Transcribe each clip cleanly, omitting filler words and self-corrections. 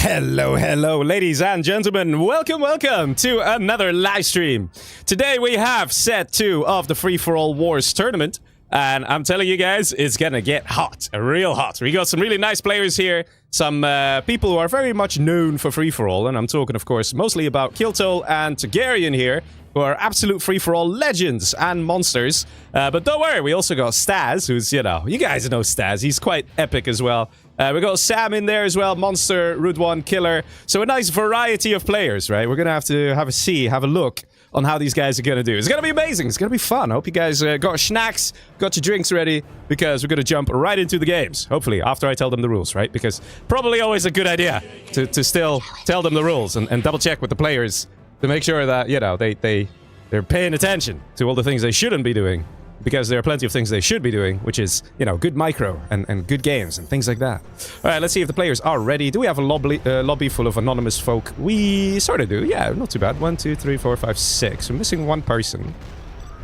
Hello, ladies and gentlemen. Welcome to another live stream. Today we have set 2 of the Free-for-All Wars Tournament. And I'm telling you guys, it's gonna get hot. Real hot. We got some really nice players here. Some people who are very much known for Free-for-All. And I'm talking, of course, mostly about Kiltol and Targaryen here, who are absolute free-for-all legends and monsters. But don't worry, we also got Staz, who's, you guys know Staz. He's quite epic as well. We got Sam in there as well, monster, Rude One, killer. So a nice variety of players, right? We're gonna have to have a look on how these guys are gonna do. It's gonna be amazing. It's gonna be fun. I hope you guys got your snacks, got your drinks ready, because we're gonna jump right into the games. Hopefully, after I tell them the rules, right? Because probably always a good idea to still tell them the rules and double check with the players to make sure that, they're paying attention to all the things they shouldn't be doing. Because there are plenty of things they should be doing, which is, good micro and good games and things like that. All right, let's see if the players are ready. Do we have a lobby full of anonymous folk? We sort of do. Yeah, not too bad. 1, 2, 3, 4, 5, 6. We're missing one person.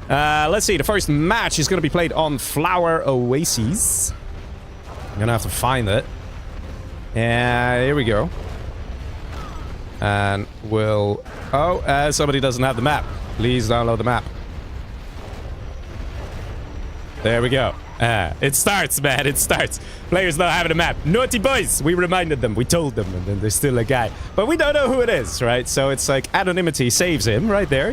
Let's see. The first match is going to be played on Flower Oases. I'm going to have to find it. Here we go. And we'll... Oh, somebody doesn't have the map. Please download the map. There we go. It starts, man. It starts. Players not having a map. Naughty boys. We reminded them. We told them. And then there's still a guy. But we don't know who it is, right? So it's like anonymity saves him right there,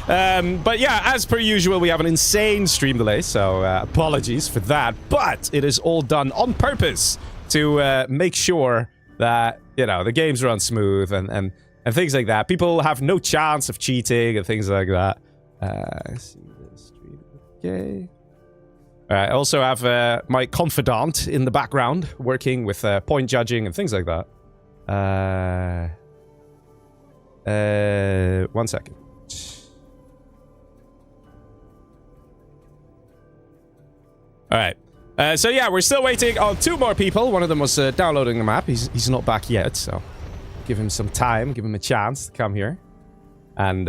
But yeah, as per usual, we have an insane stream delay. So apologies for that. But it is all done on purpose to make sure that, the games run smooth and things like that. People have no chance of cheating and things like that. See the stream. Okay. I also have my confidant in the background, working with point judging and things like that. 1 second. All right. So yeah, we're still waiting on 2 more people. One of them was downloading the map. He's not back yet, so give him some time, give him a chance to come here. And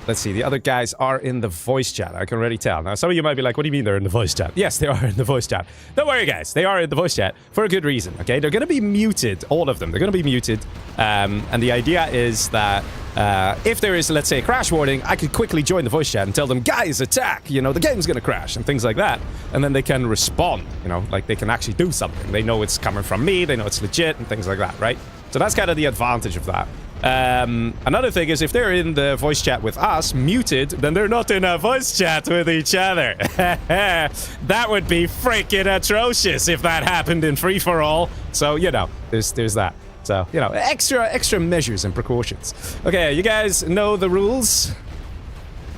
let's see, the other guys are in the voice chat. I can already tell. Now, some of you might be like, what do you mean they're in the voice chat? Yes, they are in the voice chat. Don't worry, guys. They are in the voice chat for a good reason, okay? They're going to be muted, all of them. They're going to be muted. And the idea is that if there is, let's say, a crash warning, I could quickly join the voice chat and tell them, guys, attack! The game's going to crash and things like that. And then they can respond, like they can actually do something. They know it's coming from me. They know it's legit and things like that, right? So that's kind of the advantage of that. Another thing is if they're in the voice chat with us, muted, then they're not in a voice chat with each other. That would be freaking atrocious if that happened in free-for-all. So, there's that. So, extra measures and precautions. Okay, you guys know the rules.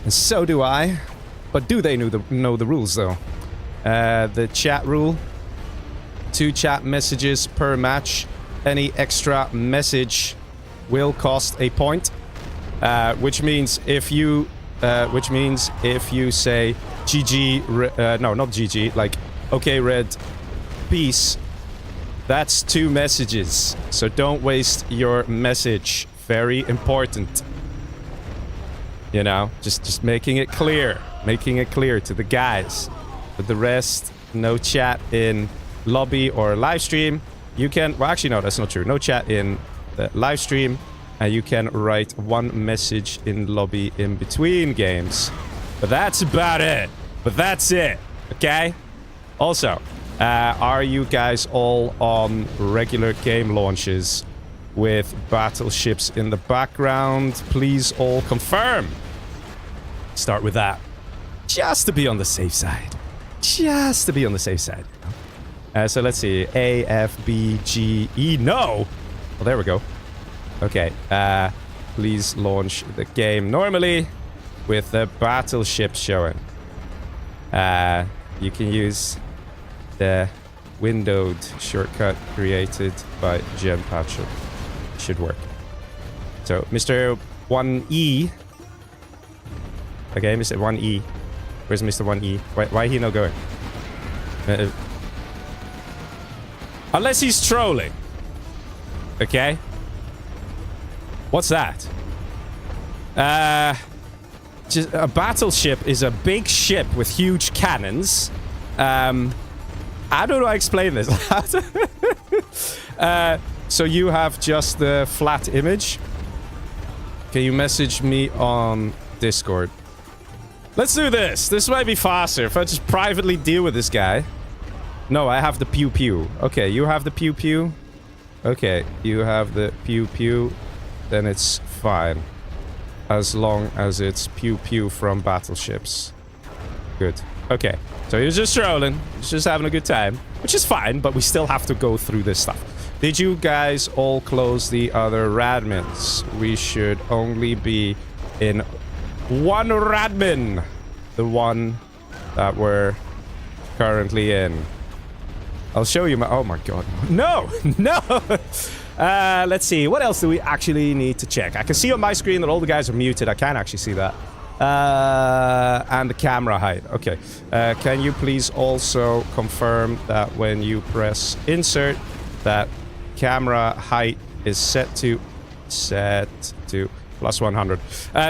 And so do I. But do they know the rules, though? The chat rule. 2 chat messages per match. Any extra message will cost a point, which means if you say GG, no, not GG, like okay, red, peace, that's 2 messages. So don't waste your message. Very important. Just making it clear to the guys. But the rest, no chat in lobby or live stream. You can, well, actually, no, that's not true. No chat in the live stream, and you can write 1 message in lobby in between games. But that's about it. But that's it, okay? Also, are you guys all on regular game launches with battleships in the background? Please all confirm. Start with that. Just to be on the safe side. Just to be on the safe side. So let's see. A, F, B, G, E. No! Well, there we go. Okay. Please launch the game normally with the battleship showing. You can use the windowed shortcut created by Gem Patcher. Should work. So, Mr. 1E. Okay, Mr. 1E. Where's Mr. 1E? Why he not going? Unless he's trolling. Okay. What's that? Just a battleship is a big ship with huge cannons. How do I explain this? so you have just the flat image? Can you message me on Discord? Let's do this. This might be faster if I just privately deal with this guy. No, I have the pew pew. Okay, you have the pew pew. Okay, you have the pew pew. Then it's fine. As long as it's pew pew from battleships. Good. Okay, so you're just trolling. He's just having a good time. Which is fine, but we still have to go through this stuff. Did you guys all close the other radmins? We should only be in one radmin. The one that we're currently in. I'll show you my... Oh my god. No! No! Let's see. What else do we actually need to check? I can see on my screen that all the guys are muted. I can actually see that. And the camera height. Okay. Can you please also confirm that when you press insert, that camera height is set to plus 100.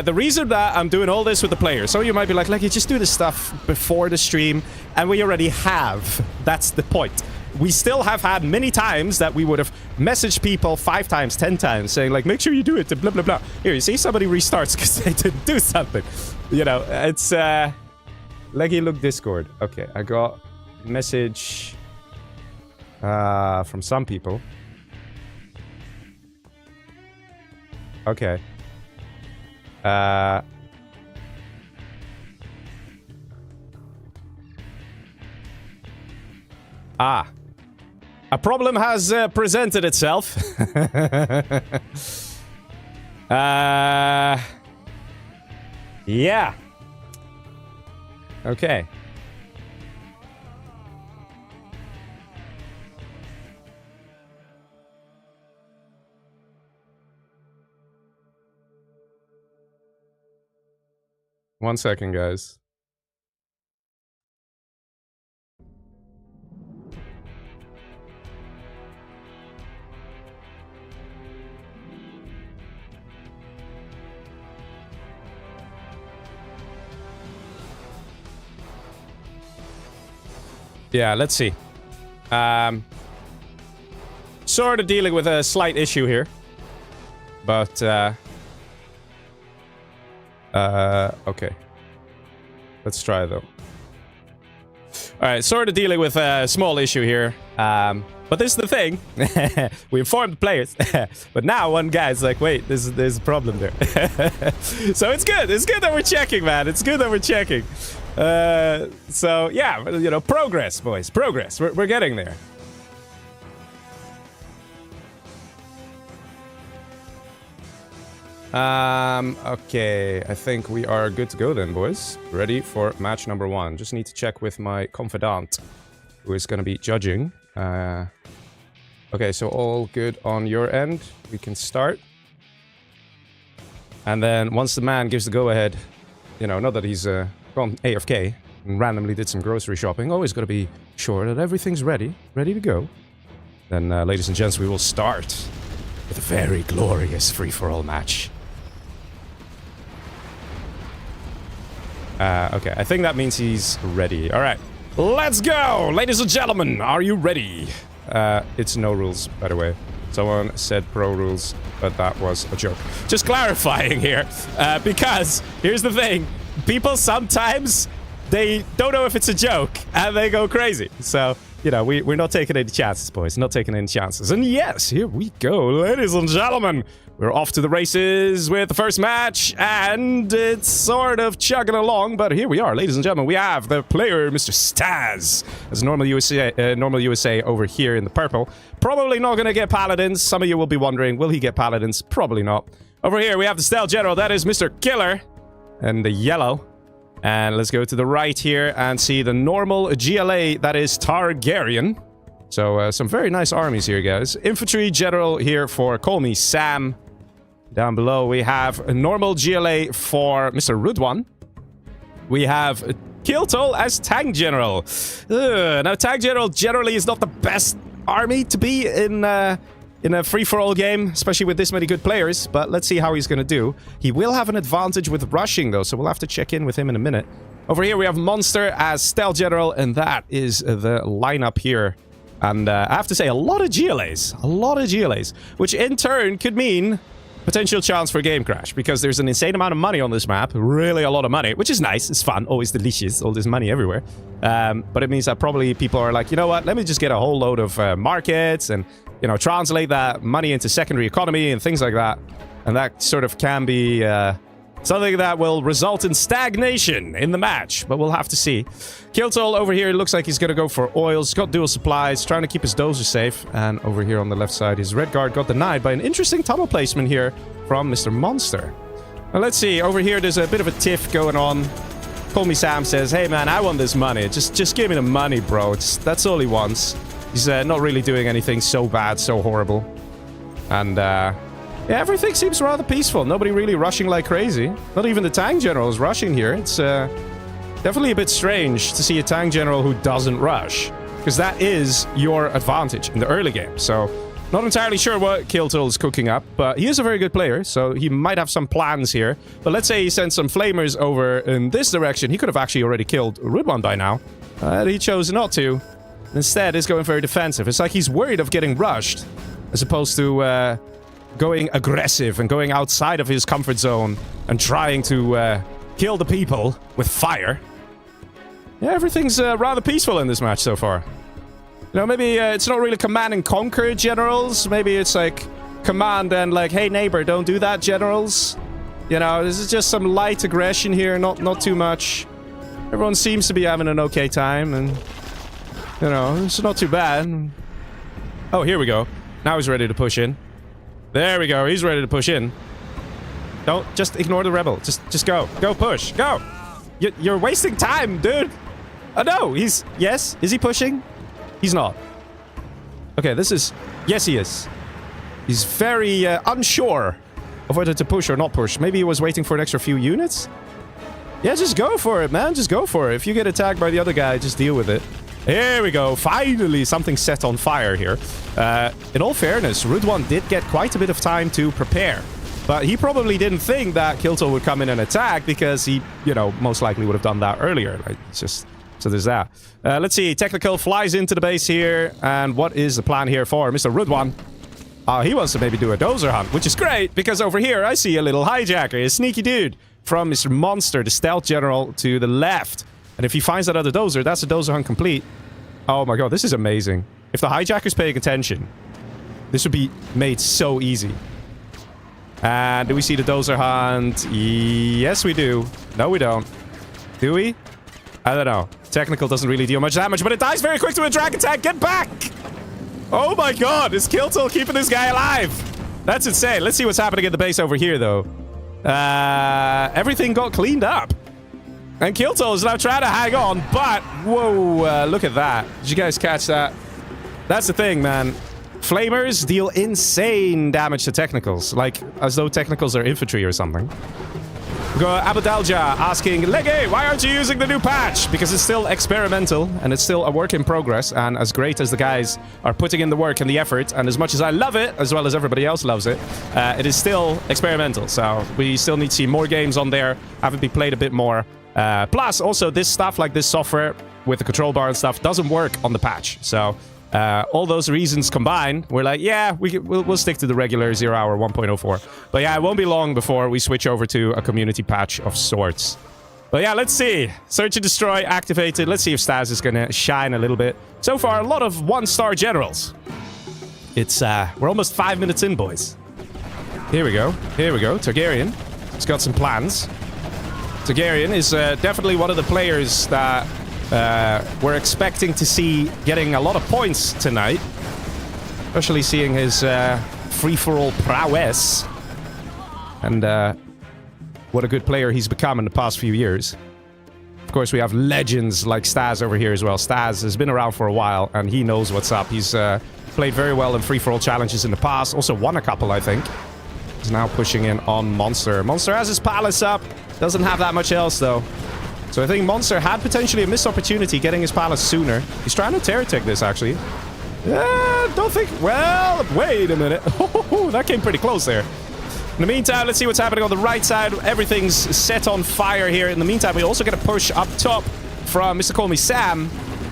The reason that I'm doing all this with the players, so you might be like, you just do this stuff before the stream, and we already have. That's the point. We still have had many times that we would have messaged people 5 times, 10 times, saying like, make sure you do it, blah, blah, blah. Here, you see somebody restarts because they didn't do something. You know, it's, Leggy look Discord. Okay, I got a message, from some people. Okay. A problem has presented itself. Yeah. Okay. One second, guys. Yeah, let's see. Sort of dealing with a slight issue here. But, okay. Let's try, though. Alright, sort of dealing with a small issue here. But this is the thing. We informed the players. But now one guy's like, wait, there's a problem there. So it's good. It's good that we're checking, man. It's good that we're checking. So, yeah, you know, progress, boys. Progress. We're getting there. Okay, I think we are good to go then, boys. Ready for match number 1. Just need to check with my confidant, who is going to be judging. Okay, so all good on your end. We can start. And then once the man gives the go-ahead, you know, not that he's gone AFK and randomly did some grocery shopping, always got to be sure that everything's ready to go. Then, ladies and gents, we will start with a very glorious free-for-all match. Okay, I think that means he's ready. All right, let's go! Ladies and gentlemen, are you ready? It's no rules, by the way. Someone said pro rules, but that was a joke. Just clarifying here, because here's the thing. People sometimes, they don't know if it's a joke, and they go crazy. So, you know, we're not taking any chances, boys. Not taking any chances. And yes, here we go, ladies and gentlemen. We're off to the races with the first match, and it's sort of chugging along, but here we are, ladies and gentlemen. We have the player, Mr. Staz, as normal USA over here in the purple. Probably not going to get paladins. Some of you will be wondering, will he get paladins? Probably not. Over here, we have the stealth general. That is Mr. Killer, and the yellow. And let's go to the right here and see the normal GLA. That is Targaryen. So some very nice armies here, guys. Infantry general here for Call Me Sam. Down below, we have a normal GLA for Mr. Rudwan. We have Kiltol as Tank General. Now, Tank General generally is not the best army to be in a free-for-all game, especially with this many good players, but let's see how he's going to do. He will have an advantage with rushing, though, so we'll have to check in with him in a minute. Over here, we have Monster as Stealth General, and that is the lineup here And I have to say, a lot of GLAs. A lot of GLAs. Which in turn could mean potential chance for a game crash. Because there's an insane amount of money on this map. Really a lot of money. Which is nice. It's fun. Always delicious. All this money everywhere. But it means that probably people are like, you know what? Let me just get a whole load of markets. And, you know, translate that money into secondary economy and things like that. And that sort of can be... something that will result in stagnation in the match, but we'll have to see. Kiltol over here looks like he's going to go for oils. He's got dual supplies, trying to keep his dozer safe. And over here on the left side, his red guard got denied by an interesting tunnel placement here from Mr. Monster. Now, let's see. Over here, there's a bit of a tiff going on. Call Me Sam says, hey, man, I want this money. Just give me the money, bro. That's all he wants. He's not really doing anything so bad, so horrible. And, yeah, everything seems rather peaceful. Nobody really rushing like crazy. Not even the tank general is rushing here. It's definitely a bit strange to see a tank general who doesn't rush. Because that is your advantage in the early game. So, not entirely sure what Kiltol is cooking up. But he is a very good player, so he might have some plans here. But let's say he sends some flamers over in this direction. He could have actually already killed Rudwan by now. He chose not to. Instead, he's going very defensive. It's like he's worried of getting rushed. As opposed to... going aggressive and going outside of his comfort zone and trying to kill the people with fire. Yeah, everything's rather peaceful in this match so far. You know, maybe it's not really command and conquer generals. Maybe it's like command and like, hey neighbor, don't do that generals. You know, this is just some light aggression here, not too much. Everyone seems to be having an okay time and, you know, it's not too bad. Oh, here we go. Now he's ready to push in. There we go. He's ready to push in. Don't just ignore the rebel. Just go. Go push. Go. You're wasting time, dude. Oh, no. He's... Yes. Is he pushing? He's not. Okay, this is... Yes, he is. He's very unsure of whether to push or not push. Maybe he was waiting for an extra few units? Yeah, just go for it, man. Just go for it. If you get attacked by the other guy, just deal with it. Here we go. Finally, something set on fire here. In all fairness, Rudwan did get quite a bit of time to prepare. But he probably didn't think that Kiltol would come in and attack because he, you know, most likely would have done that earlier. Like, it's just... So there's that. Let's see. Technical flies into the base here. And what is the plan here for Mr. Rudwan? He wants to maybe do a dozer hunt, which is great because over here I see a little hijacker, a sneaky dude from Mr. Monster, the stealth general to the left. And if he finds that other dozer, that's a dozer hunt complete. Oh my god, this is amazing. If the hijacker's paying attention, this would be made so easy. And do we see the dozer hunt? Yes, we do. No, we don't. Do we? I don't know. Technical doesn't really deal much damage, but it dies very quick to a dragon attack. Get back! Oh my god, is Kiltol keeping this guy alive? That's insane. Let's see what's happening at the base over here, though. Everything got cleaned up. And Kiltol is now trying to hang on, but... Whoa, look at that. Did you guys catch that? That's the thing, man. Flamers deal insane damage to technicals. Like, as though technicals are infantry or something. We got Abadalja asking, Legge, why aren't you using the new patch? Because it's still experimental, and it's still a work in progress. And as great as the guys are putting in the work and the effort, and as much as I love it, as well as everybody else loves it, it is still experimental. So we still need to see more games on there, have it be played a bit more. Plus, also, this stuff, like this software with the control bar and stuff, doesn't work on the patch. So, all those reasons combined, we're like, yeah, we'll stick to the regular 0 hour 1.04. But yeah, it won't be long before we switch over to a community patch of sorts. But yeah, let's see. Search and destroy activated. Let's see if Stas is gonna shine a little bit. So far, a lot of 1-star generals. It's, we're almost 5 minutes in, boys. Here we go. Here we go. Targaryen. He's got some plans. Targaryen is definitely one of the players that we're expecting to see getting a lot of points tonight. Especially seeing his free-for-all prowess. And what a good player he's become in the past few years. Of course, we have legends like Stas over here as well. Stas has been around for a while, and he knows what's up. He's played very well in free-for-all challenges in the past. Also won a couple, I think. He's now pushing in on Monster. Monster has his palace up. Doesn't have that much else, though. So I think Monster had potentially a missed opportunity getting his palace sooner. He's trying to terror-tech this, actually. Don't think... Well, wait a minute. That came pretty close there. In the meantime, let's see what's happening on the right side. Everything's set on fire here. In the meantime, we also get a push up top from Mr. Call Me Sam,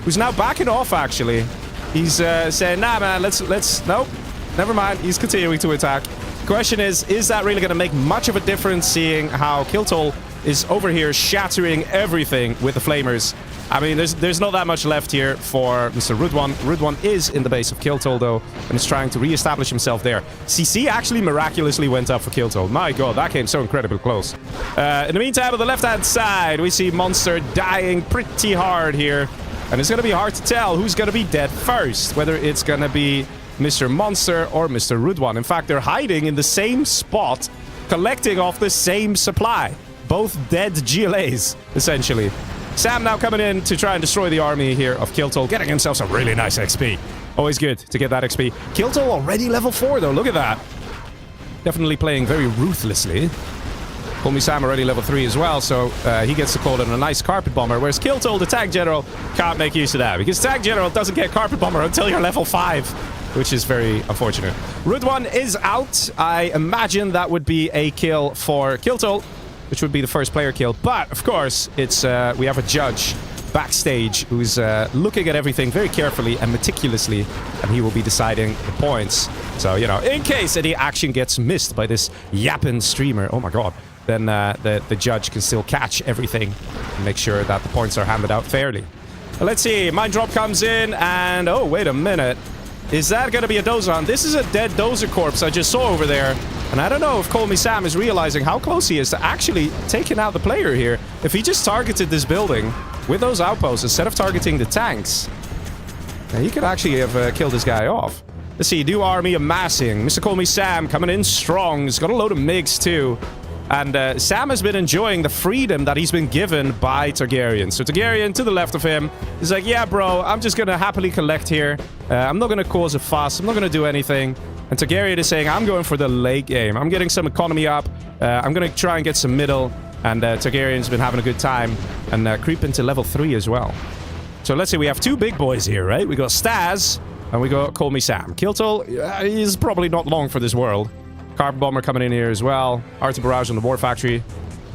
who's now backing off, actually. He's saying, nah, man, let's... Nope. Never mind. He's continuing to attack. Question is that really going to make much of a difference, seeing how Kiltol is over here shattering everything with the flamers? I mean, there's not that much left here for Mr. Rudwan. Rudwan is in the base of Kiltol, though, and is trying to reestablish himself there. CC actually miraculously went up for Kiltol. My god, that came so incredibly close. In the meantime, on the left-hand side, we see Monster dying pretty hard here. And it's going to be hard to tell who's going to be dead first, whether it's going to be Mr. Monster or Mr. Rudwan. In fact, they're hiding in the same spot, collecting off the same supply. Both dead GLAs, essentially. Sam now coming in to try and destroy the army here of Kiltol, getting himself some really nice XP. Always good to get that XP. Kiltol already level 4, though. Look at that. Definitely playing very ruthlessly. Call Me Sam already level 3 as well, so he gets to call in a nice Carpet Bomber, whereas Kiltol, the Tank General, can't make use of that, because Tank General doesn't get Carpet Bomber until you're level 5, which is very unfortunate. Rudwan is out. I imagine that would be a kill for Kiltol, which would be the first player kill. But, of course, it's we have a judge backstage who's looking at everything very carefully and meticulously, and he will be deciding the points. So, you know, in case any action gets missed by this yapping streamer, oh my god, then the judge can still catch everything and make sure that the points are handed out fairly. Well, let's see. Mine drop comes in, and oh, wait a minute. Is that going to be a Dozer hunt? This is a dead Dozer corpse I just saw over there. And I don't know if Call Me Sam is realizing how close he is to actually taking out the player here. If he just targeted this building with those outposts instead of targeting the tanks, he could actually have killed this guy off. Let's see, new army amassing. Mr. Call Me Sam coming in strong. He's got a load of MiGs too. And Sam has been enjoying the freedom that he's been given by Targaryen. So Targaryen to the left of him is like, yeah, bro, I'm just going to happily collect here. I'm not going to cause a fuss. I'm not going to do anything. And Targaryen is saying, I'm going for the late game. I'm getting some economy up. I'm going to try and get some middle. And Targaryen's been having a good time. And creep into level 3 as well. So let's see, we have two big boys here, right? We got Staz and we got Call Me Sam. Kiltol is probably not long for this world. Carpet Bomber coming in here as well. Arty Barrage on the War Factory.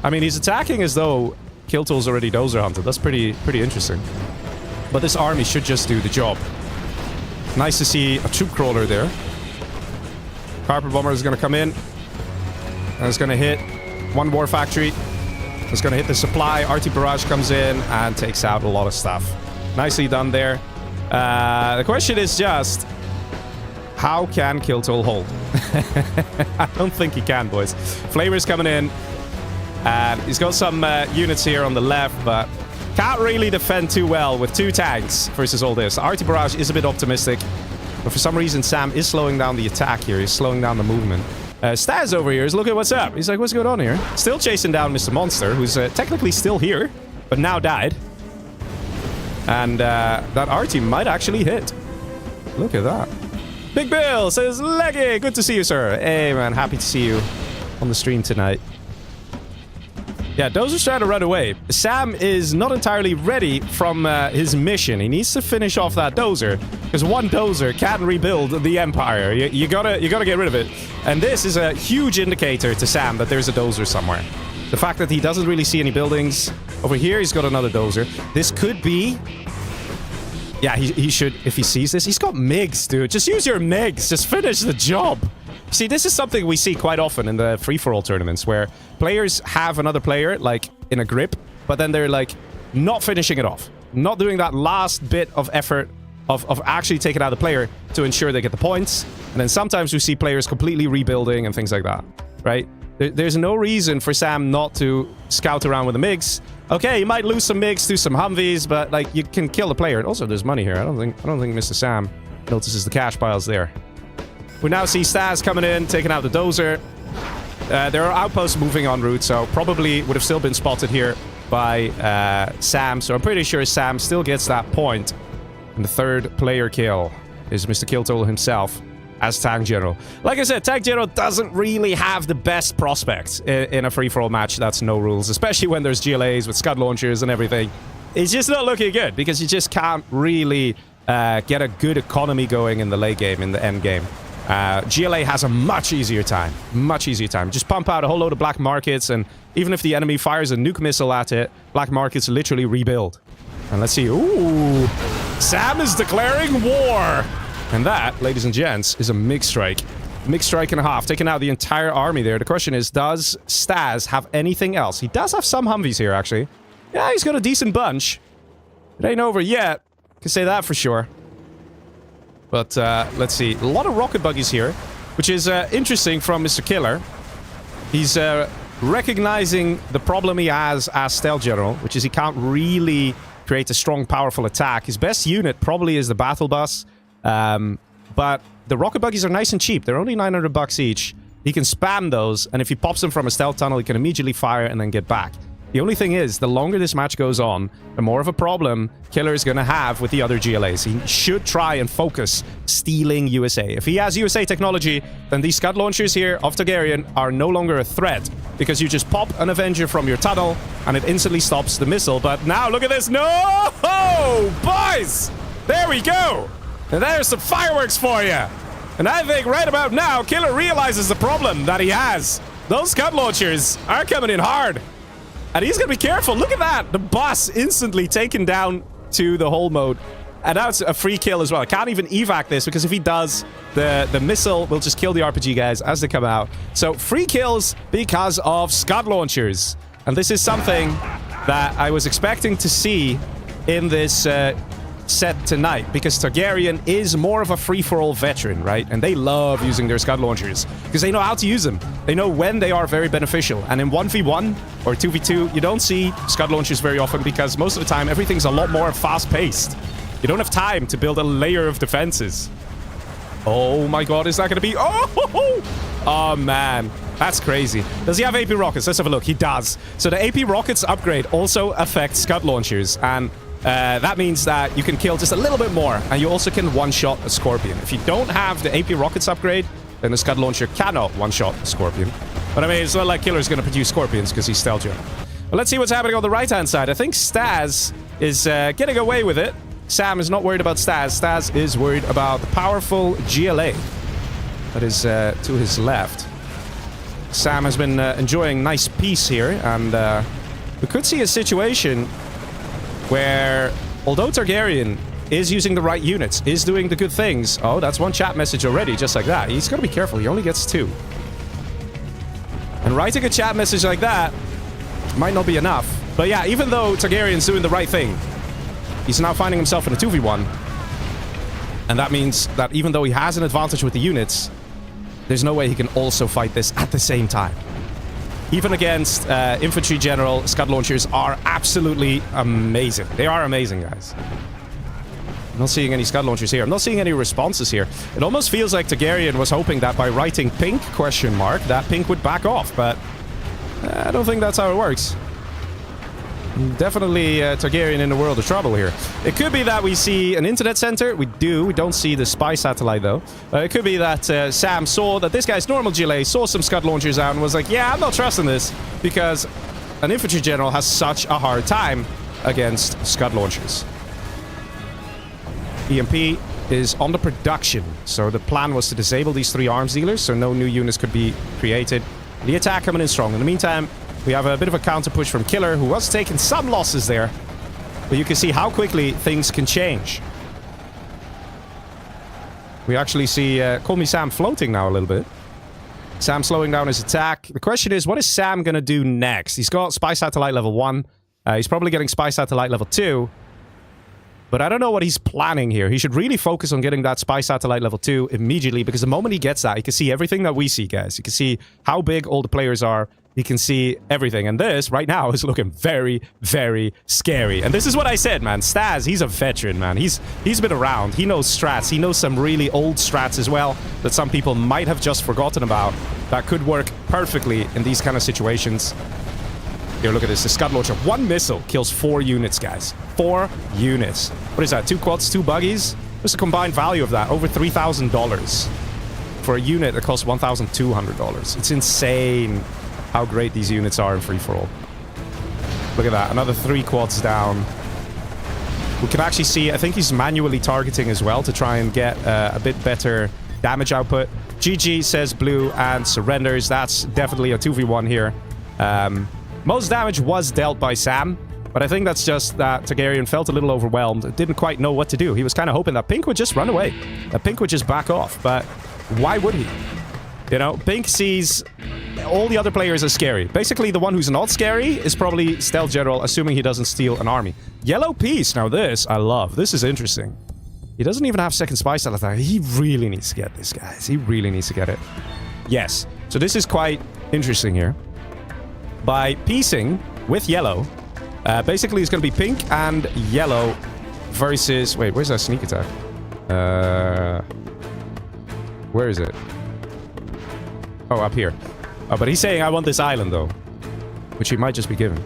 I mean, he's attacking as though Kiltol's already Dozer hunted. That's pretty interesting. But this army should just do the job. Nice to see a troop crawler there. Carpet Bomber is going to come in. And it's going to hit one War Factory. It's going to hit the supply. Arty Barrage comes in and takes out a lot of stuff. Nicely done there. The question is just, how can Kiltol hold? I don't think he can, boys. Flamer's coming in. And he's got some units here on the left, but can't really defend too well with two tanks versus all this. Arty Barrage is a bit optimistic, but for some reason Sam is slowing down the attack here. He's slowing down the movement. Staz over here is looking, what's up? He's like, what's going on here? Still chasing down Mr. Monster, who's technically still here, but now died. And that Arty might actually hit. Look at that. Big Bill says, Leggy, good to see you, sir. Hey, man, happy to see you on the stream tonight. Yeah, Dozer's trying to run away. Sam is not entirely ready from his mission. He needs to finish off that Dozer, because one Dozer can't rebuild the Empire. You gotta get rid of it. And this is a huge indicator to Sam that there's a Dozer somewhere. The fact that he doesn't really see any buildings. Over here, he's got another Dozer. This could be... Yeah, he should, if he sees this. He's got MiGs, dude. Just use your MiGs. Just finish the job. See, this is something we see quite often in the free-for-all tournaments, where players have another player, like, in a grip, but then they're, like, not finishing it off. Not doing that last bit of effort of actually taking out the player to ensure they get the points. And then sometimes we see players completely rebuilding and things like that, right? There's no reason for Sam not to scout around with the MiGs. Okay, you might lose some MiGs to some Humvees, but, like, you can kill the player. And also, there's money here. I don't think Mr. Sam notices the cash piles there. We now see Staz coming in, taking out the Dozer. There are outposts moving en route, so probably would have still been spotted here by Sam. So I'm pretty sure Sam still gets that point. And the third player kill is Mr. Kiltol himself as Tank General. Like I said, Tank General doesn't really have the best prospects in a free-for-all match that's no rules, especially when there's GLAs with Scud launchers and everything. It's just not looking good, because you just can't really get a good economy going in the late game, in the end game. GLA has a much easier time. Much easier time. Just pump out a whole load of black markets, and even if the enemy fires a nuke missile at it, black markets literally rebuild. And let's see. Ooh! Sam is declaring war. And that, ladies and gents, is a MiG strike. MiG strike and a half, taking out the entire army there. The question is, does Stas have anything else? He does have some Humvees here, actually. Yeah, he's got a decent bunch. It ain't over yet. Can say that for sure. But let's see. A lot of rocket buggies here, which is interesting from Mr. Killer. He's recognizing the problem he has as Stealth General, which is he can't really create a strong, powerful attack. His best unit probably is the Battle Bus. But the rocket buggies are nice and cheap. They're only 900 bucks each. He can spam those, and if he pops them from a stealth tunnel, he can immediately fire and then get back. The only thing is, the longer this match goes on, the more of a problem Killer is going to have with the other GLAs. He should try and focus stealing USA. If he has USA technology, then these Scud launchers here of Targaryen are no longer a threat, because you just pop an Avenger from your tunnel, and it instantly stops the missile. But now, look at this. No! Boys! There we go! And there's some fireworks for you! And I think right about now, Killer realizes the problem that he has. Those Scud launchers are coming in hard. And he's going to be careful. Look at that. The boss instantly taken down to the hold mode. And that's a free kill as well. I can't even evac this, because if he does, the missile will just kill the RPG guys as they come out. So free kills because of Scud launchers. And this is something that I was expecting to see in this set tonight, because Targaryen is more of a free-for-all veteran, right? And they love using their Scud launchers because they know how to use them. They know when they are very beneficial. And in 1v1 or 2v2, you don't see Scud launchers very often, because most of the time everything's a lot more fast-paced. You don't have time to build a layer of defenses. Oh my god, is that going to be... Oh man, that's crazy. Does he have AP rockets? Let's have a look. He does. So the AP rockets upgrade also affects Scud launchers, and that means that you can kill just a little bit more, and you also can one-shot a Scorpion. If you don't have the AP rockets upgrade, then the Scud launcher cannot one-shot a Scorpion. But I mean, it's not like Killer's going to produce Scorpions because he's Stealth General. Well, let's see what's happening on the right-hand side. I think Stas is getting away with it. Sam is not worried about Stas. Stas is worried about the powerful GLA that is to his left. Sam has been enjoying nice peace here, and we could see a situation where, although Targaryen is using the right units, is doing the good things... Oh, that's one chat message already, just like that. He's got to be careful. He only gets 2. And writing a chat message like that might not be enough. But yeah, even though Targaryen's doing the right thing, he's now finding himself in a 2v1. And that means that even though he has an advantage with the units, there's no way he can also fight this at the same time. Even against infantry general, Scud launchers are absolutely amazing. They are amazing, guys. I'm not seeing any Scud launchers here. I'm not seeing any responses here. It almost feels like Targaryen was hoping that by writing pink ? That pink would back off, but I don't think that's how it works. Definitely Targaryen in a world of trouble here. It could be that we see an internet center. We do. We don't see the spy satellite, though. It could be that Sam saw that this guy's normal GLA, saw some Scud launchers out, and was like, yeah, I'm not trusting this, because an infantry general has such a hard time against Scud launchers. EMP is on the production. So the plan was to disable these 3 arms dealers, so no new units could be created. The attack coming in strong. In the meantime, we have a bit of a counter push from Killer, who was taking some losses there. But you can see how quickly things can change. We actually see Call Me Sam floating now a little bit. Sam slowing down his attack. The question is, what is Sam going to do next? He's got Spy Satellite level 1. He's probably getting Spy Satellite level 2. But I don't know what he's planning here. He should really focus on getting that Spy Satellite level 2 immediately, because the moment he gets that, he can see everything that we see, guys. You can see how big all the players are. He can see everything. And this, right now, is looking very, very scary. And this is what I said, man. Stas, he's a veteran, man. He's been around. He knows strats. He knows some really old strats as well that some people might have just forgotten about that could work perfectly in these kind of situations. Here, look at this. The Scud launcher. 1 missile kills 4 units, guys. 4 units. What is that? 2 quads, 2 buggies? What's the combined value of that? Over $3,000 for a unit that costs $1,200. It's insane how great these units are in free-for-all. Look at that. Another 3 quads down. We can actually see, I think he's manually targeting as well to try and get a bit better damage output. GG, says Blue, and surrenders. That's definitely a 2v1 here. Most damage was dealt by Sam. But I think that's just that Targaryen felt a little overwhelmed, didn't quite know what to do. He was kind of hoping that Pink would just run away, that Pink would just back off, but why would he? You know, Pink sees all the other players as scary. Basically, the one who's not scary is probably Stealth General, assuming he doesn't steal an army. Yellow Piece, now this, I love. This is interesting. He doesn't even have second spy style attack. He really needs to get this, guys. He really needs to get it. Yes, so this is quite interesting here. By piecing with yellow, basically it's going to be pink and yellow versus... Wait, where's that sneak attack? Where is it? Oh, up here. Oh, but he's saying I want this island, though. Which he might just be given.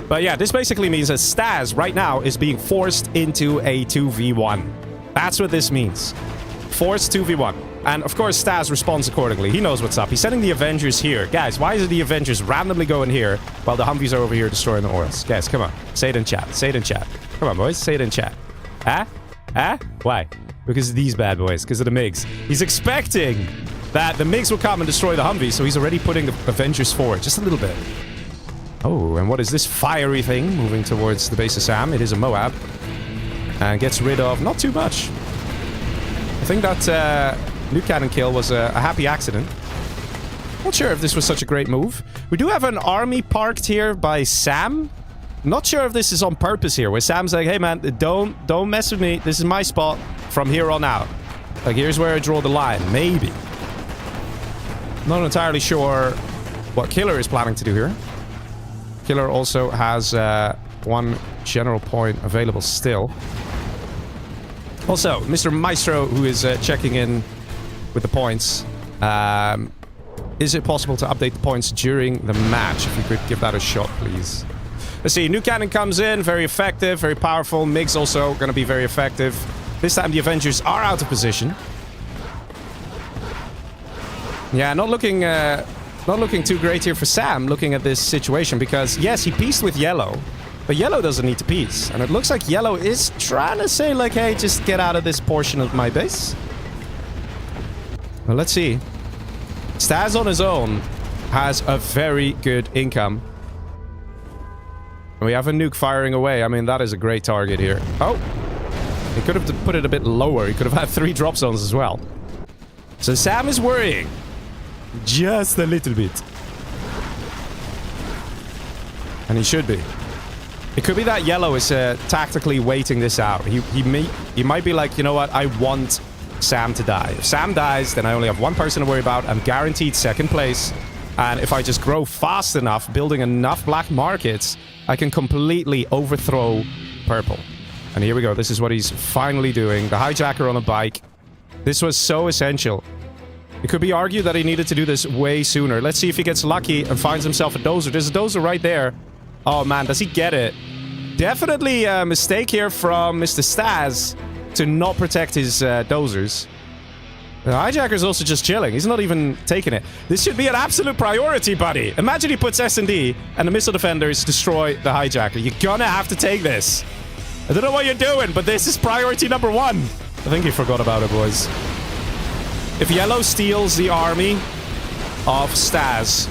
But yeah, this basically means that Staz right now is being forced into a 2v1. That's what this means. Forced 2v1. And of course, Staz responds accordingly. He knows what's up. He's sending the Avengers here. Guys, why is it the Avengers randomly going here while the Humvees are over here destroying the oils? Guys, come on. Say it in chat. Say it in chat. Come on, boys. Say it in chat. Huh? Huh? Why? Because of these bad boys. Because of the MiGs. He's expecting that the MiGs will come and destroy the Humvees, so he's already putting the Avengers forward. Just a little bit. Oh, and what is this fiery thing moving towards the base of Sam? It is a Moab. And gets rid of not too much. I think that nuke cannon kill was a happy accident. Not sure if this was such a great move. We do have an army parked here by Sam. Not sure if this is on purpose here, where Sam's like, hey man, don't mess with me. This is my spot from here on out. Like, here's where I draw the line. Maybe. Not entirely sure what Killer is planning to do here. Killer also has one general point available still. Also, Mr. Maestro, who is checking in with the points. Is it possible to update the points during the match? If you could give that a shot, please. Let's see. New cannon comes in. Very effective. Very powerful. MiG's also going to be very effective. This time the Avengers are out of position. Yeah, not looking too great here for Sam, looking at this situation. Because, yes, he pieced with yellow. But yellow doesn't need to piece. And it looks like yellow is trying to say, like, hey, just get out of this portion of my base. Well, let's see. Staz on his own has a very good income. We have a nuke firing away. I mean, that is a great target here. Oh! He could have put it a bit lower. He could have had 3 drop zones as well. So Sam is worrying. Just a little bit. And he should be. It could be that yellow is tactically waiting this out. He might be like, you know what? I want Sam to die. If Sam dies, then I only have one person to worry about. I'm guaranteed second place. And if I just grow fast enough, building enough black markets, I can completely overthrow purple. And here we go. This is what he's finally doing. The hijacker on a bike. This was so essential. It could be argued that he needed to do this way sooner. Let's see if he gets lucky and finds himself a dozer. There's a dozer right there. Oh man, does he get it? Definitely a mistake here from Mr. Staz to not protect his dozers. The hijacker's also just chilling. He's not even taking it. This should be an absolute priority, buddy. Imagine he puts S&D and the missile defenders destroy the hijacker. You're gonna have to take this. I don't know what you're doing, but this is priority number 1. I think you forgot about it, boys. If yellow steals the army of Staz,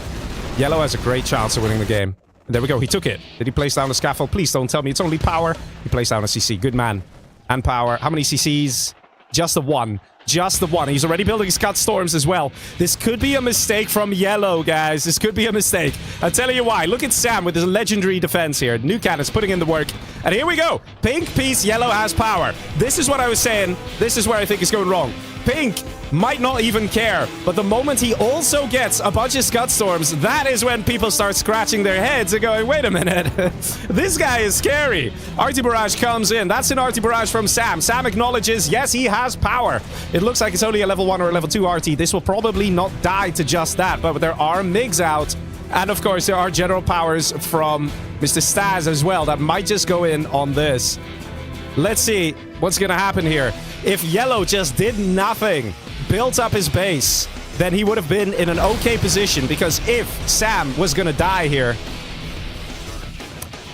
yellow has a great chance of winning the game. There we go. He took it. Did he place down the scaffold? Please don't tell me it's only power. He placed down a CC. Good man. And power. How many CCs? Just the 1. Just the 1. He's already building Scud Storms as well. This could be a mistake from yellow, guys. This could be a mistake. I'll tell you why. Look at Sam with his legendary defense here. New cannons putting in the work. And here we go. Pink piece, yellow has power. This is what I was saying. This is where I think it's going wrong. Pink might not even care, but the moment he also gets a bunch of Scud Storms, that is when people start scratching their heads and going, wait a minute, this guy is scary. Arty Barrage comes in. That's an Arty Barrage from Sam. Sam acknowledges, yes, he has power. It looks like it's only a level 1 or a level 2 Arty. This will probably not die to just that, but there are MiGs out. And of course, there are general powers from Mr. Staz as well that might just go in on this. Let's see what's going to happen here. If yellow just did nothing, built up his base, then he would have been in an okay position, because if Sam was going to die here,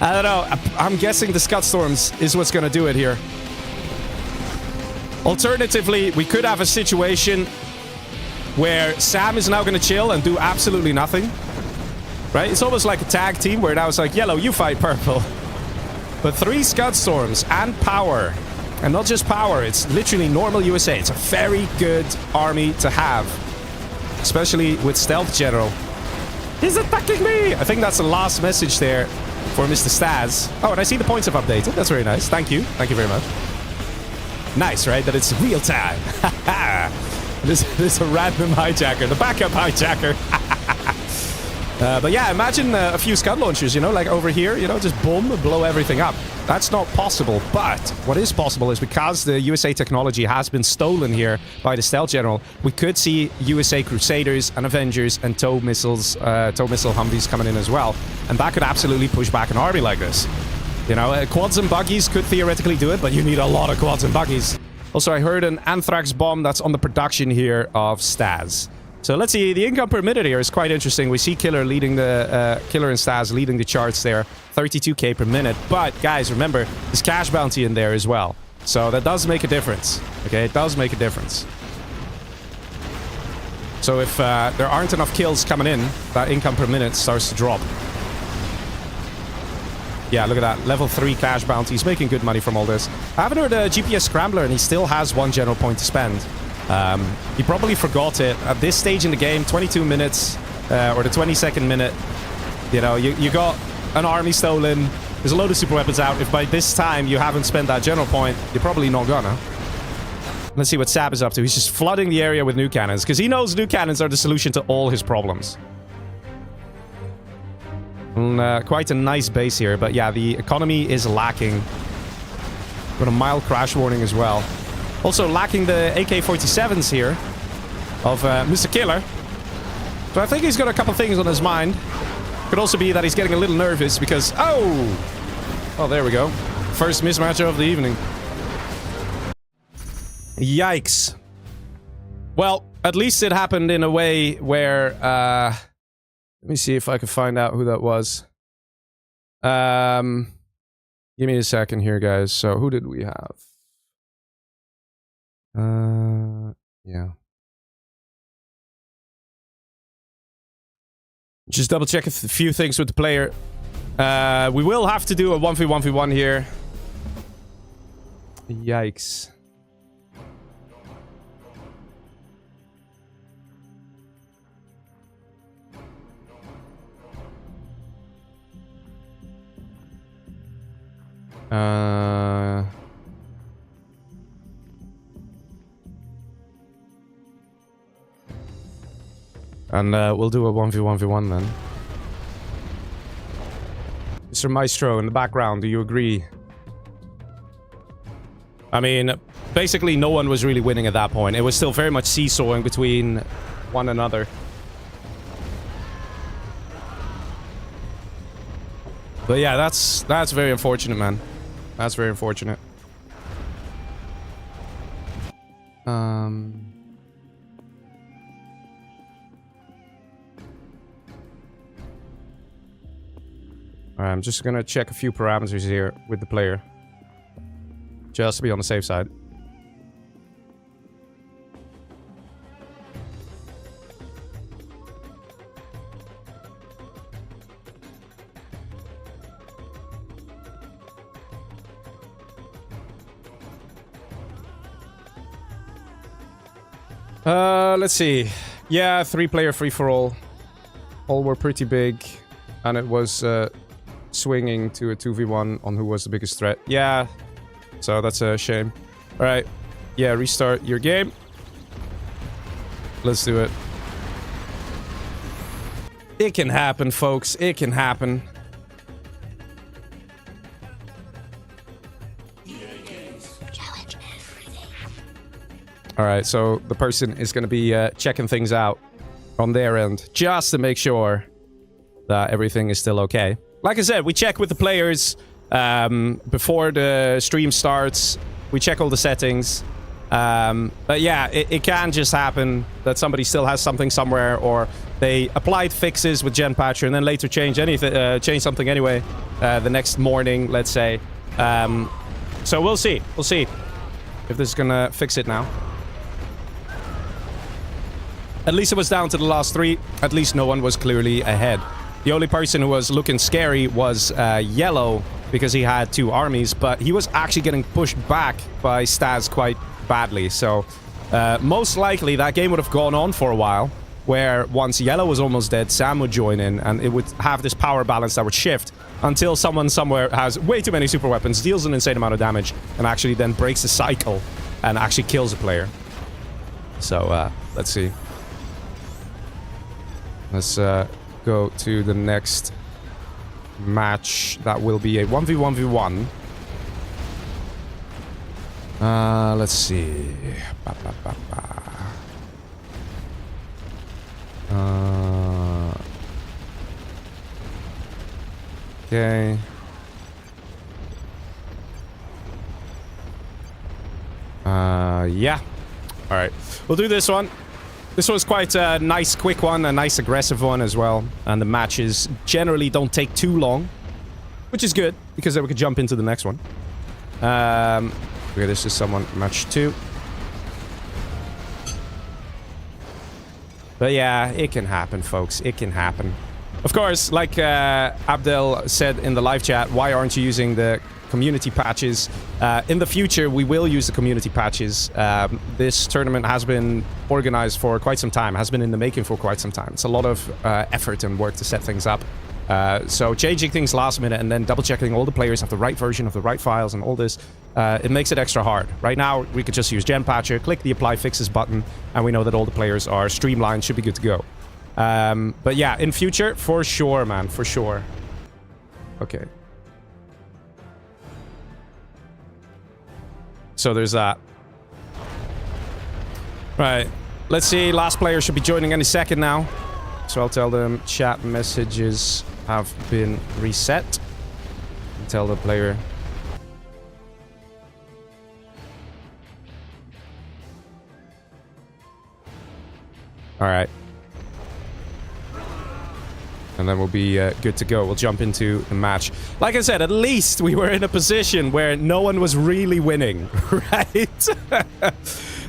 I don't know, I'm guessing the Scud Storms is what's going to do it here. Alternatively, we could have a situation where Sam is now going to chill and do absolutely nothing. Right? It's almost like a tag team where now it's like, yellow, you fight purple. But 3 Scud Storms and power. And not just power, it's literally normal USA. It's a very good army to have. Especially with Stealth General. He's attacking me! I think that's the last message there for Mr. Staz. Oh, and I see the points have updated. That's very nice. Thank you. Thank you very much. Nice, right? That it's real time. This is a random hijacker. The backup hijacker. But yeah, imagine a few Scud launchers, you know, like over here, you know, just boom, blow everything up. That's not possible, but what is possible is because the USA technology has been stolen here by the Stealth General, we could see USA Crusaders and Avengers and tow missile Humvees coming in as well. And that could absolutely push back an army like this. You know, quads and buggies could theoretically do it, but you need a lot of quads and buggies. Also, I heard an Anthrax bomb that's on the production here of Staz. So let's see, the income per minute here is quite interesting. We see Killer leading the Killer and Staz leading the charts there, 32k per minute. But guys, remember, there's cash bounty in there as well. So that does make a difference. Okay, it does make a difference. So if there aren't enough kills coming in, that income per minute starts to drop. Yeah, look at that. Level 3 cash bounty. He's making good money from all this. I haven't heard a GPS Scrambler, and he still has 1 general point to spend. He probably forgot it. At this stage in the game, 22 minutes, or the 22nd minute, you know, you got an army stolen, there's a load of super weapons out. If by this time you haven't spent that general point, you're probably not gonna. Let's see what Sab is up to. He's just flooding the area with nuke cannons, because he knows nuke cannons are the solution to all his problems. And, quite a nice base here, but yeah, the economy is lacking. Got a mild crash warning as well. Also lacking the AK-47s here of Mr. Killer. So I think he's got a couple things on his mind. Could also be that he's getting a little nervous because... Oh, there we go. First mismatch of the evening. Yikes. Well, at least it happened in a way where... let me see if I can find out who that was. Give me a second here, guys. So who did we have? Yeah. Just double check a few things with the player. We will have to do a 1v1v1 here. Yikes. And we'll do a 1v1v1 then. Mr. Maestro in the background, do you agree? I mean, basically no one was really winning at that point. It was still very much seesawing between one another. But yeah, that's very unfortunate, man. That's very unfortunate. Alright, I'm just gonna check a few parameters here with the player. Just to be on the safe side. Let's see. Yeah, 3-player free-for-all. All were pretty big. And it was swinging to a 2v1 on who was the biggest threat. Yeah. So that's a shame. Alright. Yeah, restart your game. Let's do it. It can happen, folks. It can happen. Alright, so the person is going to be checking things out on their end, just to make sure that everything is still okay. Like I said, we check with the players before the stream starts. We check all the settings. But yeah, it can just happen that somebody still has something somewhere, or they applied fixes with Gen Patcher and then later change anything, change something anyway the next morning, let's say. So we'll see. We'll see if this is gonna fix it now. At least it was down to the last 3. At least no one was clearly ahead. The only person who was looking scary was Yellow because he had 2 armies, but he was actually getting pushed back by Stas quite badly. So most likely that game would have gone on for a while, where once yellow was almost dead, Sam would join in, and it would have this power balance that would shift until someone somewhere has way too many super weapons, deals an insane amount of damage, and actually then breaks the cycle and actually kills a player. So let's see. Let's go to the next match. That will be a 1v1v1. Let's see. Okay. Yeah. All right. We'll do this one. This was quite a nice, quick one, a nice, aggressive one as well. And the matches generally don't take too long, which is good, because then we could jump into the next one. Okay, this is someone, match 2. But yeah, it can happen, folks. It can happen. Of course, like Abdel said in the live chat, why aren't you using the community patches? In the future, we will use the community patches. This tournament has been organized for quite some time, has been in the making for quite some time. It's a lot of effort and work to set things up. So changing things last minute and then double checking all the players have the right version of the right files and all this, it makes it extra hard. Right now, we could just use Gen Patcher, click the Apply Fixes button, and we know that all the players are streamlined, should be good to go. But yeah, in future, for sure, man, for sure. Okay. So there's that. Right. Let's see. Last player should be joining any second now. So I'll tell them chat messages have been reset. And tell the player. All right. And then we'll be good to go. We'll jump into the match. Like I said, at least we were in a position where no one was really winning, right?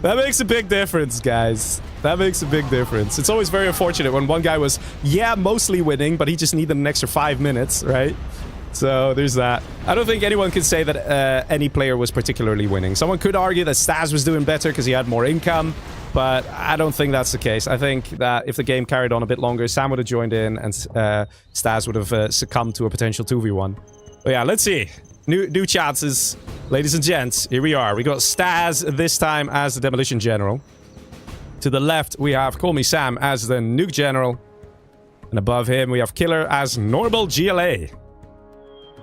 That makes a big difference, guys. That makes a big difference. It's always very unfortunate when one guy was, yeah, mostly winning, but he just needed an extra 5 minutes, right? So there's that. I don't think anyone can say that any player was particularly winning. Someone could argue that Stas was doing better because he had more income, but I don't think that's the case. I think that if the game carried on a bit longer, Sam would have joined in and Stas would have succumbed to a potential 2v1. But yeah, let's see. New chances, ladies and gents. Here we are. We got Stas this time as the Demolition General. To the left, we have Call Me Sam as the Nuke General. And above him, we have Killer as Normal GLA.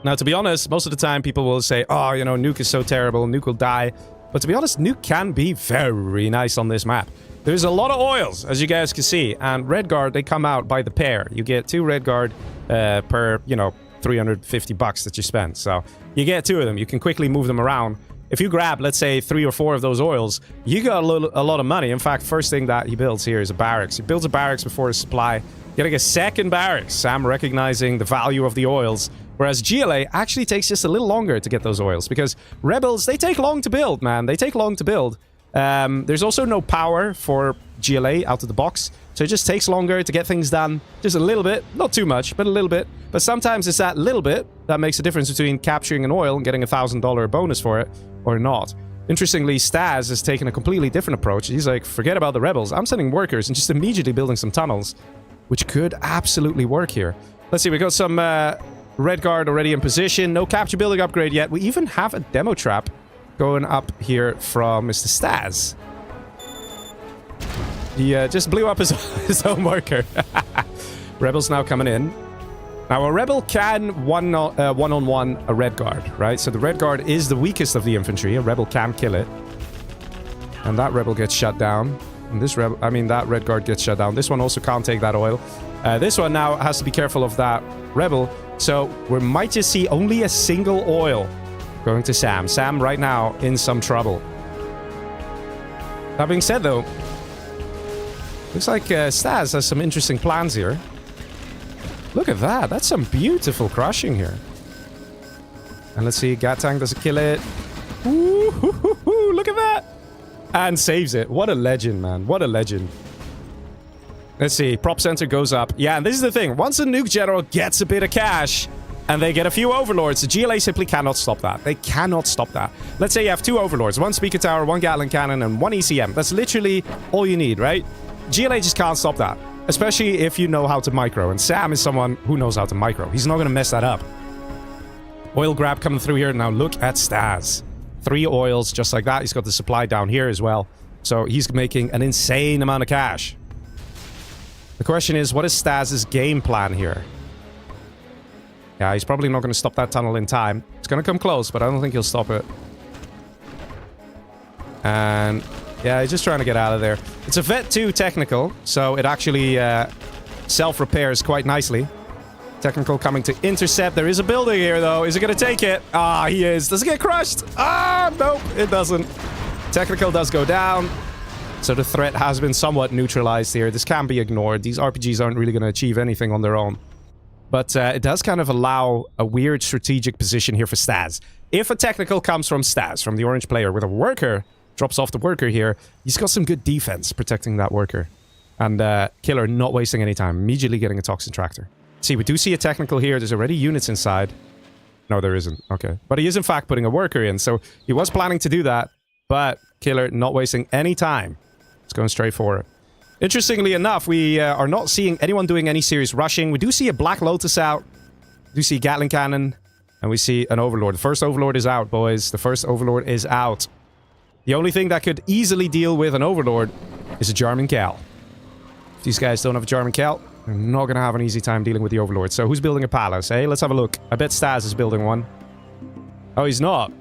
Now, to be honest, most of the time people will say, oh, you know, Nuke is so terrible, Nuke will die. But to be honest, Nuke can be very nice on this map. There's a lot of oils, as you guys can see. And Red Guard, they come out by the pair. You get 2 Red Guard per, you know, 350 bucks that you spend. So you get 2 of them. You can quickly move them around. If you grab, let's say, 3 or 4 of those oils, you got a lot of money. In fact, first thing that he builds here is a barracks. He builds a barracks before his supply, getting a second barracks. Sam recognizing the value of the oils. Whereas GLA actually takes just a little longer to get those oils, because Rebels, they take long to build, man. They take long to build. There's also no power for GLA out of the box, so it just takes longer to get things done. Just a little bit. Not too much, but a little bit. But sometimes it's that little bit that makes a difference between capturing an oil and getting a $1,000 bonus for it, or not. Interestingly, Stas has taken a completely different approach. He's like, forget about the Rebels. I'm sending workers and just immediately building some tunnels, which could absolutely work here. Let's see, we got some Red Guard already in position. No capture building upgrade yet. We even have a demo trap going up here from Mr. Stas. He just blew up his own worker. Rebels now coming in. Now, a Rebel can one-on-one a Red Guard, right? So the Red Guard is the weakest of the infantry. A Rebel can kill it. And that Rebel gets shut down. And this Rebel, I mean, that Red Guard gets shut down. This one also can't take that oil. This one now has to be careful of that Rebel. So we might just see only a single oil going to Sam. Sam right now in some trouble. That being said, though, looks like Stas has some interesting plans here. Look at that. That's some beautiful crushing here. And let's see. Gatang doesn't kill it. Ooh, hoo, hoo, hoo, look at that. And saves it. What a legend, man. What a legend. Let's see. Prop center goes up. Yeah, and this is the thing. Once a Nuke General gets a bit of cash, and they get a few overlords. The GLA simply cannot stop that. They cannot stop that. Let's say you have 2 overlords, 1 speaker tower, 1 Gatling cannon, and 1 ECM. That's literally all you need, right? GLA just can't stop that, especially if you know how to micro, and Sam is someone who knows how to micro. He's not going to mess that up. Oil grab coming through here. Now look at Stas. 3 oils just like that. He's got the supply down here as well. So he's making an insane amount of cash. The question is, what is Stas' game plan here? Yeah, he's probably not going to stop that tunnel in time. It's going to come close, but I don't think he'll stop it. And yeah, he's just trying to get out of there. It's a Vet 2 technical, so it actually self-repairs quite nicely. Technical coming to intercept. There is a building here, though. Is it going to take it? Ah, he is. Does it get crushed? Ah, nope, it doesn't. Technical does go down. So the threat has been somewhat neutralized here. This can be ignored. These RPGs aren't really going to achieve anything on their own. But it does kind of allow a weird strategic position here for Stas. If a technical comes from Stas, from the orange player, with a worker, drops off the worker here, he's got some good defense protecting that worker. And Killer not wasting any time, immediately getting a Toxin Tractor. See, we do see a technical here. There's already units inside. No, there isn't. Okay. But he is, in fact, putting a worker in. So he was planning to do that. But Killer not wasting any time. It's going straight for it. Interestingly enough, we are not seeing anyone doing any serious rushing. We do see a Black Lotus out. We do see a Gatling Cannon. And we see an Overlord. The first Overlord is out, boys. The first Overlord is out. The only thing that could easily deal with an Overlord is a German Cal. If these guys don't have a German Cal, they're not going to have an easy time dealing with the Overlord. So who's building a palace, hey? Let's have a look. I bet Stas is building one. Oh, he's not.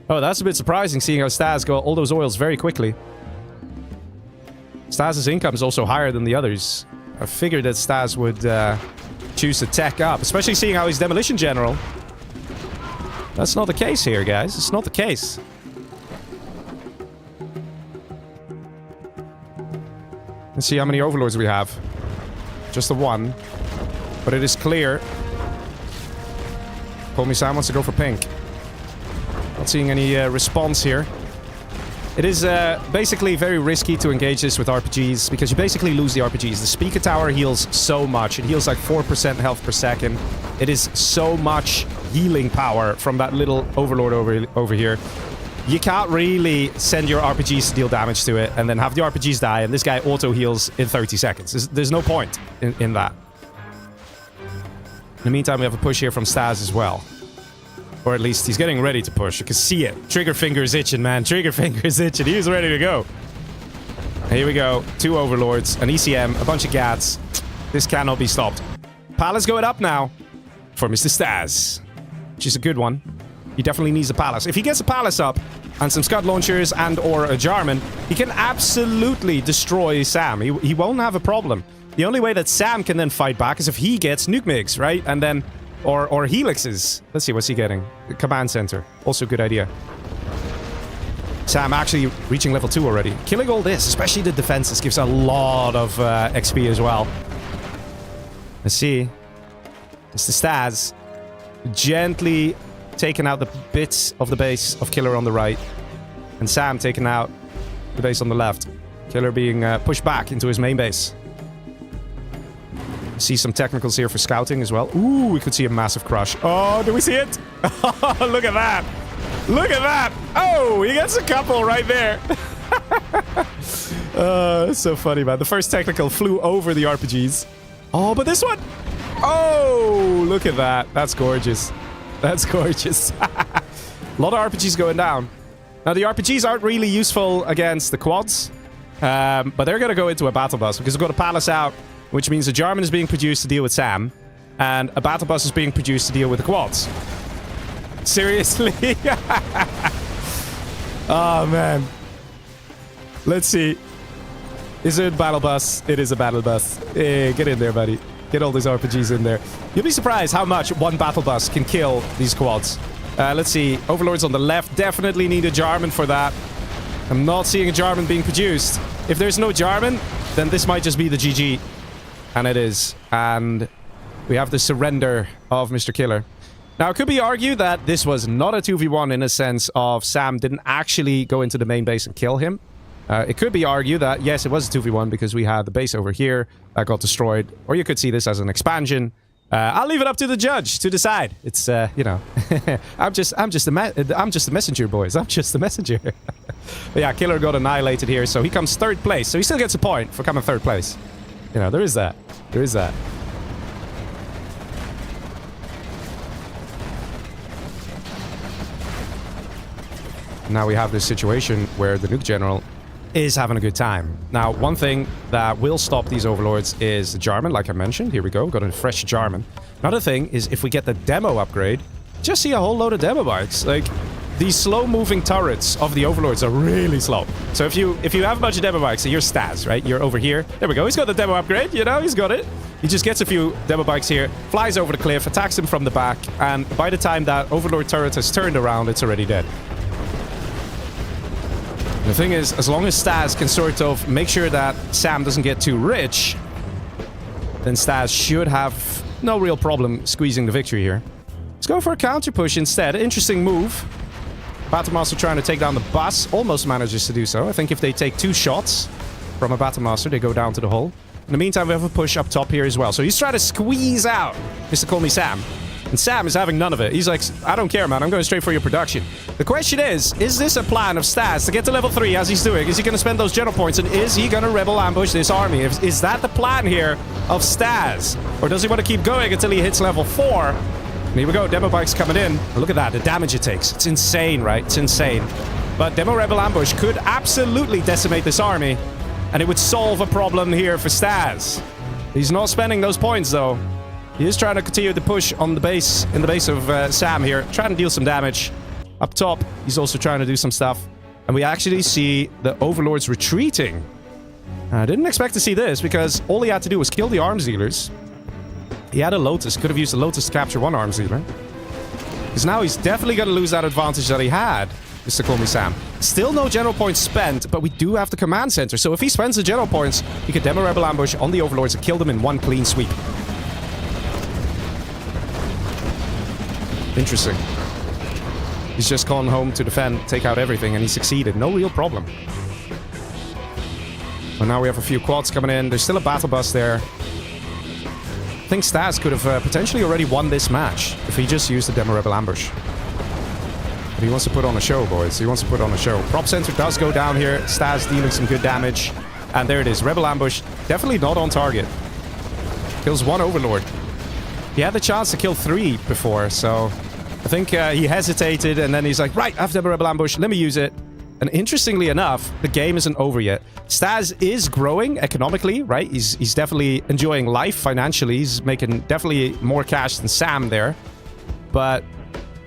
Oh, that's a bit surprising, seeing how Stas got all those oils very quickly. Stas' income is also higher than the others. I figured that Stas would choose to tech up, especially seeing how he's Demolition General. That's not the case here, guys. It's not the case. Let's see how many Overlords we have. Just the one. But it is clear. Komi-san wants to go for pink. Not seeing any response here. It is basically very risky to engage this with RPGs because you basically lose the RPGs. The Speaker Tower heals so much. It heals like 4% health per second. It is so much healing power from that little Overlord over here. You can't really send your RPGs to deal damage to it and then have the RPGs die and this guy auto-heals in 30 seconds. There's no point in that. In the meantime, we have a push here from Stas as well. Or at least he's getting ready to push. You can see it. Trigger finger is itching, man. Trigger finger is itching. He's ready to go. Here we go. 2 Overlords, an ECM, a bunch of Gats. This cannot be stopped. Palace going up now for Mr. Stas, which is a good one. He definitely needs a palace. If he gets a palace up and some Scud launchers and or a Jarman, he can absolutely destroy Sam. He won't have a problem. The only way that Sam can then fight back is if he gets nuke migs, right? And then... Or helixes. Let's see, what's he getting? The command center. Also a good idea. Sam actually reaching level 2 already. Killing all this, especially the defenses, gives a lot of XP as well. Let's see. It's the Stas. Gently taking out the bits of the base of Killer on the right. And Sam taking out the base on the left. Killer being pushed back into his main base. See some technicals here for scouting as well. Ooh, we could see a massive crush. Oh, do we see it? Oh, look at that. Look at that. Oh, he gets a couple right there. It's so funny, man. The first technical flew over the RPGs. Oh, but this one. Oh, look at that. That's gorgeous. That's gorgeous. A lot of RPGs going down. Now, the RPGs aren't really useful against the quads. But they're going to go into a battle bus because we've got a palace out. Which means a Jarman is being produced to deal with Sam. And a battle bus is being produced to deal with the quads. Seriously? Oh, man. Let's see. Is it a battle bus? It is a battle bus. Hey, get in there, buddy. Get all these RPGs in there. You'll be surprised how much one battle bus can kill these quads. Let's see. Overlords on the left. Definitely need a Jarman for that. I'm not seeing a Jarman being produced. If there's no Jarman, then this might just be the GG. And it is. And we have the surrender of Mr. Killer. Now, it could be argued that this was not a 2v1 in a sense of Sam didn't actually go into the main base and kill him. It could be argued that, yes, it was a 2v1 because we had the base over here that got destroyed. Or you could see this as an expansion. I'll leave it up to the judge to decide. It's you know, I'm just the messenger, boys. I'm just the messenger. But yeah, Killer got annihilated here, so he comes third place. So he still gets a point for coming third place. You know, there is that. There is that. Now we have this situation where the nuke general is having a good time. Now, one thing that will stop these overlords is the Jarman, like I mentioned. Here we go, got a fresh Jarman. Another thing is if we get the demo upgrade, just see a whole load of demo bikes. Like, these slow-moving turrets of the overlords are really slow. So if you have a bunch of demo bikes, so you're Stas, right? You're over here. There we go, he's got the demo upgrade, you know, he's got it. He just gets a few demo bikes here, flies over the cliff, attacks him from the back, and by the time that overlord turret has turned around, it's already dead. The thing is, as long as Stas can sort of make sure that Sam doesn't get too rich, then Stas should have no real problem squeezing the victory here. Let's go for a counter push instead. Interesting move. Battlemaster trying to take down the bus. Almost manages to do so. I think if they take 2 shots from a Battlemaster, they go down to the hull. In the meantime, we have a push up top here as well. So he's trying to squeeze out Mr. Call Me Sam. And Sam is having none of it. He's like, I don't care, man. I'm going straight for your production. The question is this a plan of Stas to get to level 3 as he's doing? Is he going to spend those general points? And is he going to rebel ambush this army? Is that the plan here of Stas? Or does he want to keep going until he hits level 4? And here we go. Demo bikes coming in. Look at that. The damage it takes. It's insane, right? It's insane. But Demo Rebel Ambush could absolutely decimate this army. And it would solve a problem here for Stas. He's not spending those points, though. He is trying to continue the push on the base, in the base of Sam here. Trying to deal some damage. Up top, he's also trying to do some stuff. And we actually see the Overlords retreating. I didn't expect to see this, because all he had to do was kill the arms dealers. He had a Lotus. Could have used the Lotus to capture one arms dealer. Because now he's definitely going to lose that advantage that he had, Mr. Call Me Sam. Still no general points spent, but we do have the command center. So if he spends the general points, he could Demo Rebel Ambush on the Overlords and kill them in one clean sweep. Interesting. He's just gone home to defend, take out everything, and he succeeded. No real problem. Well, now we have a few quads coming in. There's still a battle bus there. I think Stas could have potentially already won this match if he just used the Demo Rebel Ambush. But he wants to put on a show, boys. He wants to put on a show. Prop Center does go down here. Stas dealing some good damage. And there it is. Rebel Ambush. Definitely not on target. Kills one Overlord. He had the chance to kill 3 before, so I think he hesitated, and then he's like, right, I have Demo Rebel Ambush, let me use it. And interestingly enough, the game isn't over yet. Stas is growing economically, right? He's definitely enjoying life financially. He's making definitely more cash than Sam there. But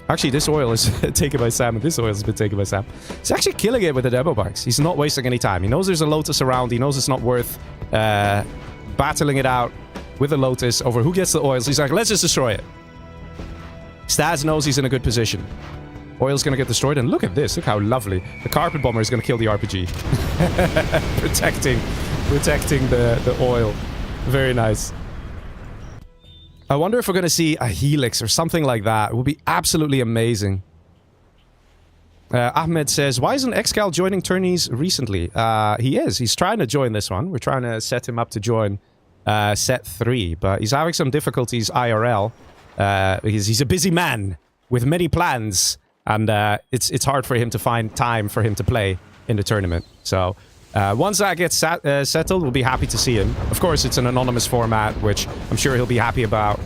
actually, this oil is taken by Sam, and this oil has been taken by Sam. He's actually killing it with the demo bikes. He's not wasting any time. He knows there's a Lotus around. He knows it's not worth battling it out with a Lotus over who gets the oils. He's like, let's just destroy it. Stas knows he's in a good position. Oil's going to get destroyed, and look at this. Look how lovely. The Carpet Bomber is going to kill the RPG. protecting the oil. Very nice. I wonder if we're going to see a Helix or something like that. It would be absolutely amazing. Ahmed says, why isn't Excal joining tourneys recently? He is. He's trying to join this one. We're trying to set him up to join set 3, but he's having some difficulties IRL because he's a busy man with many plans, and it's hard for him to find time for him to play in the tournament. So once that gets settled, we'll be happy to see him. Of course, it's an anonymous format, which I'm sure he'll be happy about.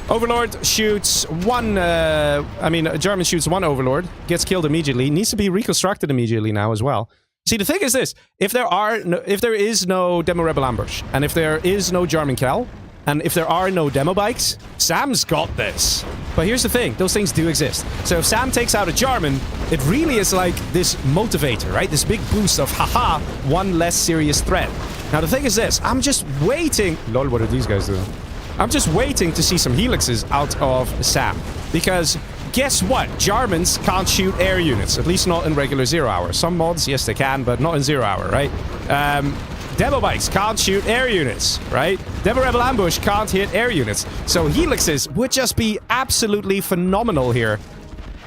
Overlord shoots one, German shoots one Overlord, gets killed immediately, needs to be reconstructed immediately now as well. See, the thing is this, if there is no Demo Rebel Ambush, and if there is no German Kel, and if there are no demo bikes, Sam's got this. But here's the thing, those things do exist. So if Sam takes out a German, it really is like this motivator, right? This big boost of, haha, one less serious threat. Now the thing is this, I'm just waiting... Lol, what are these guys doing? I'm just waiting to see some helixes out of Sam. Because guess what? Germans can't shoot air units, at least not in regular 0 hour. Some mods, yes they can, but not in 0 hour, right? Demo bikes can't shoot air units, right? Demo Rebel Ambush can't hit air units. So helixes would just be absolutely phenomenal here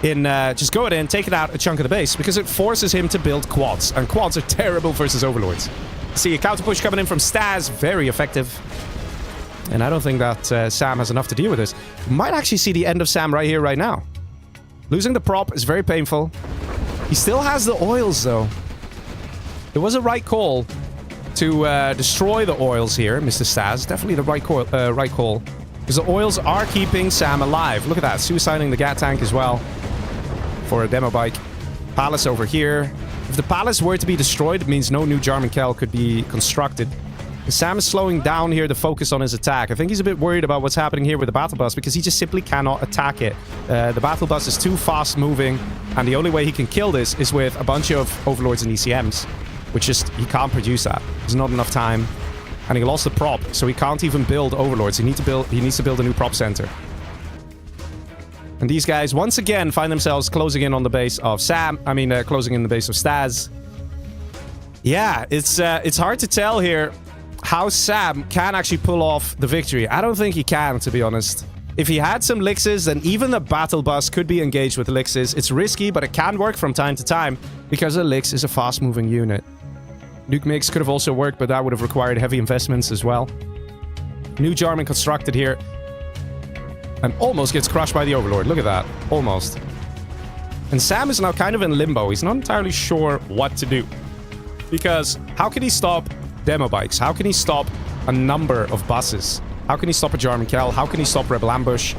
in just going in, taking out a chunk of the base, because it forces him to build quads. And quads are terrible versus Overlords. See a counter push coming in from Stas, very effective. And I don't think that Sam has enough to deal with this. Might actually see the end of Sam right here, right now. Losing the prop is very painful. He still has the oils, though. It was a right call to destroy the oils here, Mr. Staz. Definitely the right call. Because the oils are keeping Sam alive. Look at that. Suiciding the Gat tank as well. For a demo bike. Palace over here. If the palace were to be destroyed, it means no new Jarman Kell could be constructed. Sam is slowing down here to focus on his attack. I think he's a bit worried about what's happening here with the battle bus because he just simply cannot attack it. The battle bus is too fast moving, and the only way he can kill this is with a bunch of overlords and ECMs, which just, he can't produce that. There's not enough time, and he lost the prop, so he can't even build overlords. He needs to build a new prop center. And these guys once again find themselves closing in on the base of Sam. Closing in the base of Staz. Yeah, it's hard to tell here how Sam can actually pull off the victory. I don't think he can, to be honest. If he had some Lixes, then even the battle bus could be engaged with Lixes. It's risky, but it can work from time to time because a Lix is a fast-moving unit. Nuke Mix could have also worked, but that would have required heavy investments as well. New Jarman constructed here. And almost gets crushed by the Overlord. Look at that. Almost. And Sam is now kind of in limbo. He's not entirely sure what to do. Because how can he stop demo bikes? How can he stop a number of buses? How can he stop a Jarman Kell? How can he stop Rebel Ambush?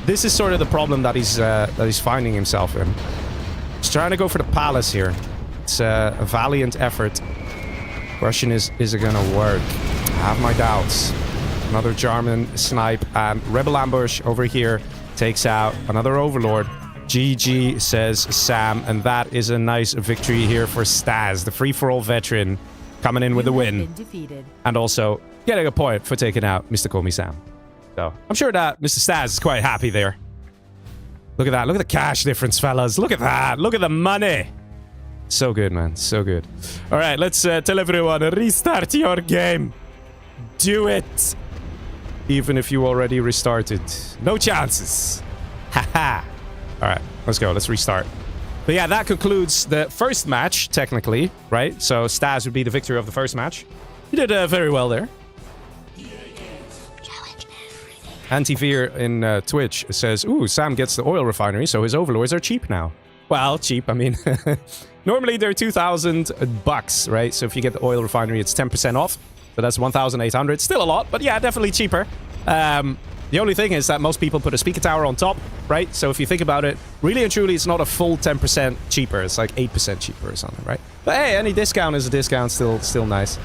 This is sort of the problem that he's finding himself in. He's trying to go for the palace here. It's a valiant effort. Question is it gonna work? I have my doubts. Another Jarman snipe, and Rebel Ambush over here takes out another Overlord. GG, says Sam, and that is a nice victory here for Staz, the free-for-all veteran, coming in with the win. And also getting a point for taking out Mr. Call Me Sam. So I'm sure that Mr. Staz is quite happy there. Look at that. Look at the cash difference, fellas. Look at that. Look at the money. So good, man. So good. All right, let's tell everyone, restart your game. Do it. Even if you already restarted. No chances. Haha. All right, let's go. Let's restart. But yeah, that concludes the first match, technically, right? So Staz would be the victor of the first match. He did very well there. Anti-Fear in Twitch says, ooh, Sam gets the oil refinery, so his overlords are cheap now. Well, cheap, I mean... normally they're 2,000 bucks, right? So if you get the oil refinery, it's 10% off. So that's 1,800. Still a lot, but yeah, definitely cheaper. The only thing is that most people put a speaker tower on top, right? So if you think about it, really and truly, it's not a full 10% cheaper. It's like 8% cheaper or something, right? But hey, any discount is a discount, still nice.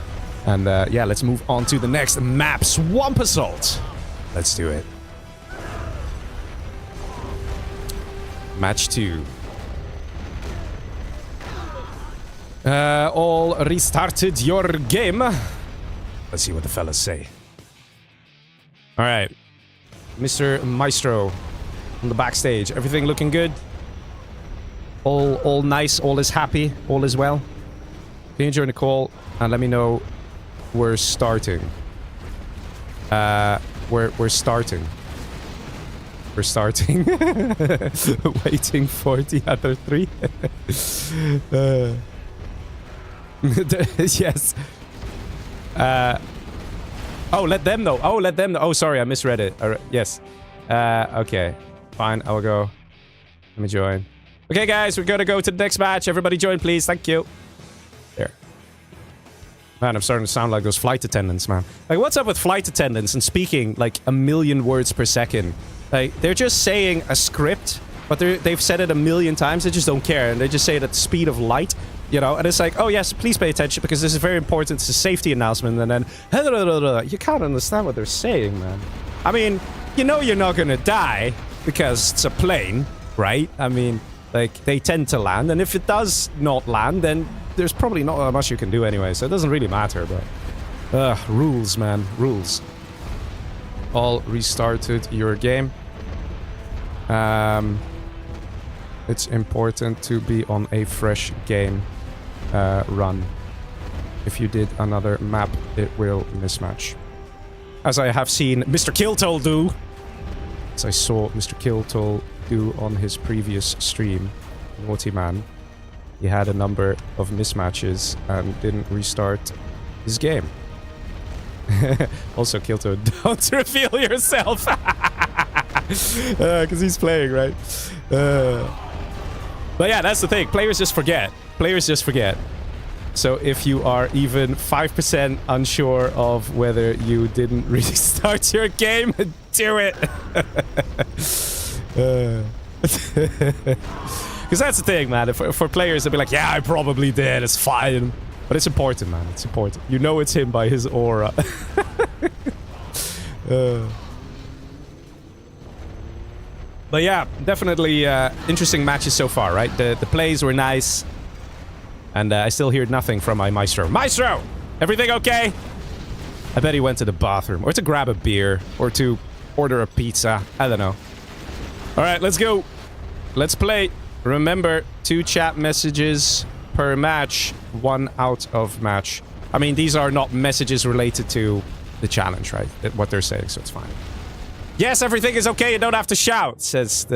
And yeah, let's move on to the next map, Swamp Assault. Let's do it. Match 2. All restarted your game. Let's see what the fellas say. All right. Mr. Maestro on the backstage. Everything looking good? All nice, all is happy, all is well? Can you join the call and let me know we're starting? We're starting. We're starting. Waiting for the other 3. Yes. Oh, let them know. Oh, let them know. Oh, sorry, I misread it. Yes. Okay. Fine, I'll go. Let me join. Okay, guys, we're gonna go to the next match. Everybody join, please. Thank you. There. Man, I'm starting to sound like those flight attendants, man. Like, what's up with flight attendants and speaking, like, 1,000,000 words per second? Like, they're just saying a script, but they've said it 1,000,000 times. They just don't care, and they just say it at the speed of light. You know, and it's like, oh yes, please pay attention because this is very important. It's a safety announcement, and then you can't understand what they're saying, man. I mean, you know you're not gonna die because it's a plane, right? I mean, like, they tend to land, and if it does not land, then there's probably not much you can do anyway, so it doesn't really matter, but... rules, man. Rules. All restarted your game. It's important to be on a fresh game run. If you did another map, it will mismatch. As I have seen Mr. Kiltol do. As I saw Mr. Kiltol do on his previous stream. Naughty man. He had a number of mismatches and didn't restart his game. Also, Kilto, don't reveal yourself. Because he's playing, right? But yeah, that's the thing. Players just forget. Players just forget. So if you are even 5% unsure of whether you didn't really start your game, do it. Because that's the thing, man. For players, they'll be like, yeah, I probably did. It's fine. But it's important, man. It's important. You know it's him by his aura. But yeah, definitely interesting matches so far, right? The plays were nice. And I still hear nothing from my Maestro. Maestro! Everything okay? I bet he went to the bathroom. Or to grab a beer. Or to order a pizza. I don't know. Alright, let's go. Let's play. Remember, 2 chat messages per match. 1 out of match. I mean, these are not messages related to the challenge, right? What they're saying, so it's fine. Yes, everything is okay. You don't have to shout, says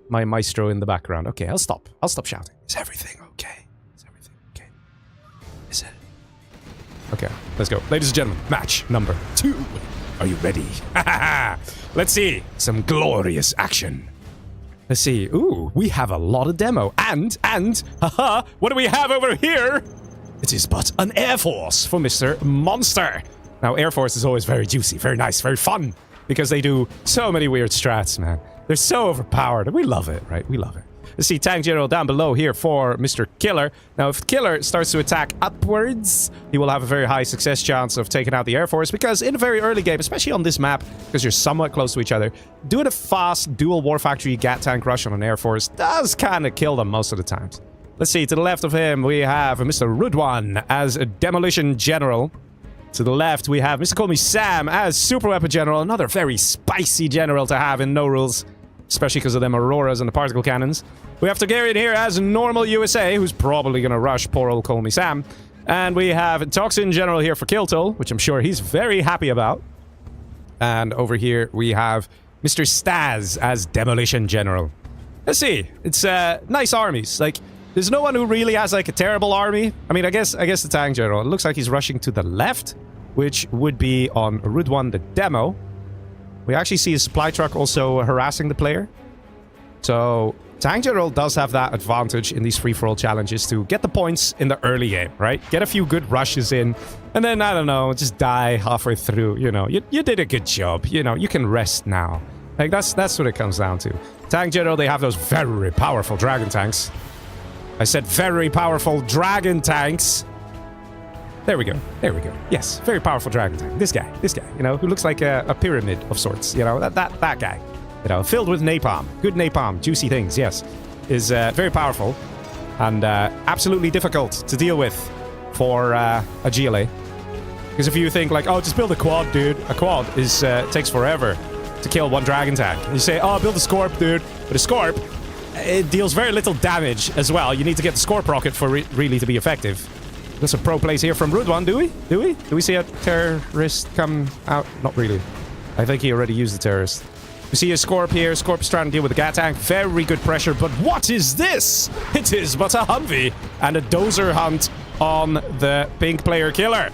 my Maestro in the background. Okay, I'll stop. I'll stop shouting. Is everything okay? Okay, let's go. Ladies and gentlemen, match number 2. Are you ready? Let's see. Some glorious action. Let's see. Ooh, we have a lot of demo. And, haha, what do we have over here? It is but an Air Force for Mr. Monster. Now, Air Force is always very juicy, very nice, very fun. Because they do so many weird strats, man. They're so overpowered. We love it, right? We love it. Let's see, Tank General down below here for Mr. Killer. Now, if Killer starts to attack upwards, he will have a very high success chance of taking out the Air Force, because in a very early game, especially on this map, because you're somewhat close to each other, doing a fast dual War Factory Gat Tank rush on an Air Force does kind of kill them most of the times. Let's see, to the left of him, we have Mr. Rudwan as a Demolition General. To the left, we have Mr. Call Me Sam as Super Weapon General, another very spicy general to have in No Rules. Especially because of them Auroras and the particle cannons. We have Targaryen here as normal USA, who's probably going to rush poor old Call Me Sam. And we have Toxin General here for Kiltol, which I'm sure he's very happy about. And over here we have Mr. Staz as Demolition General. Let's see. It's nice armies. Like, there's no one who really has like a terrible army. I mean, I guess the Tank General. It looks like he's rushing to the left, which would be on Rudwan the Demo. We actually see a supply truck also harassing the player. So, Tank General does have that advantage in these free-for-all challenges to get the points in the early game, right? Get a few good rushes in, and then, I don't know, just die halfway through, you know. You did a good job, you know, you can rest now. Like, that's what it comes down to. Tank General, they have those very powerful dragon tanks. I said very powerful dragon tanks. There we go. There we go. Yes, very powerful dragon tank. This guy, you know, who looks like a pyramid of sorts. You know, that guy. You know, filled with napalm. Good napalm. Juicy things, yes. Is very powerful. And absolutely difficult to deal with for a GLA. Because if you think like, oh, just build a quad, dude. A quad is takes forever to kill 1 dragon tank. And you say, oh, build a Scorp, dude. But a Scorp, it deals very little damage as well. You need to get the Scorp rocket for really to be effective. There's some pro plays here from Rudwan, do we? Do we see a terrorist come out? Not really. I think he already used the terrorist. We see a Scorp here. Scorp is trying to deal with the Gat tank. Very good pressure, but what is this? It is but a Humvee and a dozer hunt on the pink player Killer.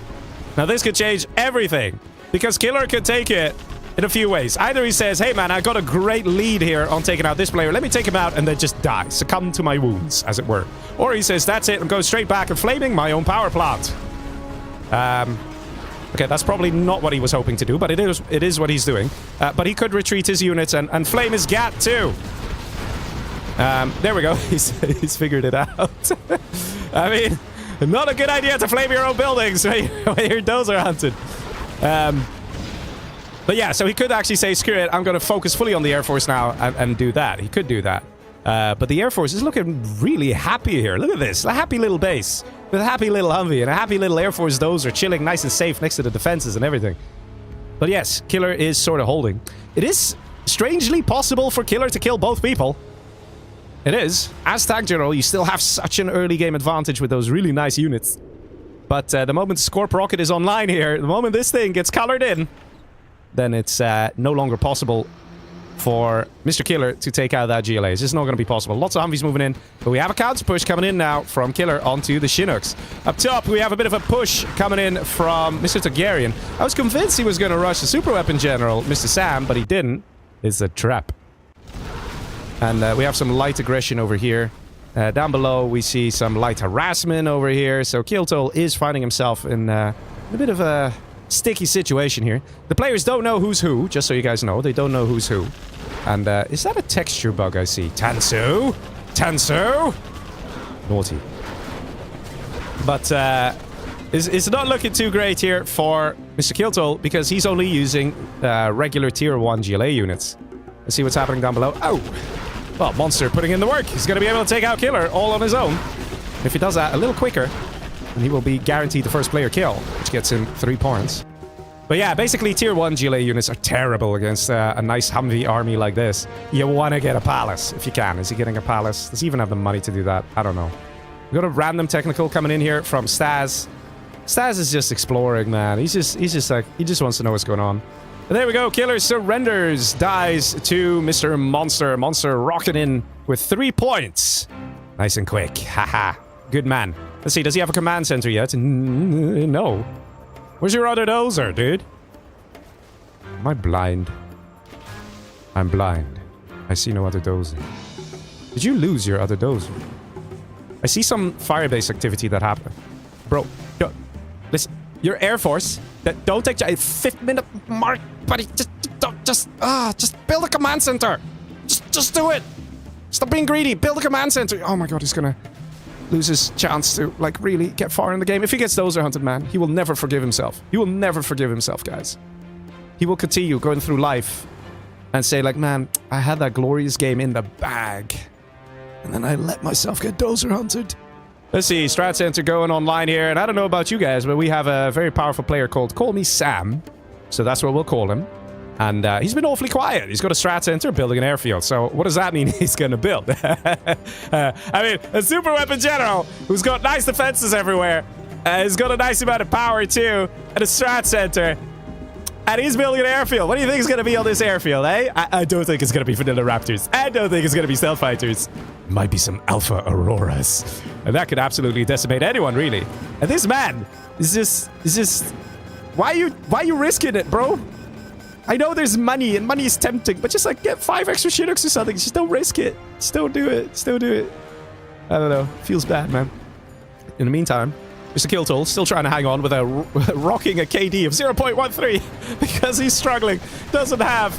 Now this could change everything, because Killer could take it in a few ways. Either he says, hey man, I got a great lead here on taking out this player. Let me take him out and then just die. Succumb to my wounds, as it were. Or he says, that's it, I'm going straight back and flaming my own power plant. Okay, that's probably not what he was hoping to do, but it is what he's doing. But he could retreat his units and flame his Gat too. There we go. He's figured it out. I mean, not a good idea to flame your own buildings when you're dozer hunted. But yeah, so he could actually say, screw it, I'm going to focus fully on the Air Force now and do that. He could do that. But the Air Force is looking really happy here. Look at this. A happy little base with a happy little Humvee and a happy little Air Force dozer chilling nice and safe next to the defenses and everything. But yes, Killer is sort of holding. It is strangely possible for Killer to kill both people. It is. As Tank General, you still have such an early game advantage with those really nice units. But the moment Scorp Rocket is online here, the moment this thing gets colored in, then it's no longer possible for Mr. Killer to take out that GLA. It's just not going to be possible. Lots of Humvees moving in, but we have a counter push coming in now from Killer onto the Chinooks. Up top, we have a bit of a push coming in from Mr. Targaryen. I was convinced he was going to rush the super weapon general, Mr. Sam, but he didn't. It's a trap. And we have some light aggression over here. Down below, we see some light harassment over here. So Kiltol is finding himself in a bit of a sticky situation here. The players don't know who's who, just so you guys know. They don't know who's who. And is that a texture bug I see? Tansu? Tansu? Naughty. But it's not looking too great here for Mr. Kiltol because he's only using regular tier 1 GLA units. Let's see what's happening down below. Oh! Well, Monster putting in the work. He's going to be able to take out Killer all on his own. If he does that a little quicker, then he will be guaranteed the first player kill, which gets him 3 points. But yeah, basically tier 1 GLA units are terrible against a nice Humvee army like this. You want to get a palace if you can. Is he getting a palace? Does he even have the money to do that? I don't know. We got a random technical coming in here from Staz. Staz is just exploring, man. He's just like, he just wants to know what's going on. And there we go. Killer surrenders, dies to Mr. Monster. Monster rocking in with 3 points. Nice and quick. Haha. Good man. Let's see, does he have a command center yet? No. Where's your other dozer, dude? Am I blind? I'm blind. I see no other dozer. Did you lose your other dozer? I see some firebase activity that happened. Bro, listen. Your Air Force, don't take a 5-minute mark, buddy. Just build a command center. Just do it. Stop being greedy. Build a command center. Oh my god, he's gonna lose his chance to, like, really get far in the game. If he gets dozer hunted, man, he will never forgive himself. He will never forgive himself, guys. He will continue going through life and say, like, man, I had that glorious game in the bag. And then I let myself get dozer hunted. Let's see, Strat Center going online here, and I don't know about you guys, but we have a very powerful player called Call Me Sam. So that's what we'll call him. And he's been awfully quiet. He's got a Strat Center building an airfield. So what does that mean he's going to build? I mean, a super weapon general who's got nice defenses everywhere. He's got a nice amount of power too, and a Strat Center. And he's building an airfield. What do you think is going to be on this airfield, eh? I don't think it's going to be Vanilla Raptors. I don't think it's going to be Stealth Fighters. Might be some Alpha Auroras. And that could absolutely decimate anyone, really. And this man is just... Why are you risking it, bro? I know there's money, and money is tempting, but just, like, get 5 extra Chinooks or something. Just don't risk it. Just don't do it. Just don't do it. I don't know. Feels bad, man. In the meantime... Mr. Kiltol still trying to hang on with rocking a KD of 0.13 because he's struggling. Doesn't have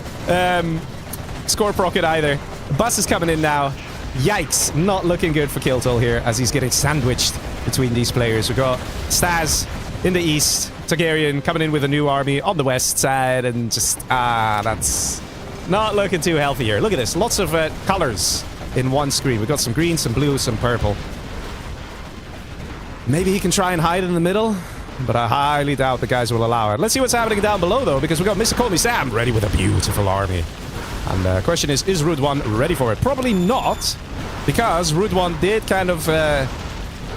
Scorp Rocket either. The bus is coming in now. Yikes. Not looking good for Kiltol here as he's getting sandwiched between these players. We've got Staz in the east. Targaryen coming in with a new army on the west side. And just, that's not looking too healthy here. Look at this. Lots of colors in one screen. We've got some green, some blue, some purple. Maybe he can try and hide in the middle, but I highly doubt the guys will allow it. Let's see what's happening down below, though, because we got Mr. Call Me Sam ready with a beautiful army. And the question is Root 1 ready for it? Probably not, because Root 1 did kind of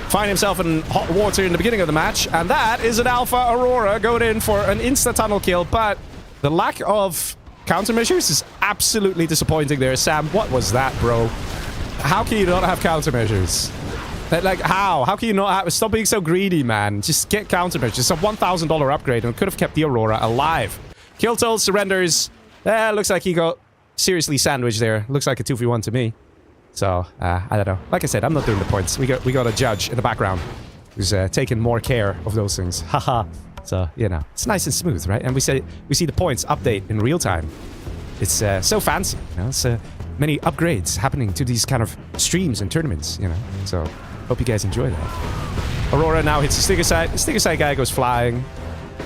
find himself in hot water in the beginning of the match, and that is an Alpha Aurora going in for an insta-tunnel kill, but the lack of countermeasures is absolutely disappointing there. Sam, what was that, bro? How can you not have countermeasures? Like, how? How can you not have... Stop being so greedy, man. Just get countermeasures. It's a $1,000 upgrade and it could have kept the Aurora alive. Kiltol surrenders. Looks like he got seriously sandwiched there. Looks like a 2v1 to me. So, I don't know. Like I said, I'm not doing the points. We got a judge in the background who's taking more care of those things. Haha. So, you know, it's nice and smooth, right? And we see the points update in real time. It's so fancy, you know? It's many upgrades happening to these kind of streams and tournaments, you know? So... Hope you guys enjoy that. Aurora now hits the sticker side. The sticker side guy goes flying.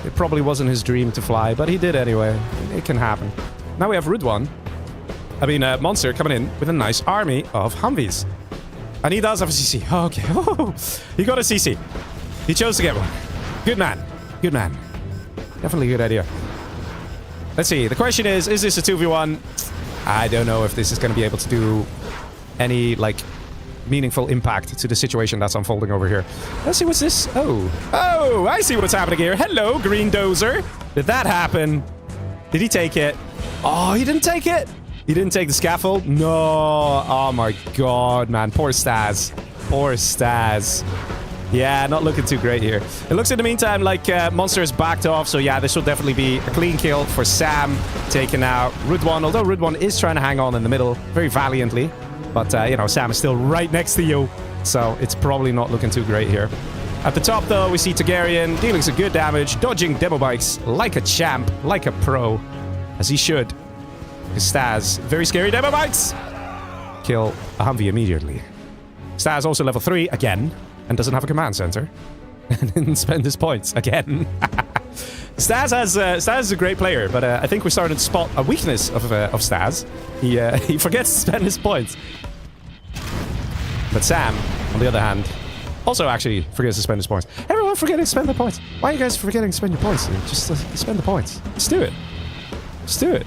It probably wasn't his dream to fly, but he did anyway. It can happen. Now we have Root 1. Monster coming in with a nice army of Humvees. And he does have a CC. Oh, okay. Oh, he got a CC. He chose to get one. Good man. Good man. Definitely a good idea. Let's see. The question is this a 2v1? I don't know if this is going to be able to do any, like... meaningful impact to the situation that's unfolding over here. Let's see what's this. Oh, I see what's happening here. Hello, Green Dozer. Did that happen? Did he take it? Oh, he didn't take it. He didn't take the scaffold? No. Oh my god, man. Poor Stas. Poor Stas. Yeah, not looking too great here. It looks in the meantime like Monster has backed off. So yeah, this will definitely be a clean kill for Sam. Taking out Rudwan. Although Rudwan is trying to hang on in the middle very valiantly. But, you know, Sam is still right next to you. So it's probably not looking too great here. At the top, though, we see Targaryen dealing some good damage. Dodging demo bikes like a champ. Like a pro. As he should. Stas, very scary demo bikes. Kill a Humvee immediately. Stas also level 3 again. And doesn't have a command center. And didn't spend his points again. Stas is a great player, but I think we're starting to spot a weakness of Stas. He forgets to spend his points. But Sam, on the other hand, also actually forgets to spend his points. Everyone forgetting to spend their points. Why are you guys forgetting to spend your points? Just spend the points. Just do it. Just do it.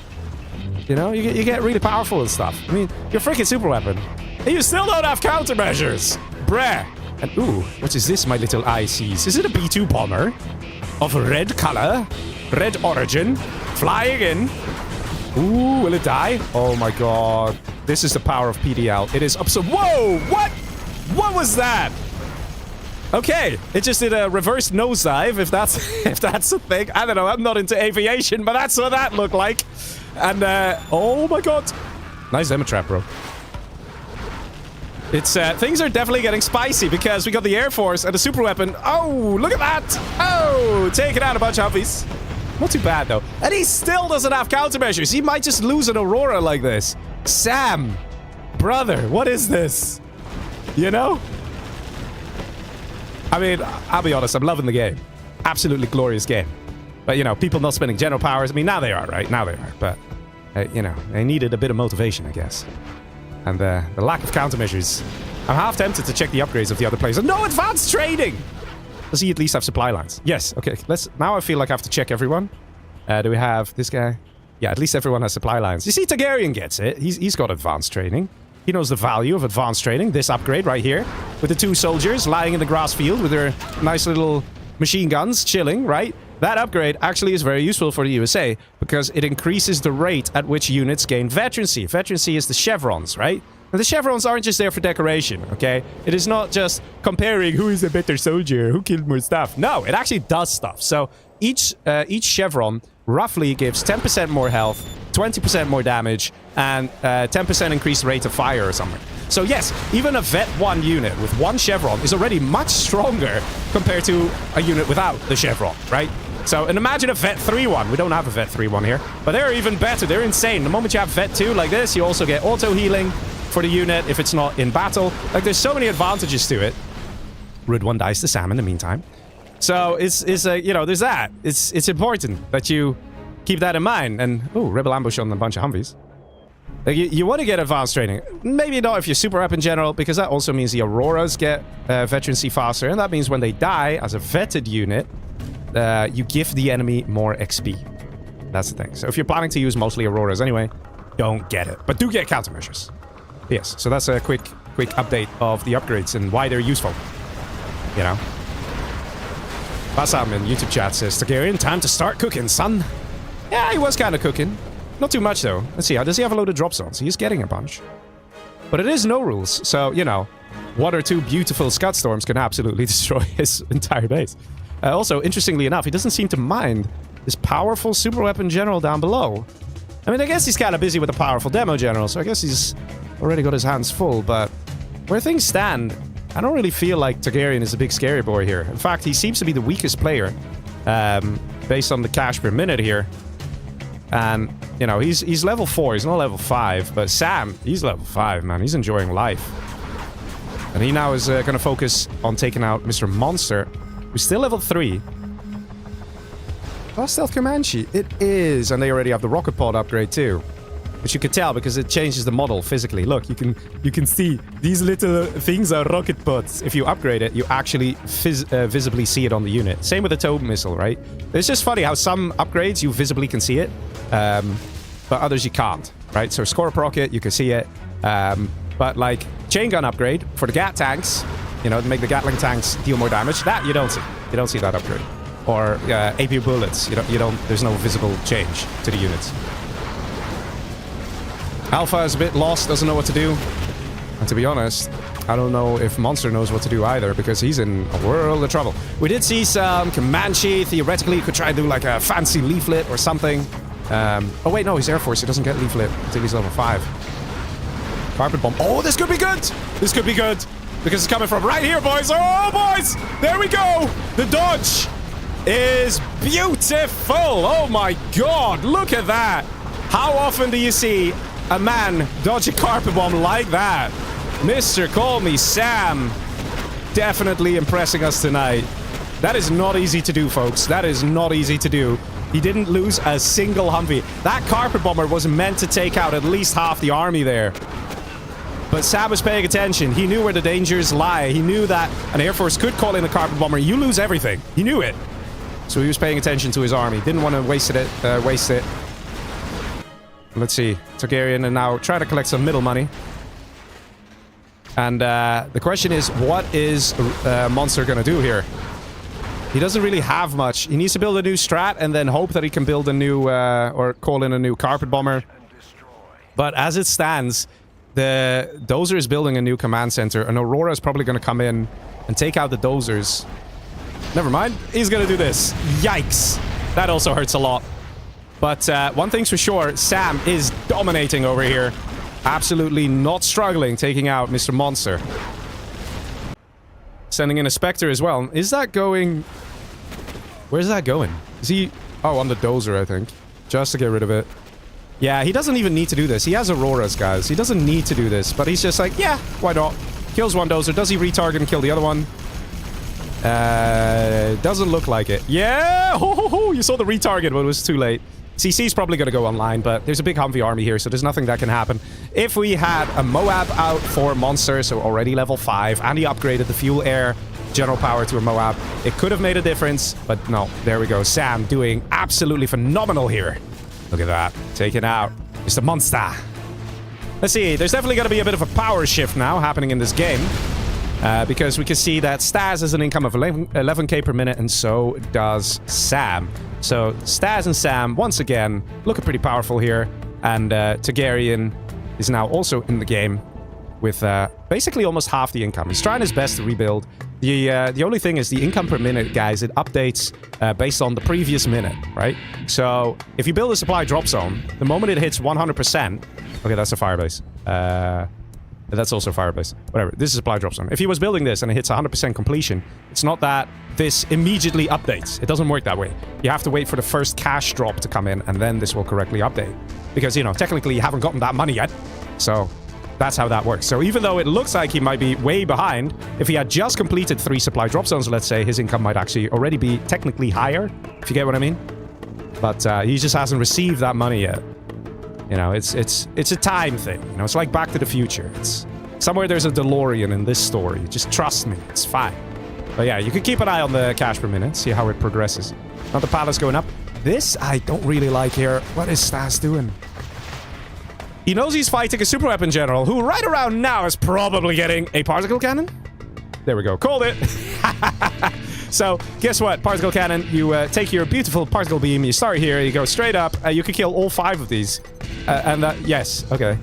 You know, you get really powerful and stuff. I mean, you're freaking super weapon. And you still don't have countermeasures. Bruh. And ooh, what is this, my little eye sees? Is it a B-2 bomber? Of red color? Red origin? Flying in? Ooh, will it die? Oh my god. This is the power of PDL. It is up so... Whoa! What? What was that? Okay, it just did a reverse nosedive, if that's a thing. I don't know, I'm not into aviation, but that's what that looked like. And, oh my god. Nice demo trap, bro. It's, things are definitely getting spicy because we got the Air Force and the super weapon. Oh, look at that. Oh, taking out a bunch of Humvees. Not too bad, though. And he still doesn't have countermeasures. He might just lose an Aurora like this. Sam, brother, what is this? You know? I mean, I'll be honest, I'm loving the game. Absolutely glorious game. But, you know, people not spending general powers. I mean, now they are, right? Now they are. But, you know, they needed a bit of motivation, I guess. And the lack of countermeasures. I'm half tempted to check the upgrades of the other players. No advanced training! Does he at least have supply lines? Yes. Okay, let's... Now I feel like I have to check everyone. Do we have this guy? Yeah, at least everyone has supply lines. You see, Targaryen gets it. He's got advanced training. He knows the value of advanced training. This upgrade right here. With the 2 soldiers lying in the grass field with their nice little machine guns chilling, right? That upgrade actually is very useful for the USA because it increases the rate at which units gain veterancy. Veterancy is the chevrons, right? And the chevrons aren't just there for decoration, okay? It is not just comparing who is a better soldier, who killed more stuff. No, it actually does stuff. So each chevron roughly gives 10% more health, 20% more damage, and 10% increased rate of fire or something. So yes, even a Vet 1 unit with 1 chevron is already much stronger compared to a unit without the chevron, right? So, and imagine a Vet 3 one. We don't have a Vet 3 one here. But they're even better. They're insane. The moment you have Vet 2 like this, you also get auto-healing for the unit if it's not in battle. Like, there's so many advantages to it. Rid 1 dies to Sam in the meantime. So, it's you know, there's that. It's important that you keep that in mind. And, oh, Rebel ambush on a bunch of Humvees. Like, you want to get advanced training. Maybe not if you're super up in general, because that also means the Auroras get veterancy faster. And that means when they die as a vetted unit, you give the enemy more XP. That's the thing. So if you're planning to use mostly Auroras anyway, don't get it. But do get countermeasures. Yes, so that's a quick update of the upgrades and why they're useful. You know? Basam in YouTube chat says, Targaryen, time to start cooking, son. Yeah, he was kind of cooking. Not too much, though. Let's see, does he have a load of drop zones? He's getting a bunch. But it is no rules, so, you know, 1 or 2 beautiful Scud Storms can absolutely destroy his entire base. Also, interestingly enough, he doesn't seem to mind this powerful super weapon general down below. I mean, I guess he's kind of busy with a powerful demo general, so I guess he's already got his hands full, but where things stand, I don't really feel like Targaryen is a big scary boy here. In fact, he seems to be the weakest player, based on the cash per minute here. And, you know, he's level 4, he's not level 5, but Sam, he's level 5, man. He's enjoying life. And he now is going to focus on taking out Mr. Monster, who's still level 3. Oh, Stealth Comanche. It is. And they already have the rocket pod upgrade too. Which you could tell because it changes the model physically. Look, you can see these little things are rocket pods. If you upgrade it, you actually visibly see it on the unit. Same with the tow missile, right? It's just funny how some upgrades you visibly can see it, but others you can't, right? So Scorp rocket, you can see it. But like chain gun upgrade for the Gat tanks, you know, to make the Gatling tanks deal more damage, that you don't see. You don't see that upgrade. Or AP bullets, you don't. There's no visible change to the units. Alpha is a bit lost, doesn't know what to do. And to be honest, I don't know if Monster knows what to do either, because he's in a world of trouble. We did see some Comanche. Theoretically, he could try to do like a fancy leaflet or something. Oh wait, no, he's Air Force. He doesn't get leaflet until he's level 5. Carpet bomb. Oh, this could be good. This could be good. Because it's coming from right here, boys. Oh, boys. There we go. The dodge is beautiful. Oh my God. Look at that. How often do you see a man dodge a carpet bomb like that? Mr. Call Me Sam. Definitely impressing us tonight. That is not easy to do, folks. That is not easy to do. He didn't lose a single Humvee. That carpet bomber was meant to take out at least half the army there. But Sam was paying attention. He knew where the dangers lie. He knew that an Air Force could call in a carpet bomber. You lose everything. He knew it. So he was paying attention to his army. Didn't want to waste it. Let's see. Targaryen and now try to collect some middle money. And the question is, what is Monster going to do here? He doesn't really have much. He needs to build a new strat and then hope that he can build a new, or call in a new carpet bomber. But as it stands, the Dozer is building a new command center, and Aurora is probably going to come in and take out the Dozers. Never mind. He's going to do this. Yikes. That also hurts a lot. But one thing's for sure, Sam is dominating over here. Absolutely not struggling, taking out Mr. Monster. Sending in a Spectre as well. Is that going... Where's that going? Is he... Oh, on the Dozer, I think. Just to get rid of it. Yeah, he doesn't even need to do this. He has Auroras, guys. He doesn't need to do this. But he's just like, yeah, why not? Kills one Dozer. Does he retarget and kill the other one? Doesn't look like it. Yeah! Ho, ho, ho. You saw the retarget, but it was too late. CC's probably going to go online, but there's a big Humvee army here, so there's nothing that can happen. If we had a Moab out for Monster, so already level 5, and he upgraded the fuel air general power to a Moab, it could have made a difference, but no. There we go. Sam doing absolutely phenomenal here. Look at that. Taken out Mr. Monster. Let's see. There's definitely going to be a bit of a power shift now happening in this game. Because we can see that Stas has an income of 11k per minute, and so does Sam. So Stas and Sam, once again, looking pretty powerful here. And Targaryen is now also in the game with basically almost half the income. He's trying his best to rebuild. The only thing is the income per minute, guys, it updates based on the previous minute, right? So if you build a supply drop zone, the moment it hits 100%... Okay, that's a firebase. That's also firebase. Whatever. This is supply drop zone. If he was building this and it hits 100% completion, it's not that this immediately updates. It doesn't work that way. You have to wait for the first cash drop to come in, and then this will correctly update. Because, you know, technically you haven't gotten that money yet. So that's how that works. So even though it looks like he might be way behind, if he had just completed 3 supply drop zones, let's say, his income might actually already be technically higher, if you get what I mean. But he just hasn't received that money yet. You know, it's a time thing. You know, it's like Back to the Future. It's somewhere there's a DeLorean in this story. Just trust me, it's fine. But yeah, you could keep an eye on the cash per minute, see how it progresses. Now the palace going up. This I don't really like here. What is Stas doing? He knows he's fighting a super weapon general who right around now is probably getting a particle cannon. There we go. Called it. So, guess what? Particle cannon. You take your beautiful particle beam. You start here. You go straight up. You can kill all 5 of these. Yes. Okay.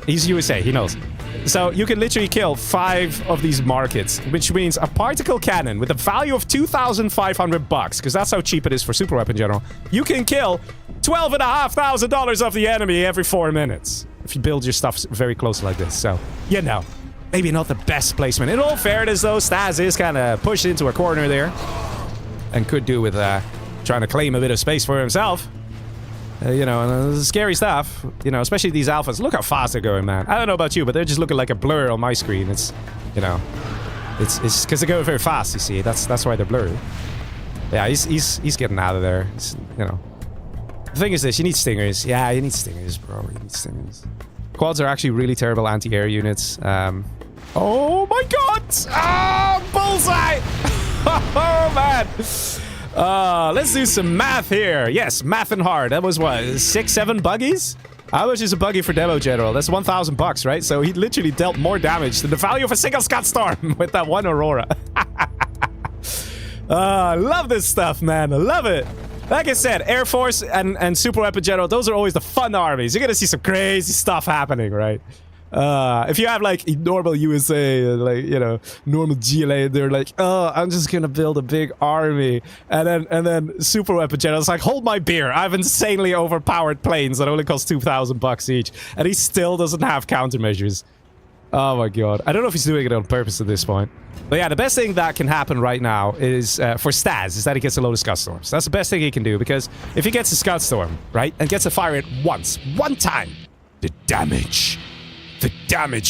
He's USA. He knows. So, you can literally kill 5 of these markets, which means a particle cannon with a value of $2,500, because that's how cheap it is for super weapon general. You can kill $12,500 of the enemy every 4 minutes if you build your stuff very close like this. So, you know. Maybe not the best placement. In all fairness, though, Stas is kind of pushed into a corner there. And could do with trying to claim a bit of space for himself. You know, scary stuff. You know, especially these alphas. Look how fast they're going, man. I don't know about you, but they're just looking like a blur on my screen. It's, you know, it's because they're going very fast, you see. That's why they're blurry. Yeah, he's getting out of there. It's, you know. The thing is this, you need stingers. Yeah, you need stingers, bro. You need stingers. Quads are actually really terrible anti-air units. Oh my god! Ah, bullseye! Oh man! Let's do some math here. Yes, math and hard. That was what, 6, 7 buggies? How much is a buggy for demo general? That's $1,000, right? So he literally dealt more damage than the value of a single Scott Storm with that one Aurora. I love this stuff, man. I love it. Like I said, Air Force and Super Weapon General, those are always the fun armies. You're gonna see some crazy stuff happening, right? If you have like normal USA, like, you know, normal GLA, they're like, oh, I'm just gonna build a big army, and then Super Weapon General is like, hold my beer, I have insanely overpowered planes that only cost $2,000 each, and he still doesn't have countermeasures. Oh my god, I don't know if he's doing it on purpose at this point. But yeah, the best thing that can happen right now is, for Staz, is that he gets a load of Scud Storms. That's the best thing he can do, because if he gets a Scud Storm, right, and gets to fire it once, one time, the damage,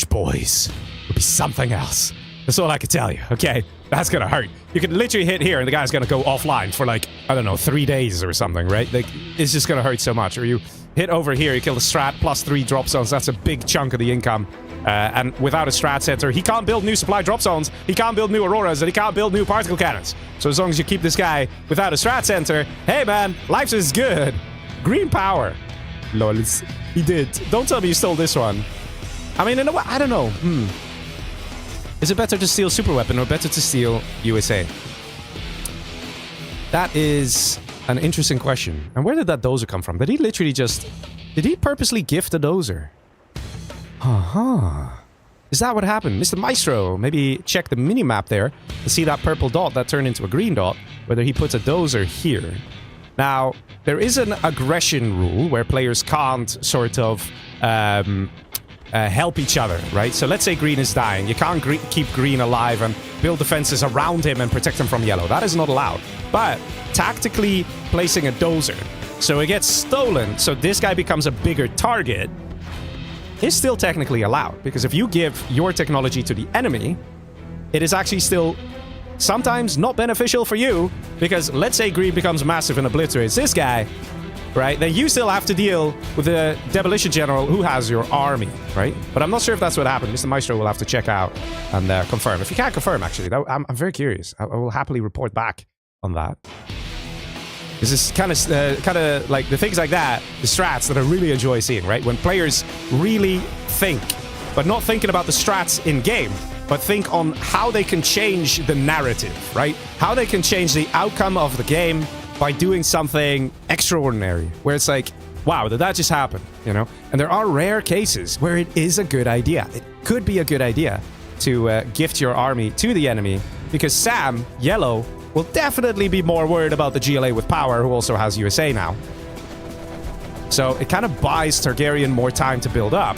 boys, will be something else. That's all I can tell you, okay? That's gonna hurt. You can literally hit here and the guy's gonna go offline for like, I don't know, 3 days or something, right? Like, it's just gonna hurt so much. Or you hit over here, you kill the strat, +3 drop zones, that's a big chunk of the income. And without a strat center, he can't build new supply drop zones, he can't build new auroras, and he can't build new particle cannons. So as long as you keep this guy without a strat center, hey man, life is good. Green power. Lols. He did. Don't tell me you stole this one. I mean, in a way, I don't know. Is it better to steal Super Weapon or better to steal USA? That is an interesting question. And where did that dozer come from? Did he literally just... Did he purposely gift a dozer? Is that what happened? Mr. Maestro, maybe check the mini-map there to see that purple dot that turned into a green dot, whether he puts a dozer here. Now, there is an aggression rule where players can't sort of... help each other, right? So let's say green is dying. You can't keep green alive and build defenses around him and protect him from yellow. That is not allowed. But tactically placing a dozer so it gets stolen, so this guy becomes a bigger target, is still technically allowed. Because if you give your technology to the enemy, it is actually still sometimes not beneficial for you, because let's say green becomes massive and obliterates this guy, right? Then you still have to deal with the Demolition General who has your army, right? But I'm not sure if that's what happened. Mr. Maestro will have to check out and confirm. If you can't confirm, actually, I'm very curious. I will happily report back on that. This is kind of like the things like that, the strats that I really enjoy seeing, right? When players really think, but not thinking about the strats in game, but think on how they can change the narrative, right? How they can change the outcome of the game by doing something extraordinary, where it's like, wow, did that just happen, you know? And there are rare cases where it is a good idea. It could be a good idea to gift your army to the enemy, because Sam, yellow, will definitely be more worried about the GLA with power, who also has USA now. So it kind of buys Targaryen more time to build up.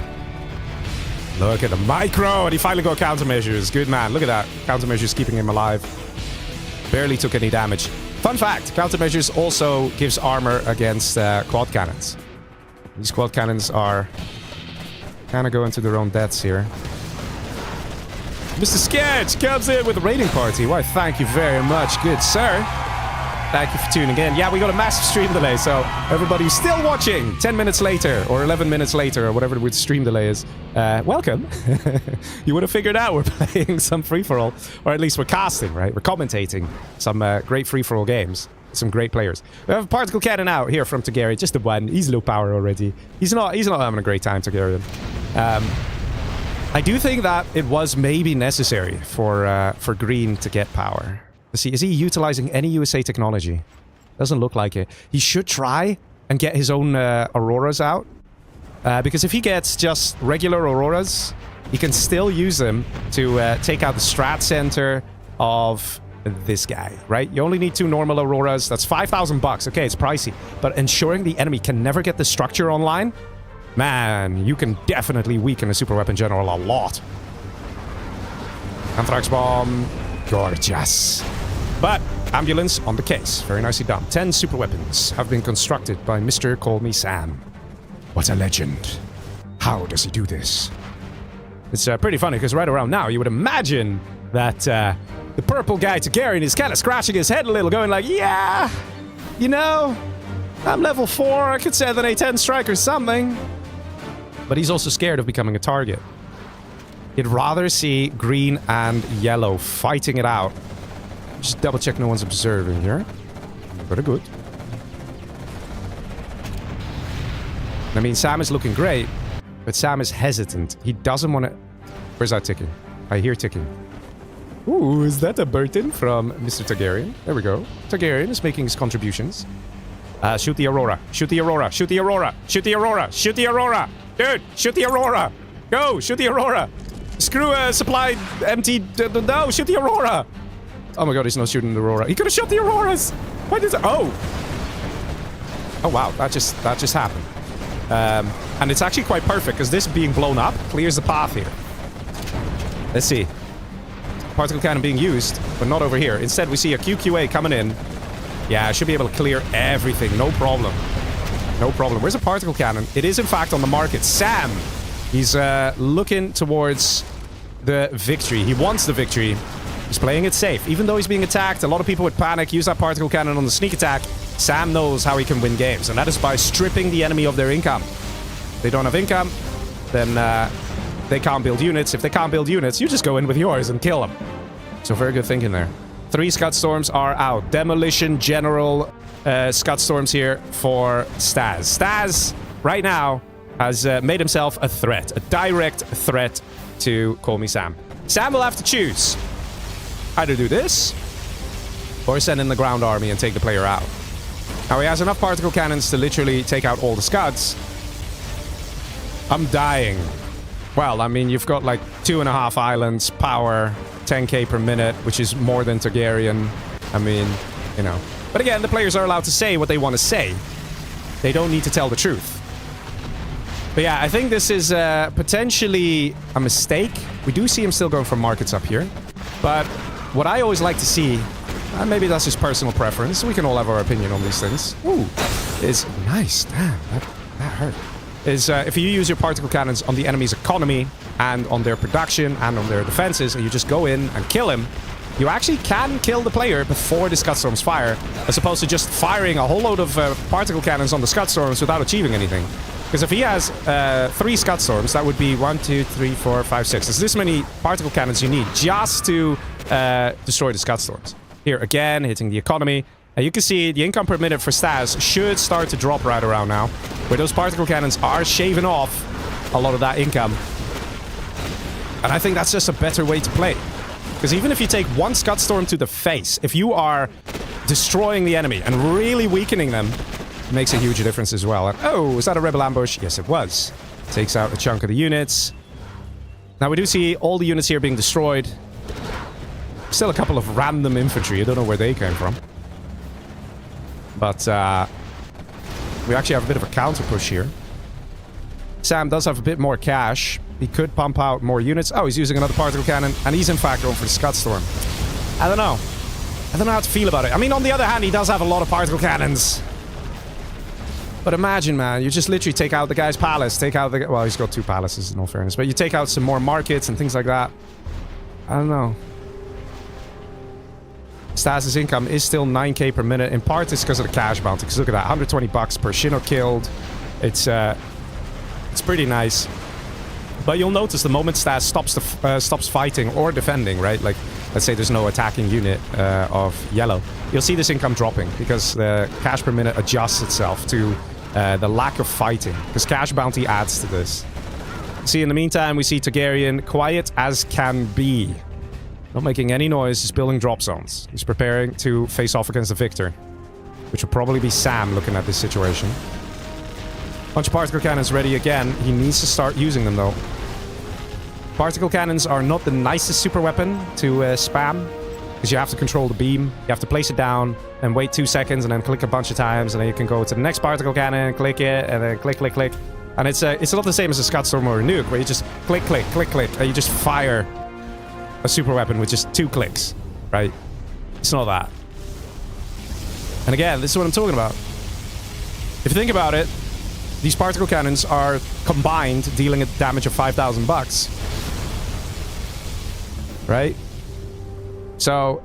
Look at the micro, and he finally got countermeasures. Good man, look at that. Countermeasures keeping him alive. Barely took any damage. Fun fact, countermeasures also gives armor against quad cannons. These quad cannons are kind of going to their own deaths here. Mr. Sketch comes in with a raiding party. Why, thank you very much, good sir. Thank you for tuning in. Yeah, we got a massive stream delay, so everybody who's still watching 10 minutes later, or 11 minutes later, or whatever the stream delay is, welcome. You would have figured out we're playing some free-for-all, or at least we're casting, right? We're commentating some great free-for-all games. Some great players. We have a particle cannon out here from Targaryen, just the one. He's low power already. He's not having a great time, Targaryen. I do think that it was maybe necessary for Green to get power. Let's see, is he utilizing any USA technology? Doesn't look like it. He should try and get his own Auroras out. Because if he gets just regular Auroras, he can still use them to take out the strat center of this guy, right? You only need 2 normal Auroras. That's $5,000. Okay, it's pricey. But ensuring the enemy can never get the structure online, man, you can definitely weaken a Super Weapon General a lot. Anthrax Bomb. Gorgeous. But ambulance on the case. Very nicely done. 10 super weapons have been constructed by Mr. Call Me Sam. What a legend. How does he do this? It's pretty funny, because right around now, you would imagine that the purple guy Targaryen is kind of scratching his head a little, going like, yeah, you know, I'm level 4, I could say that A10 strike or something. But he's also scared of becoming a target. He'd rather see green and yellow fighting it out. Just double check no one's observing here. Very good. I mean, Sam is looking great, but Sam is hesitant. He doesn't want to... Where's that ticking? I hear ticking. Ooh, is that a Burton from Mr. Targaryen? There we go. Targaryen is making his contributions. Shoot the Aurora. Shoot the Aurora. Shoot the Aurora. Shoot the Aurora. Shoot the Aurora. Dude, shoot the Aurora. Go, shoot the Aurora. Screw supply empty. No, shoot the Aurora. Oh my god, he's not shooting the Aurora. He could have shot the Auroras. Why did it? Oh. Oh wow, that just happened. And it's actually quite perfect because this being blown up clears the path here. Let's see. Particle cannon being used, but not over here. Instead, we see a QQA coming in. Yeah, I should be able to clear everything. No problem. No problem. Where's a particle cannon? It is, in fact, on the market. Sam! He's looking towards the victory. He wants the victory. He's playing it safe. Even though he's being attacked, a lot of people would panic, use that particle cannon on the sneak attack. Sam knows how he can win games, and that is by stripping the enemy of their income. If they don't have income, then they can't build units. If they can't build units, you just go in with yours and kill them. So very good thinking there. 3 Scud Storms are out. Demolition General Scud Storms here for Stas. Stas, right now, has made himself a threat. A direct threat to Call Me Sam. Sam will have to choose. Either do this, or send in the ground army and take the player out. Now, he has enough particle cannons to literally take out all the Scuds. I'm dying. Well, I mean, you've got like 2.5 islands, power, 10k per minute, which is more than Targaryen. I mean, you know. But again, the players are allowed to say what they want to say. They don't need to tell the truth. But yeah, I think this is potentially a mistake. We do see him still going for markets up here. But what I always like to see, maybe that's just personal preference, we can all have our opinion on these things. Ooh, is nice. Damn, that hurt. Is if you use your particle cannons on the enemy's economy and on their production and on their defenses, and you just go in and kill him, you actually can kill the player before the Scud Storms fire, as opposed to just firing a whole load of particle cannons on the Scud Storms without achieving anything. Because if he has 3 Scud Storms, that would be 1, 2, 3, 4, 5, 6. There's this many particle cannons you need just to destroy the Scud Storms. Here, again, hitting the economy. You can see the income per minute for Stas should start to drop right around now, where those particle cannons are shaving off a lot of that income. And I think that's just a better way to play. Because even if you take 1 Scud Storm to the face, if you are destroying the enemy and really weakening them, it makes a huge difference as well. And, oh, was that a rebel ambush? Yes, it was. Takes out a chunk of the units. Now, we do see all the units here being destroyed. Still a couple of random infantry. I don't know where they came from. But we actually have a bit of a counter push here. Sam does have a bit more cash. He could pump out more units. Oh, he's using another particle cannon. And he's, in fact, going for the Scud Storm. I don't know. I don't know how to feel about it. I mean, on the other hand, he does have a lot of particle cannons. But imagine, man, you just literally take out the guy's palace. Take out the... Well, he's got 2 palaces, in all fairness. But you take out some more markets and things like that. I don't know. Stas' income is still 9k per minute. In part, it's because of the cash bounty. Because look at that, 120 bucks per Shinnok killed. It's pretty nice. But you'll notice the moment Stas stops fighting or defending, right? Like, let's say there's no attacking unit of yellow. You'll see this income dropping because the cash per minute adjusts itself to the lack of fighting. Because cash bounty adds to this. See, in the meantime, we see Targaryen quiet as can be. Not making any noise, he's building drop zones. He's preparing to face off against the victor. Which will probably be Sam looking at this situation. Bunch of particle cannons ready again. He needs to start using them though. Particle cannons are not the nicest super weapon to spam. Because you have to control the beam. You have to place it down and wait 2 seconds and then click a bunch of times. And then you can go to the next particle cannon, click it, and then click, click, click. And it's not the same as a Scud Storm or a nuke where you just click, click, click, click. And you just fire a super weapon with just 2 clicks, right? It's not that. And again, this is what I'm talking about. If you think about it, these particle cannons are combined dealing a damage of 5,000 bucks. Right? So,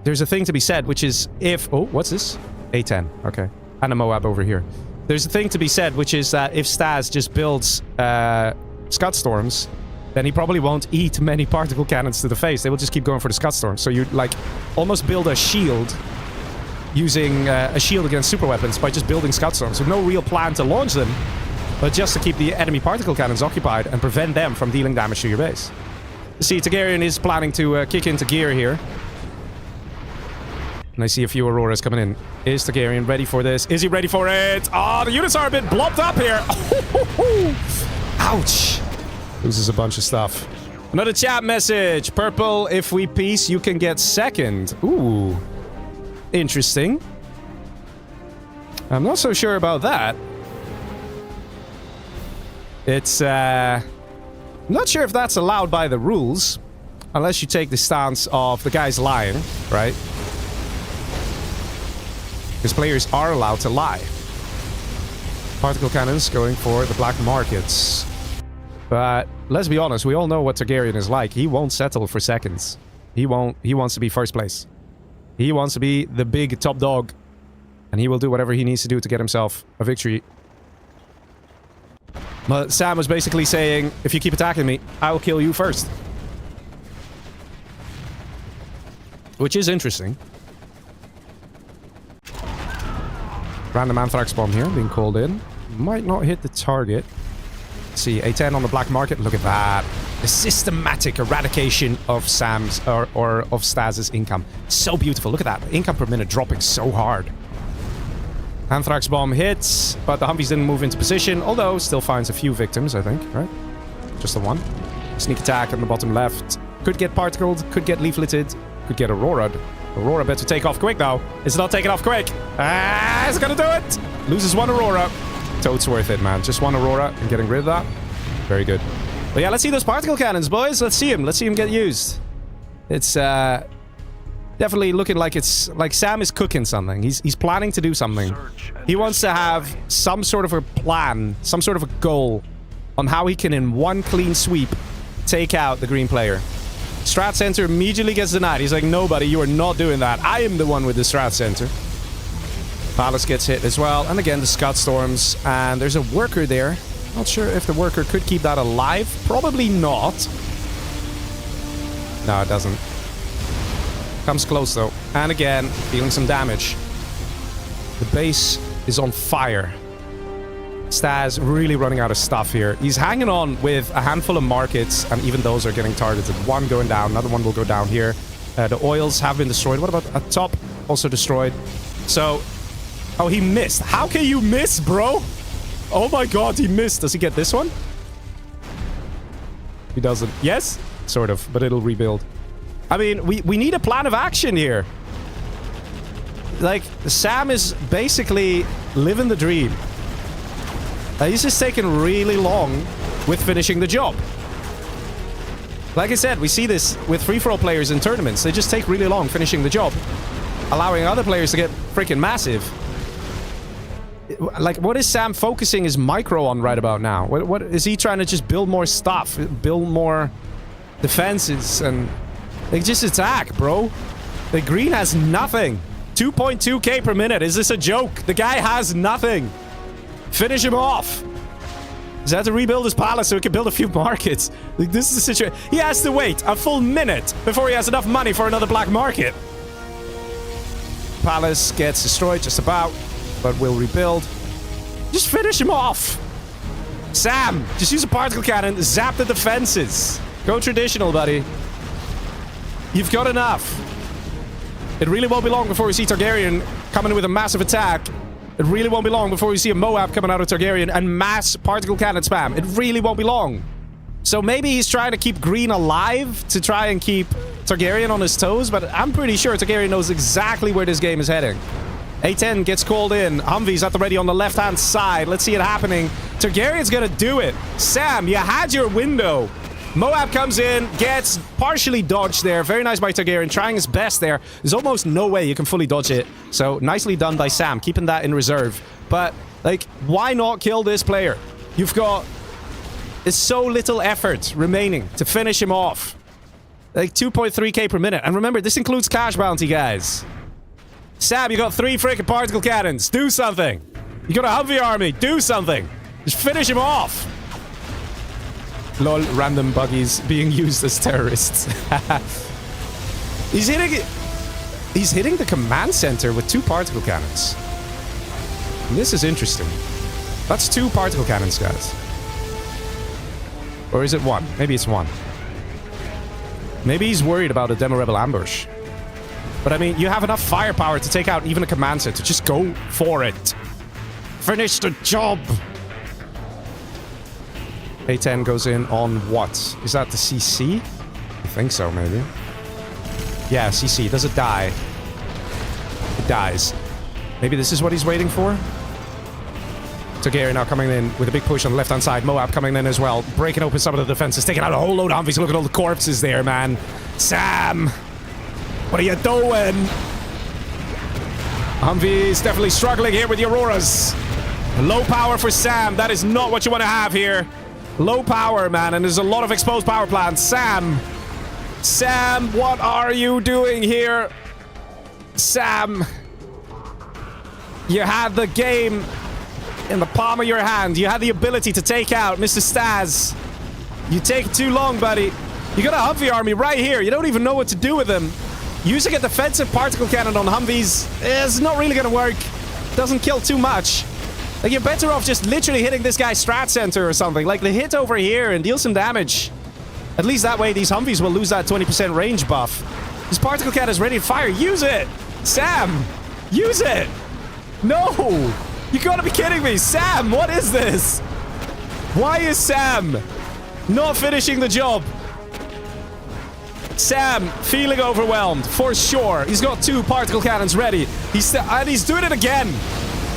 there's a thing to be said, which is if... Oh, what's this? A10. Okay. And a Moab over here. There's a thing to be said, which is that if Stas just builds Scud Storms, then he probably won't eat many particle cannons to the face. They will just keep going for the Scud Storms. So you, like, almost build a shield using a shield against super weapons by just building Scud Storms. With no real plan to launch them, but just to keep the enemy particle cannons occupied and prevent them from dealing damage to your base. You see, Targaryen is planning to kick into gear here. And I see a few Auroras coming in. Is Targaryen ready for this? Is he ready for it? Oh, the units are a bit blobbed up here. Ouch. Loses a bunch of stuff. Another chat message. Purple, if we peace, you can get second. Ooh. Interesting. I'm not so sure about that. It's, I'm not sure if that's allowed by the rules. Unless you take the stance of the guy's lying, right? Because players are allowed to lie. Particle cannons going for the black markets. But let's be honest, we all know what Targaryen is like. He won't settle for seconds. He wants to be first place. He wants to be the big top dog. And he will do whatever he needs to do to get himself a victory. But Sam was basically saying, if you keep attacking me, I will kill you first. Which is interesting. Random anthrax bomb here being called in. Might not hit the target. Let's see, A10 on the black market. Look at that. The systematic eradication of Sam's or of Stas's income. So beautiful. Look at that. Income per minute dropping so hard. Anthrax bomb hits, but the Humvees didn't move into position, although still finds a few victims, I think, right? Just the one. Sneak attack on the bottom left. Could get particled, could get leafleted, could get Aurora'd. Aurora better take off quick now. It's not taking off quick. Ah, it's gonna do it. Loses one Aurora. Totes worth it, man. Just one Aurora and getting rid of that. Very good. But yeah, let's see those particle cannons, boys. Let's see him. Let's see him get used. It's definitely looking like it's like Sam is cooking something. He's planning to do something. He wants to have some sort of a plan, some sort of a goal on how he can, in one clean sweep, take out the green player. Strat Center immediately gets denied. He's like, nobody, you are not doing that. I am the one with the Strat Center. Palace gets hit as well. And again, the Scud Storms. And there's a worker there. Not sure if the worker could keep that alive. Probably not. No, it doesn't. Comes close, though. And again, dealing some damage. The base is on fire. Stas really running out of stuff here. He's hanging on with a handful of markets, and even those are getting targeted. One going down, another one will go down here. The oils have been destroyed. What about a top? Also destroyed. So, oh, he missed. How can you miss, bro? Oh my god, he missed. Does he get this one? He doesn't. Yes? Sort of, but it'll rebuild. I mean, we need a plan of action here. Like, Sam is basically living the dream. He's just taking really long with finishing the job. Like I said, we see this with free-for-all players in tournaments. They just take really long finishing the job, allowing other players to get freaking massive. Like, what is Sam focusing his micro on right about now? What is he trying to just build more stuff, build more defenses, and like just attack, bro? The green has nothing. 2.2k per minute. Is this a joke? The guy has nothing. Finish him off. He's had to rebuild his palace so he can build a few markets. Like, this is the situation. He has to wait a full minute before he has enough money for another black market. Palace gets destroyed just about, but will rebuild. Just finish him off. Sam, just use a particle cannon, zap the defenses. Go traditional, buddy. You've got enough. It really won't be long before we see Targaryen coming in with a massive attack. It really won't be long before we see a Moab coming out of Targaryen and mass particle cannon spam. It really won't be long. So maybe he's trying to keep green alive to try and keep Targaryen on his toes, but I'm pretty sure Targaryen knows exactly where this game is heading. A10 gets called in. Humvee's at the ready on the left-hand side. Let's see it happening. Targaryen's gonna do it. Sam, you had your window. Moab comes in, gets partially dodged there. Very nice by Targaryen, trying his best there. There's almost no way you can fully dodge it. So, nicely done by Sam, keeping that in reserve. But, like, why not kill this player? You've got... It's so little effort remaining to finish him off. Like, 2.3k per minute. And remember, this includes cash bounty, guys. Sam, you got 3 freaking particle cannons. Do something. You got a Humvee army. Do something. Just finish him off. Lol, random buggies being used as terrorists. He's hitting the command center with 2 particle cannons. And this is interesting. That's 2 particle cannons, guys. Or is it 1? Maybe it's 1. Maybe he's worried about a Demo Rebel ambush. But I mean, you have enough firepower to take out even a command center. Just go for it. Finish the job. A10 goes in on what? Is that the CC? I think so, maybe. Yeah, CC. Does it die? It dies. Maybe this is what he's waiting for? Targaryen now coming in with a big push on the left-hand side. Moab coming in as well. Breaking open some of the defenses. Taking out a whole load of Humvees. Look at all the corpses there, man. Sam! What are you doing? Humvee's definitely struggling here with the Auroras. Low power for Sam. That is not what you want to have here. Low power, man. And there's a lot of exposed power plants. Sam! Sam, what are you doing here? Sam! You had the game in the palm of your hand. You had the ability to take out Mr. Staz. You take too long, buddy. You got a Humvee army right here. You don't even know what to do with them. Using a defensive particle cannon on Humvees is not really gonna work. Doesn't kill too much. Like, you're better off just literally hitting this guy's strat center or something. Like, the hit over here and deal some damage. At least that way these Humvees will lose that 20% range buff. This particle cannon is ready to fire. Use it! Sam! Use it! No! You gotta be kidding me! Sam, what is this? Why is Sam not finishing the job? Sam feeling overwhelmed, for sure. He's got 2 particle cannons ready. And he's doing it again.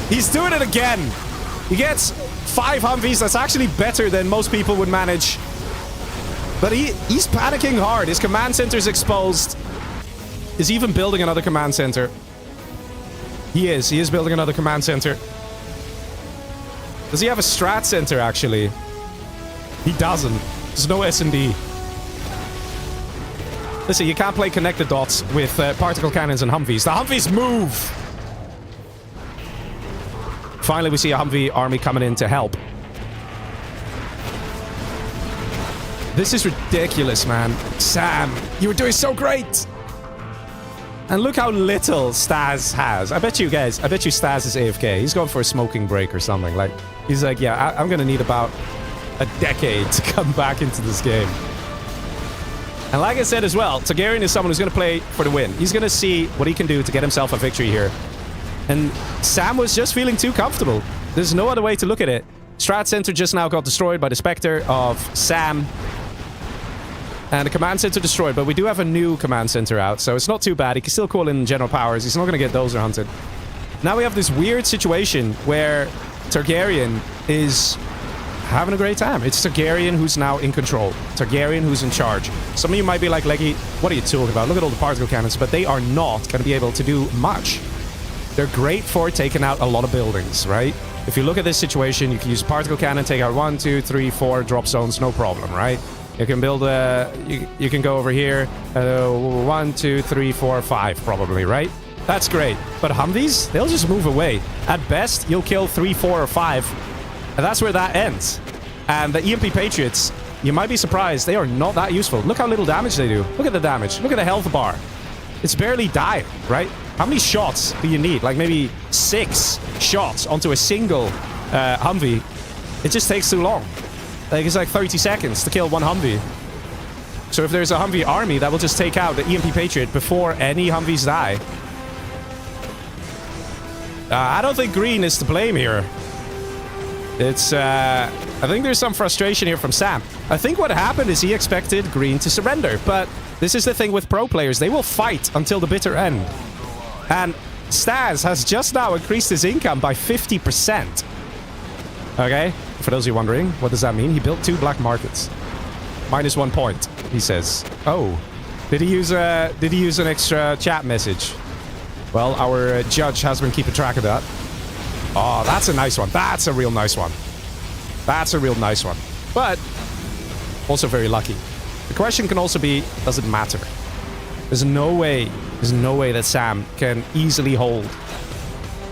He's doing it again. He gets 5 Humvees. That's actually better than most people would manage. But he's panicking hard. His command center's exposed. Is he even building another command center? He is building another command center. Does he have a strat center, actually? He doesn't. There's no S&D. Listen, you can't play connect the dots with particle cannons and Humvees. The Humvees move! Finally, we see a Humvee army coming in to help. This is ridiculous, man. Sam, you were doing so great! And look how little Staz has. I bet you Staz is AFK. He's going for a smoking break or something. Like, he's like, yeah, I'm gonna need about a decade to come back into this game. And like I said as well, Targaryen is someone who's gonna play for the win. He's gonna see what he can do to get himself a victory here. And Sam was just feeling too comfortable. There's no other way to look at it. Strat Center just now got destroyed by the Spectre of Sam. And the command center destroyed, but we do have a new command center out, so it's not too bad. He can still call in general powers. He's not going to get Dozer hunted. Now we have this weird situation where Targaryen is having a great time. It's Targaryen who's now in control. Targaryen who's in charge. Some of you might be like, Leggy, what are you talking about? Look at all the particle cannons, but they are not going to be able to do much. They're great for taking out a lot of buildings, right? If you look at this situation, you can use a particle cannon, take out 1, 2, 3, 4 drop zones, no problem, right? You can build a... You can go over here. 1, 2, 3, 4, 5, probably, right? That's great. But Humvees, they'll just move away. At best, you'll kill 3, 4, or 5. And that's where that ends. And the EMP Patriots, you might be surprised, they are not that useful. Look how little damage they do. Look at the damage. Look at the health bar. It's barely died, right? How many shots do you need? Like maybe 6 shots onto a single Humvee. It just takes too long. Like, it's like 30 seconds to kill 1 Humvee. So if there's a Humvee army, that will just take out the EMP Patriot before any Humvees die. I don't think green is to blame here. It's, I think there's some frustration here from Sam. I think what happened is he expected green to surrender, but this is the thing with pro players. They will fight until the bitter end. And Staz has just now increased his income by 50%. Okay? For those of you wondering, what does that mean? He built 2 black markets. -1 point, he says. Oh. Did he use an extra chat message? Well, our judge has been keeping track of that. Oh, that's a nice one. That's a real nice one. That's a real nice one. But also very lucky. The question can also be, does it matter? There's no way that Sam can easily hold.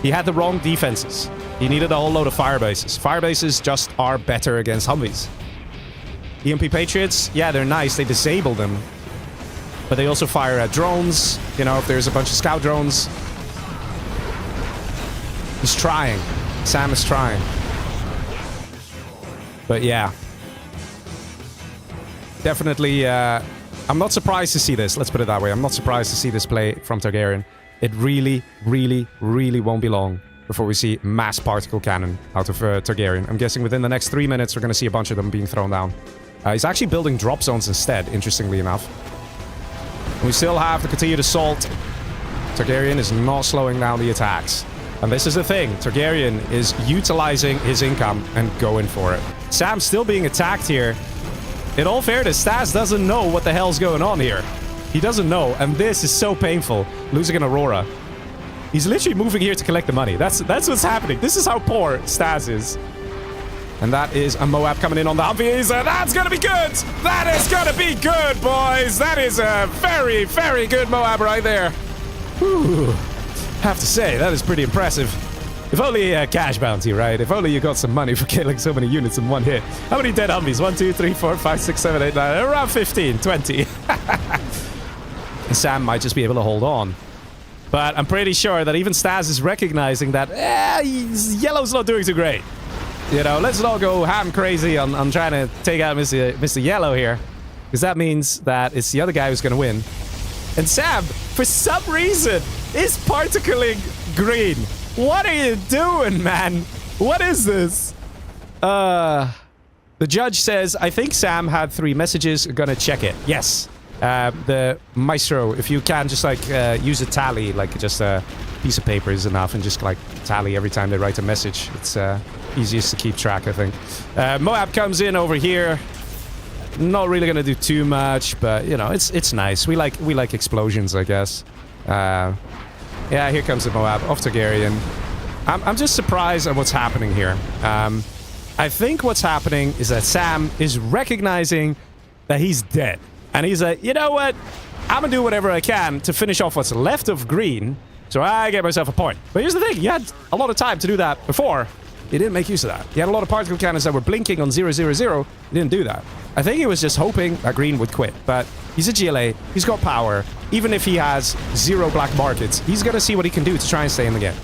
He had the wrong defenses. He needed a whole load of firebases. Firebases just are better against Humvees. EMP Patriots, yeah, they're nice. They disable them. But they also fire at drones. You know, if there's a bunch of scout drones. He's trying. Sam is trying. But yeah. Definitely I'm not surprised to see this. Let's put it that way. I'm not surprised to see this play from Targaryen. It really, really, really won't be long before we see mass particle cannon out of Targaryen. I'm guessing within the next 3 minutes, we're going to see a bunch of them being thrown down. He's actually building drop zones instead, interestingly enough. We still have the continued assault. Targaryen is not slowing down the attacks. And this is the thing. Targaryen is utilizing his income and going for it. Sam's still being attacked here. In all fairness, Stas doesn't know what the hell's going on here. He doesn't know, and this is so painful. Losing an Aurora. He's literally moving here to collect the money. That's what's happening. This is how poor Stas is. And that is a Moab coming in on the Humvees. That's going to be good. That is going to be good, boys. That is a very, very good Moab right there. Whew. Have to say, that is pretty impressive. If only a cash bounty, right? If only you got some money for killing so many units in one hit. How many dead Humvees? 1, 2, 3, 4, 5, 6, 7, 8, 9. Around 15, 20. Sam might just be able to hold on. But I'm pretty sure that even Stas is recognizing that Yellow's not doing too great. You know, let's not go ham crazy on trying to take out Mr. Yellow here. Because that means that it's the other guy who's going to win. And Sam, for some reason, is particling green. What are you doing, man? What is this? The judge says, I think Sam had 3 messages. Gonna check it. Yes. The maestro, if you can just like use a tally, like just a piece of paper is enough, and just like tally every time they write a message. It's easiest to keep track, I think. Moab comes in over here. Not really gonna do too much, but you know, it's nice. We like explosions, I guess. Yeah, here comes the Moab off Targaryen. I'm just surprised at what's happening here. I think what's happening is that Sam is recognizing that he's dead. And he's like, you know what? I'm gonna do whatever I can to finish off what's left of green, so I get myself a point. But here's the thing, you had a lot of time to do that before. You didn't make use of that. You had a lot of particle cannons that were blinking on 000. You didn't do that. I think he was just hoping that green would quit. But he's a GLA. He's got power. Even if he has 0 black markets, he's gonna see what he can do to try and stay in the game.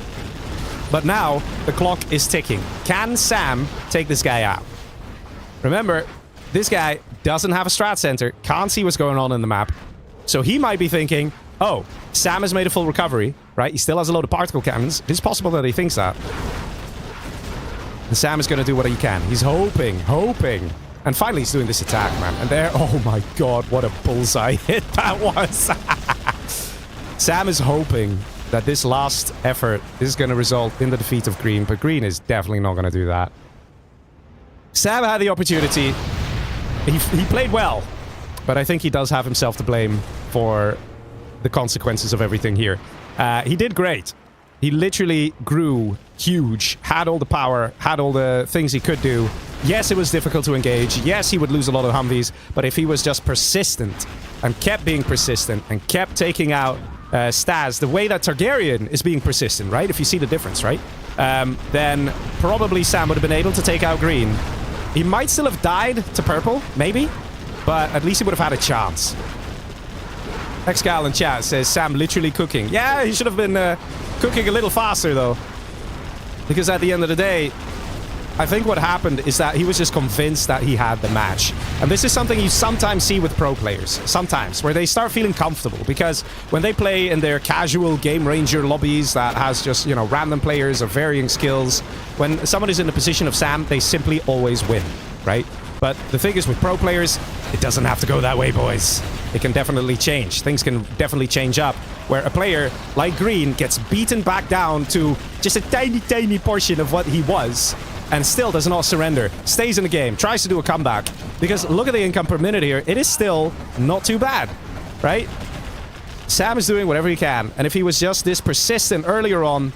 But now, the clock is ticking. Can Sam take this guy out? Remember, this guy doesn't have a strat center, can't see what's going on in the map. So he might be thinking, oh, Sam has made a full recovery, right? He still has a load of particle cannons. It's possible that he thinks that. And Sam is going to do what he can. He's hoping. And finally he's doing this attack, man. And there, oh my god, what a bullseye hit that was. Sam is hoping that this last effort is going to result in the defeat of green, but green is definitely not going to do that. Sam had the opportunity. He played well, but I think he does have himself to blame for the consequences of everything here. He did great. He literally grew huge, had all the power, had all the things he could do. Yes, it was difficult to engage. Yes, he would lose a lot of Humvees, but if he was just persistent and kept being persistent and kept taking out Stas the way that Targaryen is being persistent, right? If you see the difference, right? Then probably Sam would have been able to take out green. He might still have died to purple, maybe, but at least he would have had a chance. Xgal in chat says Sam literally cooking. Yeah, he should have been cooking a little faster, though. Because at the end of the day, I think what happened is that he was just convinced that he had the match. And this is something you sometimes see with pro players. Sometimes, where they start feeling comfortable. Because when they play in their casual Game Ranger lobbies that has just, you know, random players of varying skills, when someone is in the position of Sam, they simply always win, right? But the thing is, with pro players, it doesn't have to go that way, boys. It can definitely change. Things can definitely change up. Where a player like green gets beaten back down to just a tiny, tiny portion of what he was, and still does not surrender, stays in the game, tries to do a comeback. Because look at the income per minute here. It is still not too bad, right? Sam is doing whatever he can. And if he was just this persistent earlier on,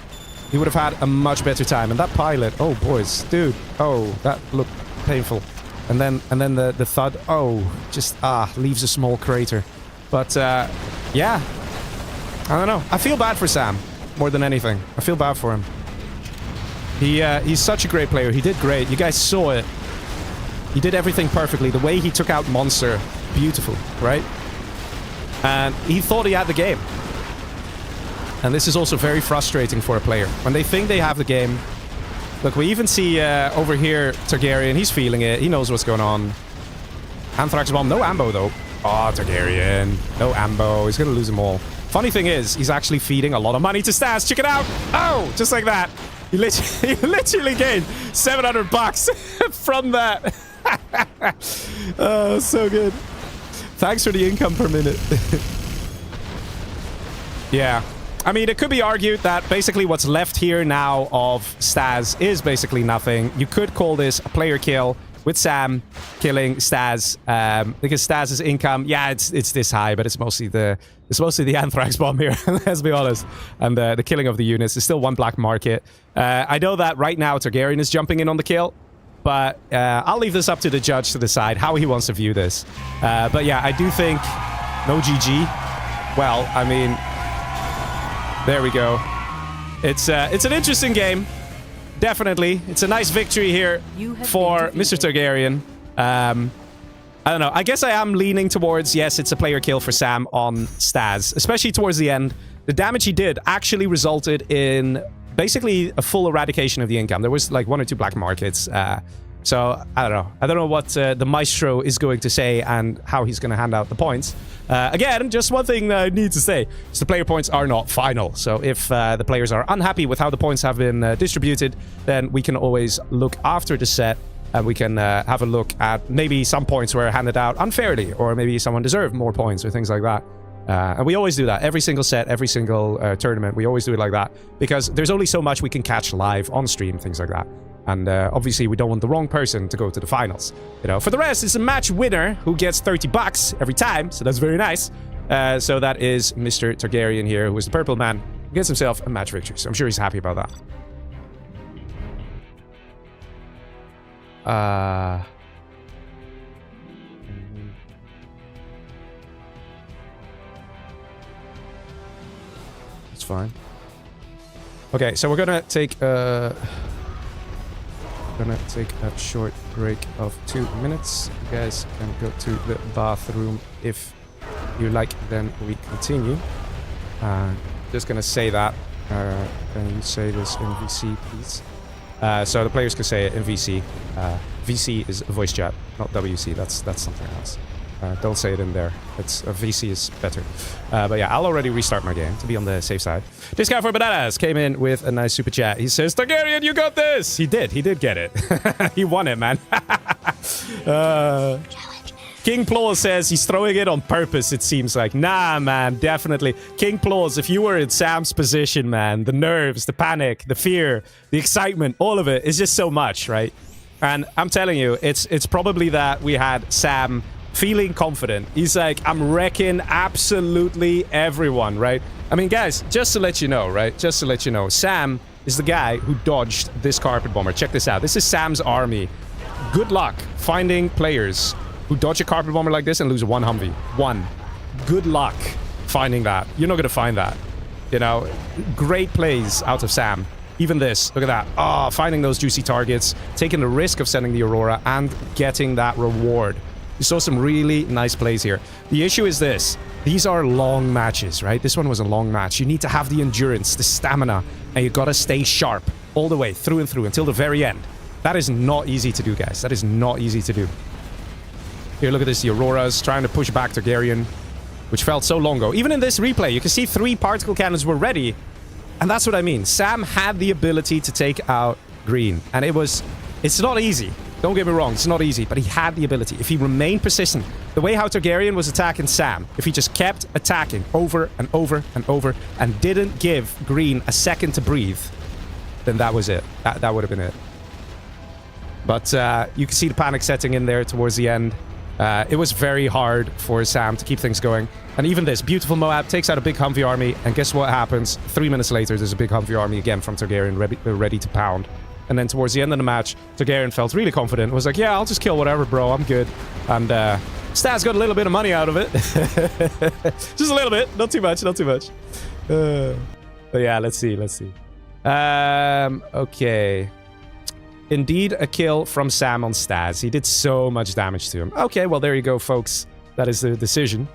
he would have had a much better time. And that pilot, oh boys, dude, oh, that looked painful. And then the thud, oh, just, leaves a small crater. But, yeah. I don't know. I feel bad for Sam, more than anything. I feel bad for him. He's such a great player. He did great. You guys saw it. He did everything perfectly. The way he took out Monster, beautiful, right? And he thought he had the game. And this is also very frustrating for a player. When they think they have the game... Look, we even see over here Targaryen. He's feeling it. He knows what's going on. Anthrax Bomb. No ammo, though. Oh, Targaryen. No ambo. He's gonna lose them all. Funny thing is, he's actually feeding a lot of money to Stas. Check it out. Oh, just like that. He literally gained 700 bucks from that. Oh, so good. Thanks for the income per minute. Yeah. I mean, it could be argued that basically what's left here now of Stas is basically nothing. You could call this a player kill with Sam killing Stas, because Stas's income, yeah, it's this high, but it's mostly the anthrax bomb here. Let's be honest, and the killing of the units is still one black market. I know that right now Targaryen is jumping in on the kill, but I'll leave this up to the judge to decide how he wants to view this. But yeah, I do think no GG. Well, I mean, there we go. It's an interesting game. Definitely. It's a nice victory here for Mr. Targaryen. I don't know. I guess I am leaning towards, yes, it's a player kill for Sam on Stas, especially towards the end. The damage he did actually resulted in basically a full eradication of the income. There was like 1 or 2 black markets. So, I don't know. I don't know what the Maestro is going to say and how he's going to hand out the points. Again, just one thing I need to say is the player points are not final. So if the players are unhappy with how the points have been distributed, then we can always look after the set and we can have a look at maybe some points were handed out unfairly, or maybe someone deserved more points or things like that. And we always do that. Every single set, every single tournament, we always do it like that. Because there's only so much we can catch live on stream, things like that. And obviously, we don't want the wrong person to go to the finals. You know, for the rest, it's a match winner who gets 30 bucks every time. So that's very nice. So that is Mr. Targaryen here, who is the purple man, who gets himself a match victory. So I'm sure he's happy about that. That's fine. Okay, so we're gonna take a short break of 2 minutes. You guys can go to the bathroom if you like, then we continue. Just gonna say that. Can you say this in VC, please? So the players can say it in VC. VC is voice chat, not WC. That's something else. Don't say it in there. It's VC is better. But yeah, I'll already restart my game to be on the safe side. This guy for Bananas came in with a nice super chat. He says, Targaryen, you got this! He did get it. He won it, man. King Plaw says he's throwing it on purpose, it seems like. Nah, man, definitely. King Plaws, if you were in Sam's position, man, the nerves, the panic, the fear, the excitement, all of it is just so much, right? And I'm telling you, it's probably that we had Sam feeling confident. He's like, I'm wrecking absolutely everyone, right? I mean, guys, just to let you know, right? Just to let you know, Sam is the guy who dodged this carpet bomber. Check this out. This is Sam's army. Good luck finding players who dodge a carpet bomber like this and lose 1 Humvee. 1. Good luck finding that. You're not going to find that. You know, great plays out of Sam. Even this, look at that. Oh, finding those juicy targets, taking the risk of sending the Aurora and getting that reward. You saw some really nice plays here. The issue is this. These are long matches, right? This one was a long match. You need to have the endurance, the stamina, and you gotta stay sharp all the way through and through until the very end. That is not easy to do, guys. That is not easy to do. Here, look at this. The Auroras trying to push back Targaryen, which felt so long ago. Even in this replay, you can see 3 particle cannons were ready. And that's what I mean. Sam had the ability to take out green. And it's not easy. Don't get me wrong, it's not easy, but he had the ability. If he remained persistent, the way how Targaryen was attacking Sam, if he just kept attacking over and over and over and didn't give green a second to breathe, then that was it. That would have been it. But you can see the panic setting in there towards the end. It was very hard for Sam to keep things going. And even this, beautiful Moab takes out a big Humvee army, and guess what happens? 3 minutes later, there's a big Humvee army again from Targaryen ready to pound. And then towards the end of the match, Targaryen felt really confident. Was like, yeah, I'll just kill whatever, bro. I'm good. And Stas got a little bit of money out of it. Just a little bit. Not too much. Not too much. But yeah, let's see. Let's see. Okay. Indeed, a kill from Sam on Stas. He did so much damage to him. Okay, well, there you go, folks. That is the decision.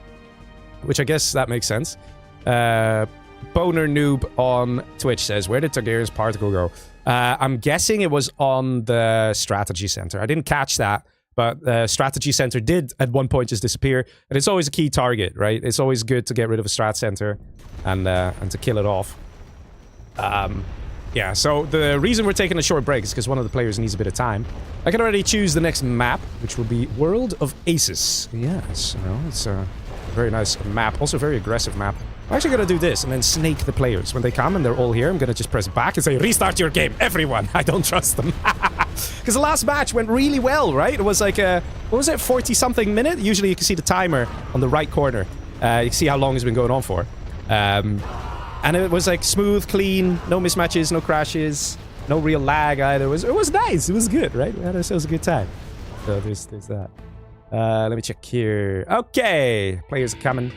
Which I guess that makes sense. Boner Noob on Twitch says, where did Targaryen's particle go? I'm guessing it was on the strategy center. I didn't catch that, But strategy center did at one point just disappear, and it's always a key target, right? It's always good to get rid of a strat center and to kill it off. Yeah, so the reason we're taking a short break is because one of the players needs a bit of time. I can already choose the next map, which will be World of Asus. Yes, you know, it's a very nice map, also very aggressive map. I'm actually gonna do this and then snake the players. When they come and they're all here, I'm gonna just press back and say, restart your game, everyone. I don't trust them. Because the last match went really well, right? It was like a, what was it, 40-something minute? Usually you can see the timer on the right corner. You can see how long it's been going on for. And it was like smooth, clean, no mismatches, no crashes, no real lag either. It was nice. It was good, right? We had ourselves a good time. So there's that. Let me check here. Okay, players are coming.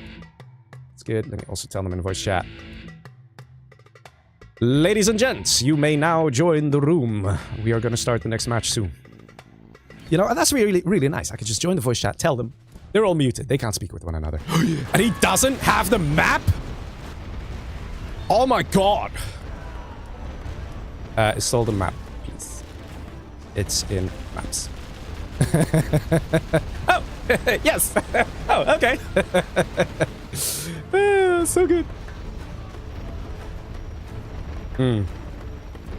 It's good. Let me also tell them in voice chat. Ladies and gents, you may now join the room. We are going to start the next match soon. You know, and that's really, really nice. I could just join the voice chat, tell them. They're all muted. They can't speak with one another. And he doesn't have the map? Oh my god! Install the map, please. It's in maps. Oh! Yes! Oh, okay. So good.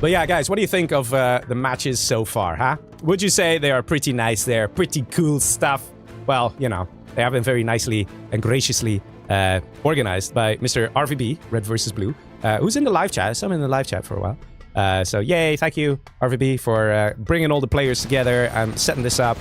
But yeah, guys, what do you think of the matches so far, huh? Would you say they are pretty nice? They're pretty cool stuff? Well, you know, they have been very nicely and graciously organized by Mr. RVB, Red versus Blue, who's in the live chat. So I'm in the live chat for a while. So yay, thank you, RVB, for bringing all the players together and setting this up,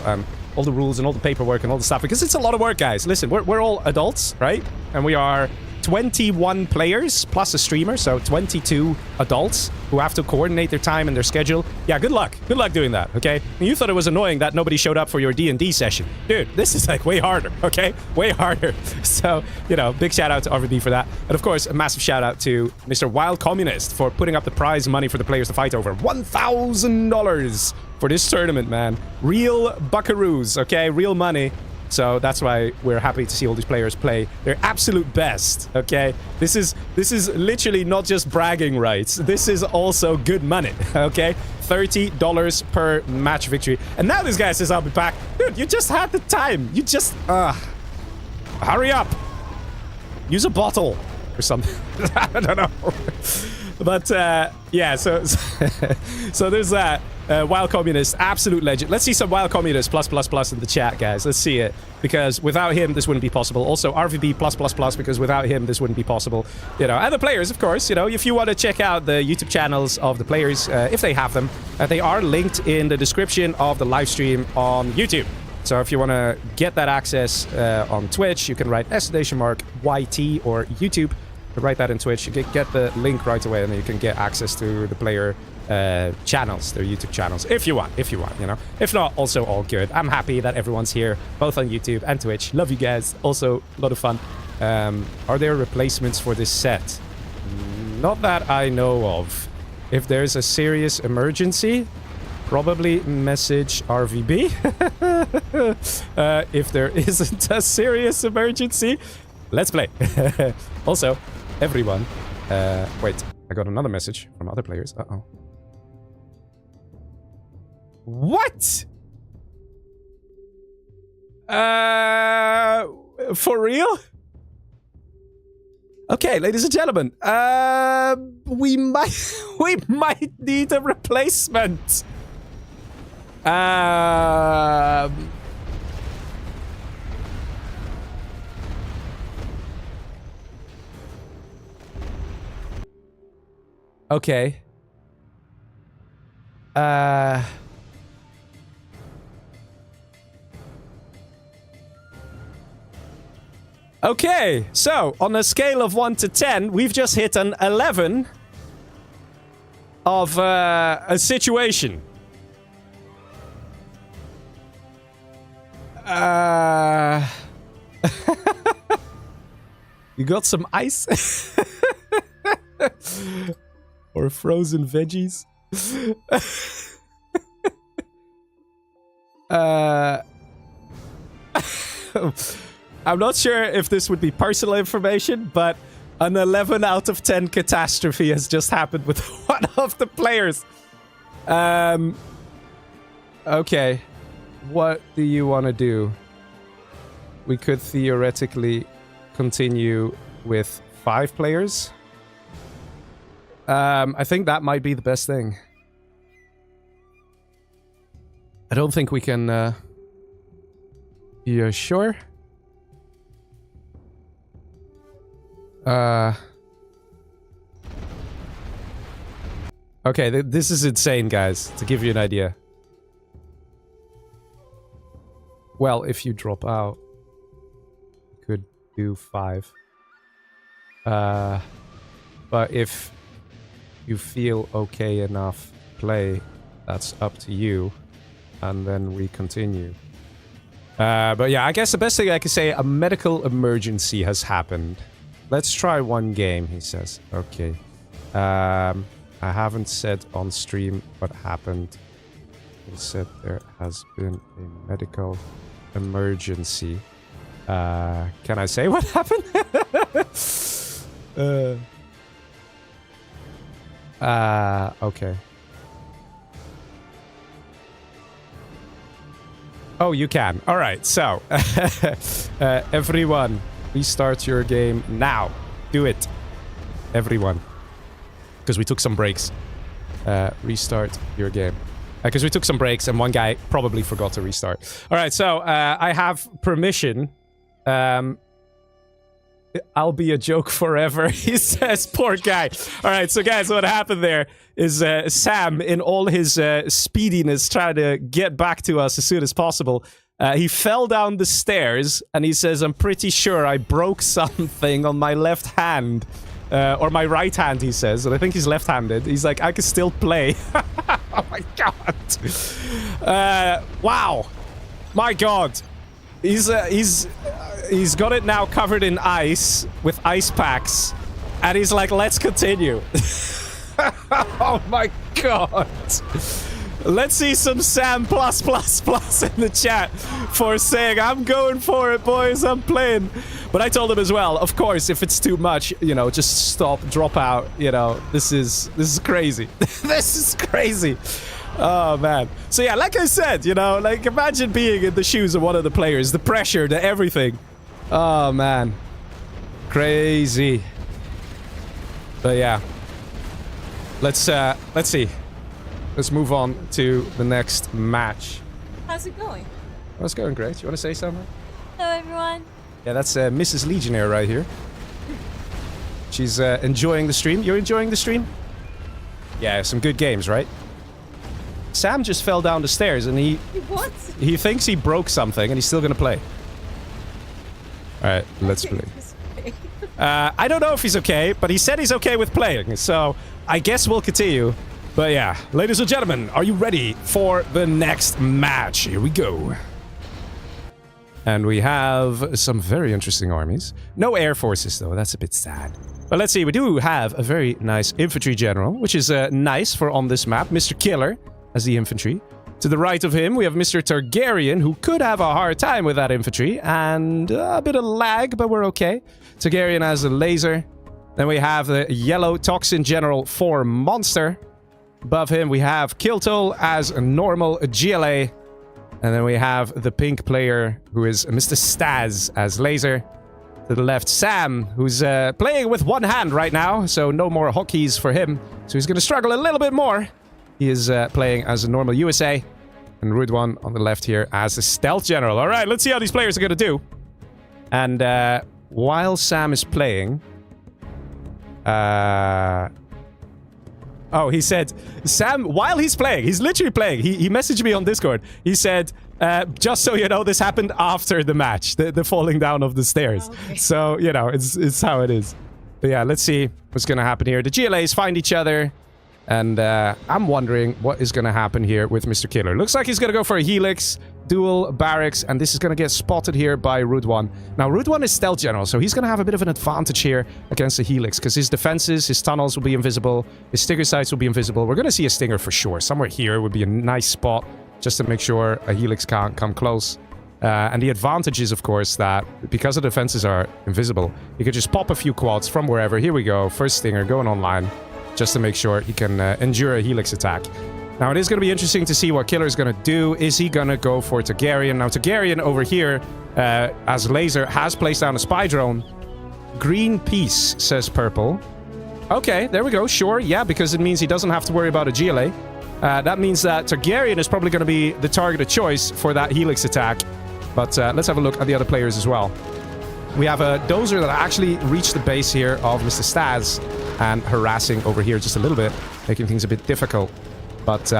all the rules and all the paperwork and all the stuff, because it's a lot of work, guys. Listen, we're all adults, right? And we are 21 players plus a streamer, so 22 adults who have to coordinate their time and their schedule. Yeah, good luck. Good luck doing that, okay? You thought it was annoying that nobody showed up for your D&D session. Dude, this is like way harder, okay? Way harder. So, you know, big shout out to RVB for that. And of course, a massive shout out to Mr. Wild Communist for putting up the prize money for the players to fight over. $1,000 for this tournament, man. Real buckaroos, okay? Real money. So that's why we're happy to see all these players play their absolute best, okay? This is literally not just bragging rights. This is also good money, okay? $30 per match victory. And now this guy says, I'll be back. Dude, you just had the time. You just, hurry up. Use a bottle or something. I don't know. But, yeah, so there's that. Wild Communist, absolute legend. Let's see some Wild Communist plus in the chat, guys. Let's see it. Because without him, this wouldn't be possible. Also, RVB plus, because without him, this wouldn't be possible. You know, and the players, of course. You know, if you want to check out the YouTube channels of the players, if they have them, they are linked in the description of the live stream on YouTube. So if you want to get that access on Twitch, you can write !YT or YouTube. Write that in Twitch. You can get the link right away, and then you can get access to the player channels, their YouTube channels, if you want, you know. If not, also all good. I'm happy that everyone's here, both on YouTube and Twitch. Love you guys. Also, a lot of fun. Are there replacements for this set? Not that I know of. If there's a serious emergency, probably message RVB. If there isn't a serious emergency, let's play. Also, everyone, wait, I got another message from other players. Uh-oh. What? For real? Okay, ladies and gentlemen, we might need a replacement. Okay. Okay, so on a scale of 1 to 10, we've just hit an 11 of a situation. You got some ice? Or frozen veggies? I'm not sure if this would be personal information, but an 11 out of 10 catastrophe has just happened with one of the players. Okay. what do you want to do? We could theoretically continue with 5 players. I think that might be the best thing. I don't think we can... You're sure? Okay, this is insane, guys, to give you an idea. Well, if you drop out, you could do 5. But if you feel okay enough to play, that's up to you. And then we continue. But yeah, I guess the best thing I can say, a medical emergency has happened. Let's try 1 game, he says. Okay. I haven't said on stream what happened. He said there has been a medical emergency. Can I say what happened? Okay. Oh, you can. All right, so everyone, restart your game now. Do it, everyone. Because we took some breaks. Restart your game. Because we took some breaks and one guy probably forgot to restart. All right, so I have permission. I'll be a joke forever, he says, poor guy. All right, so guys, what happened there is Sam, in all his speediness, trying to get back to us as soon as possible. He fell down the stairs, and he says, I'm pretty sure I broke something on my left hand. Or my right hand, he says. And I think he's left-handed. He's like, I can still play. Oh my god. Wow. My god. He's got it now covered in ice, with ice packs. And he's like, let's continue. Oh my god. Let's see some Sam +++ in the chat for saying, I'm going for it, boys, I'm playing. But I told him as well, of course, if it's too much, you know, just stop, drop out, you know, this is crazy. This is crazy. Oh, man. So yeah, like I said, you know, like imagine being in the shoes of one of the players, the pressure, the everything. Oh, man. Crazy. But yeah. Let's see. Let's move on to the next match. How's it going? Oh, it's going great. You want to say something? Hello, everyone. Yeah, that's Mrs. Legionnaire right here. She's enjoying the stream. You're enjoying the stream? Yeah, some good games, right? Sam just fell down the stairs and What? he thinks he broke something and he's still gonna play. Alright, let's play. I don't know if he's okay, but he said he's okay with playing, so I guess we'll continue. But yeah, ladies and gentlemen, are you ready for the next match? Here we go. And we have some very interesting armies. No air forces, though. That's a bit sad. But let's see. We do have a very nice infantry general, which is nice for on this map. Mr. Killer as the infantry. To the right of him, we have Mr. Targaryen, who could have a hard time with that infantry. And a bit of lag, but we're okay. Targaryen has a laser. Then we have the yellow Toxin General for Monster. Above him, we have Kiltol as a normal GLA. And then we have the pink player, who is Mr. Staz as laser. To the left, Sam, who's playing with one hand right now, so no more hotkeys for him. So he's going to struggle a little bit more. He is playing as a normal USA. And Rudwan on the left here as a stealth general. All right, let's see how these players are going to do. And while Sam is playing... Oh, he said, Sam, while he's playing, he's literally playing. He messaged me on Discord. He said, just so you know, this happened after the match, the falling down of the stairs. Oh, okay. So, you know, it's how it is. But yeah, let's see what's going to happen here. The GLAs find each other. And I'm wondering what is going to happen here with Mr. Killer. Looks like he's going to go for a Helix, dual barracks, and this is going to get spotted here by Rudwan. Now, Rudwan is stealth general, so he's going to have a bit of an advantage here against the Helix, because his defenses, his tunnels will be invisible, his stinger sites will be invisible. We're going to see a stinger for sure. Somewhere here would be a nice spot just to make sure a Helix can't come close. And the advantage is, of course, that because the defenses are invisible, you could just pop a few quads from wherever. Here we go. First stinger going online. Just to make sure he can endure a Helix attack. Now, it is going to be interesting to see what Killer's going to do. Is he going to go for Targaryen? Now, Targaryen over here, as Laser, has placed down a spy drone. Green peace, says Purple. Okay, there we go. Sure, yeah, because it means he doesn't have to worry about a GLA. That means that Targaryen is probably going to be the targeted choice for that Helix attack. But let's have a look at the other players as well. We have a Dozer that actually reached the base here of Mr. Staz and harassing over here just a little bit, making things a bit difficult. But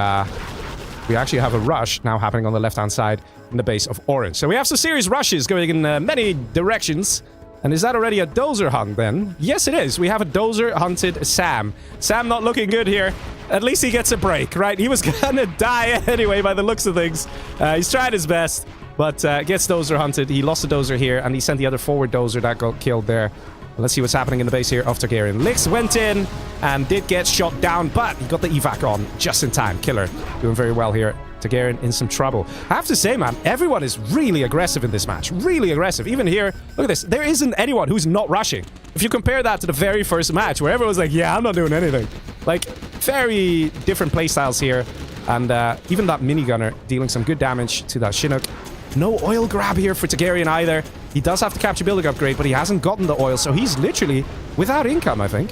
we actually have a rush now happening on the left-hand side in the base of Orange. So we have some serious rushes going in many directions. And is that already a Dozer hunt then? Yes, it is. We have a Dozer hunted Sam. Sam not looking good here. At least he gets a break, right? He was gonna die anyway by the looks of things. He's tried his best, but gets Dozer hunted. He lost a Dozer here, and he sent the other forward Dozer that got killed there. Let's see what's happening in the base here of Targaryen. Lix went in and did get shot down, but he got the evac on just in time. Killer doing very well here. Targaryen in some trouble. I have to say, man, everyone is really aggressive in this match. Really aggressive. Even here, look at this. There isn't anyone who's not rushing. If you compare that to the very first match where everyone's like, yeah, I'm not doing anything. Like, very different playstyles here. And even that minigunner dealing some good damage to that Chinook. No oil grab here for Targaryen either. He does have to capture building upgrade, but he hasn't gotten the oil, so he's literally without income, I think.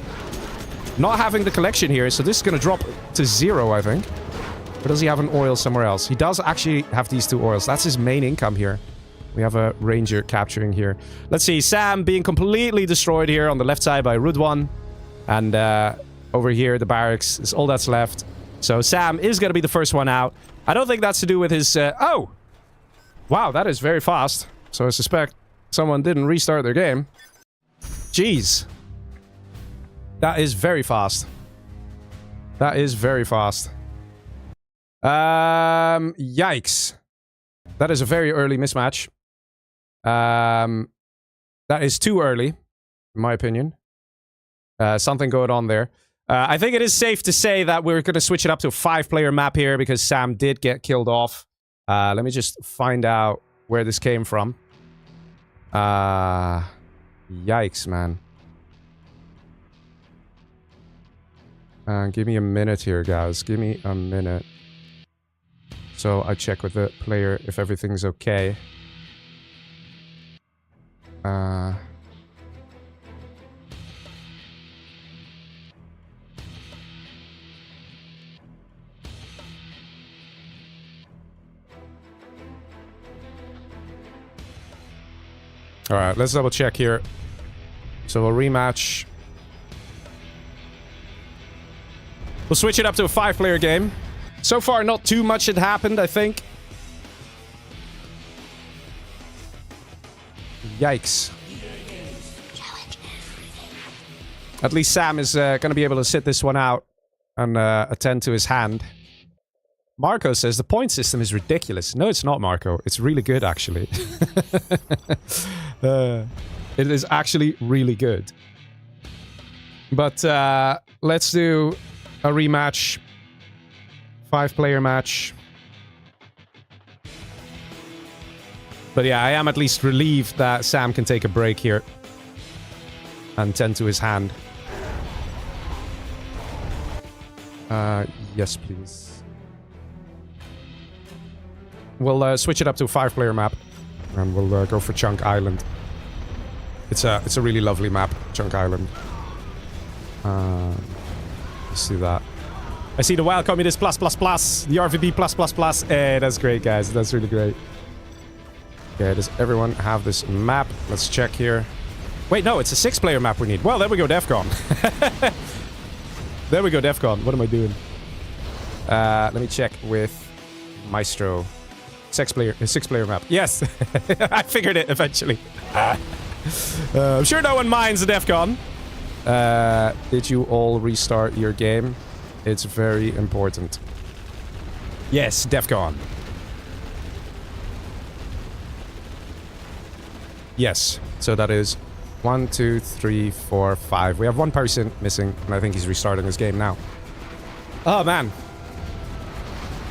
Not having the collection here, so this is going to drop to 0, I think. Or does he have an oil somewhere else? He does actually have these 2 oils. That's his main income here. We have a Ranger capturing here. Let's see, Sam being completely destroyed here on the left side by Rudwan. And over here, the barracks is all that's left. So Sam is going to be the first one out. I don't think that's to do with his... Oh! Wow, that is very fast. So I suspect someone didn't restart their game. Jeez. That is very fast. That is very fast. Yikes. That is a very early mismatch. That is too early, in my opinion. Something going on there. I think it is safe to say that we're going to switch it up to a 5-player map here because Sam did get killed off. Let me just find out where this came from. Yikes, man. Give me a minute here, guys. Give me a minute. So I check with the player if everything's okay. Alright, let's double check here. So a rematch. We'll switch it up to a 5-player game. So far, not too much had happened, I think. Yikes. At least Sam is going to be able to sit this one out and attend to his hand. Marco says the point system is ridiculous. No, it's not, Marco. It's really good, actually. It is actually really good. But let's do a rematch. 5-player match. But yeah, I am at least relieved that Sam can take a break here and tend to his hand. Yes, please. We'll switch it up to a 5-player map. And we'll go for Chunk Island. It's a really lovely map, Chunk Island. Let's do that. I see the Wild Communist plus plus plus. The RVB plus plus plus. Hey, that's great, guys. That's really great. Okay, does everyone have this map? Let's check here. Wait, no, it's a 6-player map we need. Well, there we go, DEFCON. There we go, DEFCON. What am I doing? Let me check with Maestro. 6-player map. Yes! I figured it eventually. I'm sure no one minds the DEFCON. Did you all restart your game? It's very important. Yes, DEFCON. Yes. So that is 1, 2, 3, 4, 5. We have 1 person missing, and I think he's restarting his game now. Oh, man.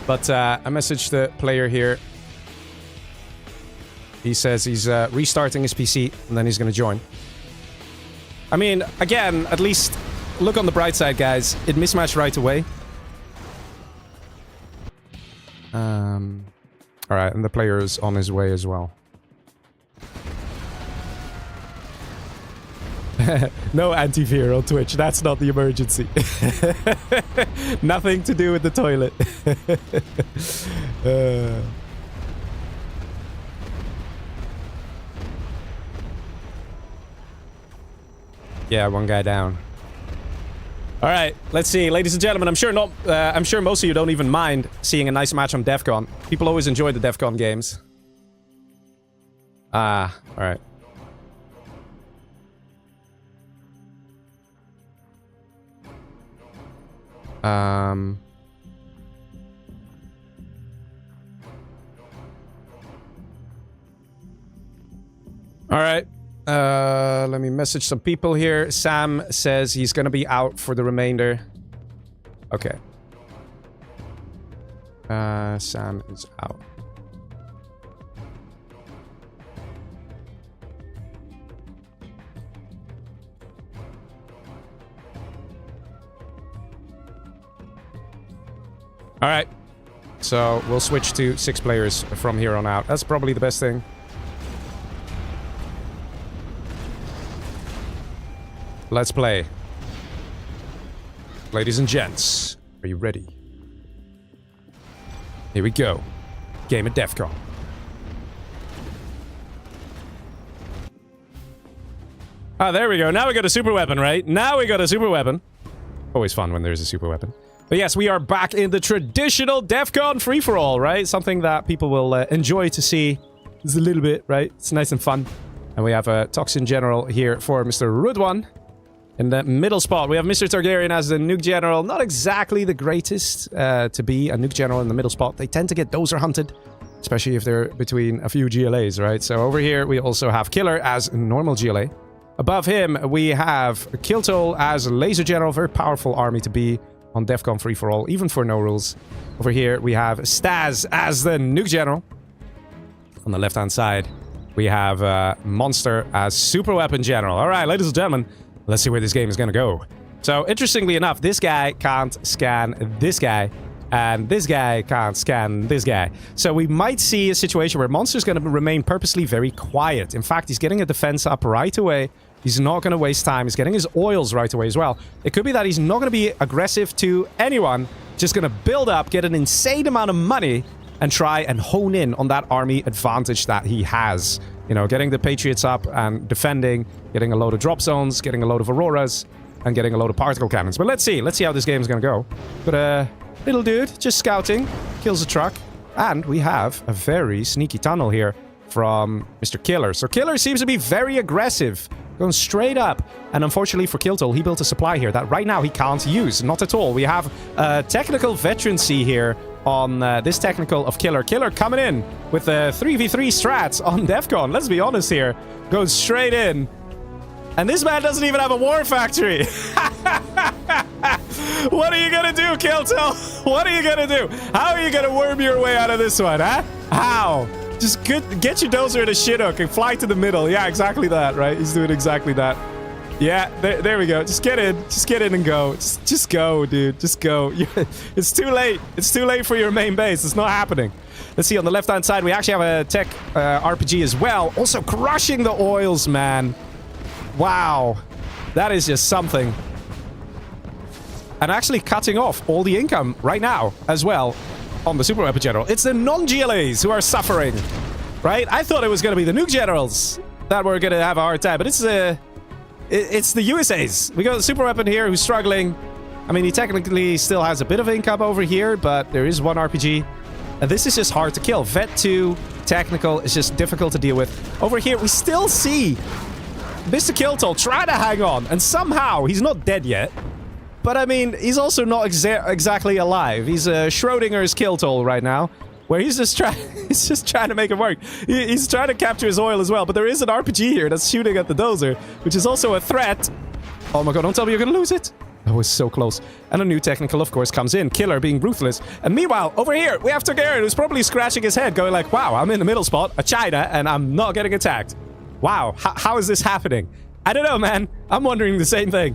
But I messaged the player here. He says he's restarting his PC, and then he's going to join. I mean, again, at least look on the bright side, guys. It mismatched right away. Alright, and the player is on his way as well. No anti-fear on Twitch. That's not the emergency. Nothing to do with the toilet. Yeah, one guy down. All right, let's see, ladies and gentlemen. I'm sure most of you don't even mind seeing a nice match on DEF CON. People always enjoy the DEF CON games. All right. All right. Let me message some people here. Sam says he's gonna be out for the remainder. Okay. Sam is out. All right. So we'll switch to 6 players from here on out. That's probably the best thing. Let's play. Ladies and gents, are you ready? Here we go. Game of DEF CON. Ah, there we go. Now we got a super weapon, right? Now we got a super weapon. Always fun when there's a super weapon. But yes, we are back in the traditional DEF CON free-for-all, right? Something that people will enjoy to see. Just a little bit, right? It's nice and fun. And we have a Toxin General here for Mr. Rudwan. In the middle spot, we have Mr. Targaryen as the Nuke General. Not exactly the greatest to be a Nuke General in the middle spot. They tend to get dozer hunted, especially if they're between a few GLAs, right? So over here, we also have Killer as normal GLA. Above him, we have Kiltol as Laser General. Very powerful army to be on DEF CON free-for-all, even for no rules. Over here, we have Staz as the Nuke General. On the left-hand side, we have Monster as Super Weapon General. All right, ladies and gentlemen, let's see where this game is going to go. So, interestingly enough, this guy can't scan this guy, and this guy can't scan this guy. So we might see a situation where Monster's going to remain purposely very quiet. In fact, he's getting a defense up right away. He's not going to waste time. He's getting his oils right away as well. It could be that he's not going to be aggressive to anyone. Just going to build up, get an insane amount of money, and try and hone in on that army advantage that he has. You know, getting the Patriots up and defending, getting a load of drop zones, getting a load of Auroras, and getting a load of particle cannons. But let's see how this game is going to go. But a little dude just scouting, kills a truck, and we have a very sneaky tunnel here from Mr. Killer. So Killer seems to be very aggressive, going straight up. And unfortunately for Kiltol, he built a supply here that right now he can't use. Not at all. We have technical veterancy here on this technical of Killer. Killer coming in with 3v3 strats on DEF CON. Let's be honest here. Goes straight in. And this man doesn't even have a war factory. What are you gonna do, Kiltol? What are you gonna do? How are you gonna worm your way out of this one, huh? How? Just get your dozer in a shithook and fly to the middle. Yeah, exactly that, right? He's doing exactly that. Yeah, there we go. Just get in. Just get in and go. Just go, dude. Just go. It's too late. It's too late for your main base. It's not happening. Let's see, on the left-hand side, we actually have a tech RPG as well. Also crushing the oils, man. Wow. That is just something. And actually cutting off all the income right now as well on the Super Weapon General. It's the non-GLAs who are suffering, right? I thought it was going to be the Nuke Generals that were going to have a hard time, but it's the USAs. We got the Super Weapon here who's struggling. I mean, he technically still has a bit of income over here, but there is one RPG. And this is just hard to kill. Vet 2, technical, is just difficult to deal with. Over here, we still see Mr. Kiltol try to hang on, and somehow he's not dead yet. But I mean, he's also not exactly alive. He's Schrodinger's Kiltol right now, where he's just trying to make it work. He's trying to capture his oil as well, but there is an RPG here that's shooting at the dozer, which is also a threat. Oh my god, don't tell me you're gonna lose it. That was so close. And a new technical, of course, comes in. Killer being ruthless. And meanwhile, over here, we have Targaryen, who's probably scratching his head, going like, wow, I'm in the middle spot, a China, and I'm not getting attacked. Wow, how is this happening? I don't know, man. I'm wondering the same thing.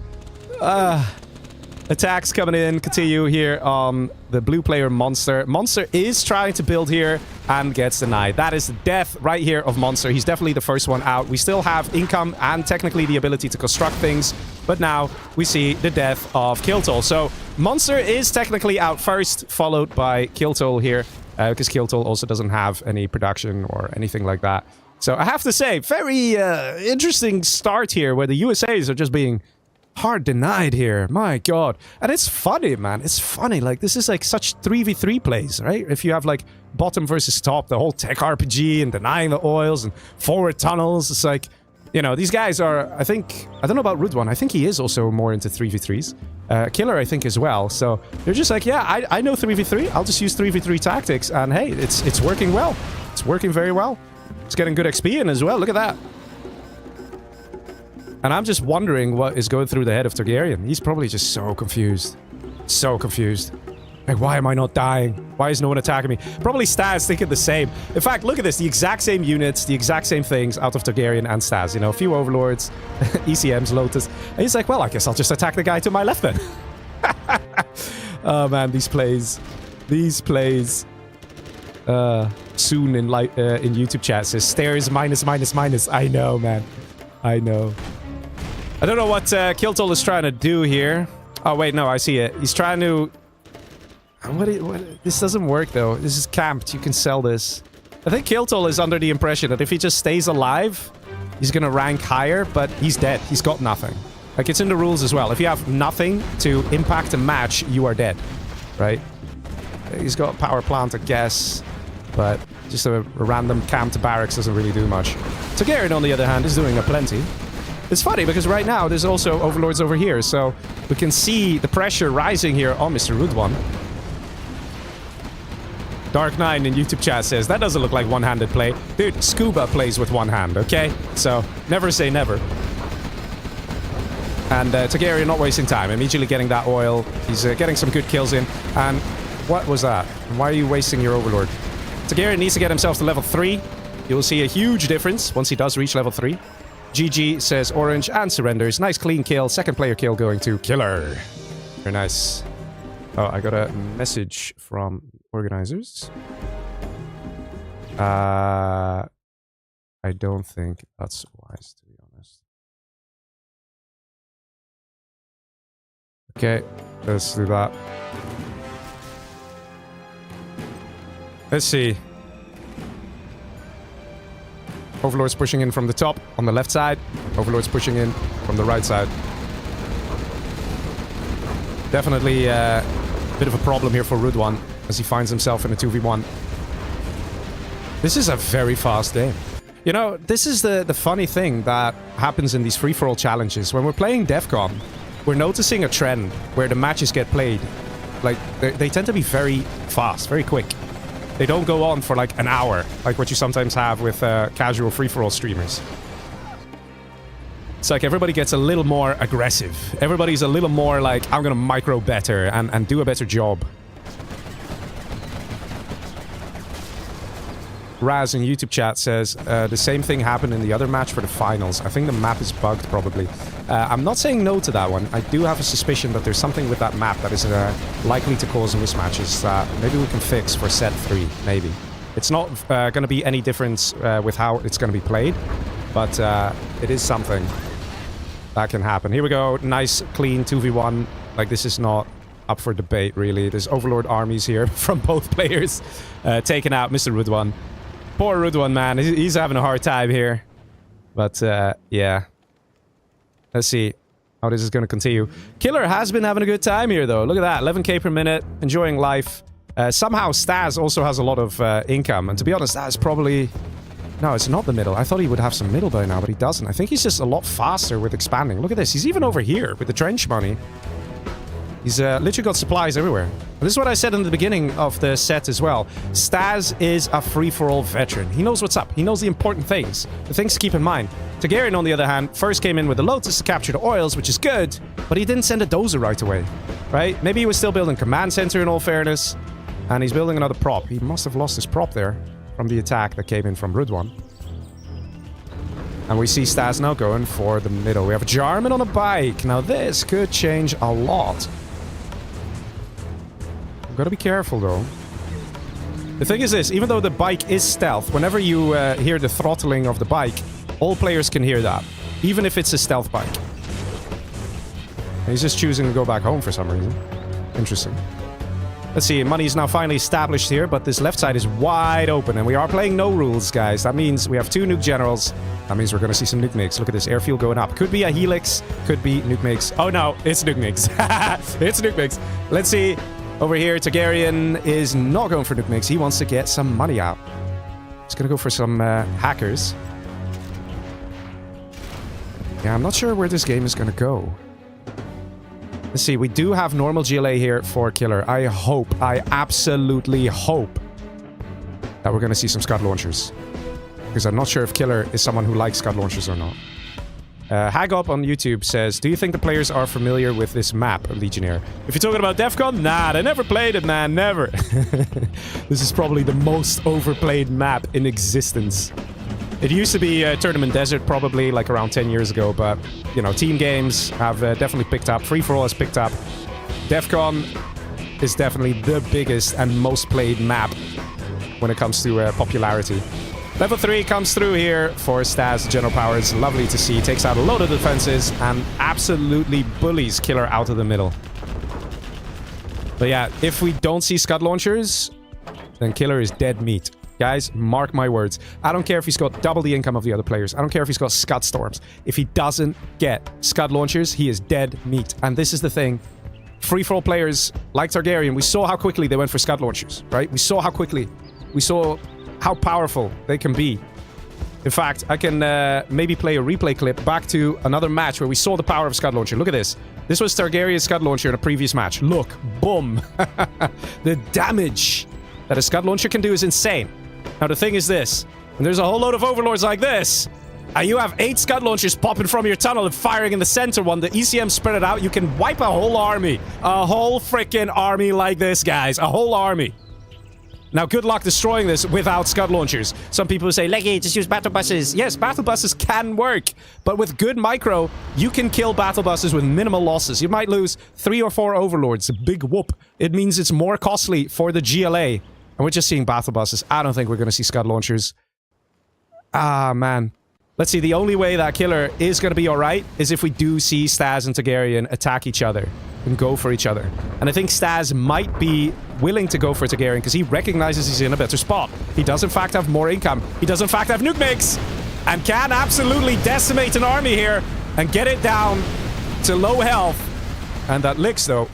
attacks coming in. Continue here on the blue player Monster. Monster is trying to build here and gets denied. That is the death right here of Monster. He's definitely the first one out. We still have income and technically the ability to construct things, but now we see the death of Kiltol. So Monster is technically out first, followed by Kiltol here, because Kiltol also doesn't have any production or anything like that. So I have to say, very interesting start here where the USAs are just being hard denied here. My god. And it's funny, man. It's funny. Like, this is like such 3v3 plays, right? If you have like bottom versus top, the whole tech RPG and denying the oils and forward tunnels. It's like, you know, these guys are, I think, I don't know about Rude One. I think he is also more into 3v3s. Killer, I think, as well. So they're just like, yeah, I know 3v3. I'll just use 3v3 tactics. And hey, it's working well. It's working very well. It's getting good XP in as well. Look at that. And I'm just wondering what is going through the head of Targaryen. He's probably just so confused. So confused. Like, why am I not dying? Why is no one attacking me? Probably Staz thinking the same. In fact, look at this. The exact same units, the exact same things out of Targaryen and Staz. You know, a few Overlords, ECMs, Lotus. And he's like, well, I guess I'll just attack the guy to my left then. Oh, man, these plays. These plays. Soon in YouTube chat says stairs minus. I know, man. I know. I don't know what Kiltol is trying to do here. Oh wait, no, I see it. He's trying to. What? This doesn't work though. This is camped. You can sell this. I think Kiltol is under the impression that if he just stays alive, he's gonna rank higher. But he's dead. He's got nothing. Like, it's in the rules as well. If you have nothing to impact a match, you are dead, right? He's got a power plant, I guess. But just a random camped barracks doesn't really do much. Targaryen, on the other hand, is doing a plenty. It's funny, because right now there's also Overlords over here, so we can see the pressure rising here on Mr. Rude One. Dark9 in YouTube chat says, that doesn't look like one-handed play. Dude, Scuba plays with one hand, okay? So, never say never. And Targaryen not wasting time, immediately getting that oil. He's getting some good kills in. And what was that? Why are you wasting your Overlord? Targaryen needs to get himself to level 3. You will see a huge difference once he does reach level 3. GG says orange and surrenders. Nice clean kill. Second player kill going to Killer. Very nice. Oh, I got a message from organizers. I don't think that's wise, to be honest. Okay, let's do that. Let's see. Overlord's pushing in from the top on the left side. Overlord's pushing in from the right side. Definitely a bit of a problem here for Rude One as he finds himself in a 2v1. This is a very fast game. You know, this is the funny thing that happens in these free-for-all challenges. When we're playing DEFCON, we're noticing a trend where the matches get played. Like, they tend to be very fast, very quick. They don't go on for like an hour, like what you sometimes have with casual free-for-all streamers. It's like everybody gets a little more aggressive. Everybody's a little more like, I'm gonna micro better and do a better job. Raz in YouTube chat says, the same thing happened in the other match for the finals. I think the map is bugged, probably. I'm not saying no to that one. I do have a suspicion that there's something with that map that is likely to cause mismatches that maybe we can fix for set 3, maybe. It's not going to be any difference with how it's going to be played, but it is something that can happen. Here we go. Nice, clean 2v1. Like, this is not up for debate, really. There's Overlord armies here from both players taking out Mr. Rude One. Poor Rude One, man. He's having a hard time here. But, yeah. Let's see how this is going to continue. Killer has been having a good time here, though. Look at that. 11k per minute. Enjoying life. Somehow, Staz also has a lot of income. And to be honest, that is probably... No, it's not the middle. I thought he would have some middle by now, but he doesn't. I think he's just a lot faster with expanding. Look at this. He's even over here with the trench money. He's literally got supplies everywhere. This is what I said in the beginning of the set as well. Staz is a free-for-all veteran. He knows what's up. He knows the important things. The things to keep in mind. Targaryen, on the other hand, first came in with the Lotus to capture the oils, which is good, but he didn't send a dozer right away. Right? Maybe he was still building command center in all fairness, and he's building another prop. He must have lost his prop there from the attack that came in from Rude One. And we see Staz now going for the middle. We have Jarman on a bike. Now this could change a lot. Gotta be careful, though. The thing is this, even though the bike is stealth, whenever you hear the throttling of the bike, all players can hear that. Even if it's a stealth bike. And he's just choosing to go back home for some reason. Interesting. Let's see, money is now finally established here, but this left side is wide open, and we are playing no rules, guys. That means we have 2 nuke generals. That means we're going to see some nuke mix. Look at this airfield going up. Could be a helix, could be nuke mix. Oh no, it's nuke mix. It's nuke mix. Let's see. Over here, Targaryen is not going for nuke mix. He wants to get some money out. He's going to go for some hackers. Yeah, I'm not sure where this game is going to go. Let's see, we do have normal GLA here for Killer. I absolutely hope that we're going to see some Scud launchers. Because I'm not sure if Killer is someone who likes Scud launchers or not. Hagop on YouTube says, do you think the players are familiar with this map, Legionnaire? If you're talking about DEFCON, nah, they never played it, man, never. This is probably the most overplayed map in existence. It used to be Tournament Desert probably like around 10 years ago, but, you know, team games have definitely picked up. Free-for-all has picked up. DEFCON is definitely the biggest and most played map when it comes to popularity. Level 3 comes through here for Stas General Powers. Lovely to see. Takes out a load of defenses and absolutely bullies Killer out of the middle. But yeah, if we don't see Scud launchers, then Killer is dead meat. Guys, mark my words. I don't care if he's got double the income of the other players. I don't care if he's got Scud Storms. If he doesn't get Scud launchers, he is dead meat. And this is the thing. Free-for-all players like Targaryen, we saw how quickly they went for Scud launchers, right? We saw how quickly. We saw how powerful they can be. In fact, I can maybe play a replay clip back to another match where we saw the power of Scud launcher. Look at this. This was Targaryen's Scud launcher in a previous match. Look. Boom. The damage that a Scud launcher can do is insane. Now, the thing is this. And there's a whole load of overlords like this. And you have 8 Scud launchers popping from your tunnel and firing in the center one. The ECM spread it out. You can wipe a whole army. A whole freaking army like this, guys. A whole army. Now, good luck destroying this without Scud launchers. Some people say, Leggy, just use battle buses. Yes, battle buses can work. But with good micro, you can kill battle buses with minimal losses. You might lose 3 or 4 overlords. A big whoop. It means it's more costly for the GLA. And we're just seeing battle buses. I don't think we're going to see Scud launchers. Ah, man. Let's see, the only way that Killer is going to be alright is if we do see Stas and Targaryen attack each other and go for each other. And I think Stas might be willing to go for Targaryen because he recognizes he's in a better spot. He does in fact have more income. He does in fact have nuke mix and can absolutely decimate an army here and get it down to low health. And that licks though.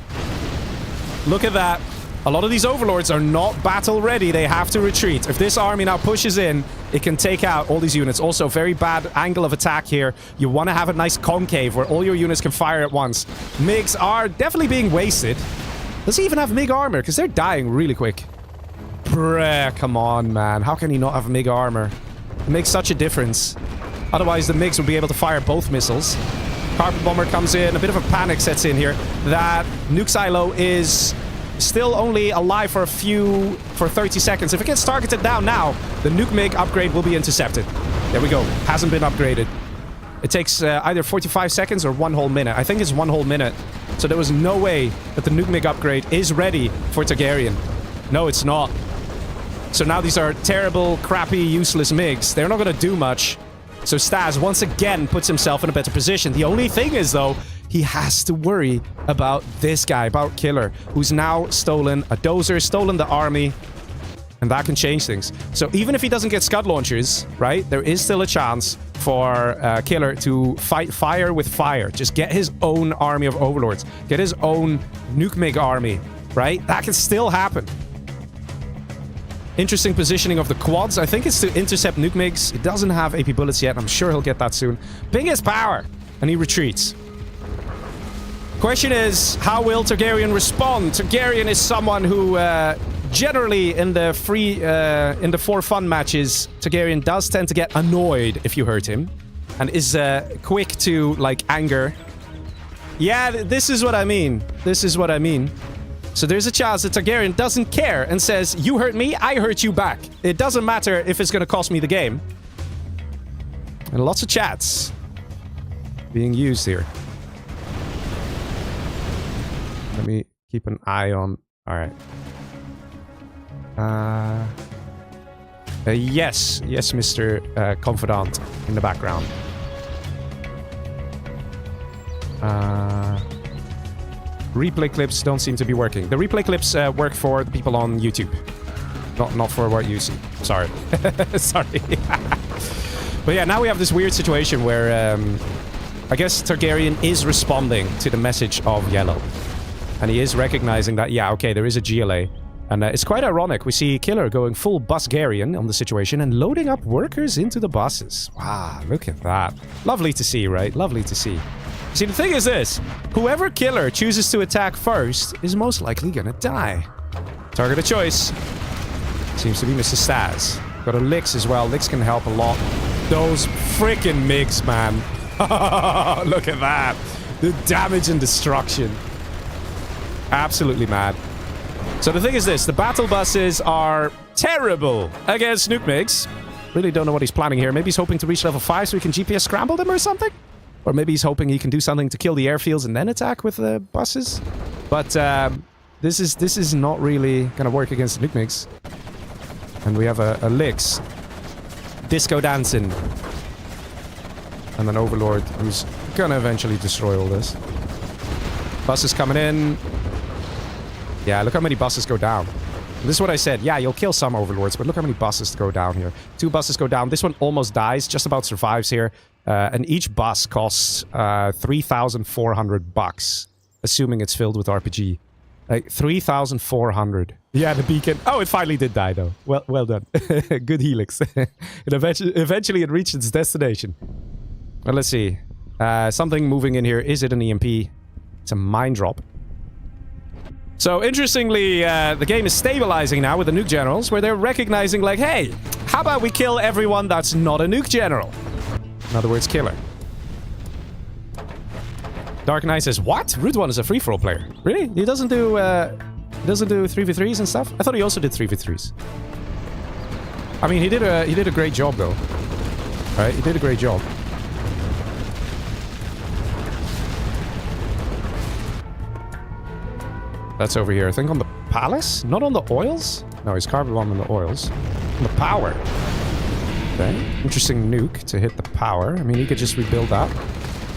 Look at that. A lot of these overlords are not battle ready. They have to retreat. If this army now pushes in, it can take out all these units. Also, very bad angle of attack here. You want to have a nice concave where all your units can fire at once. MiGs are definitely being wasted. Does he even have MiG armor? Because they're dying really quick. Bruh, come on, man. How can he not have MiG armor? It makes such a difference. Otherwise, the MiGs will be able to fire both missiles. Carpet Bomber comes in. A bit of a panic sets in here. That nuke silo is still only alive for 30 seconds. If it gets targeted down now, the nuke MiG upgrade will be intercepted. There we go. Hasn't been upgraded. It takes either 45 seconds or 1 whole minute. I think it's 1 whole minute. So there was no way that the nuke MiG upgrade is ready for Targaryen. No, it's not. So now these are terrible, crappy, useless MiGs. They're not going to do much. So Stas once again puts himself in a better position. The only thing is, though, he has to worry about this guy, about Killer, who's now stolen a dozer, stolen the army, and that can change things. So even if he doesn't get Scud launchers, right, there is still a chance for Killer to fight fire with fire. Just get his own army of overlords. Get his own nuke MiG army, right? That can still happen. Interesting positioning of the quads. I think it's to intercept nuke MiGs. It doesn't have AP bullets yet. I'm sure he'll get that soon. Biggest power! And he retreats. Question is, how will Targaryen respond? Targaryen is someone who, generally in the for fun matches, Targaryen does tend to get annoyed if you hurt him. And is quick to, like, anger. Yeah, this is what I mean. This is what I mean. So there's a chance that Targaryen doesn't care and says, you hurt me, I hurt you back. It doesn't matter if it's going to cost me the game. And lots of chats being used here. Let me keep an eye on... Alright. Yes, Mr. Confidant in the background. Replay clips don't seem to be working. The replay clips work for the people on YouTube. Not for what you see. Sorry. Sorry. But yeah, now we have this weird situation where I guess Targaryen is responding to the message of Yellow. And he is recognizing that, yeah, okay, there is a GLA. And it's quite ironic. We see Killer going full Busgarian on the situation and loading up workers into the buses. Wow, look at that. Lovely to see, right? Lovely to see. See, the thing is this. Whoever Killer chooses to attack first is most likely gonna die. Target of choice seems to be Mr. Staz. Got a Lix as well. Lix can help a lot. Those freaking MiGs, man. Look at that. The damage and destruction. Absolutely mad. So the thing is this. The battle buses are terrible against Nuke MiGs. Really don't know what he's planning here. Maybe he's hoping to reach level 5 so he can GPS scramble them or something? Or maybe he's hoping he can do something to kill the airfields and then attack with the buses. But this is not really gonna work against the Nuke MiGs. And we have a Lix. Disco dancing. And an Overlord who's gonna eventually destroy all this. Buses coming in. Yeah, look how many buses go down. This is what I said. Yeah, you'll kill some Overlords, but look how many buses go down here. 2 buses go down. This one almost dies, just about survives here. And each bus costs 3,400 bucks, assuming it's filled with RPG. Like 3,400. Yeah, the beacon. Oh, it finally did die, though. Well done. Good helix. Eventually it reached its destination. Well, let's see. Something moving in here. Is it an EMP? It's a mine drop. So, interestingly, the game is stabilizing now with the nuke generals, where they're recognizing, like, hey, how about we kill everyone that's not a nuke general? In other words, Killer. Dark Knight says, what? Root 1 is a free-for-all player. Really? He doesn't do 3v3s and stuff? I thought he also did 3v3s. I mean, he did a great job, though. Right? He did a great job. That's over here. I think on the palace? Not on the oils? No, he's carbon bomb on the oils. On the power. Okay. Interesting nuke to hit the power. I mean, he could just rebuild that.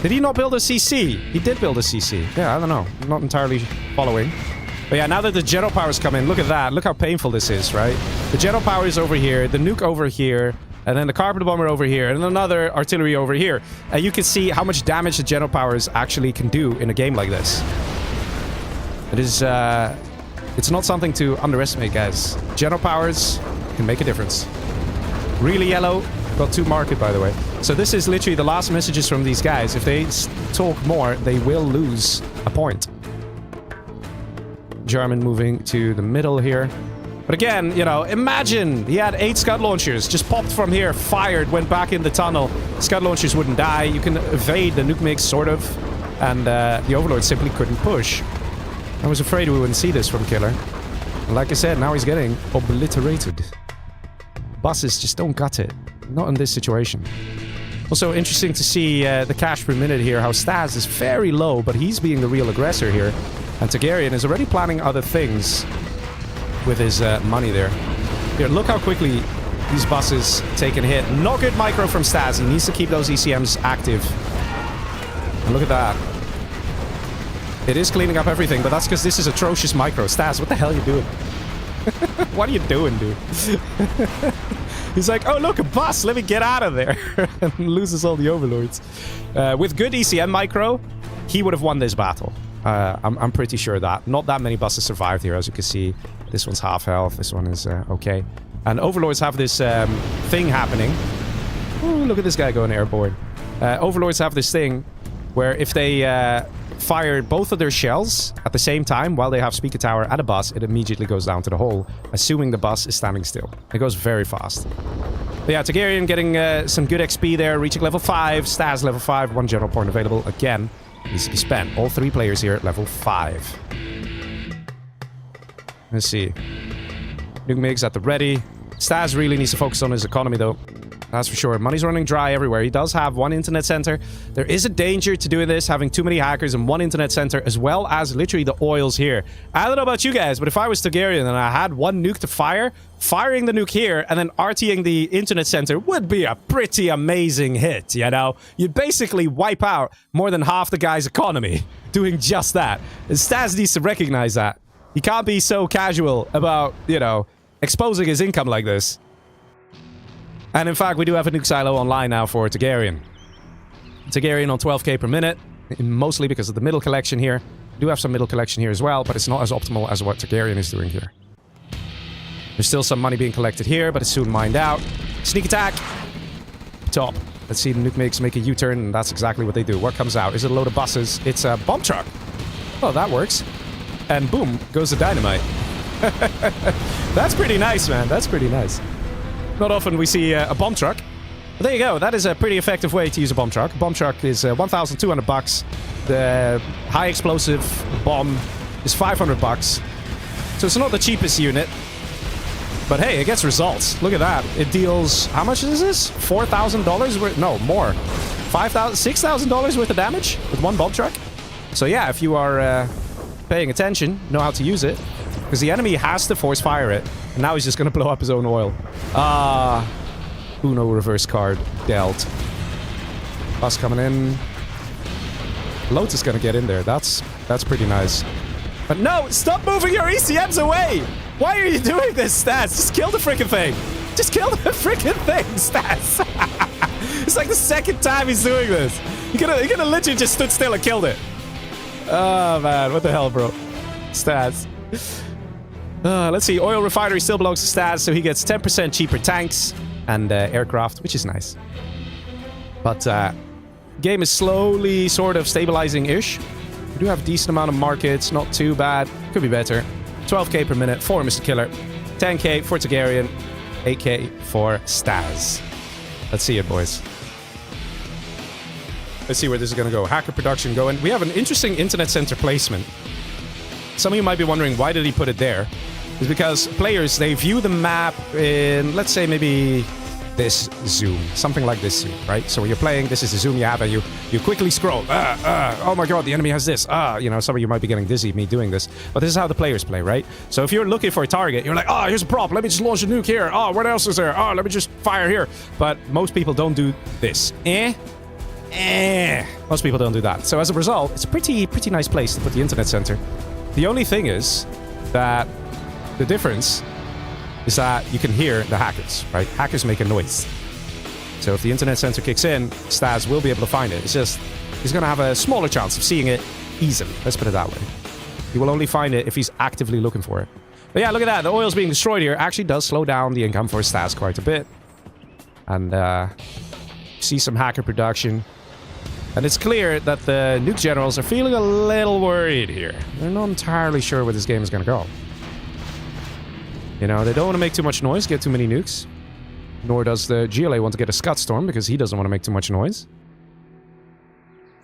Did he not build a CC? He did build a CC. Yeah, I don't know. I'm not entirely following. But yeah, now that the general powers come in, look at that. Look how painful this is, right? The general power is over here, the nuke over here, and then the carpet bomber over here, and another artillery over here. And you can see how much damage the general powers actually can do in a game like this. It is, it's not something to underestimate, guys. General powers can make a difference. Really Yellow got 2 market, by the way. So this is literally the last messages from these guys. If they talk more, they will lose a point. German moving to the middle here. But again, you know, imagine he had 8 Scud launchers, just popped from here, fired, went back in the tunnel. Scud launchers wouldn't die. You can evade the nuke MiGs, sort of. And the Overlord simply couldn't push. I was afraid we wouldn't see this from Killer. And like I said, now he's getting obliterated. Buses just don't cut it. Not in this situation. Also interesting to see the cash per minute here, how Staz is very low, but he's being the real aggressor here. And Targaryen is already planning other things with his money there. Here, look how quickly these buses take a hit. Not good micro from Staz. He needs to keep those ECMs active. And look at that. It is cleaning up everything, but that's because this is atrocious micro. Staz, what the hell are you doing? What are you doing, dude? He's like, oh, look, a bus. Let me get out of there. And loses all the Overlords. With good ECM micro, he would have won this battle. I'm pretty sure that. Not that many buses survived here, as you can see. This one's half health. This one is okay. And Overlords have this thing happening. Ooh, look at this guy going airborne. Overlords have this thing where if they fire both of their shells at the same time while they have speaker tower at a bus, it immediately goes down to the hole, assuming the bus is standing still. It goes very fast. But yeah, Targaryen getting some good XP there, reaching level 5, Staz level 5, 1 general point available again. Needs to be spent. All 3 players here at level 5. Let's see. Nuke MiGs at the ready. Staz really needs to focus on his economy though. That's for sure. Money's running dry everywhere. He does have one internet center. There is a danger to doing this, having too many hackers in one internet center, as well as literally the oils here. I don't know about you guys, but if I was Targaryen and I had one nuke to fire, firing the nuke here and then RTing the internet center would be a pretty amazing hit, you know? You'd basically wipe out more than half the guy's economy doing just that. And Stas needs to recognize that. He can't be so casual about, you know, exposing his income like this. And in fact, we do have a nuke silo online now for Targaryen. Targaryen on 12k per minute, mostly because of the middle collection here. We do have some middle collection here as well, but it's not as optimal as what Targaryen is doing here. There's still some money being collected here, but it's soon mined out. Sneak attack! Top. Let's see the nuke makes make a U-turn, and that's exactly what they do. What comes out? Is it a load of buses? It's a bomb truck. Oh, that works. And boom, goes the dynamite. That's pretty nice, man. That's pretty nice. Not often we see a bomb truck. But there you go. That is a pretty effective way to use a bomb truck. A bomb truck is 1,200 bucks. The high explosive bomb is 500 bucks. So it's not the cheapest unit. But hey, it gets results. Look at that. It deals... How much is this? $4,000 worth... No, more. $5,000... $6,000 worth of damage with one bomb truck. So yeah, if you are paying attention, know how to use it. Because the enemy has to force fire it. And now he's just going to blow up his own oil. Uno reverse card dealt. Bus coming in. Lotus going to get in there. That's pretty nice. But no! Stop moving your ECMs away! Why are you doing this, Stats? Just kill the freaking thing! Just kill the freaking thing, Stats! It's like the second time he's doing this. He could have literally just stood still and killed it. Oh, man. What the hell, bro? Stats. Let's see. Oil refinery still belongs to Stats, so he gets 10% cheaper tanks and aircraft, which is nice. But game is slowly sort of stabilizing-ish. We do have a decent amount of markets. Not too bad. Could be better. 12k per minute for Mr. Killer. 10k for Targaryen. 8k for Stas. Let's see it, boys. Let's see where this is going to go. Hacker production going. We have an interesting internet center placement. Some of you might be wondering, why did he put it there? It's because players, they view the map in, let's say, maybe this zoom. Something like this zoom, right? So when you're playing, this is the zoom you have, and you quickly scroll. Oh my god, the enemy has this. You know, some of you might be getting dizzy me doing this. But this is how the players play, right? So if you're looking for a target, you're like, oh, here's a prop. Let me just launch a nuke here. Oh, what else is there? Oh, let me just fire here. But most people don't do this. Most people don't do that. So as a result, it's a pretty nice place to put the internet center. The only thing is that the difference is that you can hear the hackers, right? Hackers make a noise. So if the internet sensor kicks in, Stas will be able to find it. It's just, he's going to have a smaller chance of seeing it easily. Let's put it that way. He will only find it if he's actively looking for it. But yeah, look at that. The oil's being destroyed here actually does slow down the income for Stas quite a bit. And see some hacker production. And it's clear that the nuke generals are feeling a little worried here. They're not entirely sure where this game is going to go. You know, they don't want to make too much noise, get too many nukes. Nor does the GLA want to get a Scud Storm, because he doesn't want to make too much noise.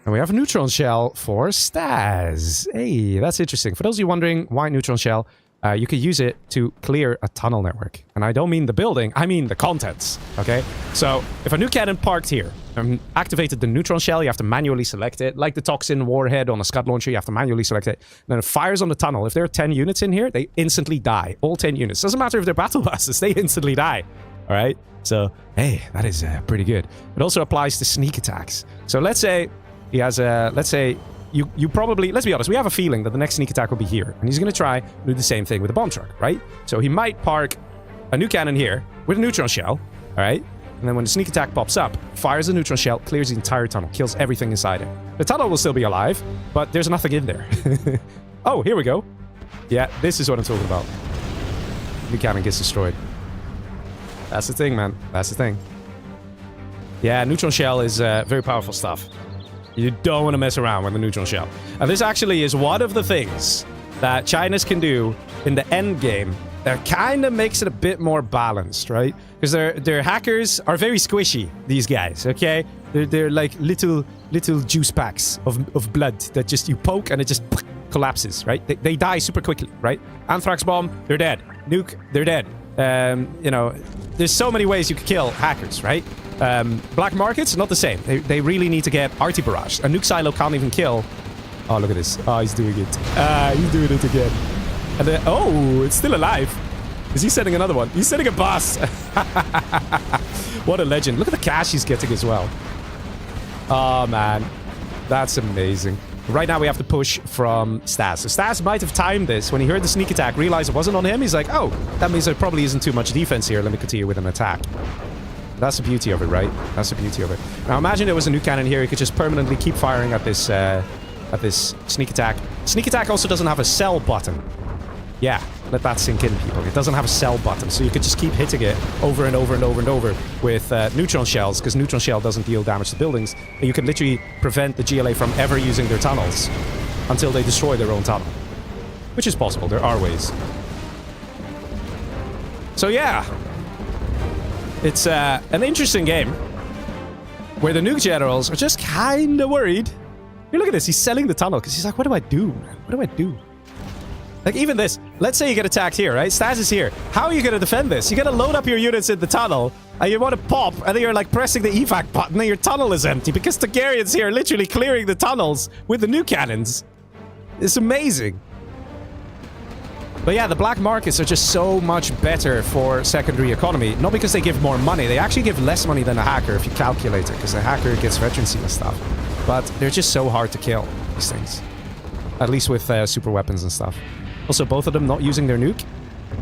And we have a neutron shell for Stas. Hey, that's interesting. For those of you wondering why neutron shell, you could use it to clear a tunnel network. And I don't mean the building, I mean the contents, okay? So, if a nuke cannon parked here and activated the neutron shell, you have to manually select it. Like the toxin warhead on a Scud launcher, you have to manually select it. And then it fires on the tunnel. If there are 10 units in here, they instantly die. All 10 units. Doesn't matter if they're battle buses, they instantly die. Alright? So, hey, that is pretty good. It also applies to sneak attacks. So let's say he has a... Let's say... You probably... Let's be honest, we have a feeling that the next sneak attack will be here. And he's going to try to do the same thing with a bomb truck, right? So he might park a nuke cannon here with a neutron shell, alright? And then when the sneak attack pops up, fires the neutron shell, clears the entire tunnel, kills everything inside it. The tunnel will still be alive, but there's nothing in there. Oh, here we go. Yeah, this is what I'm talking about. Nuke cannon gets destroyed. That's the thing, man. That's the thing. Yeah, neutron shell is very powerful stuff. You don't want to mess around with the neutron shell. And this actually is one of the things that China's can do in the end game that kind of makes it a bit more balanced, right? Because their hackers are very squishy, these guys, okay? They're like little juice packs of blood that just you poke and it just collapses, right? They die super quickly, right? Anthrax bomb, they're dead. Nuke, they're dead. You know, there's so many ways you could kill hackers, right? Black markets, not the same. They really need to get RT barrage. A nuke silo can't even kill. Oh, look at this. Oh, he's doing it. He's doing it again. And then, oh, it's still alive. Is he sending another one? He's sending a boss. What a legend. Look at the cash he's getting as well. Oh, man. That's amazing. Right now, we have to push from Stas. So Stas might have timed this. When he heard the sneak attack, realized it wasn't on him. He's like, oh, that means there probably isn't too much defense here. Let me continue with an attack. That's the beauty of it, right? That's the beauty of it. Now, imagine there was a nuke cannon here. He could just permanently keep firing at this sneak attack. Sneak attack also doesn't have a sell button. Yeah, let that sink in, people. It doesn't have a sell button, so you could just keep hitting it over and over and over and over with neutron shells, because neutron shell doesn't deal damage to buildings. And you can literally prevent the GLA from ever using their tunnels until they destroy their own tunnel. Which is possible. There are ways. So yeah. It's an interesting game where the nuke generals are just kind of worried. Here, look at this. He's selling the tunnel because he's like, what do I do, man? What do I do? Like, even this. Let's say you get attacked here, right? Stas is here. How are you going to defend this? You got to load up your units in the tunnel, and you want to pop, and then you're, like, pressing the evac button, and your tunnel is empty because Targaryens here are literally clearing the tunnels with the nuke cannons. It's amazing. But yeah, the black markets are just so much better for secondary economy. Not because they give more money. They actually give less money than a hacker if you calculate it, because the hacker gets veterancy and stuff. But they're just so hard to kill, these things. At least with super weapons and stuff. Also, both of them not using their nuke.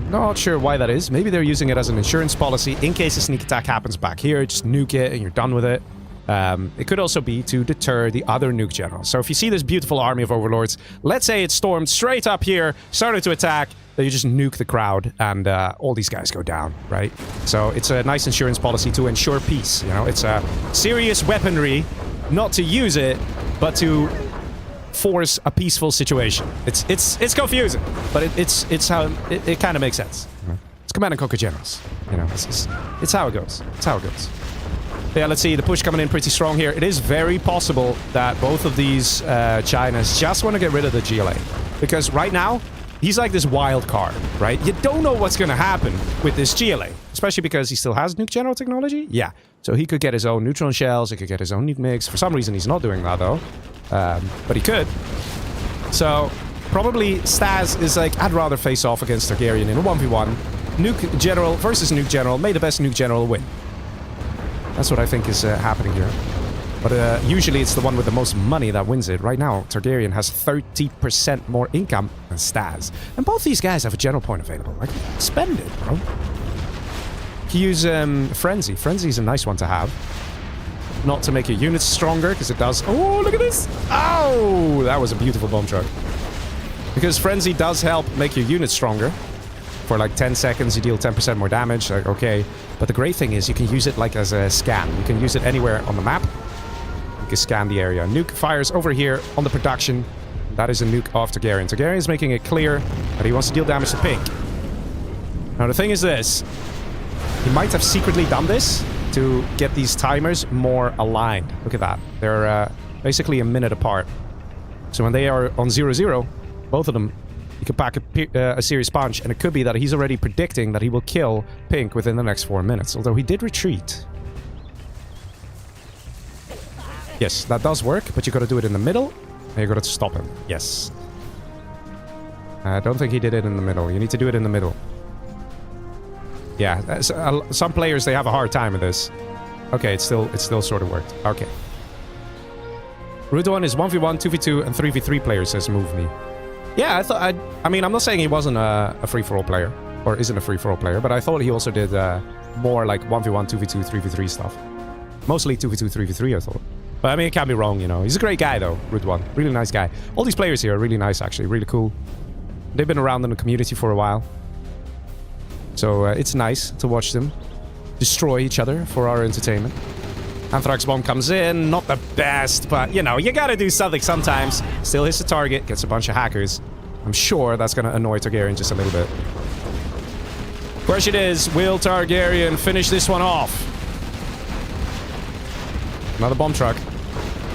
Not sure why that is. Maybe they're using it as an insurance policy. In case a sneak attack happens back here, just nuke it and you're done with it. It could also be to deter the other nuke generals. So if you see this beautiful army of overlords, let's say it stormed straight up here, started to attack, then you just nuke the crowd and all these guys go down, right? So it's a nice insurance policy to ensure peace. You know, it's a serious weaponry, not to use it, but to force a peaceful situation. It's confusing, but it's how it kind of makes sense. It's command and conquer generals. You know, it's how it goes. It's how it goes. Yeah, let's see. The push coming in pretty strong here. It is very possible that both of these Chinas just want to get rid of the GLA. Because right now, he's like this wild card, right? You don't know what's going to happen with this GLA. Especially because he still has nuke general technology. Yeah. So he could get his own neutron shells. He could get his own nuke mix. For some reason, he's not doing that, though. But he could. So probably Stas is like, I'd rather face off against Targaryen in a 1v1. Nuke general versus nuke general. May the best nuke general win. That's what I think is happening here. But usually it's the one with the most money that wins it. Right now, Targaryen has 30% more income than Stas. And both these guys have a general point available. Like, spend it, bro. You use Frenzy. Frenzy is a nice one to have. Not to make your units stronger, because it does... Oh, look at this! Oh! That was a beautiful bomb truck. Because Frenzy does help make your units stronger. For like 10 seconds, you deal 10% more damage. Like, okay. But the great thing is you can use it like as a scan. You can use it anywhere on the map. You can scan the area. Nuke fires over here on the production. That is a nuke off Targaryen. Targaryen is making it clear that he wants to deal damage to pink. Now, the thing is this. He might have secretly done this to get these timers more aligned. Look at that. They're basically a minute apart. So when they are on 0-0, both of them, you can pack a serious punch, and it could be that he's already predicting that he will kill Pink within the next 4 minutes, although he did retreat. Yes, that does work, but you gotta do it in the middle, and you gotta stop him. Yes. I don't think he did it in the middle. You need to do it in the middle. Yeah, some players, they have a hard time with this. Okay, it still sort of worked. Okay. Route 1 is 1v1, 2v2, and 3v3 players, says Move Me. Yeah, I mean, I'm not saying he wasn't a free-for-all player, or isn't a free-for-all player, but I thought he also did more like 1v1, 2v2, 3v3 stuff. Mostly 2v2, 3v3, I thought. But I mean, it can't be wrong, you know. He's a great guy, though, Route 1. Really nice guy. All these players here are really nice, actually. Really cool. They've been around in the community for a while. So it's nice to watch them destroy each other for our entertainment. Anthrax Bomb comes in, not the best, but, you know, you gotta do something sometimes. Still hits the target, gets a bunch of hackers. I'm sure that's gonna annoy Targaryen just a little bit. Question is, will Targaryen finish this one off? Another bomb truck.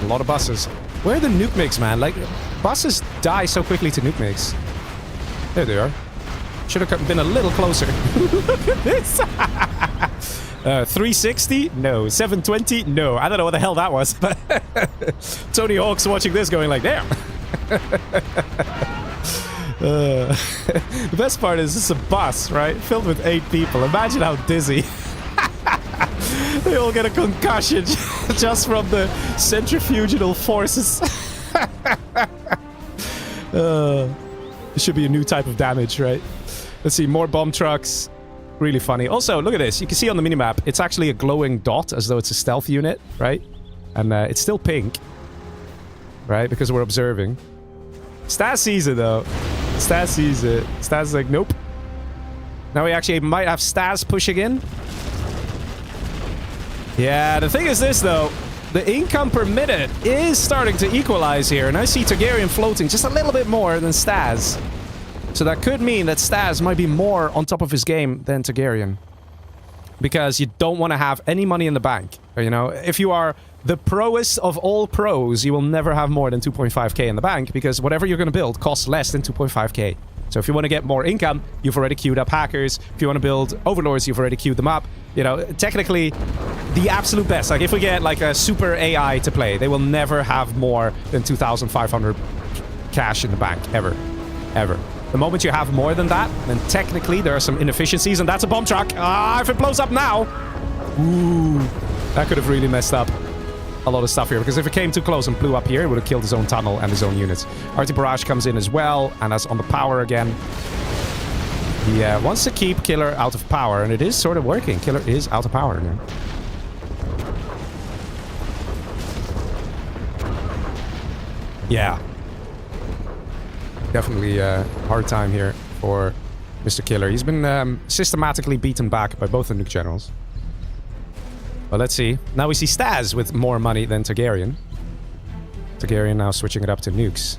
A lot of buses. Where are the nuke mix, man? Like, buses die so quickly to nuke mix. There they are. Should have been a little closer. Look at this. 360? No. 720? No. I don't know what the hell that was. But Tony Hawk's watching this going like, damn. The best part is this is a bus, right? Filled with 8 people. Imagine how dizzy. They all get a concussion just from the centrifugal forces. It should be a new type of damage, right? Let's see, more bomb trucks. Really funny. Also, look at this. You can see on the minimap, it's actually a glowing dot as though it's a stealth unit, right? And it's still pink, right? Because we're observing. Stas sees it, though. Stas sees it. Stas is like, nope. Now we actually might have Stas pushing in. Yeah, the thing is this, though. The income per minute is starting to equalize here. And I see Targaryen floating just a little bit more than Stas. So that could mean that Stas might be more on top of his game than Targaryen. Because you don't want to have any money in the bank. You know, if you are the proest of all pros, you will never have more than 2.5k in the bank. Because whatever you're going to build costs less than 2.5k. So if you want to get more income, you've already queued up hackers. If you want to build overlords, you've already queued them up. You know, technically, the absolute best. Like, if we get, like, a super AI to play, they will never have more than 2,500 cash in the bank. Ever. Ever. The moment you have more than that, then technically there are some inefficiencies, and that's a bomb truck. Ah, if it blows up now... Ooh. That could have really messed up a lot of stuff here, because if it came too close and blew up here, it would have killed his own tunnel and his own units. Arty Barrage comes in as well, and that's on the power again. He wants to keep Killer out of power, and it is sort of working. Killer is out of power now. Yeah. Definitely a hard time here for Mr. Killer. He's been systematically beaten back by both the nuke generals. But let's see. Now we see Stas with more money than Targaryen. Targaryen now switching it up to nukes.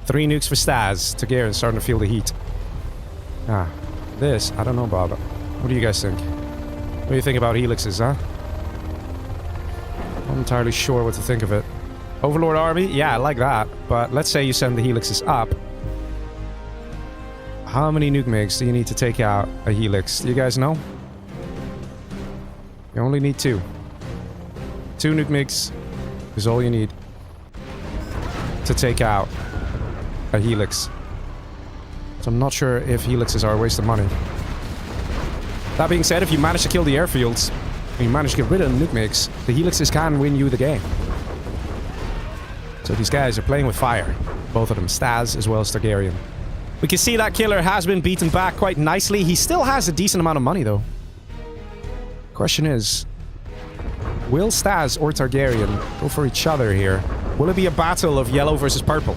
3 nukes for Stas. Targaryen starting to feel the heat. Ah, this, I don't know about it. What do you guys think? What do you think about helixes, huh? Not entirely sure what to think of it. Overlord army? Yeah, I like that. But let's say you send the helixes up. How many nuke MiGs do you need to take out a helix? Do you guys know? You only need 2. 2 nuke MiGs is all you need to take out a helix. So I'm not sure if helixes are a waste of money. That being said, if you manage to kill the airfields, and you manage to get rid of the nuke MiGs, the helixes can win you the game. So these guys are playing with fire. Both of them, Stas as well as Targaryen. We can see that Killer has been beaten back quite nicely. He still has a decent amount of money, though. Question is, will Stas or Targaryen go for each other here? Will it be a battle of yellow versus purple?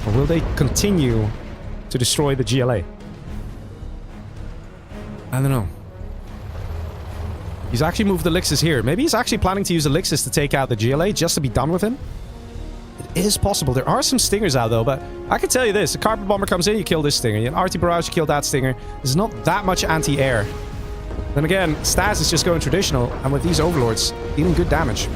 Or will they continue to destroy the GLA? I don't know. He's actually moved the Elixis here. Maybe he's actually planning to use Elixis to take out the GLA just to be done with him. It is possible. There are some stingers out, though, but I can tell you this. A carpet bomber comes in, you kill this stinger. An RT barrage, you kill that stinger. There's not that much anti-air. Then again, Stas is just going traditional, and with these overlords, dealing good damage.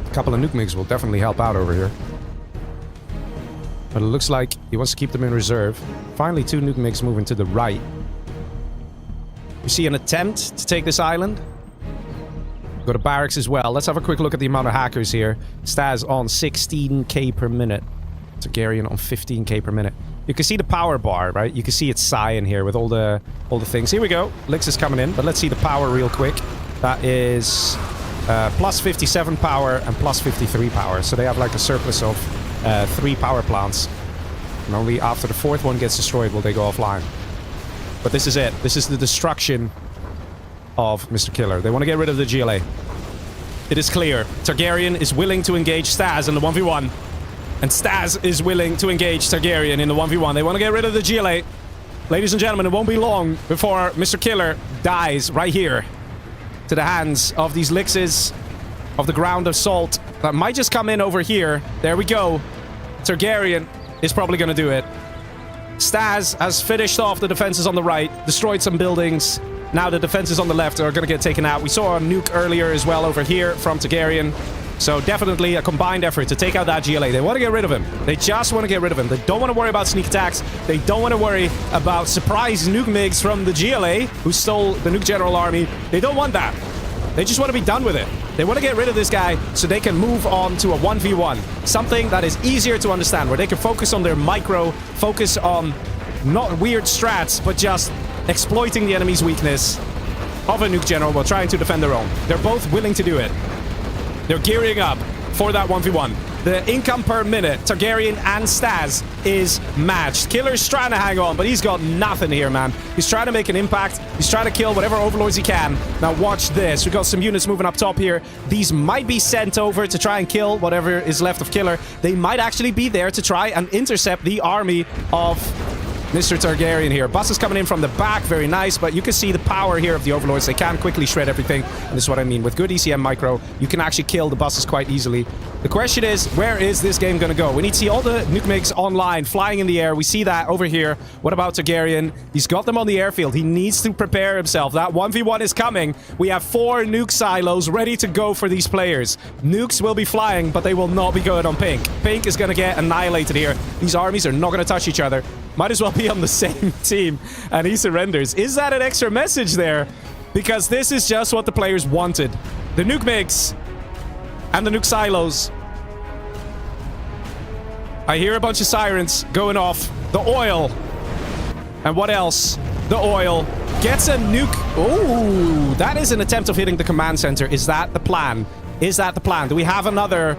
A couple of nuke MiGs will definitely help out over here. But it looks like he wants to keep them in reserve. Finally, 2 nuke MiGs moving to the right. You see an attempt to take this island. Go to barracks as well. Let's have a quick look at the amount of hackers here. Stas on 16k per minute. Targaryen on 15k per minute. You can see the power bar, right? You can see its cyan here with all the things. Here we go. Lix is coming in, but let's see the power real quick. That is plus 57 power and plus 53 power. So they have like a surplus of 3 power plants. And only after the 4th one gets destroyed will they go offline. But this is it. This is the destruction of Mr. Killer. They want to get rid of the GLA. It is clear. Targaryen is willing to engage Stas in the 1v1. And Stas is willing to engage Targaryen in the 1v1. They want to get rid of the GLA. Ladies and gentlemen, it won't be long before Mr. Killer dies right here to the hands of these Lixes of the ground of salt that might just come in over here. There we go. Targaryen is probably going to do it. Stas has finished off the defenses on the right, destroyed some buildings. Now the defenses on the left are going to get taken out. We saw a nuke earlier as well over here from Targaryen. So definitely a combined effort to take out that GLA. They want to get rid of him. They just want to get rid of him. They don't want to worry about sneak attacks. They don't want to worry about surprise nuke MiGs from the GLA, who stole the nuke general army. They don't want that. They just want to be done with it. They want to get rid of this guy so they can move on to a 1v1. Something that is easier to understand, where they can focus on their micro, focus on not weird strats, but just exploiting the enemy's weakness of a nuke general while trying to defend their own. They're both willing to do it. They're gearing up for that 1v1. The income per minute, Targaryen and Staz, is matched. Killer's trying to hang on, but he's got nothing here, man. He's trying to make an impact. He's trying to kill whatever overlords he can. Now watch this. We've got some units moving up top here. These might be sent over to try and kill whatever is left of Killer. They might actually be there to try and intercept the army of Mr. Targaryen here. Bus is coming in from the back. Very nice, but you can see the power here of the overlords. They can quickly shred everything. And this is what I mean. With good ECM micro, you can actually kill the buses quite easily. The question is, where is this game going to go? We need to see all the nuke MiGs online, flying in the air. We see that over here. What about Targaryen? He's got them on the airfield. He needs to prepare himself. That 1v1 is coming. We have 4 nuke silos ready to go for these players. Nukes will be flying, but they will not be good on Pink. Pink is going to get annihilated here. These armies are not going to touch each other. Might as well be on the same team. And he surrenders. Is that an extra message there? Because this is just what the players wanted. The nuke MiGs and the nuke silos. I hear a bunch of sirens going off. The oil. And what else? The oil. Gets a nuke. Oh, that is an attempt of hitting the command center. Is that the plan? Is that the plan? Do we have another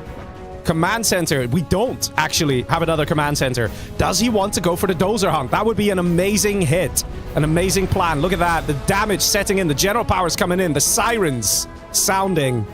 command center? We don't actually have another command center. Does he want to go for the dozer hunt? That would be an amazing hit. An amazing plan. Look at that. The damage setting in. The general powers coming in. The sirens sounding.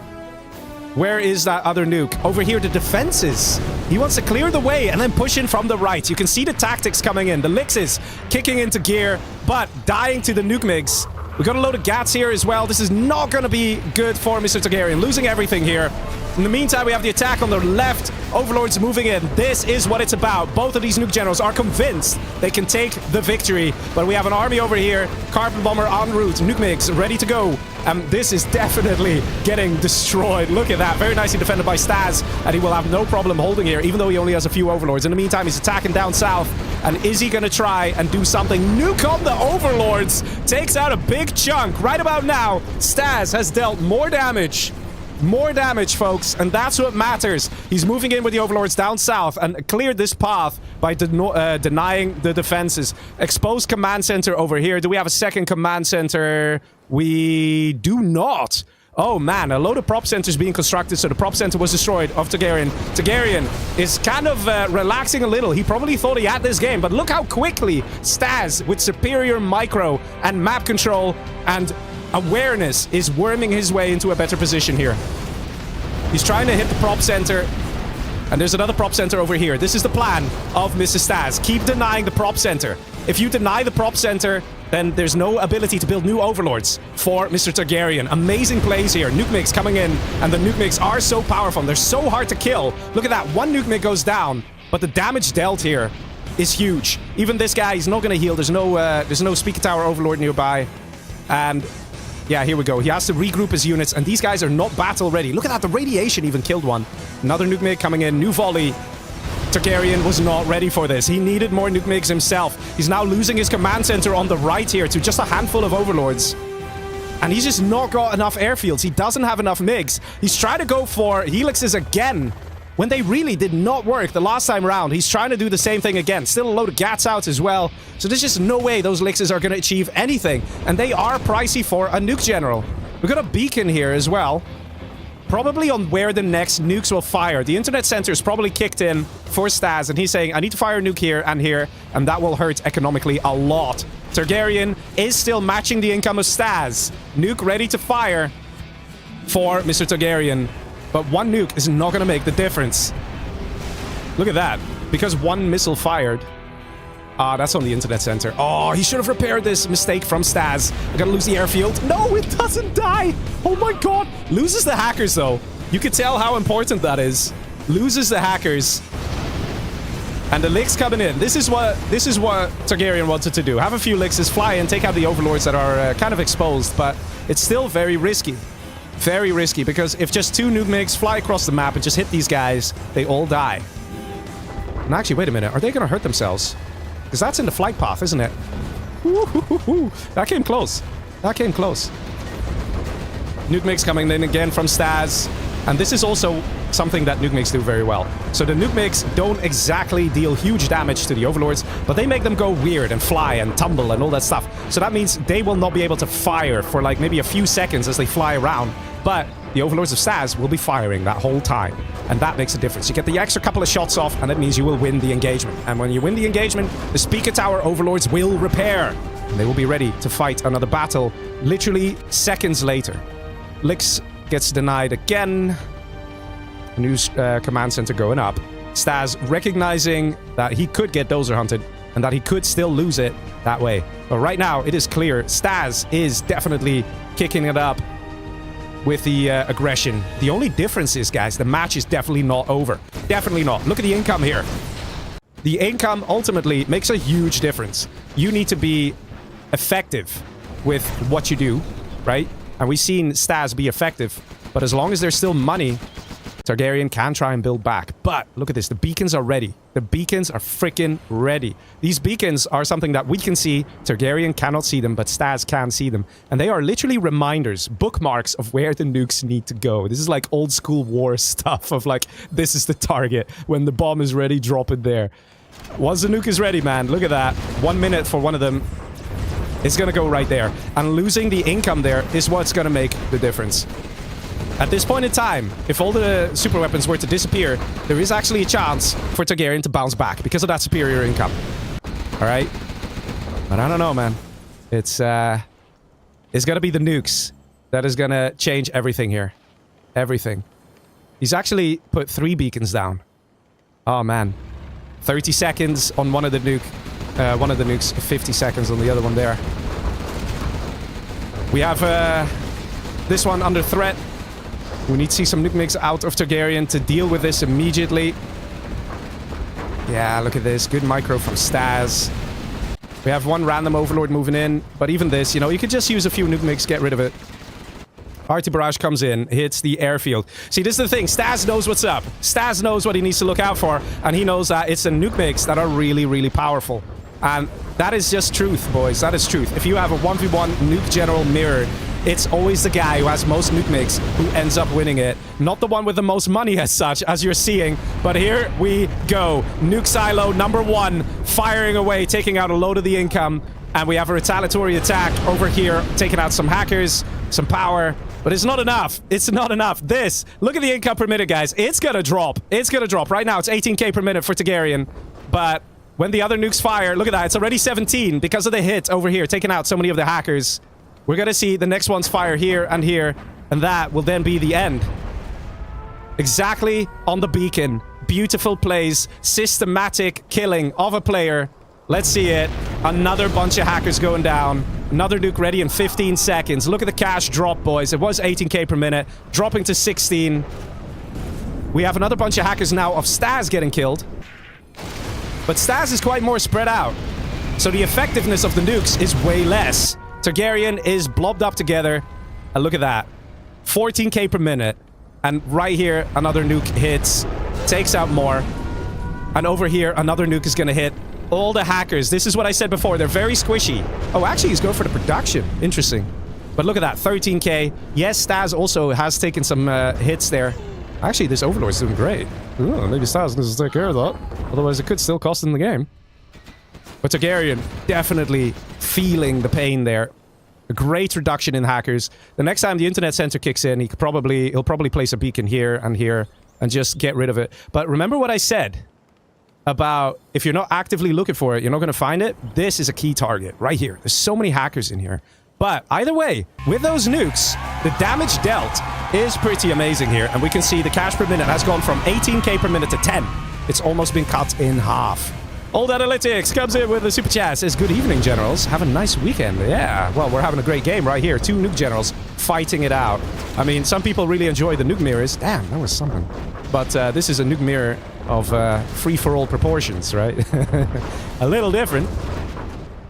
Where is that other nuke? Over here, the defenses. He wants to clear the way and then push in from the right. You can see the tactics coming in. The Lixes kicking into gear, but dying to the nuke MiGs. We got a load of Gats here as well. This is not going to be good for Mr. Targaryen. Losing everything here. In the meantime, we have the attack on the left. Overlords moving in. This is what it's about. Both of these nuke generals are convinced they can take the victory. But we have an army over here. Carbon bomber en route. Nuke MiGs ready to go. This is definitely getting destroyed. Look at that. Very nicely defended by Staz. And he will have no problem holding here, even though he only has a few overlords. In the meantime, he's attacking down south. And is he going to try and do something? Nuke on the overlords. Takes out a big chunk. Right about now, Staz has dealt more damage. More damage, folks, and that's what matters. He's moving in with the overlords down south and cleared this path by denying the defenses. Exposed command center over here. Do we have a second command center? We do not. Oh man, a load of prop centers being constructed, so the prop center was destroyed of Targaryen. Targaryen is kind of relaxing a little. He probably thought he had this game, but look how quickly Staz, with superior micro and map control and awareness, is worming his way into a better position here. He's trying to hit the prop center. And there's another prop center over here. This is the plan of Mrs. Staz. Keep denying the prop center. If you deny the prop center, then there's no ability to build new overlords for Mr. Targaryen. Amazing plays here. Nuke MiGs coming in. And the nuke MiGs are so powerful. They're so hard to kill. Look at that. One nuke MiG goes down. But the damage dealt here is huge. Even this guy, he's not going to heal. There's no speaker tower overlord nearby. And yeah, here we go. He has to regroup his units, and these guys are not battle ready. Look at that. The radiation even killed one. Another nuke MiG coming in. New volley. Targaryen was not ready for this. He needed more nuke MiGs himself. He's now losing his command center on the right here to just a handful of overlords. And he's just not got enough airfields. He doesn't have enough MiGs. He's trying to go for helixes again, when they really did not work the last time around. He's trying to do the same thing again. Still a load of Gats out as well. So there's just no way those Lixes are going to achieve anything. And they are pricey for a nuke general. We've got a beacon here as well. Probably on where the next nukes will fire. The internet center is probably kicked in for Staz. And he's saying, I need to fire a nuke here. And that will hurt economically a lot. Targaryen is still matching the income of Staz. Nuke ready to fire for Mr. Targaryen. But one nuke is not going to make the difference. Look at that. Because one missile fired. That's on the internet center. Oh, he should have repaired this mistake from Staz. We're going to lose the airfield. No, it doesn't die. Oh my god. Loses the hackers, though. You could tell how important that is. Loses the hackers. And the Lix coming in. This is what Targaryen wanted to do. Have a few Lixes, fly in, take out the overlords that are kind of exposed. But it's still very risky. Very risky, because if just 2 nuke MiGs fly across the map and just hit these guys, they all die. And actually, wait a minute. Are they going to hurt themselves? Because that's in the flight path, isn't it? Woo-hoo-hoo-hoo. That came close. That came close. Nuke MiGs coming in again from Staz. And this is also something that nuke MiGs do very well. So the nuke MiGs don't exactly deal huge damage to the overlords, but they make them go weird and fly and tumble and all that stuff. So that means they will not be able to fire for like maybe a few seconds as they fly around, but the overlords of Staz will be firing that whole time. And that makes a difference. You get the extra couple of shots off, and that means you will win the engagement. And when you win the engagement, the speaker tower overlords will repair. And they will be ready to fight another battle literally seconds later. Lix gets denied again. A new command center going up. Staz recognizing that he could get dozer hunted and that he could still lose it that way. But right now, it is clear Staz is definitely kicking it up with the aggression. The only difference is, guys, the match is definitely not over. Definitely not. Look at the income here. The income ultimately makes a huge difference. You need to be effective with what you do, right? And we've seen Staz be effective, but as long as there's still money, Targaryen can try and build back. But look at this. The beacons are ready. The beacons are freaking ready. These beacons are something that we can see. Targaryen cannot see them, but Staz can see them. And they are literally reminders, bookmarks of where the nukes need to go. This is like old school war stuff of like, this is the target. When the bomb is ready, drop it there. Once the nuke is ready, man, look at that. 1 minute for one of them. It's going to go right there. And losing the income there is what's going to make the difference. At this point in time, if all the super weapons were to disappear, there is actually a chance for Targaryen to bounce back because of that superior income. Alright? But I don't know, man. It's gonna be the nukes that is gonna change everything here. Everything. He's actually put 3 beacons down. Oh, man. 30 seconds on one of the nukes, 50 seconds on the other one there. We have this one under threat. We need to see some nuke MiGs out of Targaryen to deal with this immediately. Yeah, look at this. Good micro from Staz. We have one random overlord moving in, but even this, you know, you could just use a few nuke MiGs, get rid of it. Arty Barrage comes in, hits the airfield. See, this is the thing. Staz knows what's up. Staz knows what he needs to look out for, and he knows that it's the nuke MiGs that are really, really powerful. And that is just truth, boys. That is truth. If you have a 1v1 nuke general mirror, it's always the guy who has most nuke MiGs who ends up winning it. Not the one with the most money as such, as you're seeing. But here we go. Nuke silo number 1, firing away, taking out a load of the income. And we have a retaliatory attack over here, taking out some hackers, some power. But it's not enough. It's not enough. This, look at the income per minute, guys. It's gonna drop. It's gonna drop. Right now, it's 18k per minute for Targaryen. But when the other nukes fire, look at that. It's already 17 because of the hit over here, taking out so many of the hackers. We're gonna see the next ones fire here, and that will then be the end. Exactly on the beacon. Beautiful plays. Systematic killing of a player. Let's see it. Another bunch of hackers going down. Another nuke ready in 15 seconds. Look at the cash drop, boys. It was 18k per minute, dropping to 16. We have another bunch of hackers now of Staz getting killed. But Staz is quite more spread out. So the effectiveness of the nukes is way less. Targaryen is blobbed up together. And look at that. 14k per minute. And right here, another nuke hits. Takes out more. And over here, another nuke is going to hit. All the hackers. This is what I said before. They're very squishy. Oh, actually, he's going for the production. Interesting. But look at that. 13k. Yes, Staz also has taken some hits there. Actually, this Overlord's doing great. Ooh, maybe Staz needs to take care of that. Otherwise, it could still cost him the game. But Targaryen definitely feeling the pain there. A great reduction in hackers. The next time the internet center kicks in, he'll probably place a beacon here and just get rid of it. But remember what I said about if you're not actively looking for it, you're not going to find it. This is a key target right here. There's so many hackers in here. But either way, with those nukes, the damage dealt is pretty amazing here. And we can see the cash per minute has gone from 18k per minute to 10. It's almost been cut in half. Old Analytics comes in with a super chat. Says, good evening, generals. Have a nice weekend. Yeah, well, we're having a great game right here. 2 nuke generals fighting it out. I mean, some people really enjoy the nuke mirrors. Damn, that was something. But this is a nuke mirror of free-for-all proportions, right? A little different.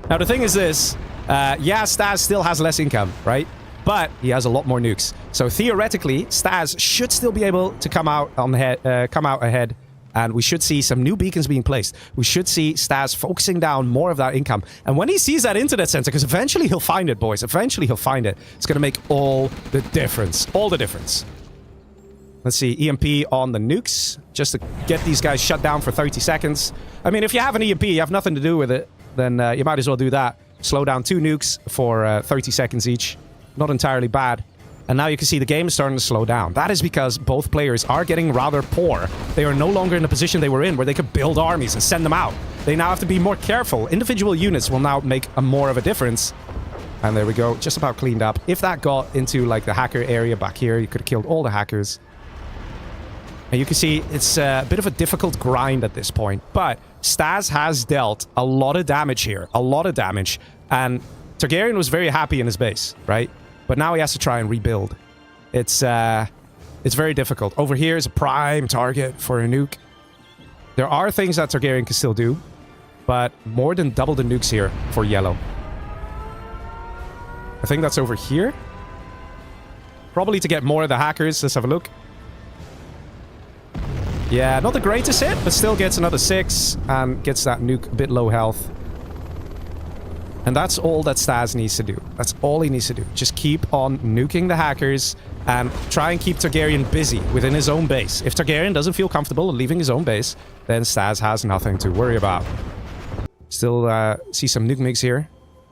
Now, the thing is this. Yeah, Staz still has less income, right? but he has a lot more nukes. So theoretically, Staz should still be able to come out ahead, and we should see some new beacons being placed. We should see Staz focusing down more of that income. And when he sees that internet center, because eventually he'll find it, boys. Eventually he'll find it. It's going to make all the difference. All the difference. Let's see, EMP on the nukes, just to get these guys shut down for 30 seconds. I mean, if you have an EMP, you have nothing to do with it, then you might as well do that. Slow down 2 nukes for 30 seconds each. Not entirely bad. And now you can see the game is starting to slow down. That is because both players are getting rather poor. They are no longer in the position they were in where they could build armies and send them out. They now have to be more careful. Individual units will now make more of a difference. And there we go, just about cleaned up. If that got into like the hacker area back here, you could have killed all the hackers. And you can see it's a bit of a difficult grind at this point. But Staz has dealt a lot of damage here. A lot of damage. And Targaryen was very happy in his base, right? But now he has to try and rebuild. It's very difficult. Over here is a prime target for a nuke. There are things that Targaryen can still do. But more than double the nukes here for yellow. I think that's over here. Probably to get more of the hackers. Let's have a look. Yeah, not the greatest hit, but still gets another 6 and gets that nuke a bit low health. And that's all that Staz needs to do. That's all he needs to do. Just keep on nuking the hackers and try and keep Targaryen busy within his own base. If Targaryen doesn't feel comfortable leaving his own base, then Staz has nothing to worry about. Still see some nuke migs here.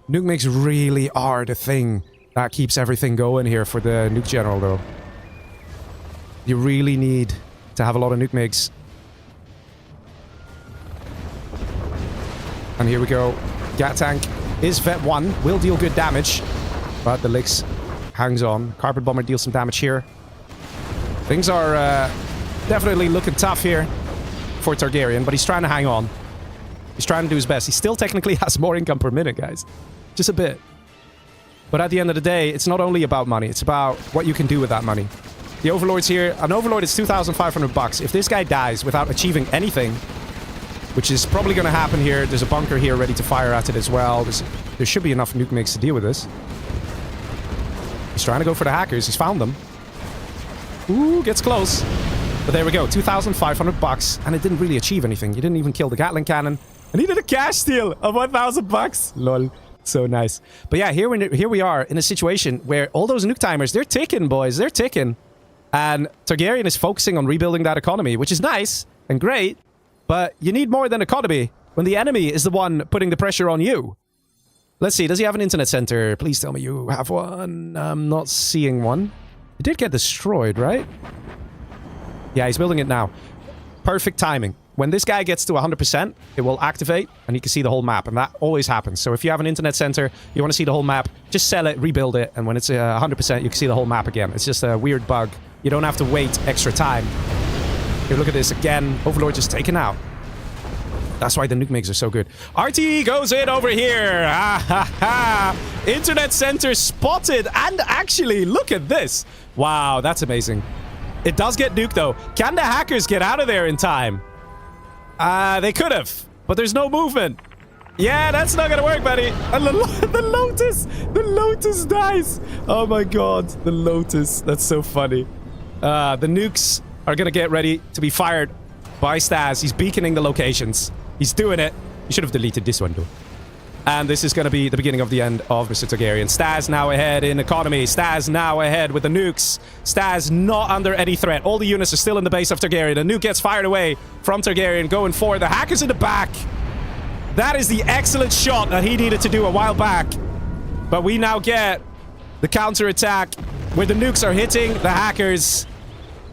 Nuke migs really are the thing that keeps everything going here for the nuke general, though. You really need to have a lot of nuke migs. And here we go. Gat tank is vet 1. Will deal good damage. But the Licks hangs on. Carpet bomber deals some damage here. Things are definitely looking tough here for Targaryen, but he's trying to hang on. He's trying to do his best. He still technically has more income per minute, guys. Just a bit. But at the end of the day, it's not only about money. It's about what you can do with that money. The Overlord's here. An Overlord is 2,500 bucks. If this guy dies without achieving anything, which is probably going to happen here. There's a bunker here ready to fire at it as well. There should be enough nuke migs to deal with this. He's trying to go for the hackers. He's found them. Ooh, gets close. But there we go. 2,500 bucks. And it didn't really achieve anything. You didn't even kill the Gatling cannon. And he did a cash steal of 1,000 bucks. Lol. So nice. But yeah, here we are in a situation where all those nuke timers, they're ticking, boys. They're ticking. And Targaryen is focusing on rebuilding that economy, which is nice and great. But you need more than economy when the enemy is the one putting the pressure on you. Let's see. Does he have an internet center? Please tell me you have one. I'm not seeing one. It did get destroyed, right? Yeah, he's building it now. Perfect timing. When this guy gets to 100%, it will activate and you can see the whole map. And that always happens. So if you have an internet center, you want to see the whole map, just sell it, rebuild it. And when it's 100%, you can see the whole map again. It's just a weird bug. You don't have to wait extra time. Here, look at this again. Overlord just taken out. That's why the nuke migs are so good. RTE goes in over here. Ha ha ha. Internet center spotted. And actually, look at this. Wow, that's amazing. It does get nuked, though. Can the hackers get out of there in time? They could have. But there's no movement. Yeah, that's not gonna work, buddy. And the Lotus. The Lotus dies. Oh my god. The Lotus. That's so funny. The nukes are gonna get ready to be fired by Staz. He's beaconing the locations. He's doing it. You should have deleted this one, though. And this is going to be the beginning of the end of Mr. Targaryen. Staz now ahead in economy. Staz now ahead with the nukes. Staz not under any threat. All the units are still in the base of Targaryen. A nuke gets fired away from Targaryen going forward. The hackers in the back. That is the excellent shot that he needed to do a while back. But we now get the counter-attack where the nukes are hitting the hackers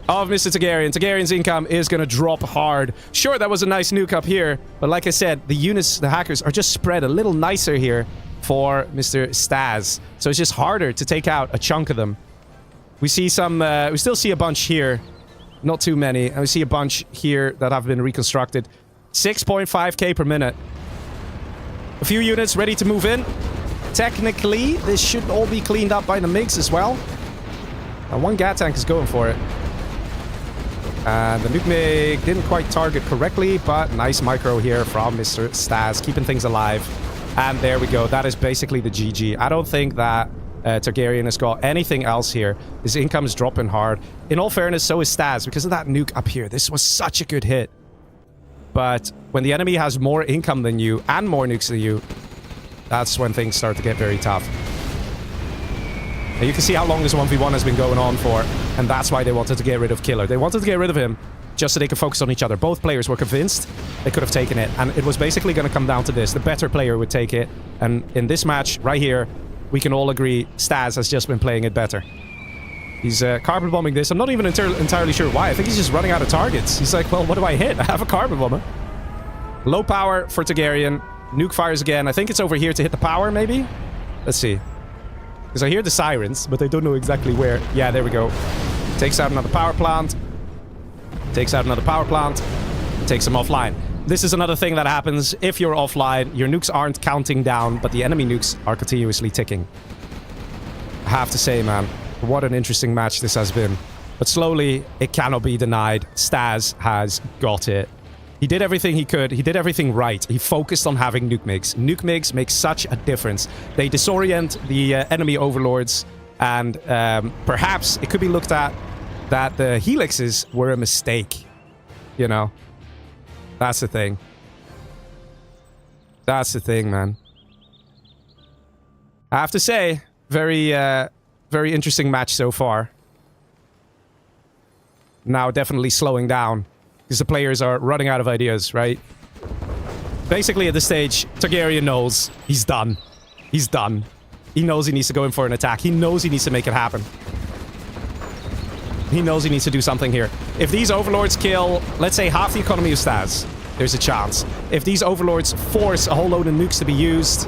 of Mr. Targaryen. Targaryen's income is going to drop hard. Sure, that was a nice nuke up here. But like I said, the units, the hackers, are just spread a little nicer here for Mr. Staz. So it's just harder to take out a chunk of them. We see some... we still see a bunch here. Not too many. And we see a bunch here that have been reconstructed. 6.5k per minute. A few units ready to move in. Technically, this should all be cleaned up by the MiGs as well. And one Gat tank is going for it. And the nuke MiG didn't quite target correctly, but nice micro here from Mr. Staz, keeping things alive. And there we go. That is basically the GG. I don't think that Targaryen has got anything else here. His income is dropping hard. In all fairness, so is Staz because of that nuke up here. This was such a good hit. But when the enemy has more income than you and more nukes than you, that's when things start to get very tough. And you can see how long this 1v1 has been going on for, and that's why they wanted to get rid of Killer. They wanted to get rid of him just so they could focus on each other. Both players were convinced they could have taken it, and it was basically going to come down to this. The better player would take it, and in this match right here, we can all agree Staz has just been playing it better. He's carbon bombing this. I'm not even entirely sure why. I think he's just running out of targets. He's like, well, what do I hit? I have a carbon bomber. Low power for Targaryen. Nuke fires again. I think it's over here to hit the power, maybe? Let's see. Because I hear the sirens, but I don't know exactly where. Yeah, there we go. Takes out another power plant. Takes out another power plant. Takes him offline. This is another thing that happens if you're offline. Your nukes aren't counting down, but the enemy nukes are continuously ticking. I have to say, man, what an interesting match this has been. But slowly, it cannot be denied. Staz has got it. He did everything he could. He did everything right. He focused on having nuke MIGs. Nuke MIGs make such a difference. They disorient the enemy overlords, and perhaps it could be looked at that the helixes were a mistake. You know? That's the thing. That's the thing, man. I have to say, very interesting match so far. Now definitely slowing down. Because the players are running out of ideas, right? Basically, at this stage, Targaryen knows he's done. He's done. He knows he needs to go in for an attack. He knows he needs to make it happen. He knows he needs to do something here. If these overlords kill, let's say, half the economy of Staz, there's a chance. If these overlords force a whole load of nukes to be used,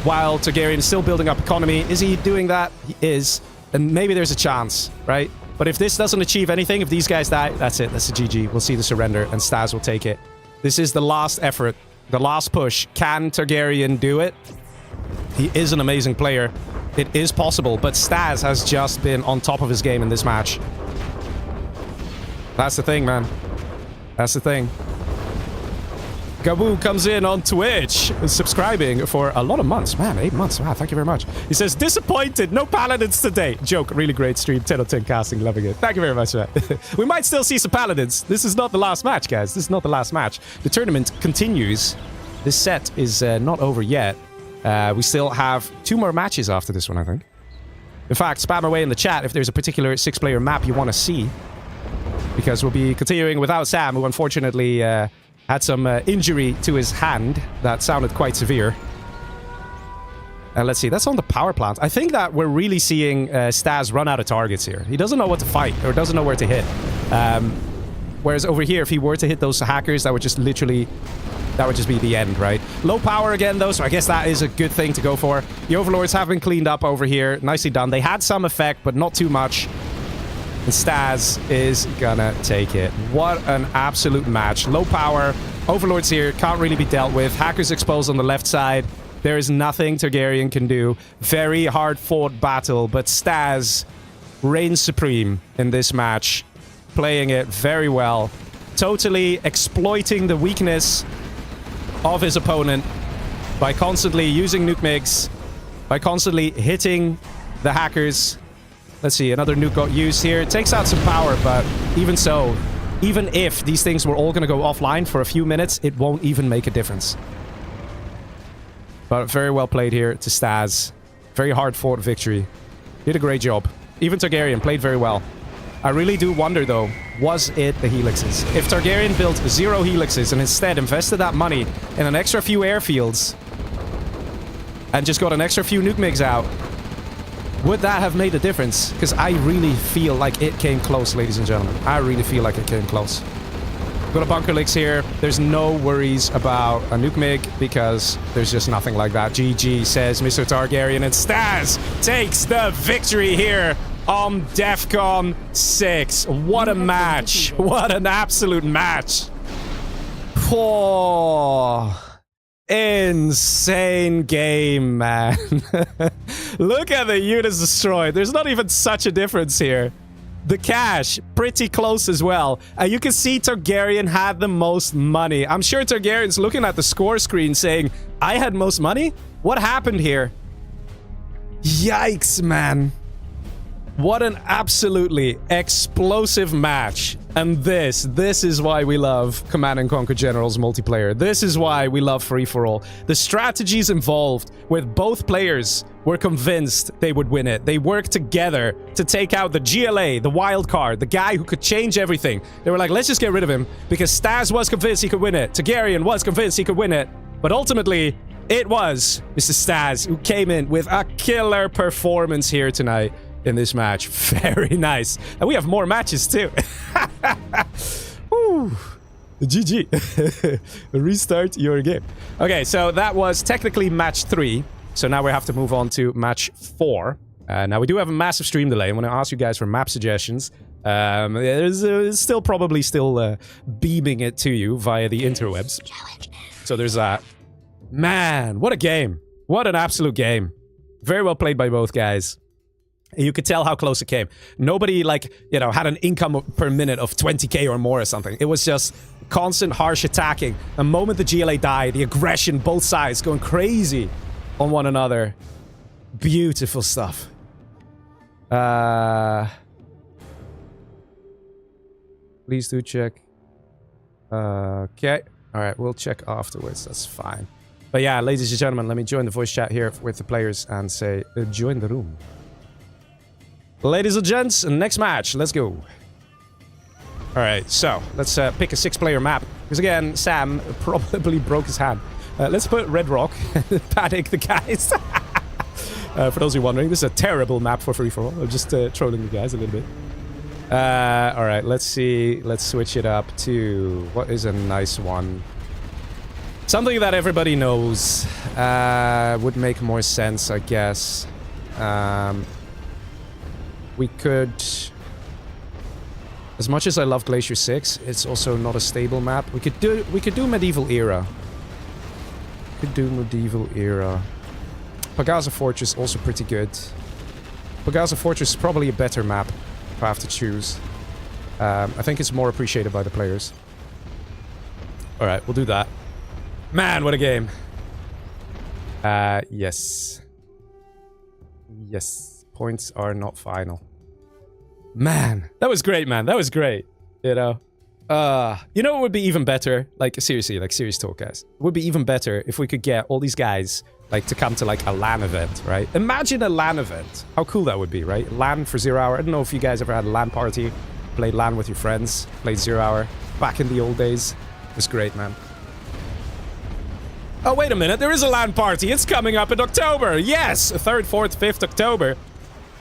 while Targaryen is still building up economy, is he doing that? He is. And maybe there's a chance, right? But if this doesn't achieve anything, if these guys die, that's it. That's a GG. We'll see the surrender, and Staz will take it. This is the last effort. The last push. Can Targaryen do it? He is an amazing player. It is possible, but Staz has just been on top of his game in this match. That's the thing, man. That's the thing. Gabu comes in on Twitch, subscribing for a lot of months. Man, 8 months. Wow, thank you very much. He says, disappointed, no paladins today. Joke, really great stream, 10 on 10 casting, loving it. Thank you very much, man. We might still see some paladins. This is not the last match, guys. This is not the last match. The tournament continues. This set is not over yet. We still have 2 more matches after this one, I think. In fact, spam away in the chat if there's a particular 6-player map you want to see. Because we'll be continuing without Sam, who unfortunately had some injury to his hand that sounded quite severe. And let's see, that's on the power plant. I think that we're really seeing Staz run out of targets here. He doesn't know what to fight, or doesn't know where to hit. Whereas over here, if he were to hit those hackers, that would just literally... that would just be the end, right? Low power again, though, so I guess that is a good thing to go for. The overlords have been cleaned up over here. Nicely done. They had some effect, but not too much. And Staz is gonna take it. What an absolute match. Low power. Overlords here can't really be dealt with. Hackers exposed on the left side. There is nothing Targaryen can do. Very hard-fought battle, but Staz reigns supreme in this match. Playing it very well. Totally exploiting the weakness of his opponent by constantly using nuke MIGs, by constantly hitting the hackers. Let's see, another nuke got used here. It takes out some power, but even so, even if these things were all going to go offline for a few minutes, it won't even make a difference. But very well played here to Staz. Very hard-fought victory. Did a great job. Even Targaryen played very well. I really do wonder, though, was it the helixes? If Targaryen built 0 helixes and instead invested that money in an extra few airfields and just got an extra few nuke MIGs out, would that have made a difference? Because I really feel like it came close, ladies and gentlemen. I really feel like it came close. Got a bunker licks here. There's no worries about a nuke MIG because there's just nothing like that. GG, says Mr. Targaryen, and Staz takes the victory here on DEFCON 6. What a match. What an absolute match. Oh, insane game, man. Look at the units destroyed. There's not even such a difference here. The cash, pretty close as well. And you can see Targaryen had the most money. I'm sure Targaryen's looking at the score screen saying, I had most money? What happened here? Yikes, man. What an absolutely explosive match. And this is why we love Command & Conquer Generals multiplayer. This is why we love free-for-all. The strategies involved, with both players were convinced they would win it. They worked together to take out the GLA, the wild card, the guy who could change everything. They were like, let's just get rid of him, because Stas was convinced he could win it. Targaryen was convinced he could win it. But ultimately, it was Mr. Stas who came in with a killer performance here tonight in this match. Very nice. And we have more matches too. Woo. GG. Restart your game. Okay, so that was technically match 3. So now we have to move on to match 4. Now we do have a massive stream delay. I'm going to ask you guys for map suggestions. There's still probably beaming it to you via the interwebs. So there's that. Man, what a game. What an absolute game. Very well played by both guys. You could tell how close it came. Nobody, like, you know, had an income per minute of 20k or more or something. It was just constant harsh attacking. The moment the GLA died, the aggression, both sides going crazy on one another. Beautiful stuff. Please do check. Okay. Alright, we'll check afterwards. That's fine. But yeah, ladies and gentlemen, let me join the voice chat here with the players and say, join the room. Ladies and gents, next match. Let's go. Alright, so let's pick a 6-player map. Because again, Sam probably broke his hand. Let's put Red Rock and panic the guys. For those who are wondering, this is a terrible map for free-for-all. I'm just trolling you guys a little bit. Alright, let's see. Let's switch it up to... what is a nice one? Something that everybody knows. Would make more sense, I guess. We could... as much as I love Glacier 6, it's also not a stable map. We could do Medieval Era. Could do Medieval Era. Pagasa Fortress also pretty good. Pagasa Fortress is probably a better map if I have to choose. I think it's more appreciated by the players. Alright, we'll do that. Man, what a game. Yes. Yes. Points are not final. Man, that was great, man. That was great. You know? You know what would be even better? Like, seriously, like, serious talk, guys. It would be even better if we could get all these guys, like, to come to, like, a LAN event, right? Imagine a LAN event. How cool that would be, right? LAN for 0 hour. I don't know if you guys ever had a LAN party. Played LAN with your friends. Played 0 hour. Back in the old days. It was great, man. Oh, wait a minute. There is a LAN party. It's coming up in October. Yes! 3rd, 4th, 5th October.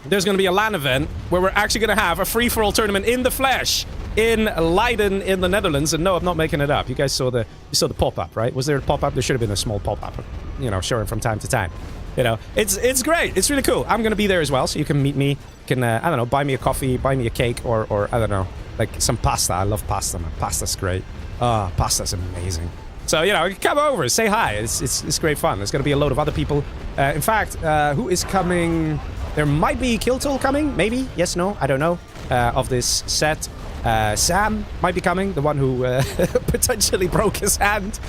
There's going to be a LAN event where we're actually going to have a free-for-all tournament in the flesh in Leiden in the Netherlands. And no, I'm not making it up. You guys saw the pop-up, right? Was there a pop-up? There should have been a small pop-up, you know, showing from time to time. You know, it's great. It's really cool. I'm going to be there as well, so you can meet me. You can, I don't know, buy me a coffee, buy me a cake, or I don't know, like some pasta. I love pasta, man. Pasta's great. Pasta's amazing. So, you know, come over, say hi. It's great fun. There's going to be a load of other people. In fact, who is coming... There might be Kiltol coming, maybe. Yes, no, I don't know. Of this set. Sam might be coming, the one who potentially broke his hand.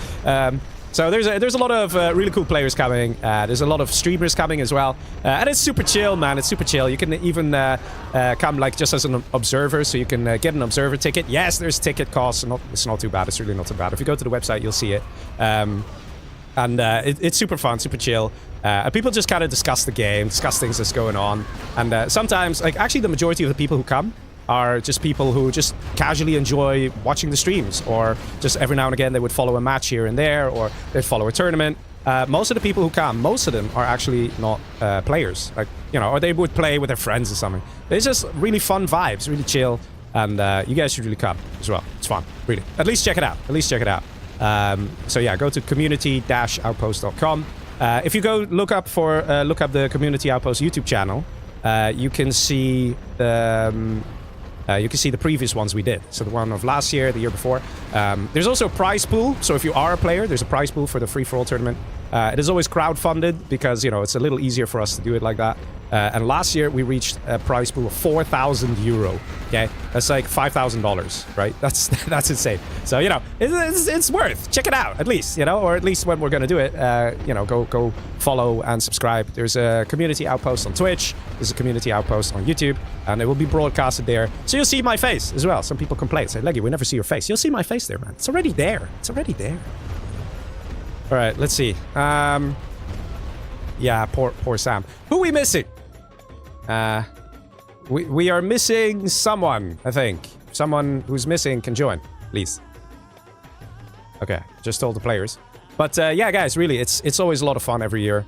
So there's a lot of really cool players coming. There's a lot of streamers coming as well. And it's super chill, man. It's super chill. You can even come like just as an observer, so you can get an observer ticket. Yes, there's ticket costs. It's not too bad. It's really not too bad. If you go to the website, you'll see it. And it's super fun, super chill. And people just kind of discuss the game, discuss things that's going on. And sometimes, like, actually the majority of the people who come are just people who just casually enjoy watching the streams. Or just every now and again they would follow a match here and there, or they'd follow a tournament. Most of the people who come, most of them are actually not players. Like, you know, or they would play with their friends or something. It's just really fun vibes, really chill. And you guys should really come as well. It's fun, really. At least check it out. At least check it out. So yeah, go to community-outpost.com. If you go look up the Community Outpost YouTube channel, you can see the previous ones we did. So the one of last year, the year before. There's also a prize pool. So if you are a player, there's a prize pool for the free-for-all tournament. It is always crowdfunded because, you know, it's a little easier for us to do it like that. And last year we reached a prize pool of 4,000 euro. Okay, that's like $5,000, right? That's insane. So, you know, it's worth. Check it out at least, you know, or at least when we're gonna do it, you know, go follow and subscribe. There's a community outpost on Twitch. There's a community outpost on YouTube, and it will be broadcasted there. So you'll see my face as well. Some people complain, say, Leggy, we never see your face. You'll see my face there, man. It's already there. It's already there. All right, let's see. Yeah, poor Sam. Who are we missing? We are missing someone, I think. Someone who's missing can join, please. Okay, just told the players. But yeah, guys, really, it's always a lot of fun every year.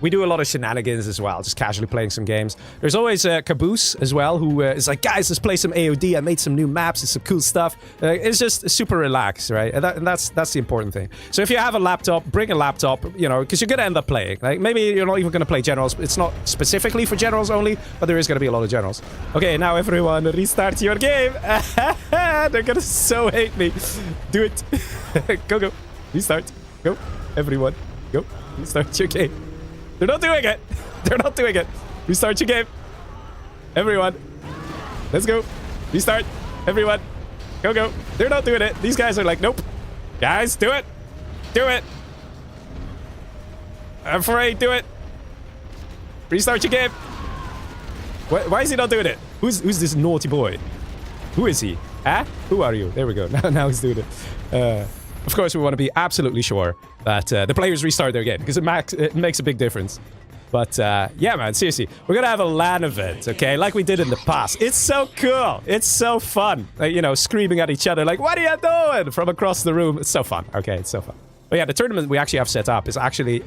We do a lot of shenanigans as well, just casually playing some games. There's always Caboose as well, who is like, guys, let's play some AOD. I made some new maps and some cool stuff. It's just super relaxed, right? And that's the important thing. So if you have a laptop, bring a laptop, you know, because you're going to end up playing. Like, maybe you're not even going to play generals. It's not specifically for generals only, but there is going to be a lot of generals. Okay, now everyone, restart your game. They're going to so hate me. Do it. Go. Restart. Go. Everyone. Go. Restart your game. They're not doing it. They're not doing it. Restart your game. Everyone. Let's go. Restart. Everyone. Go. They're not doing it. These guys are like, nope. Guys, do it. Do it. I'm afraid. Do it. Restart your game. Why is he not doing it? Who's this naughty boy? Who is he? Huh? Who are you? There we go. Now he's doing it. Of course, we want to be absolutely sure that the players restart their game, because it makes a big difference. But yeah, man, seriously, we're gonna have a LAN event, okay? Like we did in the past. It's so cool. It's so fun. Like, you know, screaming at each other like, what are you doing? From across the room. It's so fun. Okay, it's so fun. But yeah, the tournament we actually have set up is actually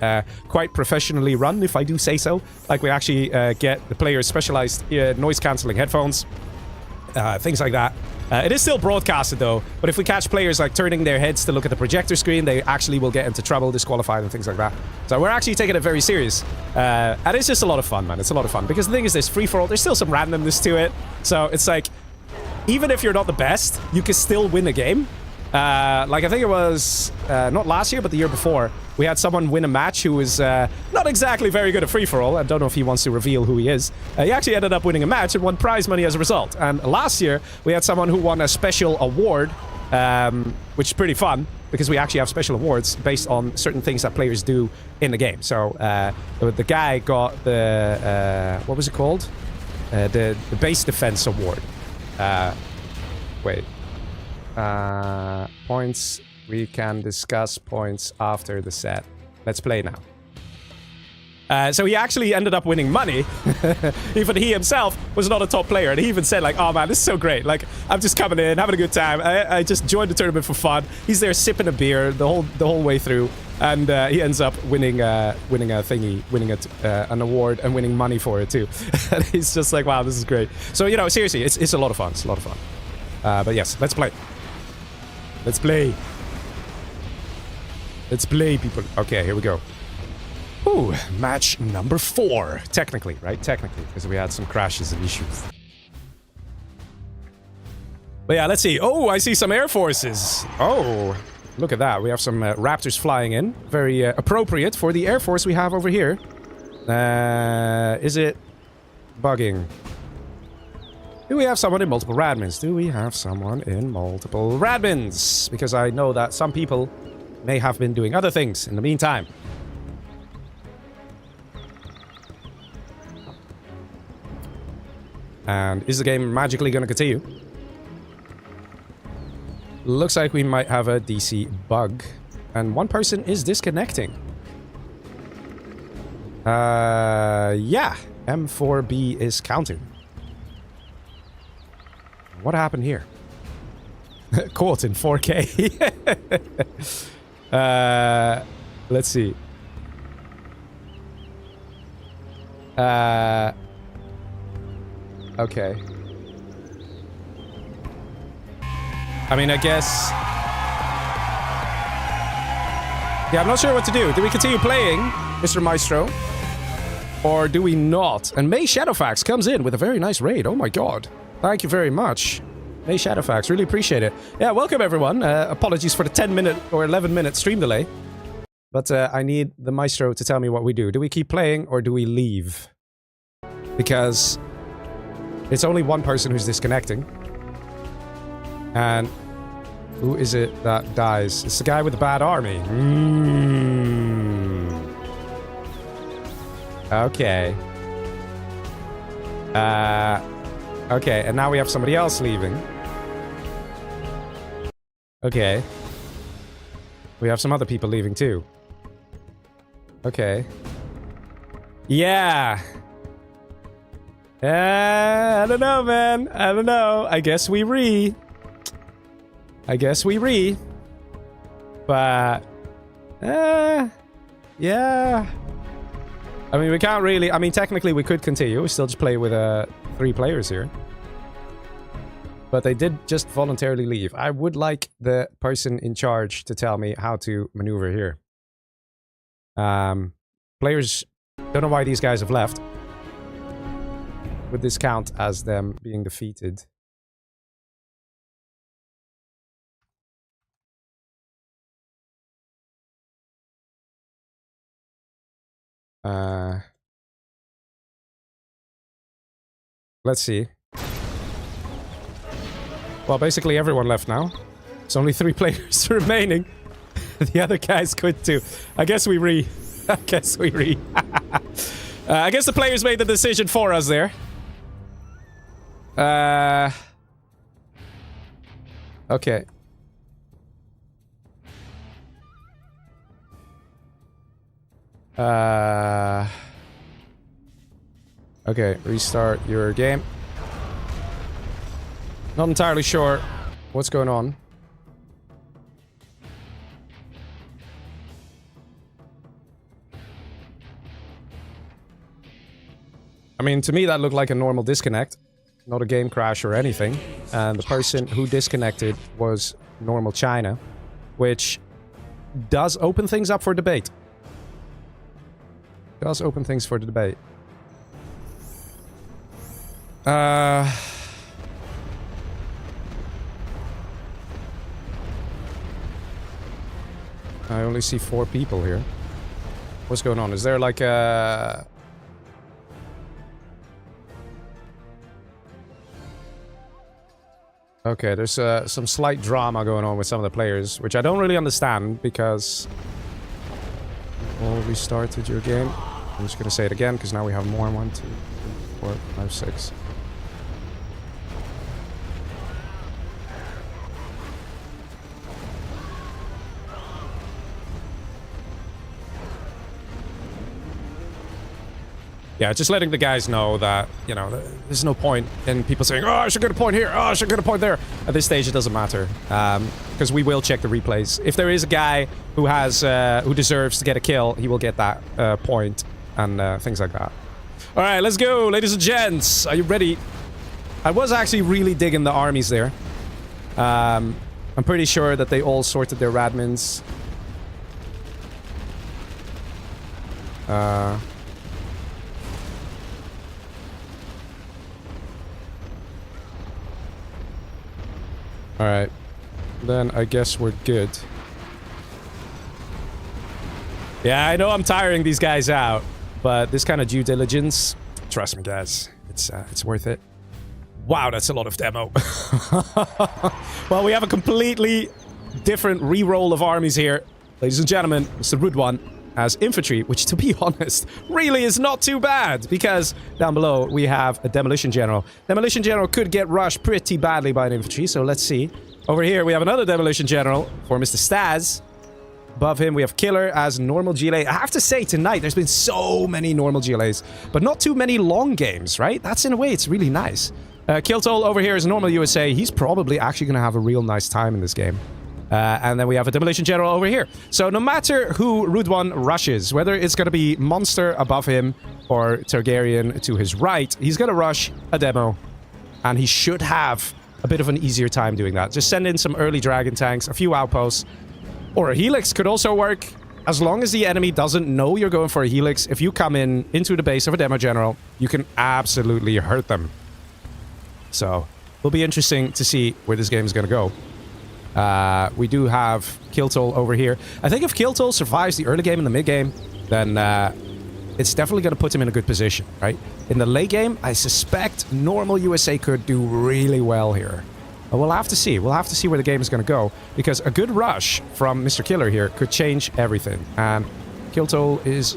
quite professionally run, if I do say so. Like, we actually get the players specialized noise-canceling headphones, things like that. It is still broadcasted though, but if we catch players like turning their heads to look at the projector screen, they actually will get into trouble, disqualified and things like that. So we're actually taking it very serious. And it's just a lot of fun, man. It's a lot of fun. Because the thing is, there's free-for-all. There's still some randomness to it. So it's like, even if you're not the best, you can still win a game. Like, I think it was not last year, but the year before, we had someone win a match who was not exactly very good at free-for-all. I don't know if he wants to reveal who he is. He actually ended up winning a match and won prize money as a result. And last year, we had someone who won a special award, which is pretty fun, because we actually have special awards based on certain things that players do in the game. So the guy got the, what was it called? The base defense award. Wait. Points. We can discuss points after the set. Let's play now. So he actually ended up winning money. Even he himself was not a top player. And he even said, like, oh man, this is so great. Like, I'm just coming in, having a good time. I just joined the tournament for fun. He's there sipping a beer the whole way through. And he ends up winning a thingy, winning an award and winning money for it too. And he's just like, wow, this is great. So, you know, seriously, it's a lot of fun. It's a lot of fun. But yes, let's play. Let's play. Let's play, people. Okay, here we go. Ooh, match number 4. Technically, right? Technically, because we had some crashes and issues. But yeah, let's see. Oh, I see some Air Forces. Oh, look at that. We have some Raptors flying in. Very appropriate for the Air Force we have over here. Is it bugging? Do we have someone in multiple Radmins? Do we have someone in multiple Radmins? Because I know that some people may have been doing other things in the meantime. And is the game magically going to continue? Looks like we might have a DC bug. And one person is disconnecting. Yeah. M4B is counting. What happened here? Caught in 4K. Let's see. Okay. I mean, I guess... Yeah, I'm not sure what to do. Do we continue playing, Mr. Maestro? Or do we not? And May Shadowfax comes in with a very nice raid. Oh my god. Thank you very much. May Shadowfax, really appreciate it. Yeah, welcome everyone. Apologies for the 10-minute or 11-minute stream delay. But I need the maestro to tell me what we do. Do we keep playing or do we leave? Because it's only one person who's disconnecting. And who is it that dies? It's the guy with the bad army. Okay. Okay, and now we have somebody else leaving. Okay. We have some other people leaving too. Okay. Yeah. I don't know, man. I don't know. I guess we re. But... yeah. I mean, we can't really... I mean, technically we could continue. We still just play with 3 players here. But they did just voluntarily leave. I would like the person in charge to tell me how to maneuver here. Players... Don't know why these guys have left. Would this count as them being defeated? Let's see. Well, basically everyone left now. There's only 3 players remaining. The other guys quit too. I guess we re. I guess we re. I guess the players made the decision for us there. Okay. Okay, restart your game. Not entirely sure what's going on. I mean, to me that looked like a normal disconnect. Not a game crash or anything. And the person who disconnected was normal China. Which does open things up for debate. Does open things for the debate. I only see 4 people here. What's going on? Is there like a... Okay, there's some slight drama going on with some of the players, which I don't really understand because... Well, restarted your game. I'm just gonna say it again because now we have more. 1, 2, 3, 4, 5, 6. Yeah, just letting the guys know that, you know, there's no point in people saying, oh, I should get a point here, oh, I should get a point there. At this stage, it doesn't matter, because we will check the replays. If there is a guy who has, who deserves to get a kill, he will get that point and things like that. All right, let's go, ladies and gents. Are you ready? I was actually really digging the armies there. I'm pretty sure that they all sorted their admins. Alright. Then I guess we're good. Yeah, I know I'm tiring these guys out, but this kind of due diligence, trust me guys, it's worth it. Wow, that's a lot of demo. Well, we have a completely different re-roll of armies here. Ladies and gentlemen, Mr. Rudwan has infantry, which to be honest, really is not too bad, because down below we have a demolition general. Demolition general could get rushed pretty badly by an infantry, so let's see. Over here we have another demolition general for Mr. Staz. Above him we have Killer as normal GLA. I have to say, tonight there's been so many normal GLAs, but not too many long games, right? That's in a way, it's really nice. Kiltol over here is normal USA. He's probably actually going to have a real nice time in this game. And then we have a demolition general over here. So no matter who Rudwan rushes, whether it's going to be Monster above him or Targaryen to his right, he's going to rush a demo. And he should have a bit of an easier time doing that. Just send in some early dragon tanks, a few outposts. Or a helix could also work. As long as the enemy doesn't know you're going for a helix, if you come in into the base of a demo general, you can absolutely hurt them. So, it'll be interesting to see where this game is going to go. We do have Kiltol over here. I think if Kiltol survives the early game and the mid game, then it's definitely going to put him in a good position, right? In the late game, I suspect normal USA could do really well here. But we'll have to see. We'll have to see where the game is going to go, because a good rush from Mr. Killer here could change everything. And Kiltol is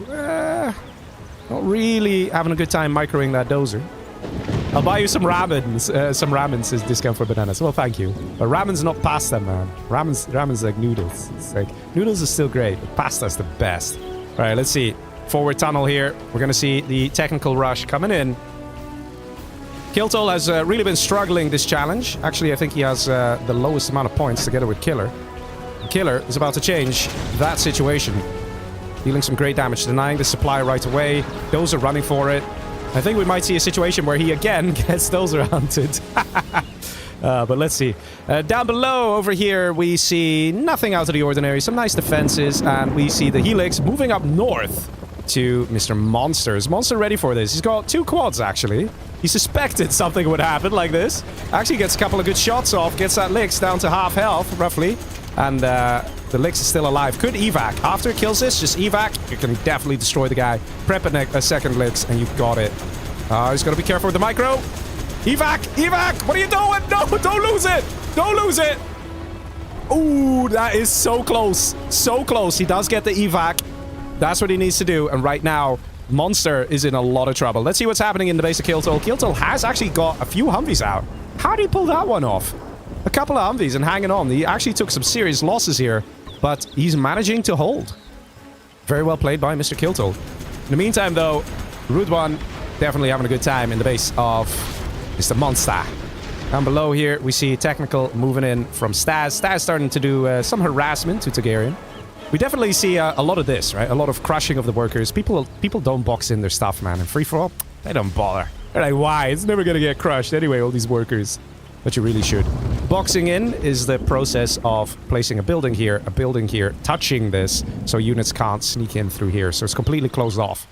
not really having a good time microing that dozer. I'll buy you some ramen, says Discount for Bananas. Well, thank you. But ramen's not pasta, man. Ramen's like noodles. It's like, noodles is still great, but pasta's the best. All right, let's see. Forward tunnel here. We're going to see the technical rush coming in. Kiltol has really been struggling this challenge. Actually, I think he has the lowest amount of points together with Killer. Killer is about to change that situation. Dealing some great damage, denying the supply right away. Those are running for it. I think we might see a situation where he again gets Dozer hunted. But let's see. Down below over here, we see nothing out of the ordinary. Some nice defenses. And we see the Helix moving up north to Mr. Monster. Is Monster ready for this? He's got 2 quads, actually. He suspected something would happen like this. Actually gets a couple of good shots off. Gets that Lix down to half health, roughly. And the Lix is still alive. Could evac. After it kills this, just evac. You can definitely destroy the guy. Prep a second Lix, and you've got it. He's got to be careful with the micro. Evac! Evac! What are you doing? No! Don't lose it! Don't lose it! Ooh, that is so close. So close. He does get the evac. That's what he needs to do. And right now, Monster is in a lot of trouble. Let's see what's happening in the base of Kiltol. Kiltol has actually got a few Humvees out. How did he pull that one off? A couple of Humvees and hanging on. He actually took some serious losses here, but he's managing to hold. Very well played by Mr. Kiltol. In the meantime, though, Rude One definitely having a good time in the base of Mr. Monster. Down below here, we see Technical moving in from Staz. Staz starting to do some harassment to Targaryen. We definitely see a lot of this, right? A lot of crushing of the workers. People don't box in their stuff, man. And free-for-all, they don't bother. They're like, why? It's never gonna get crushed anyway, all these workers. But you really should. Boxing in is the process of placing a building here, touching this, so units can't sneak in through here. So it's completely closed off.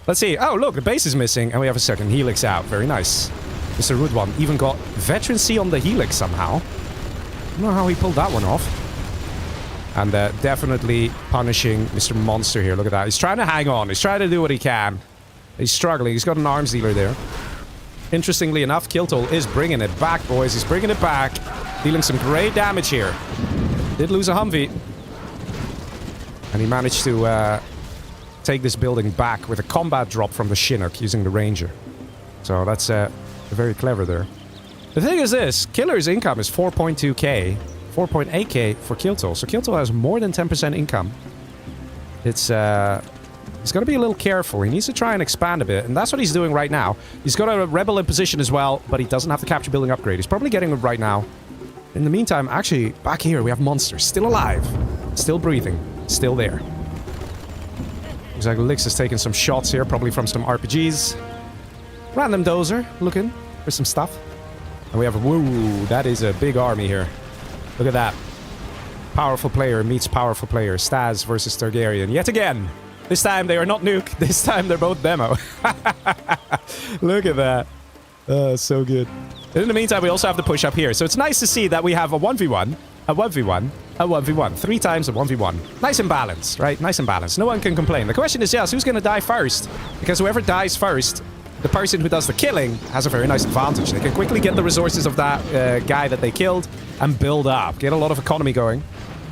Let's see. Oh, look, the base is missing, and we have a second Helix out. Very nice. Mr. Rude One even got veterancy on the Helix somehow. I don't know how he pulled that one off. And definitely punishing Mr. Monster here. Look at that. He's trying to hang on. He's trying to do what he can. He's struggling. He's got an arms dealer there. Interestingly enough, Kiltol is bringing it back, boys. He's bringing it back. Dealing some great damage here. Did lose a Humvee. And he managed to take this building back with a combat drop from the Chinook using the Ranger. So that's very clever there. The thing is this. Killer's income is 4.2k. 4.8k for Kiltol. So Kiltol has more than 10% income. It's he's got to be a little careful. He needs to try and expand a bit, and that's what he's doing right now. He's got a rebel in position as well, but he doesn't have the capture building upgrade. He's probably getting it right now. In the meantime, actually, back here we have Monster. Still alive. Still breathing. Still there. Looks like Lix is taking some shots here, probably from some RPGs. Random dozer looking for some stuff. And we have, whoa, that is a big army here. Look at that. Powerful player meets powerful player. Staz versus Targaryen. Yet again. This time they are not nuke. This time they're both demo. Look at that. So good. And in the meantime, we also have the push up here. So it's nice to see that we have a 1v1, a 1v1, a 1v1. 3 times a 1v1. Nice and balanced, right? Nice and balanced. No one can complain. The question is, yes, who's going to die first? Because whoever dies first, the person who does the killing has a very nice advantage. They can quickly get the resources of that guy that they killed and build up. Get a lot of economy going.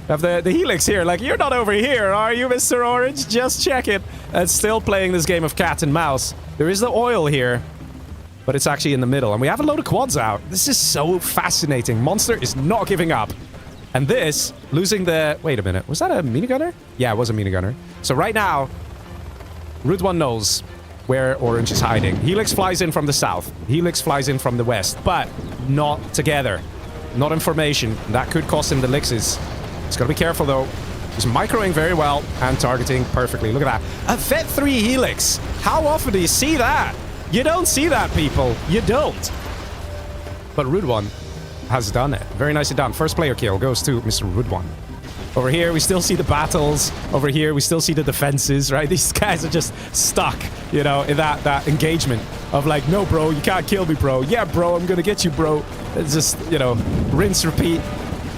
Have the Helix here. Like, you're not over here, are you, Mr. Orange? Just check it. And still playing this game of cat and mouse. There is the oil here, but it's actually in the middle. And we have a load of quads out. This is so fascinating. Monster is not giving up. And this, losing the... Wait a minute. Was that a minigunner? Yeah, it was a minigunner. So right now, Route 1 knows where Orange is hiding. Helix flies in from the south. Helix flies in from the west. But not together. Not in formation. That could cost him the Lixes. He's got to be careful, though. He's microing very well and targeting perfectly. Look at that. A Vet 3 Helix. How often do you see that? You don't see that, people. You don't. But Rude One has done it. Very nicely done. First player kill goes to Mr. Rude One. Over here, we still see the battles. Over here, we still see the defenses, right? These guys are just stuck, you know, in that engagement of like, no, bro, you can't kill me, bro. Yeah, bro, I'm gonna get you, bro. It's just, you know, rinse, repeat.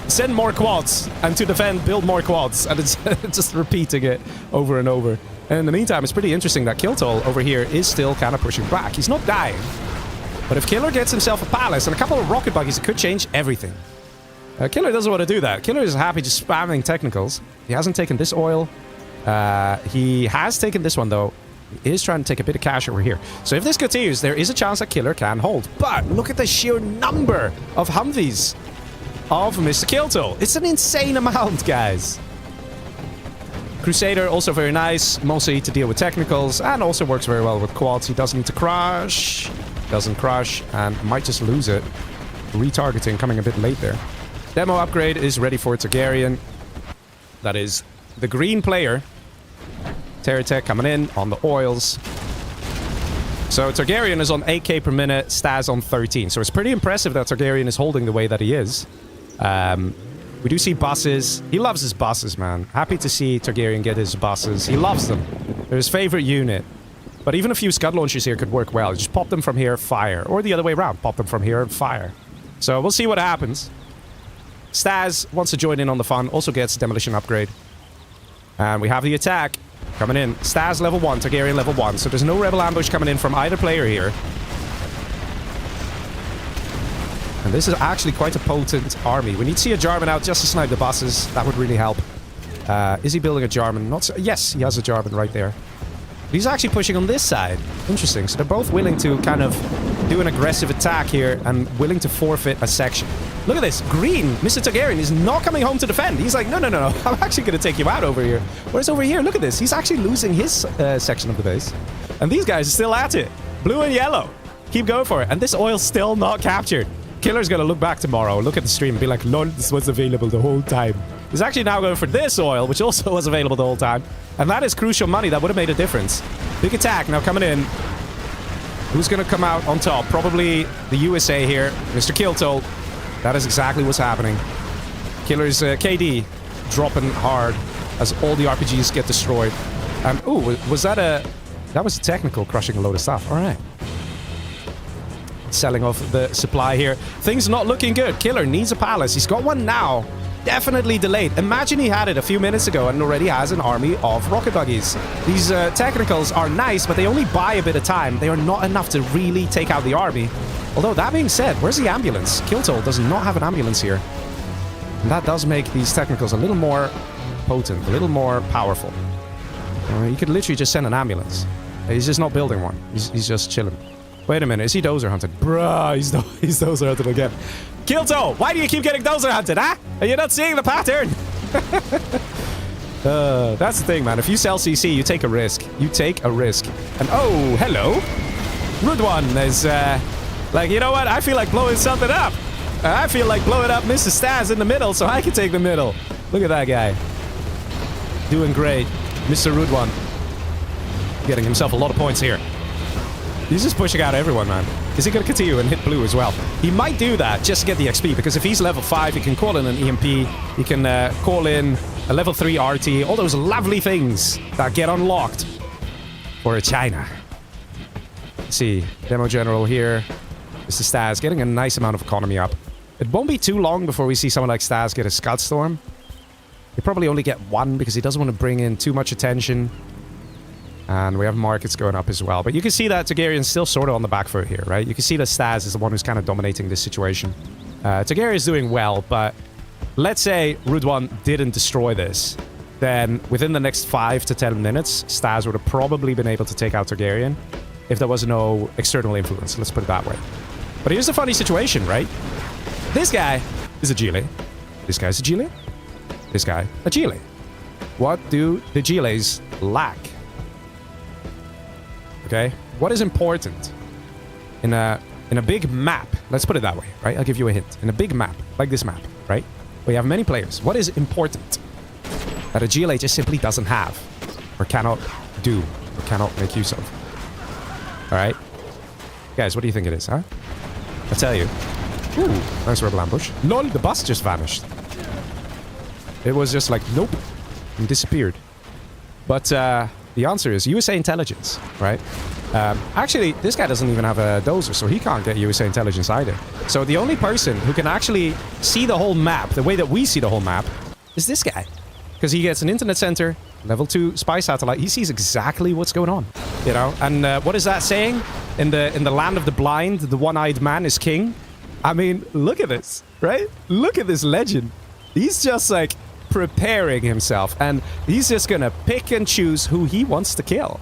send more quads, and to defend, build more quads, and it's just repeating it over and over. And in the meantime, it's pretty interesting that Kiltol over here is still kind of pushing back. He's not dying, but if Killer gets himself a palace and a couple of rocket buggies, it could change everything. Killer doesn't want to do that. Killer is happy just spamming technicals. He hasn't taken this oil. He has taken this one, though. He is trying to take a bit of cash over here. So if this continues, there is a chance that Killer can hold. But look at the sheer number of Humvees of Mr. Kiltol. It's an insane amount, guys. Crusader, also very nice. Mostly to deal with technicals, and also works very well with quads. He doesn't need to crush. Doesn't crush, and might just lose it. Retargeting coming a bit late there. Demo upgrade is ready for Targaryen. That is the green player. Terratech coming in on the oils. So Targaryen is on 8k per minute, Stas on 13. So it's pretty impressive that Targaryen is holding the way that he is. We do see buses. He loves his buses, man. Happy to see Targaryen get his buses. He loves them. They're his favorite unit. But even a few Scud launchers here could work well. Just pop them from here, fire. Or the other way around. Pop them from here and fire. So we'll see what happens. Stas wants to join in on the fun. Also gets demolition upgrade. And we have the attack coming in. Stas level 1, Targaryen level 1. So there's no rebel ambush coming in from either player here. And this is actually quite a potent army. We need to see a Jarman out just to snipe the buses. That would really help. Is he building a Jarman? Not so. Yes, he has a Jarman right there. He's actually pushing on this side. Interesting. So they're both willing to kind of do an aggressive attack here and willing to forfeit a section. Look at this. Green, Mr. Targaryen, is not coming home to defend. He's like, no. I'm actually going to take you out over here. Whereas over here, look at this. He's actually losing his section of the base. And these guys are still at it. Blue and yellow. Keep going for it. And this oil's still not captured. Killer's going to look back tomorrow, look at the stream and be like, lol, this was available the whole time. He's actually now going for this oil, which also was available the whole time. And that is crucial money. That would have made a difference. Big attack now coming in. Who's going to come out on top? Probably the USA here. Mr. Kiltol. That is exactly what's happening. Killer's KD dropping hard as all the RPGs get destroyed. Ooh, was that a... That was a technical crushing a load of stuff. All right. Selling off the supply here. Things not looking good. Killer needs a palace. He's got one now. Definitely delayed. Imagine he had it a few minutes ago and already has an army of rocket buggies. These technicals are nice, but they only buy a bit of time. They are not enough to really take out the army. Although, that being said, where's the ambulance? Kiltol does not have an ambulance here. And that does make these technicals a little more potent, a little more powerful. You could literally just send an ambulance. He's just not building one. He's just chilling. Wait a minute, is he dozer hunted? Bruh, he's dozer hunted again. Kiltol, why do you keep getting dozer hunted, huh? Are you not seeing the pattern? That's the thing, man. If you sell CC, you take a risk. You take a risk. And oh, hello. Rude one is, like, you know what? I feel like blowing something up. I feel like blowing up Mr. Stas in the middle so I can take the middle. Look at that guy. Doing great. Mr. Rude one. Getting himself a lot of points here. He's just pushing out everyone, man. Is he going to continue and hit blue as well? He might do that just to get the XP, because if he's level 5, he can call in an EMP. He can call in a level 3 RT. All those lovely things that get unlocked for a China. Let's see. Demo General here. Mr. Stas getting a nice amount of economy up. It won't be too long before we see someone like Stas get a Scud Storm. He'll probably only get one because he doesn't want to bring in too much attention. And we have markets going up as well. But you can see that Targaryen's still sort of on the back foot here, right? You can see that Stas is the one who's kind of dominating this situation. Targaryen's doing well, but let's say Rude One didn't destroy this. Then within the next 5 to 10 minutes, Stas would have probably been able to take out Targaryen if there was no external influence. Let's put it that way. But here's the funny situation, right? This guy is a Gile. This guy's a Gile. This guy, a Gile. What do the Giles lack? Okay, what is important in a big map? Let's put it that way, right? I'll give you a hint. In a big map, like this map, right? We have many players. What is important that a GLA just simply doesn't have, or cannot do, or cannot make use of? All right, guys, what do you think it is, huh? I'll tell you. Ooh, nice rebel ambush. Lol, the bus just vanished. It was just like, nope, and disappeared. But the answer is USA intelligence, right? Actually, this guy doesn't even have a dozer, so he can't get USA intelligence either. So the only person who can actually see the whole map, the way that we see the whole map, is this guy. Because he gets an internet center, level 2 spy satellite. He sees exactly what's going on, you know. And what is that saying? In the land of the blind, the one-eyed man is king. I mean, look at this, right? Look at this legend. He's just like preparing himself, and he's just gonna pick and choose who he wants to kill,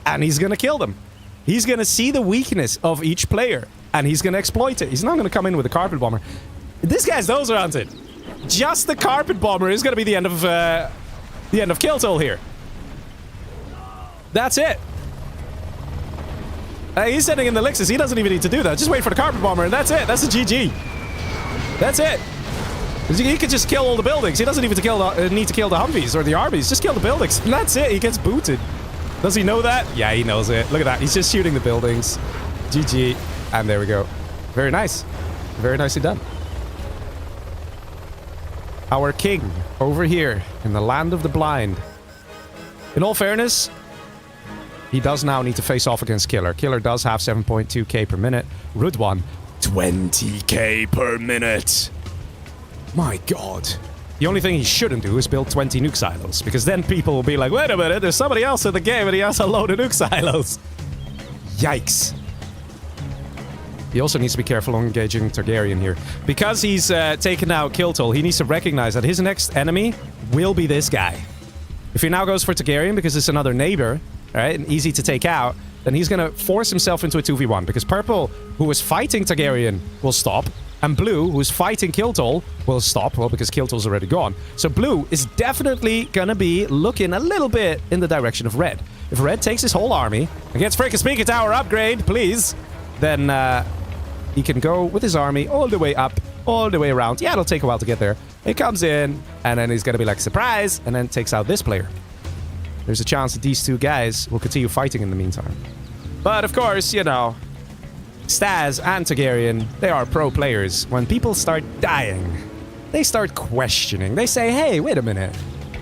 and he's gonna kill them. He's gonna see the weakness of each player, and he's gonna exploit it. He's not gonna come in with a carpet bomber. This guy's dozer hunted. Just the carpet bomber is gonna be the end of kill toll here. That's it. He's sending in the elixirs. He doesn't even need to do that. Just wait for the carpet bomber, and that's it. That's a GG. That's it. He could just kill all the buildings. He doesn't even need to kill the Humvees or the armies. Just kill the buildings. And that's it. He gets booted. Does he know that? Yeah, he knows it. Look at that. He's just shooting the buildings. GG. And there we go. Very nice. Very nicely done. Our king over here in the land of the blind. In all fairness, he does now need to face off against Killer. Killer does have 7.2k per minute. Rudwan, 20k per minute. My god. The only thing he shouldn't do is build 20 nuke silos, because then people will be like, wait a minute, there's somebody else in the game and he has a load of nuke silos. Yikes. He also needs to be careful on engaging Targaryen here. Because he's taken out kill toll, he needs to recognize that his next enemy will be this guy. If he now goes for Targaryen because it's another neighbor, right, and easy to take out, then he's going to force himself into a 2v1, because Purple, who is fighting Targaryen, will stop, and Blue, who's fighting Kill Toll, will stop, well, because Kill Toll's already gone. So Blue is definitely going to be looking a little bit in the direction of Red. If Red takes his whole army and gets Frickin' Speaker Tower upgrade, please, then he can go with his army all the way up, all the way around. Yeah, it'll take a while to get there. He comes in, and then he's going to be like, surprise, and then takes out this player. There's a chance that these two guys will continue fighting in the meantime. But, of course, you know, Staz and Targaryen, they are pro players. When people start dying, they start questioning. They say, hey, wait a minute.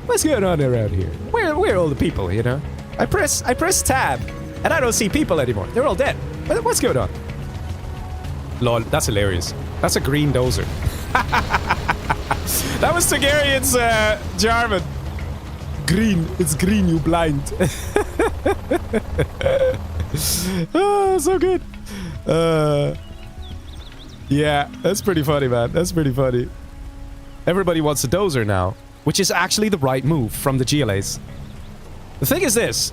What's going on around here? Where are all the people, you know? I press tab, and I don't see people anymore. They're all dead. What's going on? Lol, that's hilarious. That's a green dozer. That was Targaryen's Jarvan. Green. It's green, you blind. Oh, so good. Yeah, that's pretty funny, man. That's pretty funny. Everybody wants a dozer now, which is actually the right move from the GLAs. The thing is this.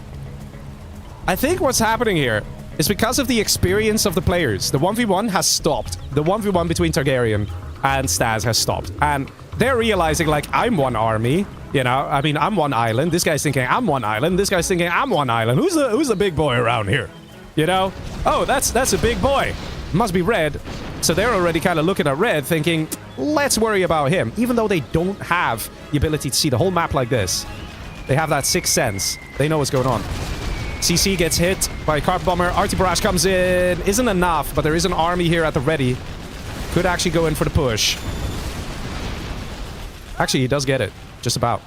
I think what's happening here is because of the experience of the players. The 1v1 has stopped. The 1v1 between Targaryen and Staz has stopped. And they're realizing, like, I'm one army. You know, I mean, I'm one island. This guy's thinking, I'm one island. This guy's thinking, I'm one island. Who's the big boy around here? You know? Oh, that's a big boy. Must be Red. So they're already kind of looking at Red, thinking, let's worry about him. Even though they don't have the ability to see the whole map like this. They have that sixth sense. They know what's going on. CC gets hit by a carpet bomber. Arty Barrage comes in. Isn't enough, but there is an army here at the ready. Could actually go in for the push. Actually, he does get it. Just about.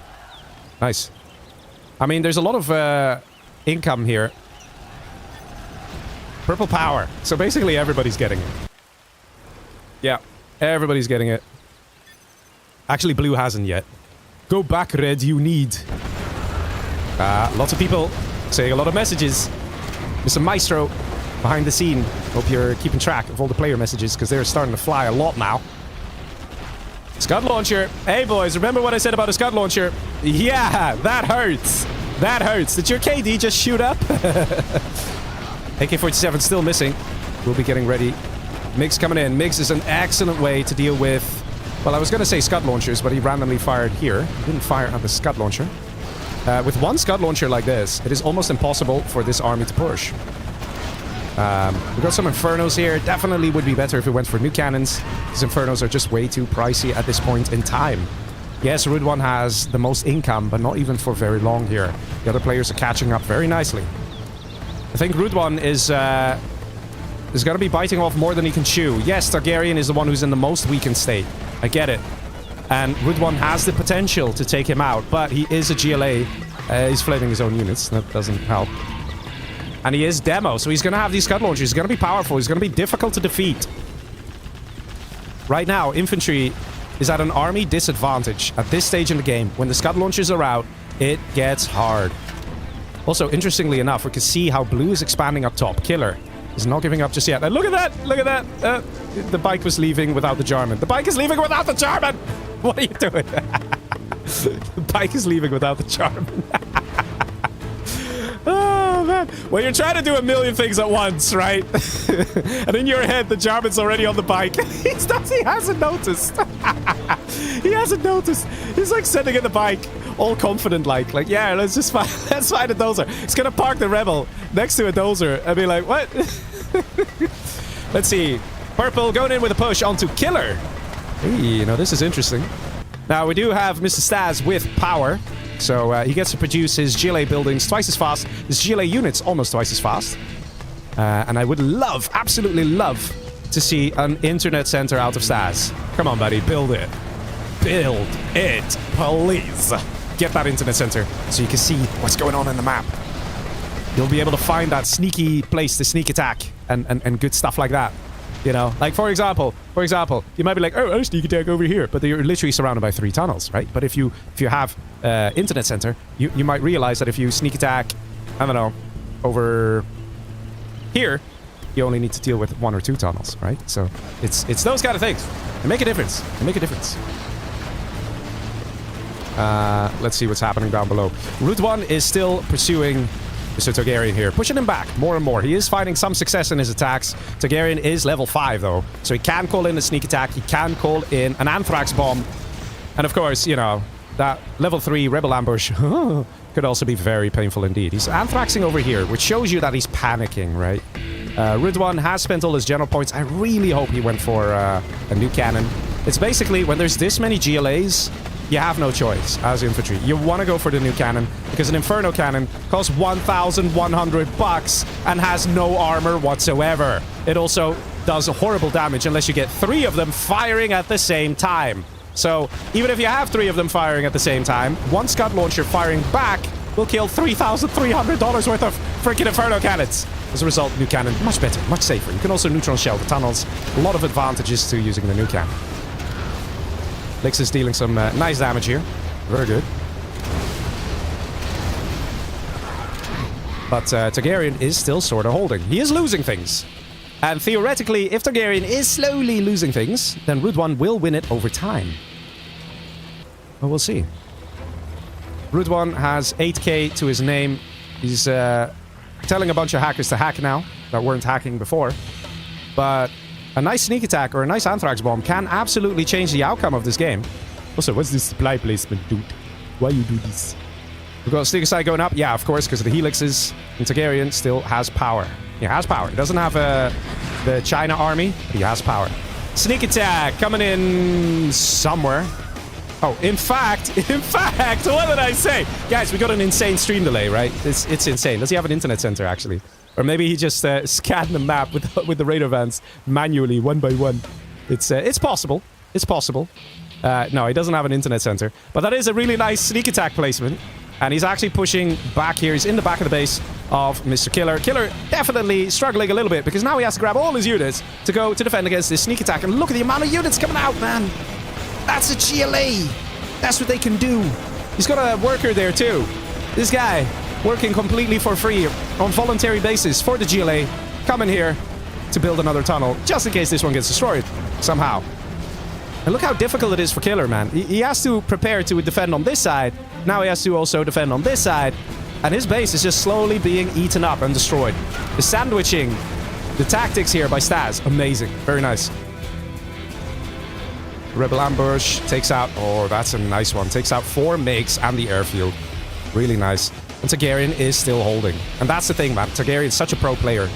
Nice. I mean, there's a lot of income here. Purple power. So basically everybody's getting it. Yeah, everybody's getting it. Actually, Blue hasn't yet. Go back, Red, you need. Lots of people saying a lot of messages. Mr. Maestro behind the scene. Hope you're keeping track of all the player messages, because they're starting to fly a lot now. Scud launcher. Hey, boys, remember what I said about a Scud launcher? Yeah, that hurts. That hurts. Did your KD just shoot up? AK-47 still missing. We'll be getting ready. Migs coming in. Migs is an excellent way to deal with... Well, I was going to say Scud launchers, but he randomly fired here. He didn't fire at the Scud launcher. With one Scud launcher like this, it is almost impossible for this army to push. We've got some Infernos here. Definitely would be better if we went for new cannons. These Infernos are just way too pricey at this point in time. Yes, Rudwan has the most income, but not even for very long here. The other players are catching up very nicely. I think Rudwan is going to be biting off more than he can chew. Yes, Targaryen is the one who's in the most weakened state. I get it. And Rudwan has the potential to take him out, but he is a GLA. He's flaming his own units. That doesn't help. And he is demo, so he's going to have these scud launchers. He's going to be powerful. He's going to be difficult to defeat. Right now, infantry is at an army disadvantage at this stage in the game. When the scud launchers are out, it gets hard. Also, interestingly enough, we can see how blue is expanding up top. Killer is not giving up just yet. And look at that! Look at that! The bike was leaving without the Jarman. The bike is leaving without the Jarman! What are you doing? The bike is leaving without the Jarman. Oh, man. Well, you're trying to do a million things at once, right? And in your head, the Jarman's already on the bike. He hasn't noticed. He hasn't noticed. He's like sitting in the bike, all confident, like, yeah, let's find a dozer. He's gonna park the Rebel next to a dozer and be like, what? Let's see. Purple going in with a push onto Killer. Hey, you know, this is interesting. Now, we do have Mr. Stas with power. So he gets to produce his GLA buildings twice as fast. His GLA units almost twice as fast. And I would love, absolutely love, to see an internet center out of Stas. Come on, buddy, build it. Build it, please. Get that internet center so you can see what's going on in the map. You'll be able to find that sneaky place to sneak attack and good stuff like that. You know, like for example, you might be like, oh, I'll sneak attack over here, but you're literally surrounded by 3 tunnels, right? But if you have internet center, you might realize that if you sneak attack, I don't know, over here, you only need to deal with 1 or 2 tunnels, right? So it's those kind of things. They make a difference. They make a difference. Let's see what's happening down below. Route 1 is still pursuing Mr. Targaryen here, pushing him back more and more. He is finding some success in his attacks. Targaryen is level 5, though, so he can call in a sneak attack. He can call in an anthrax bomb. And of course, you know, that level 3 rebel ambush could also be very painful indeed. He's anthraxing over here, which shows you that he's panicking, right? Route 1 has spent all his general points. I really hope he went for a new cannon. It's basically, when there's this many GLAs, you have no choice as infantry. You want to go for the new cannon because an Inferno cannon costs 1,100 bucks and has no armor whatsoever. It also does horrible damage unless you get 3 of them firing at the same time. So even if you have 3 of them firing at the same time, 1 Scud launcher firing back will kill $3,300 worth of freaking Inferno cannons. As a result, new cannon, much better, much safer. You can also neutron shell the tunnels. A lot of advantages to using the new cannon. Lix is dealing some nice damage here. Very good. But Targaryen is still sort of holding. He is losing things. And theoretically, if Targaryen is slowly losing things, then Route 1 will win it over time. But we'll see. Route 1 has 8k to his name. He's telling a bunch of hackers to hack now that weren't hacking before. But a nice sneak attack or a nice anthrax bomb can absolutely change the outcome of this game. Also, what's this supply placement, dude? Why you do this? We've got sneak attack going up. Yeah, of course, because of the helixes. And Targaryen still has power. He has power. He doesn't have the China army, but he has power. Sneak attack coming in somewhere. Oh, in fact, what did I say? Guys, we got an insane stream delay, right? It's insane. Does he have an internet center, actually? Or maybe he just scanned the map with the radar vans manually, one by one. It's possible. It's possible. No, he doesn't have an internet center. But that is a really nice sneak attack placement. And he's actually pushing back here. He's in the back of the base of Mr. Killer. Killer definitely struggling a little bit because now he has to grab all his units to go to defend against this sneak attack. And look at the amount of units coming out, man. That's a GLA. That's what they can do. He's got a worker there too. This guy working completely for free on voluntary basis for the GLA. Coming here to build another tunnel just in case this one gets destroyed somehow. And look how difficult it is for Killer, man. He has to prepare to defend on this side. Now he has to also defend on this side. And his base is just slowly being eaten up and destroyed. The sandwiching, the tactics here by Stas, amazing. Very nice. Rebel ambush takes out... Oh, that's a nice one. Takes out 4 MiGs and the airfield. Really nice. And Targaryen is still holding. And that's the thing, man. Targaryen is such a pro player.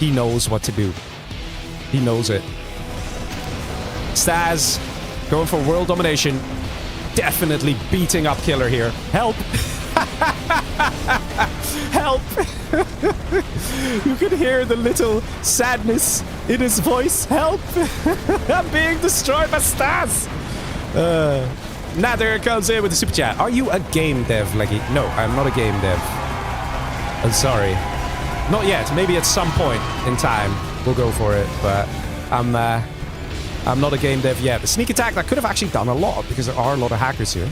He knows what to do. He knows it. Stas going for world domination. Definitely beating up Killer here. Help! Help! You can hear the little sadness in his voice. Help! I'm being destroyed by Stas! Nader comes in with the super chat. Are you a game dev, Leggy? No, I'm not a game dev. I'm sorry. Not yet. Maybe at some point in time we'll go for it, but I'm not a game dev yet. The sneak attack, that could have actually done a lot because there are a lot of hackers here.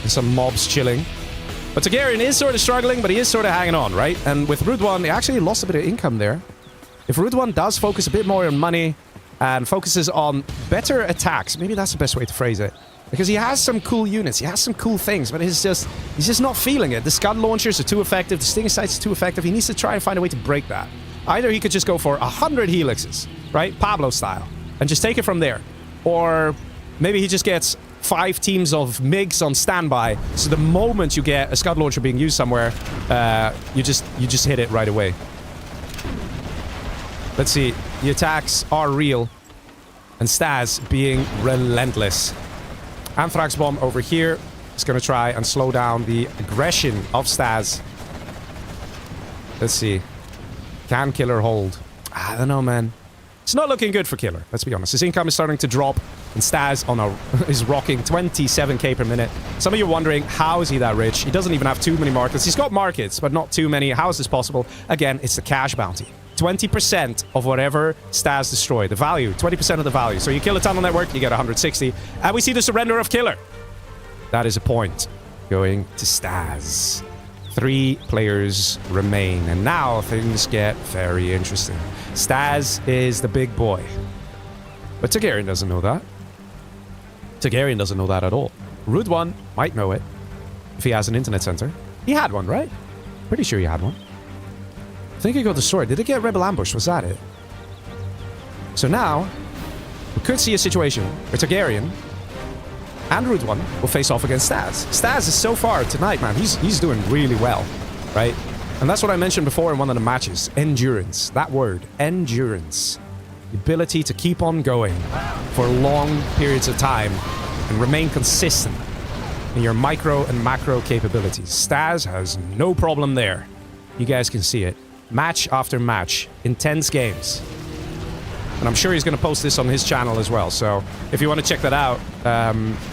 There's some mobs chilling. But Targaryen is sort of struggling, but he is sort of hanging on, right? And with Rudwan, he actually lost a bit of income there. If Rudwan does focus a bit more on money and focuses on better attacks, maybe that's the best way to phrase it. Because he has some cool units, he has some cool things, but he's just not feeling it. The scud launchers are too effective, the stinger sights are too effective. He needs to try and find a way to break that. Either he could just go for 100 helixes, right? Pablo style, and just take it from there. Or maybe he just gets 5 teams of MiGs on standby, so the moment you get a scud launcher being used somewhere, you just hit it right away. Let's see, the attacks are real, and Stas being relentless. Anthrax Bomb over here is going to try and slow down the aggression of Stas. Let's see. Can Killer hold? I don't know, man. It's not looking good for Killer, let's be honest. His income is starting to drop, and Stas is rocking 27k per minute. Some of you are wondering, how is he that rich? He doesn't even have too many markets. He's got markets, but not too many. How is this possible? Again, it's the cash bounty. 20% of whatever Stas destroy. The value, 20% of the value. So you kill a tunnel network, you get 160. And we see the surrender of Killer. That is a point going to Stas. 3 players remain. And now things get very interesting. Stas is the big boy. But Targaryen doesn't know that. Targaryen doesn't know that at all. Rudwan might know it if he has an internet center. He had one, right? Pretty sure he had one. I think it got destroyed. Did it get Rebel Ambush? Was that it? So now, we could see a situation where Targaryen and Rudwan will face off against Stas. Stas is so far tonight, man. He's doing really well, right? And that's what I mentioned before in one of the matches. Endurance. That word. Endurance. The ability to keep on going for long periods of time and remain consistent in your micro and macro capabilities. Stas has no problem there. You guys can see it. Match after match. Intense games. And I'm sure he's going to post this on his channel as well. So if you want to check that out,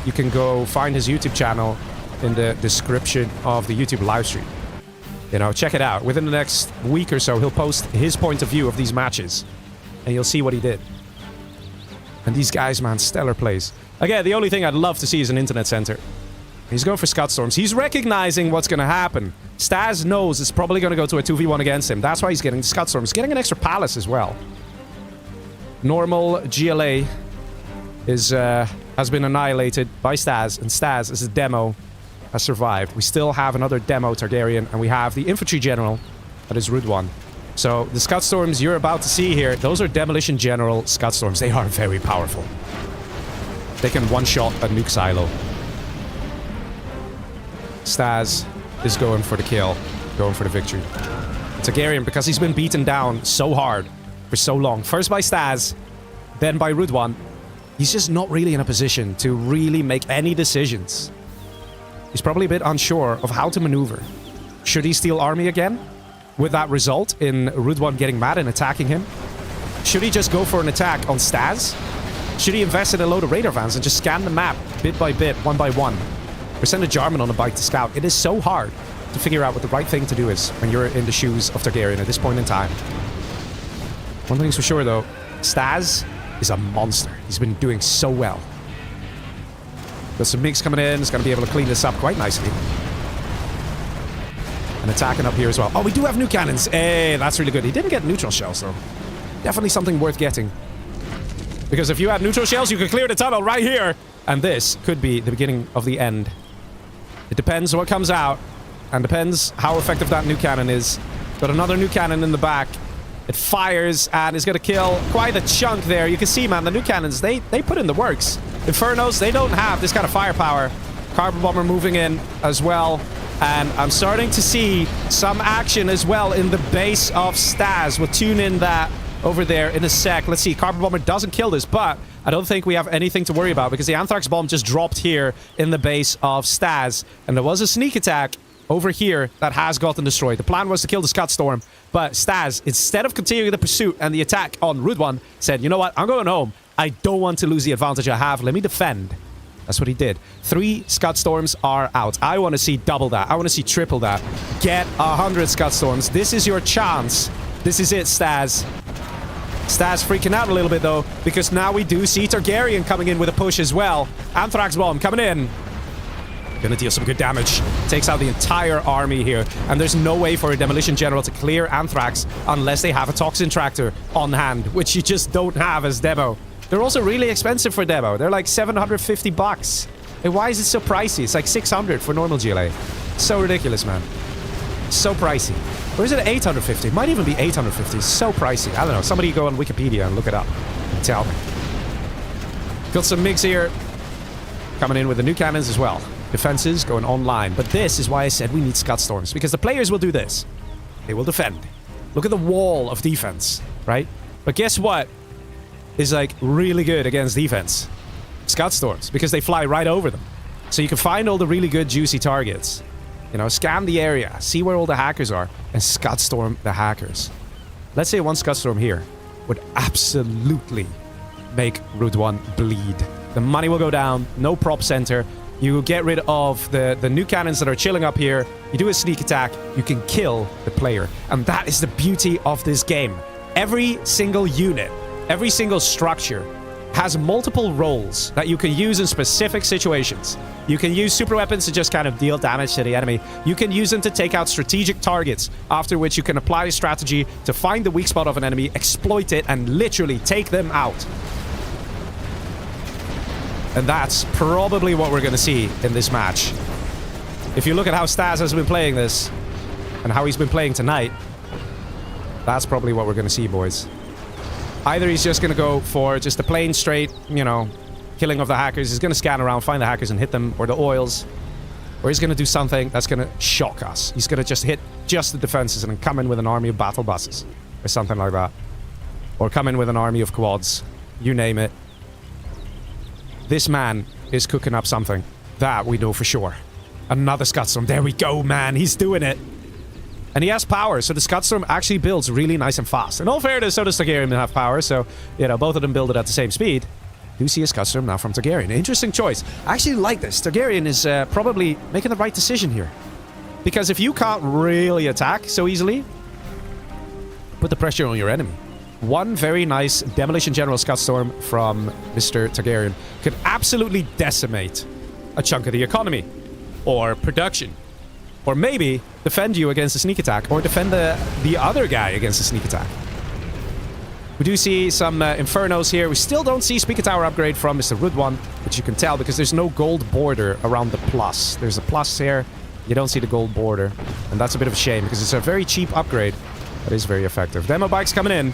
you can go find his YouTube channel in the description of the YouTube live stream. You know, check it out. Within the next week or so, he'll post his point of view of these matches. And you'll see what he did. And these guys, man, stellar plays. Again, the only thing I'd love to see is an internet center. He's going for Scud Storms. He's recognizing what's going to happen. Stas knows it's probably going to go to a 2v1 against him. That's why he's getting Scud Storms. He's getting an extra palace as well. Normal GLA has been annihilated by Stas, and Stas, as a demo, has survived. We still have another demo Targaryen, and we have the infantry general that is Rudwan. So the Scud Storms you're about to see here, those are Demolition General Scud Storms. They are very powerful. They can one-shot a nuke silo. Stas is going for the kill, going for the victory. Targaryen, because he's been beaten down so hard for so long, first by Stas, then by Rudwan, he's just not really in a position to really make any decisions. He's probably a bit unsure of how to maneuver. Should he steal army again? Would that result in Rudwan getting mad and attacking him? Should he just go for an attack on Stas? Should he invest in a load of radar vans and just scan the map bit by bit, one by one? Or send a Jarman on a bike to scout? It is so hard to figure out what the right thing to do is when you're in the shoes of Targaryen at this point in time. One thing's for sure, though. Stas is a monster. He's been doing so well. Got some MiGs coming in. He's going to be able to clean this up quite nicely. And attacking up here as well. Oh, we do have new cannons. Hey, that's really good. He didn't get neutral shells, though. Definitely something worth getting. Because if you had neutral shells, you could clear the tunnel right here. And this could be the beginning of the end. It depends what comes out. And depends how effective that new cannon is. Got another new cannon in the back. It fires and is going to kill quite a chunk there. You can see, man, the new cannons, they put in the works. Infernos, they don't have this kind of firepower. Carbon Bomber moving in as well. And I'm starting to see some action as well in the base of Stas. We'll tune in that over there in a sec. Let's see, Carbon Bomber doesn't kill this, but I don't think we have anything to worry about because the Anthrax Bomb just dropped here in the base of Stas. And there was a sneak attack over here that has gotten destroyed. The plan was to kill the Scud Storm, but Stas, instead of continuing the pursuit and the attack on Rudwan, said, you know what, I'm going home. I don't want to lose the advantage I have. Let me defend. That's what he did. 3 Scud Storms are out. I want to see double that. I want to see triple that. Get 100 Scud Storms. This is your chance. This is it, Staz. Staz freaking out a little bit, though, because now we do see Targaryen coming in with a push as well. Anthrax Bomb coming in. Gonna deal some good damage. Takes out the entire army here. And there's no way for a Demolition General to clear Anthrax unless they have a Toxin Tractor on hand, which you just don't have as demo. They're also really expensive for demo. They're like 750 bucks. And why is it so pricey? It's like 600 for normal GLA. So ridiculous, man. So pricey. Or is it 850? It might even be 850. So pricey. I don't know. Somebody go on Wikipedia and look it up and tell me. Got some MiGs here. Coming in with the new cannons as well. Defenses going online. But this is why I said we need Scud Storms. Because the players will do this. They will defend. Look at the wall of defense, right? But guess what is like really good against defense? Scud Storms. Because they fly right over them. So you can find all the really good juicy targets. You know, scan the area. See where all the hackers are. And Scud Storm the hackers. Let's say one Scud Storm here would absolutely make Route 1 bleed. The money will go down. No prop center. You get rid of the new cannons that are chilling up here. You do a sneak attack. You can kill the player. And that is the beauty of this game. Every single unit, every single structure has multiple roles that you can use in specific situations. You can use super weapons to just kind of deal damage to the enemy. You can use them to take out strategic targets, after which you can apply a strategy to find the weak spot of an enemy, exploit it, and literally take them out. And that's probably what we're going to see in this match. If you look at how Staz has been playing this, and how he's been playing tonight, that's probably what we're going to see, boys. Either he's just going to go for just a plain straight, you know, killing of the hackers. He's going to scan around, find the hackers and hit them, or the oils. Or he's going to do something that's going to shock us. He's going to just hit just the defenses and then come in with an army of battle buses. Or something like that. Or come in with an army of quads. You name it. This man is cooking up something. That we know for sure. Another Scudstorm. There we go, man. He's doing it. And he has power, so the Scudstorm actually builds really nice and fast. In all fairness, so does Targaryen have power, so, you know, both of them build it at the same speed. Do see a Scudstorm now from Targaryen. Interesting choice. I actually like this. Targaryen is probably making the right decision here. Because if you can't really attack so easily, put the pressure on your enemy. One very nice Demolition General Scudstorm from Mr. Targaryen could absolutely decimate a chunk of the economy. Or production. Or maybe defend you against a sneak attack. Or defend the other guy against a sneak attack. We do see some Infernos here. We still don't see Speaker Tower upgrade from Mr. Root 1. Which you can tell because there's no gold border around the plus. There's a plus here. You don't see the gold border. And that's a bit of a shame because it's a very cheap upgrade. That is very effective. Demo bikes coming in.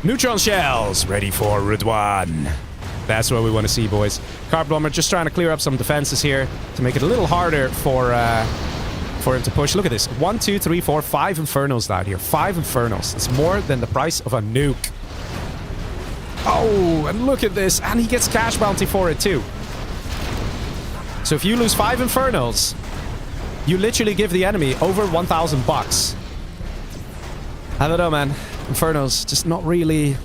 Neutron shells ready for Route 1. That's what we want to see, boys. Carb Bomber just trying to clear up some defenses here to make it a little harder for him to push. Look at this. 1, 2, 3, 4, 5 Infernos out here. 5 Infernos. It's more than the price of a nuke. Oh, and look at this. And he gets cash bounty for it too. So if you lose 5 Infernos, you literally give the enemy over 1,000 bucks. I don't know, man. Infernos, just not really...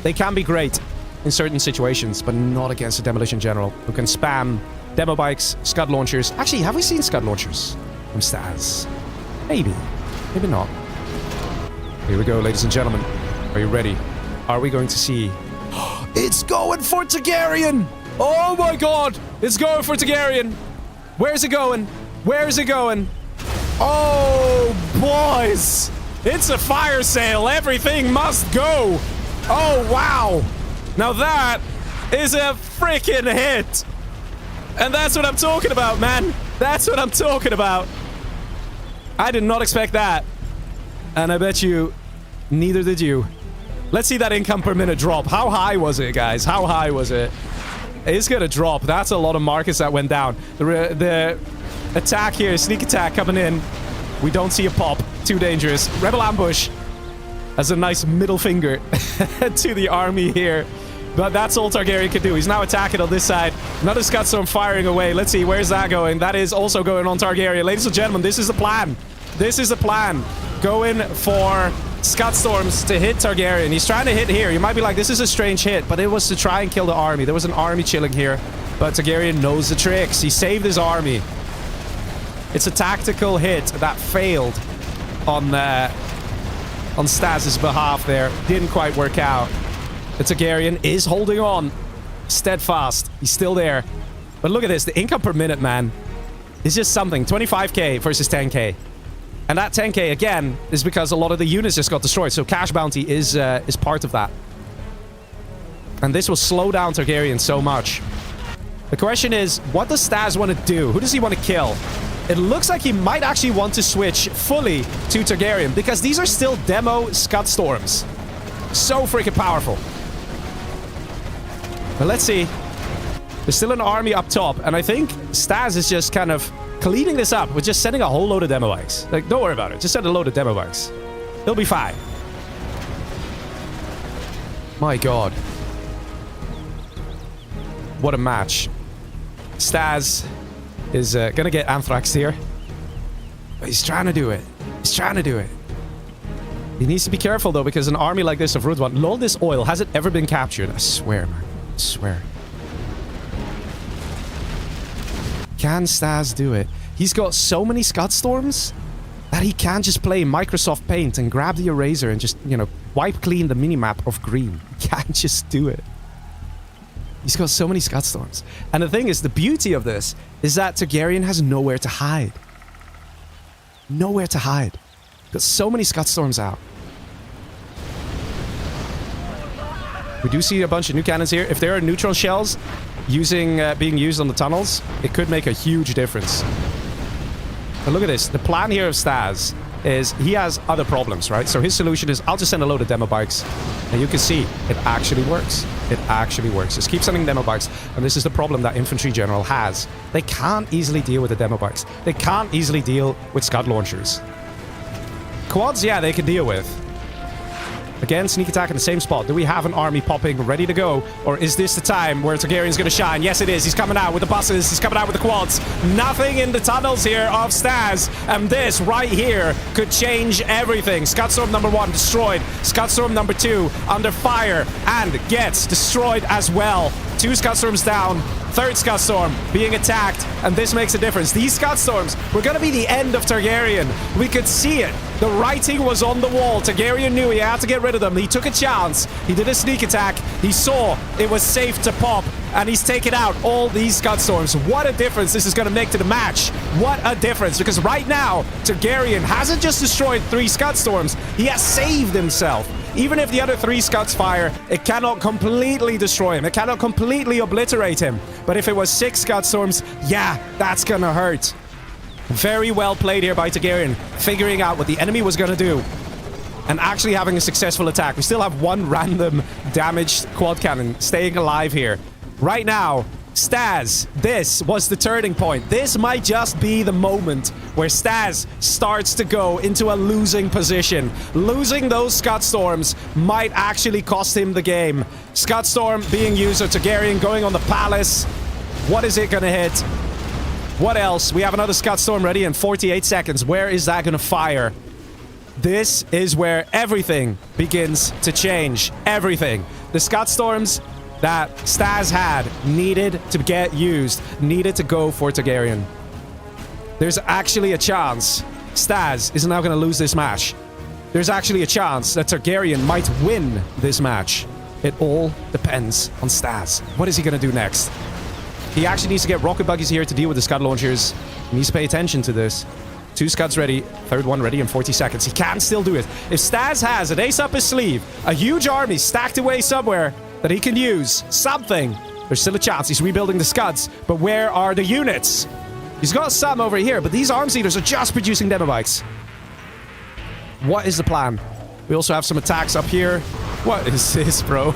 They can be great in certain situations, but not against a Demolition General who can spam demo bikes, Scud launchers. Actually, have we seen Scud launchers from Staz? Maybe. Maybe not. Here we go, ladies and gentlemen. Are you ready? Are we going to see... It's going for Targaryen! Oh my god! It's going for Targaryen! Where's it going? Where is it going? Oh, boys! It's a fire sale. Everything must go. Oh, wow. Now that is a freaking hit. And that's what I'm talking about, man. That's what I'm talking about. I did not expect that. And I bet you, neither did you. Let's see that income per minute drop. How high was it, guys? How high was it? It's gonna drop. That's a lot of markets that went down. The attack here, sneak attack coming in. We don't see a pop. Too dangerous. Rebel ambush as a nice middle finger to the army here. But that's all Targaryen can do. He's now attacking on this side. Another Scudstorm firing away. Let's see, where's that going? That is also going on Targaryen. Ladies and gentlemen, this is the plan. This is the plan. Going for Scudstorms to hit Targaryen. He's trying to hit here. You might be like, this is a strange hit, but it was to try and kill the army. There was an army chilling here. But Targaryen knows the tricks. He saved his army. It's a tactical hit that failed on Stas's behalf there. Didn't quite work out. The Targaryen is holding on. Steadfast. He's still there. But look at this. The income per minute, man. It's just something. 25k versus 10k. And that 10k, again, is because a lot of the units just got destroyed. So cash bounty is part of that. And this will slow down Targaryen so much. The question is, what does Stas want to do? Who does he want to kill? It looks like he might actually want to switch fully to Targaryen, because these are still demo Scud Storms. So freaking powerful. But let's see. There's still an army up top, and I think Stas is just kind of cleaning this up with just sending a whole load of demo bikes. Like, don't worry about it. Just send a load of demo bikes. It'll be fine. My god. What a match. Stas is gonna get Anthrax here. But he's trying to do it. He's trying to do it. He needs to be careful, though, because an army like this of Rudwan... Lol, this oil, has it ever been captured? I swear, man. I swear. Can Stas do it? He's got so many Scud Storms that he can just play Microsoft Paint and grab the eraser and just, you know, wipe clean the minimap of green. He can't just do it. He's got so many Scud Storms. And the thing is, the beauty of this is that Targaryen has nowhere to hide. Nowhere to hide. Got so many Scud Storms out. We do see a bunch of new cannons here. If there are neutron shells being used on the tunnels, it could make a huge difference. But look at this. The plan here of Stas is he has other problems, right? So his solution is, I'll just send a load of demo bikes. And you can see, it actually works. It actually works. Just keep sending demo bikes. And this is the problem that Infantry General has. They can't easily deal with the demo bikes. They can't easily deal with Scud launchers. Quads, yeah, they can deal with. Again, sneak attack in the same spot. Do we have an army popping ready to go? Or is this the time where Targaryen's going to shine? Yes, it is. He's coming out with the buses. He's coming out with the quads. Nothing in the tunnels here of Stas. And this right here could change everything. Scudstorm number 1 destroyed. Scudstorm number 2 under fire and gets destroyed as well. 2 Scudstorms down. 3rd Scudstorm being attacked, and this makes a difference. These Scudstorms were going to be the end of Targaryen. We could see it. The writing was on the wall. Targaryen knew he had to get rid of them. He took a chance. He did a sneak attack. He saw it was safe to pop, and he's taken out all these Scudstorms. What a difference this is going to make to the match. What a difference, because right now, Targaryen hasn't just destroyed 3 Scudstorms. He has saved himself. Even if the other 3 Scuds fire, it cannot completely destroy him. It cannot completely obliterate him. But if it was 6 Scudstorms, yeah, that's gonna hurt. Very well played here by Targaryen, figuring out what the enemy was gonna do and actually having a successful attack. We still have 1 random damaged quad cannon staying alive here. Right now, Stas, this was the turning point. This might just be the moment where Stas starts to go into a losing position. Losing those Scudstorms might actually cost him the game. Scudstorm being used, so Targaryen going on the palace. What is it gonna hit? What else? We have another Scudstorm ready in 48 seconds. Where is that gonna fire? This is where everything begins to change. Everything. The Scudstorms that Stas had needed to get used, needed to go for Targaryen. There's actually a chance Stas is now going to lose this match. There's actually a chance that Targaryen might win this match. It all depends on Stas. What is he going to do next? He actually needs to get rocket buggies here to deal with the Scud launchers. He needs to pay attention to this. 2 Scuds ready, 3rd one ready in 40 seconds. He can still do it. If Stas has an ace up his sleeve, a huge army stacked away somewhere that he can use, something, there's still a chance. He's rebuilding the Scuds, but where are the units? He's got some over here, but these arms leaders are just producing demo bikes. What is the plan? We also have some attacks up here. What is this, bro?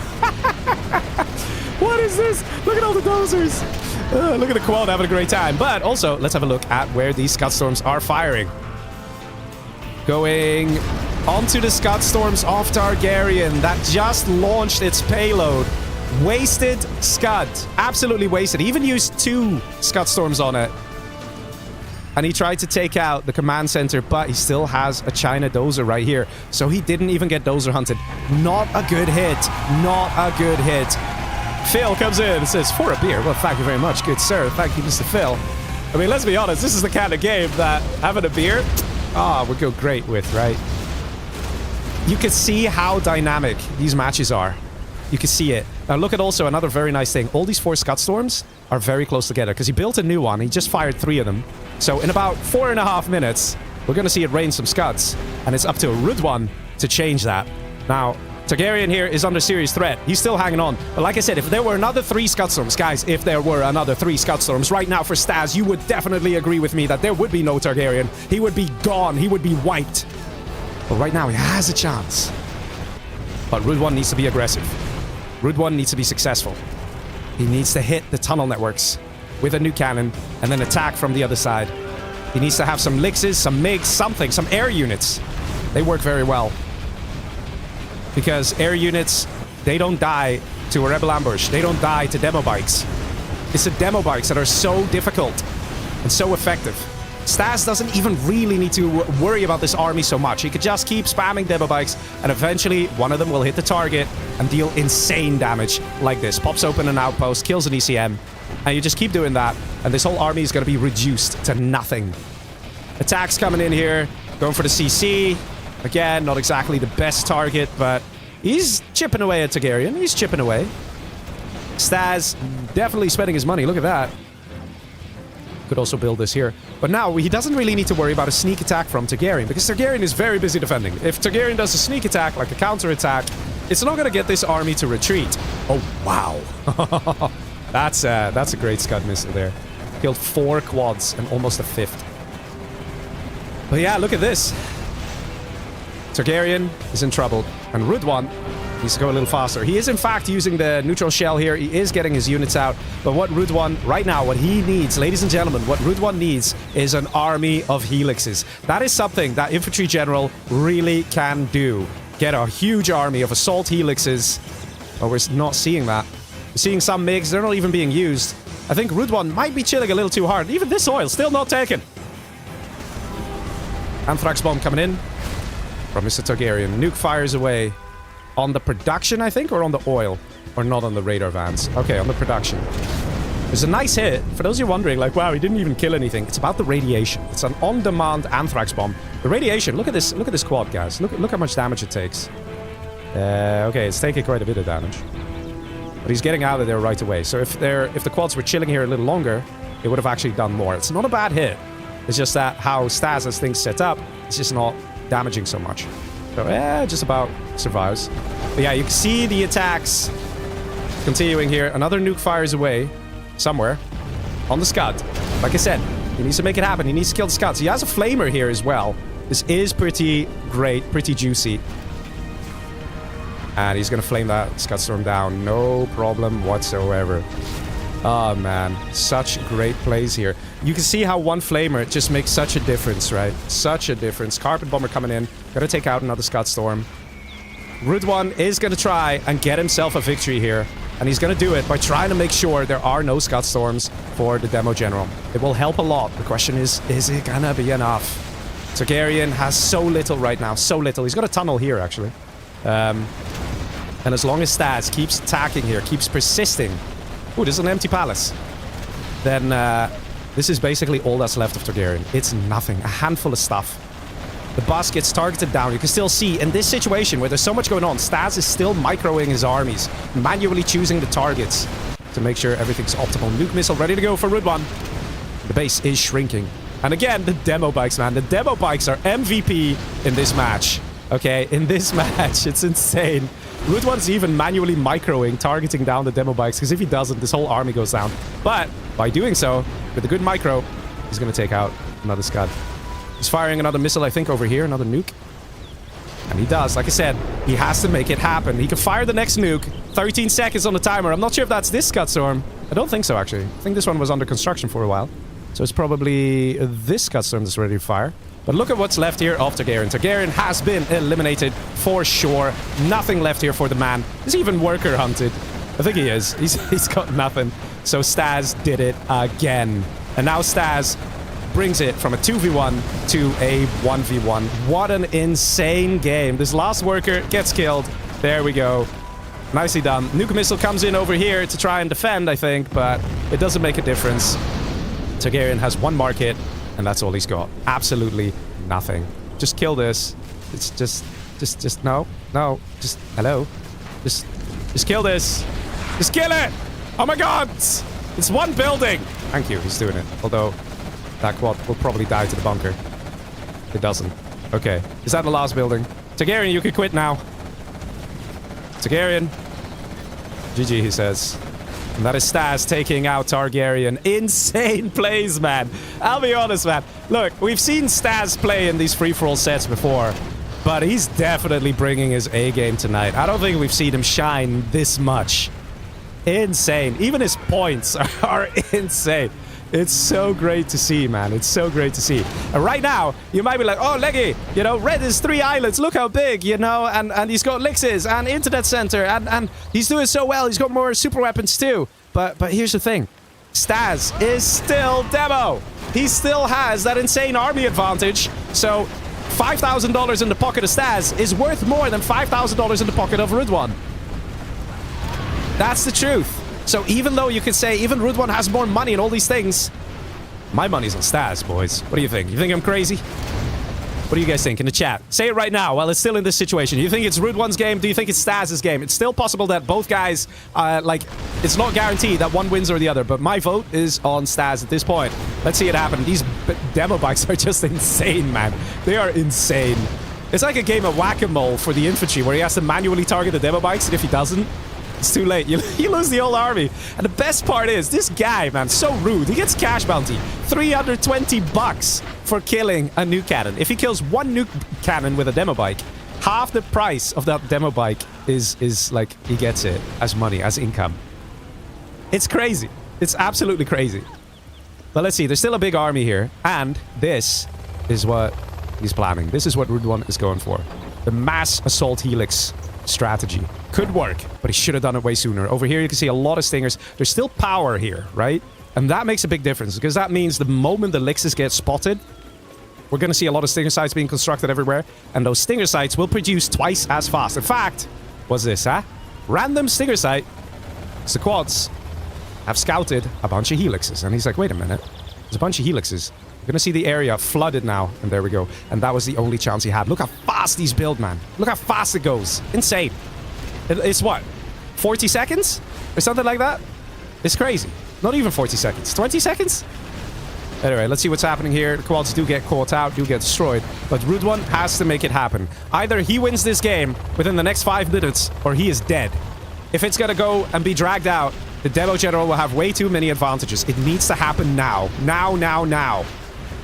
What is this? Look at all the dozers. Look at the quad having a great time. But also, let's have a look at where these Scudstorms are firing. Going onto the Scudstorms of Targaryen that just launched its payload. Wasted Scud. Absolutely wasted. He even used 2 Scudstorms on it. And he tried to take out the command center, but he still has a China dozer right here. So he didn't even get dozer hunted. Not a good hit. Not a good hit. Phil comes in and says, for a beer. Well, thank you very much, good sir. Thank you, Mr. Phil. I mean, let's be honest. This is the kind of game that having a beer, would go great with, right? You can see how dynamic these matches are. You can see it. Now, look at also another very nice thing. All these 4 Scud Storms are very close together because he built a new one. He just fired 3 of them. So in about 4.5 minutes, we're going to see it rain some Scuds. And it's up to Rudwan to change that. Now, Targaryen here is under serious threat. He's still hanging on. But like I said, if there were another 3 Scud Storms, guys, if there were another 3 Scud Storms right now for Staz, you would definitely agree with me that there would be no Targaryen. He would be gone. He would be wiped. But right now, he has a chance. But Rudwan needs to be aggressive. Rudwan needs to be successful. He needs to hit the tunnel networks with a new cannon and then attack from the other side. He needs to have some Lixes, some MiGs, something, some air units. They work very well. Because air units, they don't die to a rebel ambush. They don't die to demo bikes. It's the demo bikes that are so difficult and so effective. Staz doesn't even really need to worry about this army so much. He could just keep spamming demo bikes, and eventually one of them will hit the target and deal insane damage like this. Pops open an outpost, kills an ECM, and you just keep doing that, and this whole army is going to be reduced to nothing. Attacks coming in here, going for the CC. Again, not exactly the best target, but he's chipping away at Targaryen. He's chipping away. Staz definitely spending his money. Look at that. Could also build this here. But now he doesn't really need to worry about a sneak attack from Targaryen, because Targaryen is very busy defending. If Targaryen does a sneak attack, like a counter attack, it's not going to get this army to retreat. Oh, wow. That's a great Scud missile there. Killed 4 quads and almost a 5th. But yeah, look at this. Targaryen is in trouble, and Rudwan needs to go a little faster. He is, in fact, using the neutral shell here. He is getting his units out. But what Rudwan, right now, what he needs, ladies and gentlemen, what Rudwan needs is an army of helixes. That is something that infantry general really can do. Get a huge army of assault helixes. But we're not seeing that. We're seeing some MiGs. They're not even being used. I think Rudwan might be chilling a little too hard. Even this oil, still not taken. Anthrax bomb coming in from Mr. Targaryen. Nuke fires away on the production, I think, or on the oil, or not on the radar vans. Okay, on the production. There's a nice hit. For those of you wondering, like, wow, he didn't even kill anything. It's about the radiation. It's an on-demand anthrax bomb. The radiation. Look at this quad, guys. Look how much damage it takes. Okay, it's taking quite a bit of damage, but he's getting out of there right away. So if the quads were chilling here a little longer, it would have actually done more. It's not a bad hit. It's just that how Staz has things set up, it's just not damaging so much. So, just about survives. But yeah, you can see the attacks continuing here. Another nuke fires away somewhere on the Scud. Like I said, he needs to make it happen. He needs to kill the Scuds. He has a flamer here as well. This is pretty great, pretty juicy. And he's going to flame that Scud Storm down. No problem whatsoever. Oh, man. Such great plays here. You can see how one flamer just makes such a difference, right? Such a difference. Carpet Bomber coming in. Gotta take out another Scud Storm. Rudwan is gonna try and get himself a victory here. And he's gonna do it by trying to make sure there are no Scud Storms for the Demo General. It will help a lot. The question is it gonna be enough? Targaryen has so little right now. So little. He's got a tunnel here, actually. And as long as Staz keeps attacking here, keeps persisting... Ooh, this is an empty palace. Then this is basically all that's left of Targaryen. It's nothing. A handful of stuff. The bus gets targeted down. You can still see in this situation where there's so much going on, Staz is still microing his armies, manually choosing the targets to make sure everything's optimal. Nuke missile ready to go for Rudwan. The base is shrinking. And again, the demo bikes, man. The demo bikes are MVP in this match. Okay, in this match. It's insane. Rudwan's even manually microing, targeting down the demo bikes, because if he doesn't, this whole army goes down. But by doing so, with a good micro, he's going to take out another Scud. He's firing another missile, I think, over here, another nuke. And he does. Like I said, he has to make it happen. He can fire the next nuke. 13 seconds on the timer. I'm not sure if that's this Scud Storm. I don't think so, actually. I think this one was under construction for a while. So it's probably this Scud Storm that's ready to fire. But look at what's left here of Targaryen. Targaryen has been eliminated for sure. Nothing left here for the man. Is he even worker hunted? I think he is. He's got nothing. So Staz did it again. And now Staz brings it from a 2v1 to a 1v1. What an insane game. This last worker gets killed. There we go. Nicely done. Nuke missile comes in over here to try and defend, I think, but it doesn't make a difference. Targaryen has one market, and that's all he's got. Absolutely nothing. Just kill this. It's just no, just hello. Just kill this. Just kill it. Oh my god. It's one building. Thank you. He's doing it. Although that quad will probably die to the bunker. It doesn't. Okay. Is that the last building? Targaryen, you can quit now. Targaryen. GG, he says. And that is Stas taking out Targaryen. Insane plays, man. I'll be honest, man. Look, we've seen Stas play in these free-for-all sets before, but he's definitely bringing his A-game tonight. I don't think we've seen him shine this much. Insane. Even his points are insane. It's so great to see, man. It's so great to see. And right now, you might be like, oh, Leggy, you know, red is 3 islands. Look how big, you know, and he's got elixirs and internet center, and he's doing so well. He's got more super weapons too. But here's the thing. Stas is still demo. He still has that insane army advantage. So $5,000 in the pocket of Stas is worth more than $5,000 in the pocket of Rudwan. That's the truth. So even though you could say even Rudwan has more money and all these things, my money's on Stas, boys. What do you think? You think I'm crazy? What do you guys think in the chat? Say it right now while it's still in this situation. You think it's Rudwan's game? Do you think it's Stas's game? It's still possible that both guys, like, it's not guaranteed that one wins or the other, but my vote is on Stas at this point. Let's see it happen. These demo bikes are just insane, man. They are insane. It's like a game of whack-a-mole for the infantry where he has to manually target the demo bikes, and if he doesn't, it's too late. You lose the whole army. And the best part is, this guy, man, so rude. He gets cash bounty. 320 bucks for killing a nuke cannon. If he kills one nuke cannon with a demo bike, half the price of that demo bike is like, he gets it as money, as income. It's crazy. It's absolutely crazy. But let's see. There's still a big army here. And this is what he's planning. This is what Rudwan is going for. The mass assault helix strategy. Could work, but he should have done it way sooner. Over here, you can see a lot of stingers. There's still power here, right? And that makes a big difference, because that means the moment the elixirs get spotted, we're going to see a lot of stinger sites being constructed everywhere, and those stinger sites will produce twice as fast. In fact, what's this, huh? Random stinger site. The quads have scouted a bunch of helixes, and he's like, wait a minute. There's a bunch of helixes. We're going to see the area flooded now, and there we go. And that was the only chance he had. Look how fast these build, man. Look how fast it goes. Insane. It's what? 40 seconds? Or something like that? It's crazy. Not even 40 seconds. 20 seconds? Anyway, let's see what's happening here. The quads do get caught out, do get destroyed. But Rudwan has to make it happen. Either he wins this game within the next 5 minutes, or he is dead. If it's gonna go and be dragged out, the demo general will have way too many advantages. It needs to happen now. Now.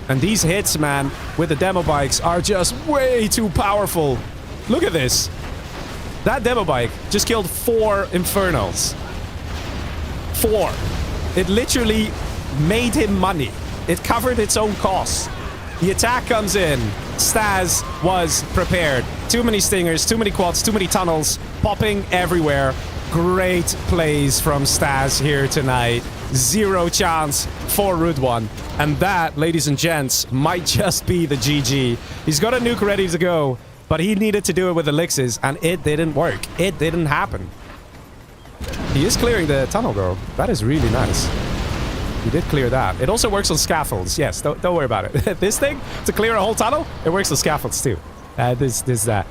And these hits, man, with the demo bikes are just way too powerful. Look at this. That demo bike just killed 4 Infernals. 4. It literally made him money. It covered its own costs. The attack comes in. Stas was prepared. Too many stingers, too many quads, too many tunnels, popping everywhere. Great plays from Stas here tonight. 0 chance for Rudwan. And that, ladies and gents, might just be the GG. He's got a nuke ready to go, but he needed to do it with elixirs, and it didn't work. It didn't happen. He is clearing the tunnel, though. That is really nice. He did clear that. It also works on scaffolds. Yes, don't worry about it. This thing, to clear a whole tunnel, it works on scaffolds, too. That.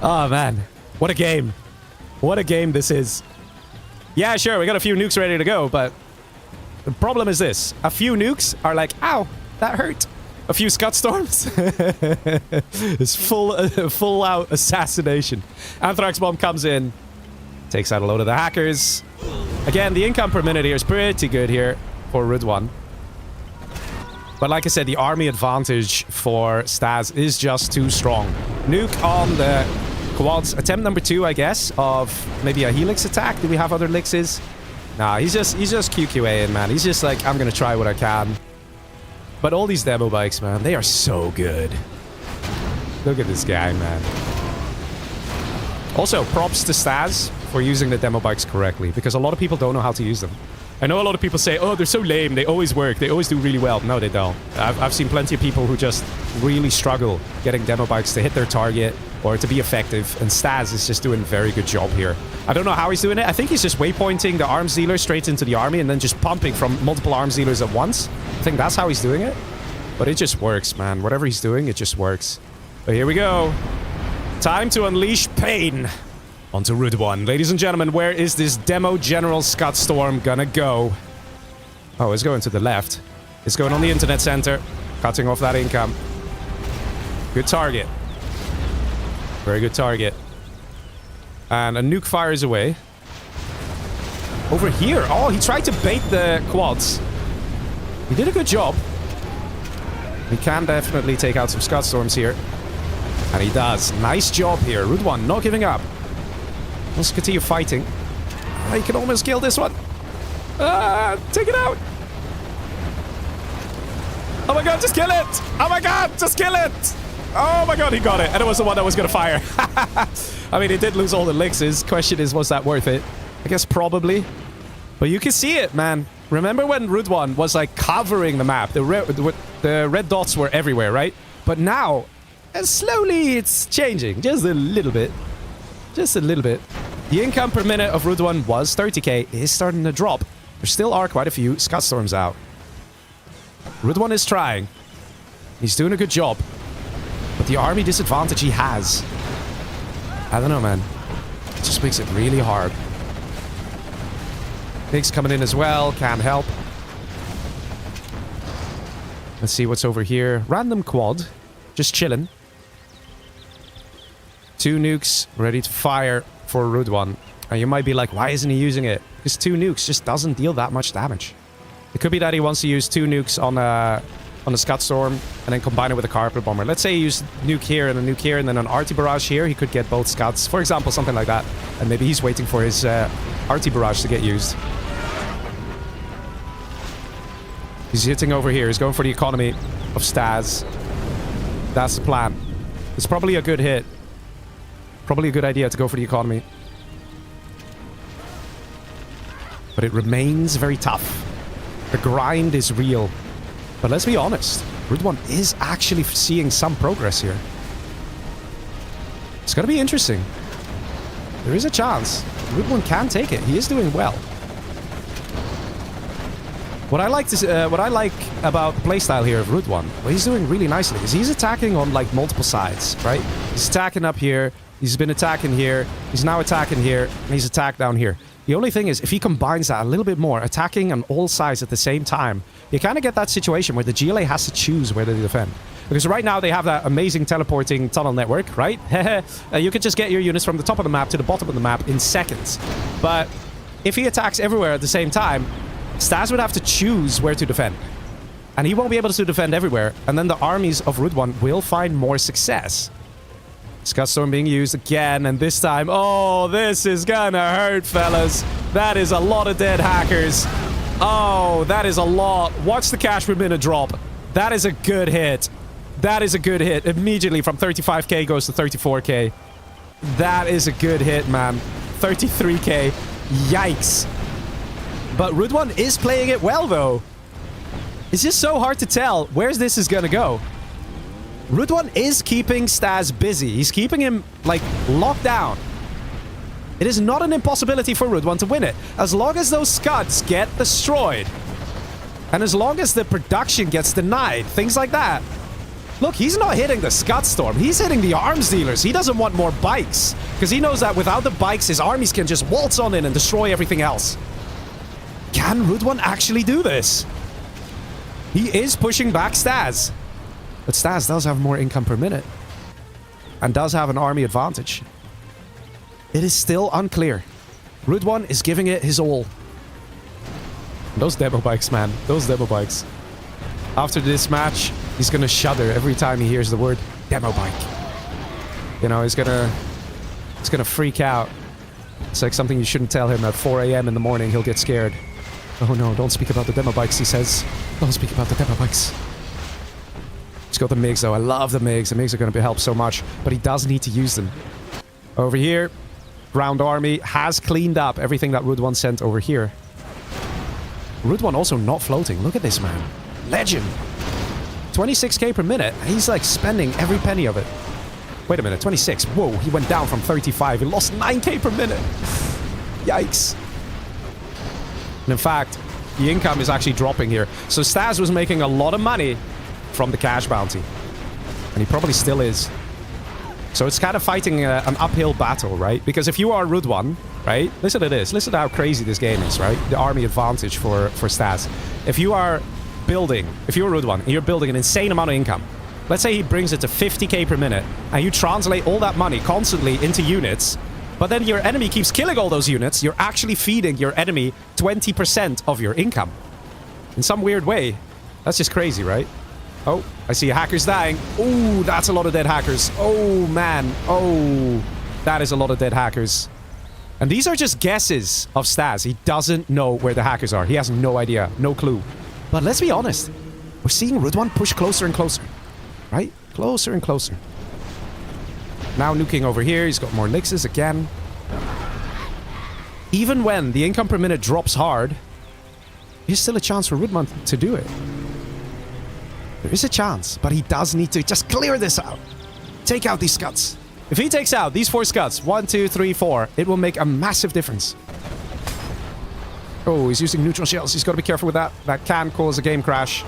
Oh, man. What a game. What a game this is. Yeah, sure, we got a few nukes ready to go, but the problem is this. A few nukes are like, ow, that hurt. A few Scud Storms. It's full out assassination. Anthrax Bomb comes in, takes out a load of the hackers. Again, the income per minute here is pretty good here for Rudwan. But like I said, the army advantage for Stas is just too strong. Nuke on the quads. Attempt number 2, I guess, of maybe a helix attack. Do we have other elixrs? Nah, he's just QQAing, man. He's just like, I'm gonna try what I can. But all these demo bikes, man, they are so good. Look at this guy, man. Also, props to Stas for using the demo bikes correctly, because a lot of people don't know how to use them. I know a lot of people say, oh, they're so lame. They always work. They always do really well. No, they don't. I've seen plenty of people who just really struggle getting demo bikes to hit their target or to be effective. And Staz is just doing a very good job here. I don't know how he's doing it. I think he's just waypointing the arms dealer straight into the army and then just pumping from multiple arms dealers at once. I think that's how he's doing it. But it just works, man. Whatever he's doing, it just works. But here we go. Time to unleash pain. Onto Route 1. Ladies and gentlemen, where is this demo General Scott Storm gonna go? Oh, it's going to the left. It's going on the internet center. Cutting off that income. Good target. Very good target. And a nuke fires away. Over here. Oh, he tried to bait the quads. He did a good job. He can definitely take out some Scott Storms here. And he does. Nice job here. Route 1 not giving up. Let's continue fighting. He can almost kill this one. Take it out. Oh my god, just kill it. Oh my god, just kill it. Oh my god, he got it. And it was the one that was going to fire. I mean, he did lose all the elixirs. Question is, was that worth it? I guess probably. But you can see it, man. Remember when Route 1 was like covering the map? The red dots were everywhere, right? But now, slowly it's changing. Just a little bit. Just a little bit. The income per minute of Route 1 was 30k. It is starting to drop. There still are quite a few Scott Storms out. Route 1 is trying. He's doing a good job. But the army disadvantage he has, I don't know, man. It just makes it really hard. Pigs coming in as well. Can't help. Let's see what's over here. Random quad. Just chilling. 2 nukes ready to fire for Route 1. And you might be like, why isn't he using it? Because 2 nukes just doesn't deal that much damage. It could be that he wants to use 2 nukes on a Scott Storm and then combine it with a Carpet Bomber. Let's say he used nuke here and a nuke here and then an Arty Barrage here. He could get both Scots. For example, something like that. And maybe he's waiting for his Arty Barrage to get used. He's hitting over here. He's going for the economy of Staz. That's the plan. It's probably a good hit. Probably a good idea to go for the economy. But it remains very tough. The grind is real. But let's be honest. Route 1 is actually seeing some progress here. It's going to be interesting. There is a chance. Route 1 can take it. He is doing well. What I like about the playstyle here of Route 1, what he's doing really nicely is he's attacking on like multiple sides, right? He's attacking up here, he's been attacking here, he's now attacking here, and he's attacked down here. The only thing is, if he combines that a little bit more, attacking on all sides at the same time, you kind of get that situation where the GLA has to choose where to defend. Because right now they have that amazing teleporting tunnel network, right? You could just get your units from the top of the map to the bottom of the map in seconds. But if he attacks everywhere at the same time, Staz would have to choose where to defend. And he won't be able to defend everywhere. And then the armies of Route 1 will find more success. Scott Storm being used again, and this time... Oh, this is gonna hurt, fellas. That is a lot of dead hackers. Oh, that is a lot. Watch the cash per minute drop. That is a good hit. That is a good hit. Immediately from 35k goes to 34k. That is a good hit, man. 33k. Yikes. But Route 1 is playing it well, though. It's just so hard to tell where this is gonna go. Route 1 is keeping Staz busy. He's keeping him, like, locked down. It is not an impossibility for Route 1 to win it. As long as those scuds get destroyed. And as long as the production gets denied. Things like that. Look, he's not hitting the Scott Storm. He's hitting the arms dealers. He doesn't want more bikes. Because he knows that without the bikes, his armies can just waltz on in and destroy everything else. Can Route 1 actually do this? He is pushing back Staz. But Staz does have more income per minute. And does have an army advantage. It is still unclear. Route 1 is giving it his all. Those demo bikes, man. Those demo bikes. After this match, he's gonna shudder every time he hears the word demo bike. You know, he's gonna freak out. It's like something you shouldn't tell him at 4 a.m. in the morning. He'll get scared. Oh no, don't speak about the demo bikes, he says. Don't speak about the demo bikes. He's got the MiGs, though. I love the MiGs. The MiGs are going to help so much. But he does need to use them. Over here, Ground Army has cleaned up everything that Route 1 sent over here. Root 1 also not floating. Look at this, man. Legend. 26k per minute. He's like spending every penny of it. Wait a minute, 26. Whoa, he went down from 35. He lost 9k per minute. Yikes. And in fact, the income is actually dropping here. So Stas was making a lot of money from the cash bounty. And he probably still is. So it's kind of fighting an uphill battle, right? Because if you are Root 1, right? Listen to this. Listen to how crazy this game is, right? The army advantage for Stas. If you are building, if you're Root 1, and you're building an insane amount of income, let's say he brings it to 50k per minute, and you translate all that money constantly into units, but then your enemy keeps killing all those units, you're actually feeding your enemy 20% of your income. In some weird way. That's just crazy, right? Oh, I see hackers dying. Oh, that's a lot of dead hackers. Oh, man. Oh, that is a lot of dead hackers. And these are just guesses of Stas. He doesn't know where the hackers are. He has no idea. No clue. But let's be honest. We're seeing Root 1 push closer and closer. Right? Closer and closer. Now nuking over here. He's got more elixirs again. Even when the income per minute drops hard, there's still a chance for Root 1 to do it. There is a chance, but he does need to just clear this out. Take out these scuds. If he takes out these 4 scuds, 1, 2, 3, 4, it will make a massive difference. Oh, he's using neutral shells. He's got to be careful with that. That can cause a game crash.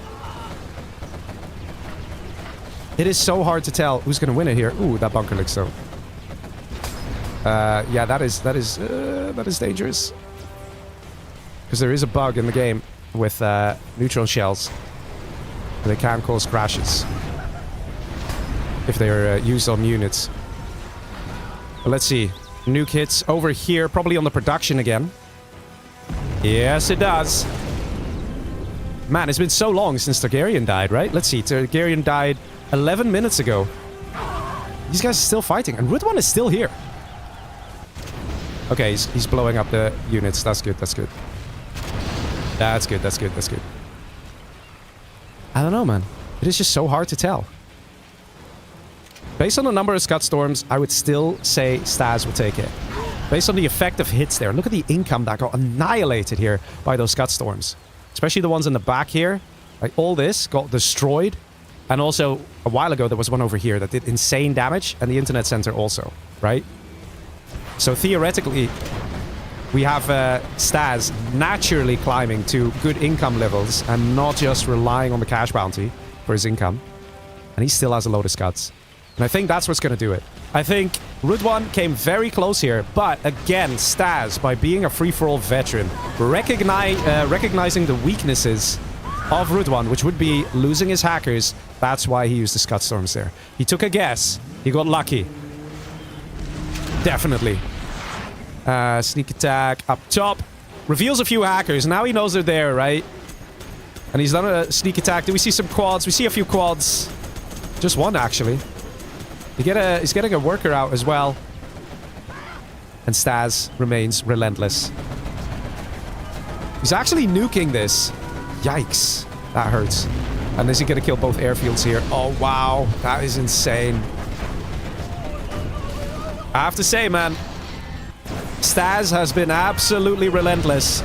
It is so hard to tell who's going to win it here. Ooh, that bunker looks so. Yeah, that is dangerous. Because there is a bug in the game with neutral shells. They can cause crashes if they are used on units. But let's see. Nuke hits over here, probably on the production again. Yes, it does. Man, it's been so long since Targaryen died, right? Let's see. Targaryen died 11 minutes ago. These guys are still fighting, and Root 1 is still here. Okay, he's blowing up the units. That's good, that's good. That's good, that's good, that's good. I don't know, man. It is just so hard to tell. Based on the number of Scud Storms, I would still say Stas will take it. Based on the effect of hits there. Look at the income that got annihilated here by those Scud Storms. Especially the ones in the back here. Like, all this got destroyed. And also, a while ago, there was one over here that did insane damage. And the internet center also, right? So theoretically, we have Stas naturally climbing to good income levels and not just relying on the cash bounty for his income. And he still has a load of scuds. And I think that's what's going to do it. I think Root 1 came very close here, but again, Stas, by being a free-for-all veteran, recognizing the weaknesses of Root 1, which would be losing his hackers, that's why he used the Scud Storms there. He took a guess. He got lucky. Definitely. Sneak attack up top. Reveals a few hackers. Now he knows they're there, right? And he's done a sneak attack. Do we see some quads? We see a few quads. Just one, actually. He's getting a worker out as well. And Stas remains relentless. He's actually nuking this. Yikes. That hurts. And is he going to kill both airfields here? Oh, wow. That is insane. I have to say, man, Stas has been absolutely relentless.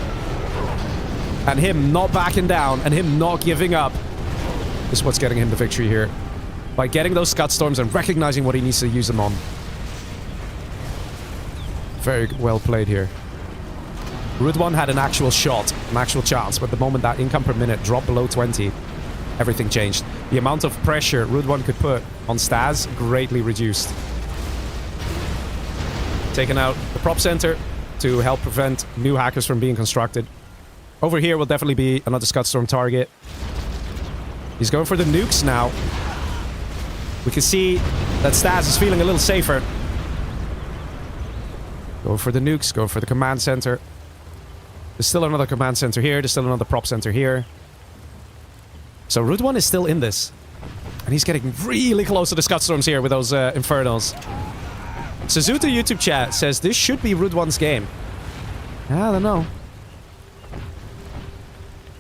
And him not backing down and him not giving up is what's getting him the victory here. By getting those Scud Storms and recognizing what he needs to use them on. Very well played here. Root 1 had an actual shot, an actual chance, but the moment that income per minute dropped below 20, everything changed. The amount of pressure Root 1 could put on Stas greatly reduced. Taking out the prop center to help prevent new hackers from being constructed. Over here will definitely be another Scud Storm target. He's going for the nukes now. We can see that Stas is feeling a little safer. Go for the nukes, go for the command center. There's still another command center here, there's still another prop center here. So Root 1 is still in this. And he's getting really close to the Scud Storms here with those Infernals. Suzuto YouTube chat says this should be Root 1's game. I don't know.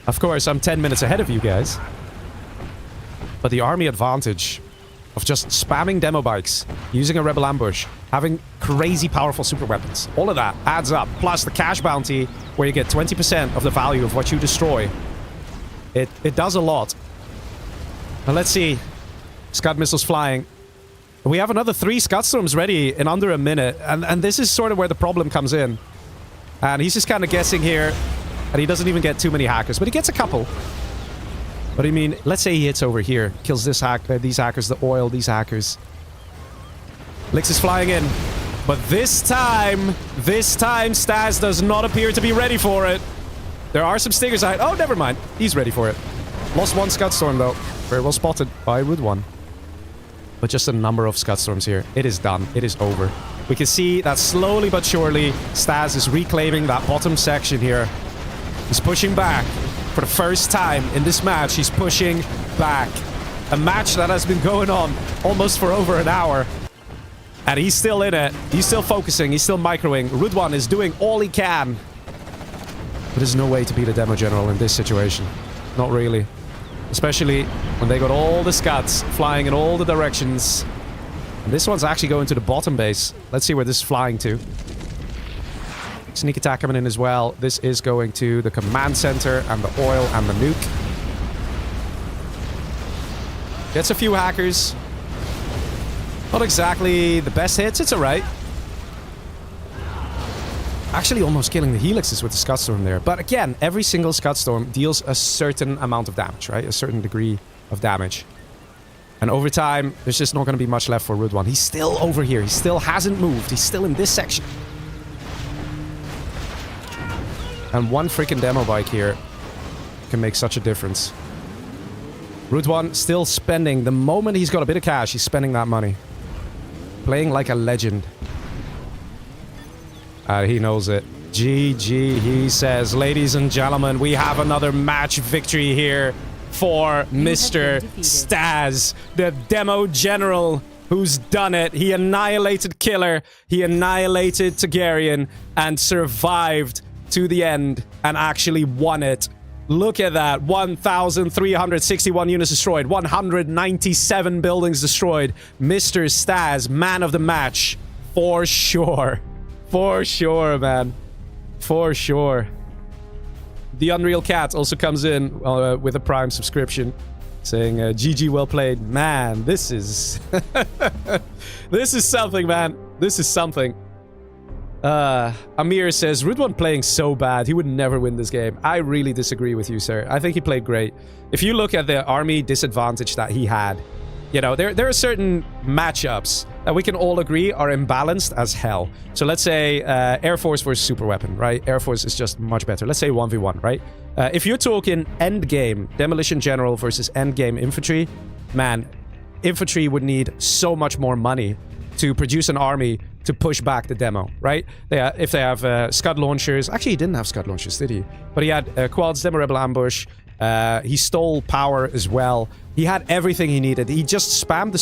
Of course, I'm 10 minutes ahead of you guys. But the army advantage of just spamming demo bikes, using a rebel ambush, having crazy powerful super weapons. All of that adds up. Plus the cash bounty, where you get 20% of the value of what you destroy. It does a lot. Now let's see. Scud missiles flying. We have another 3 Scud storms ready in under a minute. And this is sort of where the problem comes in. And he's just kind of guessing here. And he doesn't even get too many hackers. But he gets a couple. But I mean, let's say he hits over here. Kills this these hackers, the oil, these hackers. Lix is flying in. But this time, Stas does not appear to be ready for it. There are some stingers out. Oh, never mind. He's ready for it. Lost 1 Scud Storm, though. Very well spotted by Root 1. But just a number of Scud Storms here. It is done. It is over. We can see that slowly but surely, Stas is reclaiming that bottom section here. He's pushing back. For the first time in this match, he's pushing back. A match that has been going on almost for over an hour. And he's still in it. He's still focusing. He's still microing. Root 1 is doing all he can. But there's no way to beat a Demo General in this situation. Not really. Especially when they got all the Scuds flying in all the directions. And this one's actually going to the bottom base. Let's see where this is flying to. Sneak attack coming in as well. This is going to the command center and the oil and the nuke. Gets a few hackers. Not exactly the best hits. It's alright. Actually almost killing the helixes with the Scud Storm there. But again, every single Scud Storm deals a certain amount of damage, right? A certain degree of damage. And over time, there's just not going to be much left for Root 1. He's still over here. He still hasn't moved. He's still in this section. And 1 freaking demo bike here can make such a difference. Root 1 still spending. The moment he's got a bit of cash, he's spending that money. Playing like a legend. He knows it. GG, he says. Ladies and gentlemen, we have another match victory here for Mr. Stas, the Demo General, who's done it. He annihilated Killer, he annihilated Targaryen, and survived to the end and actually won it. Look at that. 1,361 units destroyed. 197 buildings destroyed. Mr. Stas, man of the match. For sure. For sure, man. For sure. The Unreal Cat also comes in with a Prime subscription. Saying, GG, well played. Man, this is... this is something, man. This is something. Amir says, Root 1 playing so bad, he would never win this game. I really disagree with you, sir. I think he played great. If you look at the army disadvantage that he had, you know, there are certain matchups that we can all agree are imbalanced as hell. So let's say Air Force versus Super Weapon, right? Air Force is just much better. Let's say 1v1, right? If you're talking endgame Demolition General versus endgame Infantry, man, Infantry would need so much more money to produce an army to push back the demo, right? If they have Scud launchers... Actually, he didn't have Scud launchers, did he? But he had quads, Demo Rebel Ambush. He stole power as well. He had everything he needed. He just spammed the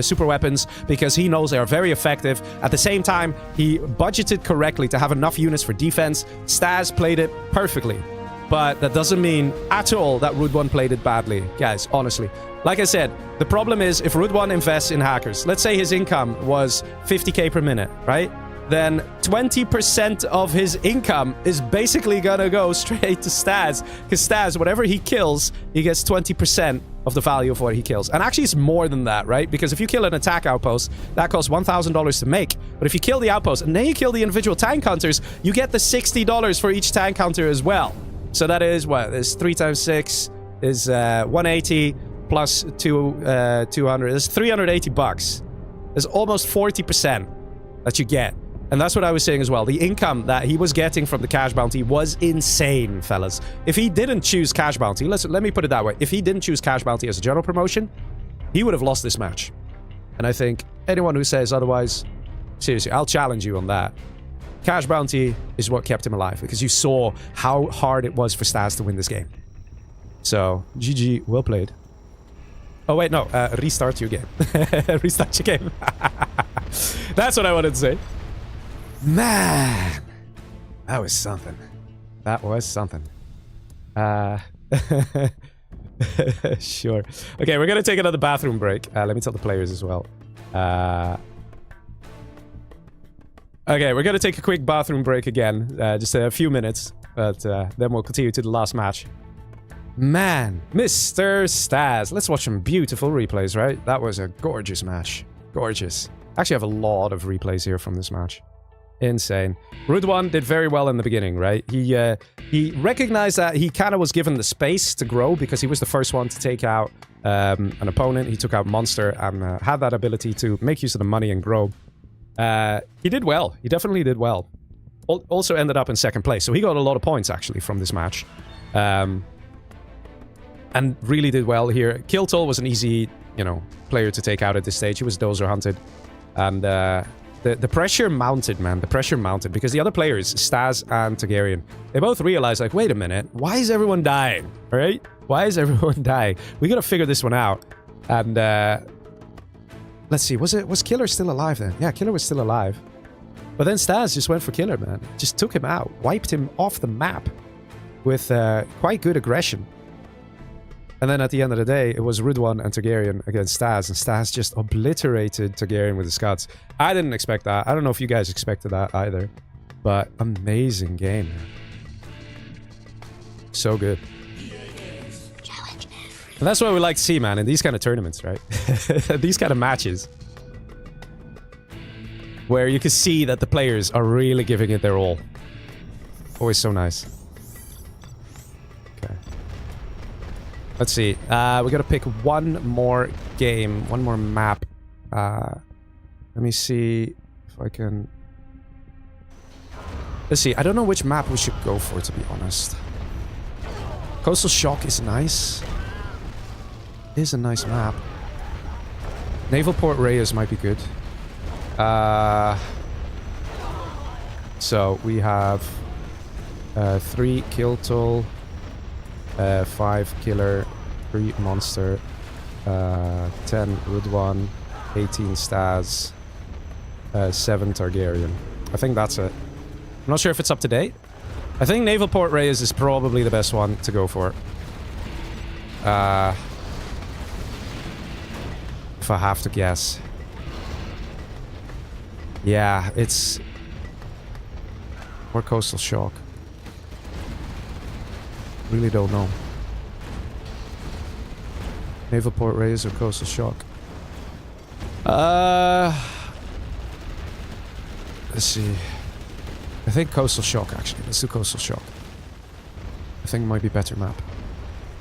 super weapons because he knows they are very effective. At the same time, he budgeted correctly to have enough units for defense. Stas played it perfectly. But that doesn't mean at all that Root 1 played it badly. Guys, honestly. Like I said, the problem is if Root 1 invests in hackers, let's say his income was 50k per minute, right? Then 20% of his income is basically gonna go straight to Stas. Because Stas, whatever he kills, he gets 20% of the value of what he kills. And actually it's more than that, right? Because if you kill an attack outpost, that costs $1,000 to make. But if you kill the outpost and then you kill the individual tank hunters, you get the $60 for each tank hunter as well. So that is, what? Is 3 times 6 is 180 plus 200. It's 380 bucks. There's almost 40% that you get. And that's what I was saying as well. The income that he was getting from the cash bounty was insane, fellas. If he didn't choose cash bounty, let me put it that way. If he didn't choose cash bounty as a general promotion, he would have lost this match. And I think anyone who says otherwise, seriously, I'll challenge you on that. Cash bounty is what kept him alive, because you saw how hard it was for Stas to win this game. So, GG, well played. Oh, wait, no. Restart your game. Restart your game. That's what I wanted to say. Man, that was something. That was something. Sure. Okay, we're gonna take another bathroom break. Let me tell the players as well. Okay, we're gonna take a quick bathroom break again. Just a few minutes. But then we'll continue to the last match. Man, Mr. Staz. Let's watch some beautiful replays, right? That was a gorgeous match. Gorgeous. Actually, I have a lot of replays here from this match. Insane. Rudwan did very well in the beginning, right? He recognized that he kind of was given the space to grow because he was the first one to take out an opponent. He took out Monster and had that ability to make use of the money and grow. He did well. He definitely did well. Also ended up in second place, so he got a lot of points actually from this match. And really did well here. Kiltol was an easy, you know, player to take out at this stage. He was dozer hunted. And the pressure mounted, man. The pressure mounted because the other players, Staz and Targaryen, they both realized, like, wait a minute, why is everyone dying? Right? Why is everyone dying? We gotta figure this one out. And let's see, was Killer still alive then? Yeah, Killer was still alive. But then Staz just went for Killer, man. Just took him out, wiped him off the map with quite good aggression. And then at the end of the day, it was Ridwan and Targaryen against Staz, and Staz just obliterated Targaryen with his guts. I didn't expect that. I don't know if you guys expected that either. But amazing game, man. So good. And that's what we like to see, man, in these kind of tournaments, right? These kind of matches. Where you can see that the players are really giving it their all. Always so nice. Okay. Let's see. We gotta pick one more game, one more map. Let me see if I can... Let's see. I don't know which map we should go for, to be honest. Coastal Shock is nice. It is a nice map. Naval Port Reyes might be good. So we have 3 Kiltol, 5 Killer, 3 Monster, 10 Rudwan, 18 Staz, 7 Targaryen. I think that's it. I'm not sure if it's up to date. I think Naval Port Reyes is probably the best one to go for. If I have to guess. Yeah, it's... Or Coastal Shock. Really don't know. Naval Port Reyes or Coastal Shock? Let's see. I think Coastal Shock, actually. Let's do Coastal Shock. I think it might be better map.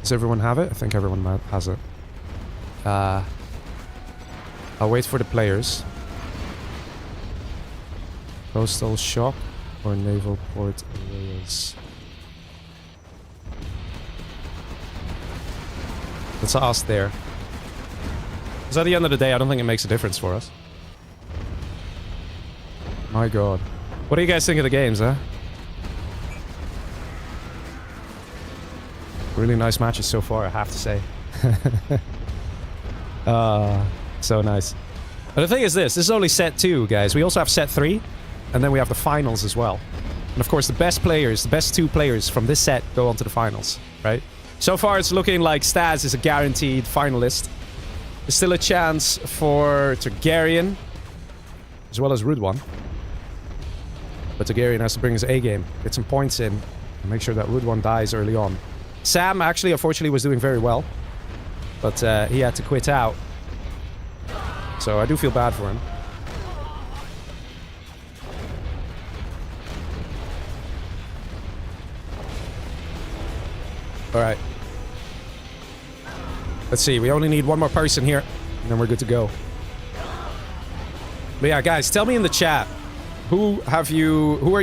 Does everyone have it? I think everyone has it. I'll wait for the players. Coastal Shock or Naval Port Reyes? Let's ask there. Because at the end of the day, I don't think it makes a difference for us. My god. What do you guys think of the games, huh? Really nice matches so far, I have to say. So nice. But the thing is this is only set 2, guys. We also have set 3, and then we have the finals as well. And of course, the best players, the best 2 players from this set go on to the finals, right? So far, it's looking like Staz is a guaranteed finalist. There's still a chance for Targaryen, as well as Rudwan. But Targaryen has to bring his A-game, get some points in, and make sure that Rudwan dies early on. Sam, actually, unfortunately, was doing very well. But he had to quit out. So I do feel bad for him. Alright. Let's see, we only need one more person here, and then we're good to go. But yeah, guys, tell me in the chat, who are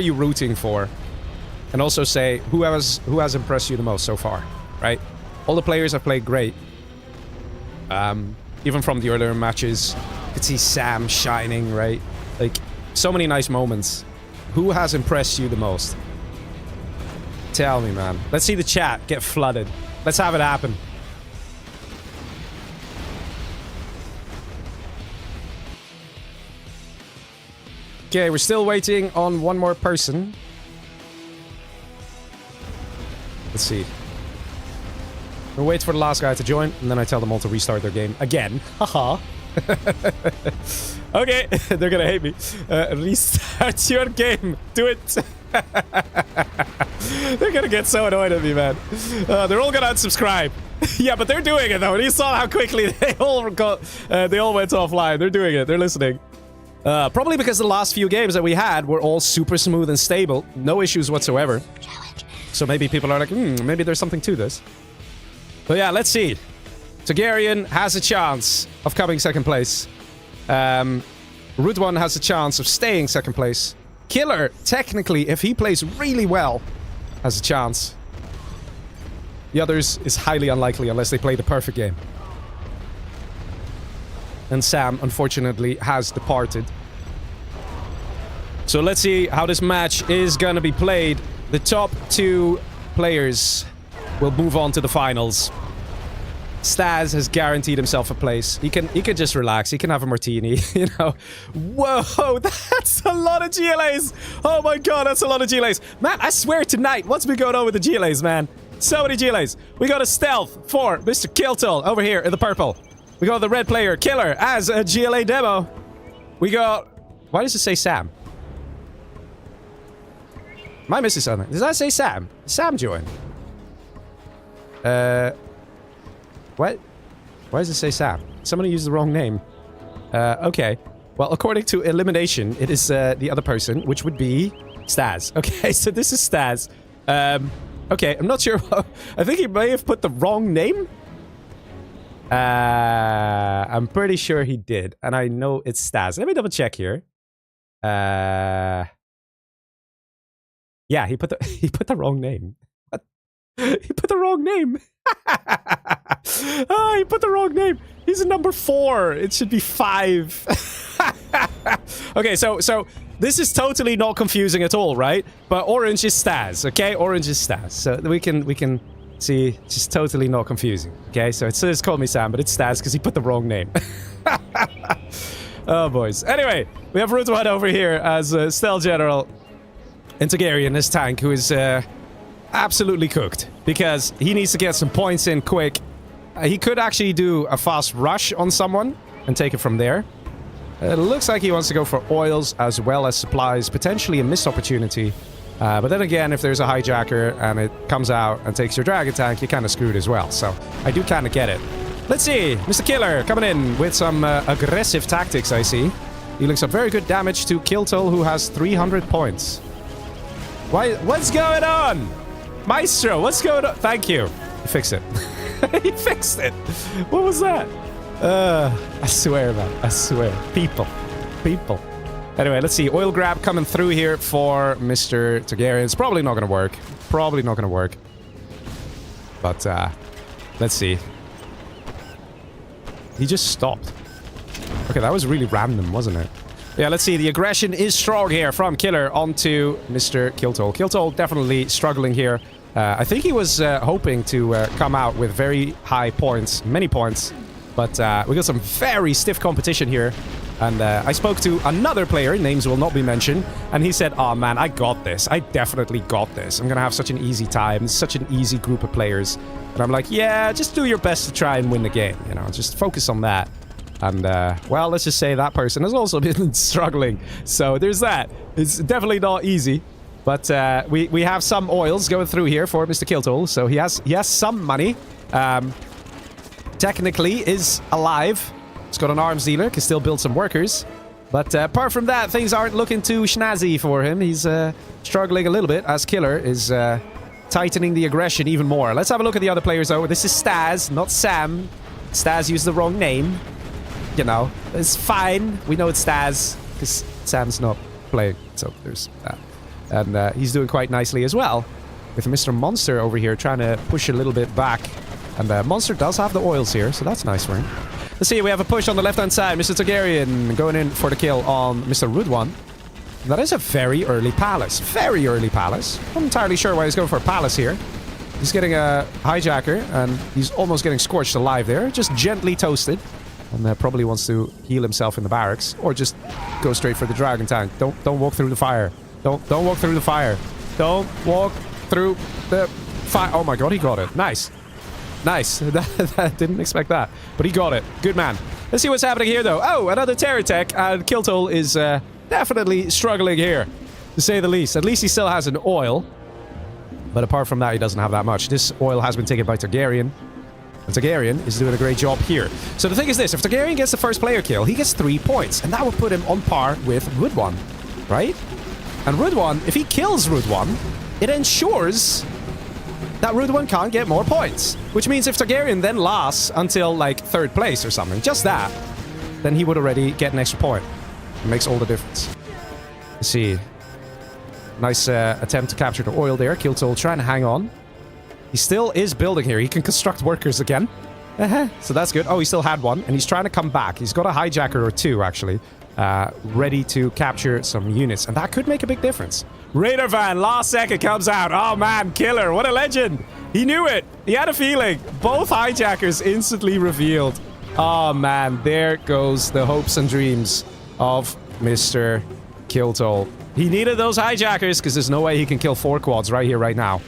you rooting for? And also say, who has impressed you the most so far, right? All the players have played great. Even from the earlier matches, you could see Sam shining, right? Like, so many nice moments. Who has impressed you the most? Tell me, man. Let's see the chat get flooded. Let's have it happen. Okay, we're still waiting on one more person. Let's see. We'll wait for the last guy to join, and then I tell them all to restart their game again. Haha. Okay, they're gonna hate me. Restart your game. Do it. They're gonna get so annoyed at me, man. They're all gonna unsubscribe. Yeah, but they're doing it though. You saw how quickly they all went offline. They're doing it. They're listening. Probably because the last few games that we had were all super smooth and stable. No issues whatsoever. So maybe people are like, maybe there's something to this. But yeah, let's see. Targaryen has a chance of coming second place. Root One has a chance of staying second place. Killer, technically, if he plays really well, has a chance. The others is highly unlikely unless they play the perfect game. And Sam, unfortunately, has departed. So let's see how this match is gonna be played. The top 2 players will move on to the finals. Staz has guaranteed himself a place. He can just relax. He can have a martini, you know. Whoa, that's a lot of GLAs. Oh my god, that's a lot of GLAs. Man, I swear tonight, what's been going on with the GLAs, man? So many GLAs. We got a stealth for Mr. Kiltol over here in the purple. We got the red player, Killer, as a GLA demo. We got... Why does it say Sam? Am I missing something? Does that say Sam? Sam joined. What? Why does it say Sam? Somebody used the wrong name. Okay. Well, according to elimination, it is the other person, which would be Staz. Okay, so this is Staz. Okay, I'm not sure. I think he may have put the wrong name. I'm pretty sure he did, and I know it's Staz. Let me double check here. Yeah, he put the wrong name. What? He put the wrong name. Oh, he put the wrong name. He's a number 4. It should be 5. Okay, so this is totally not confusing at all, right? But orange is Staz, okay? Orange is Staz. So we can see, it's just totally not confusing. Okay, so it says call me Sam, but it's Staz because he put the wrong name. Oh, boys. Anyway, we have Root One over here as Stealth General. And Targaryen, this tank, who is absolutely cooked. Because he needs to get some points in quick. He could actually do a fast rush on someone and take it from there. It looks like he wants to go for oils as well as supplies. Potentially a missed opportunity. But then again, if there's a hijacker and it comes out and takes your dragon tank, you're kind of screwed as well. So I do kind of get it. Let's see. Mr. Killer coming in with some aggressive tactics, I see. Dealing some very good damage to Kiltol, who has 300 points. What's going on? Maestro, what's going on? Thank you. He fixed it. He fixed it. What was that? I swear, man. I swear. People. Anyway, let's see. Oil grab coming through here for Mr. Targaryen. It's probably not going to work. Probably not going to work. But, let's see. He just stopped. Okay, that was really random, wasn't it? Yeah, let's see. The aggression is strong here from Killer onto Mr. Kiltol. Kiltol definitely struggling here. I think he was hoping to come out with very high points, many points. But we got some very stiff competition here. And I spoke to another player, names will not be mentioned, and he said, oh man, I got this. I definitely got this. I'm gonna have such an easy time, such an easy group of players. And I'm like, yeah, just do your best to try and win the game, you know, just focus on that. And, well, let's just say that person has also been struggling. So there's that. It's definitely not easy. But we have some oils going through here for Mr. Kiltol. So he has some money. Technically is alive. He's got an arms dealer. Can still build some workers. But apart from that, things aren't looking too snazzy for him. He's struggling a little bit as Killer is tightening the aggression even more. Let's have a look at the other players, though. This is Staz, not Sam. Staz used the wrong name. You know, it's fine. We know it's Staz, because Sam's not playing, so there's that. And he's doing quite nicely as well, with Mr. Monster over here trying to push a little bit back. And Monster does have the oils here, so that's nice for him. Let's see, we have a push on the left-hand side. Mr. Targaryen going in for the kill on Mr. Root One. That is a very early palace. Very early palace. I'm not entirely sure why he's going for a palace here. He's getting a hijacker, and he's almost getting scorched alive there. Just gently toasted. And probably wants to heal himself in the barracks, or just go straight for the dragon tank. Don't walk through the fire. Don't walk through the fire. Don't walk through the fire. Oh my god, he got it. Nice. Nice. Didn't expect that. But he got it. Good man. Let's see what's happening here, though. Oh, another terror tech. And Kiltol is definitely struggling here, to say the least. At least he still has an oil. But apart from that, he doesn't have that much. This oil has been taken by Targaryen. And Targaryen is doing a great job here. So the thing is this. If Targaryen gets the first player kill, he gets 3 points. And that would put him on par with Rudwan. Right? And Rudwan, if he kills Rudwan, it ensures that Rudwan can't get more points. Which means if Targaryen then lasts until, like, 3rd place or something, just that, then he would already get an extra point. It makes all the difference. Let's see. Nice attempt to capture the oil there. Kiltol trying to hang on. He still is building here. He can construct workers again. So that's good. Oh, he still had one, and he's trying to come back. He's got a hijacker or 2, actually, ready to capture some units, and that could make a big difference. Raider Van, last second, comes out. Oh, man, killer. What a legend. He knew it. He had a feeling. Both hijackers instantly revealed. Oh, man, there goes the hopes and dreams of Mr. Kiltol. He needed those hijackers, because there's no way he can kill 4 quads right here, right now.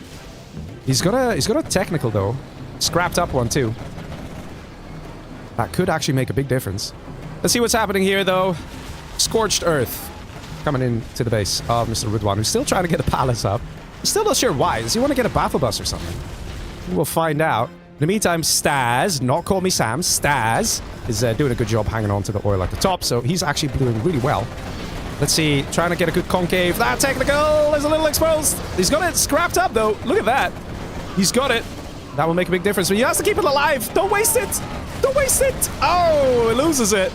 He's got a technical, though. Scrapped up one, too. That could actually make a big difference. Let's see what's happening here, though. Scorched Earth coming into the base of Mr. Rudwan, who's still trying to get a palace up. I'm still not sure why. Does he want to get a battle bus or something? We'll find out. In the meantime, Staz, not Call Me Sam, Staz, is doing a good job hanging on to the oil at the top, so he's actually doing really well. Let's see, trying to get a good concave. That technical is a little exposed. He's got it scrapped up, though. Look at that. He's got it. That will make a big difference, but he has to keep it alive. Don't waste it. Don't waste it. Oh, it loses it.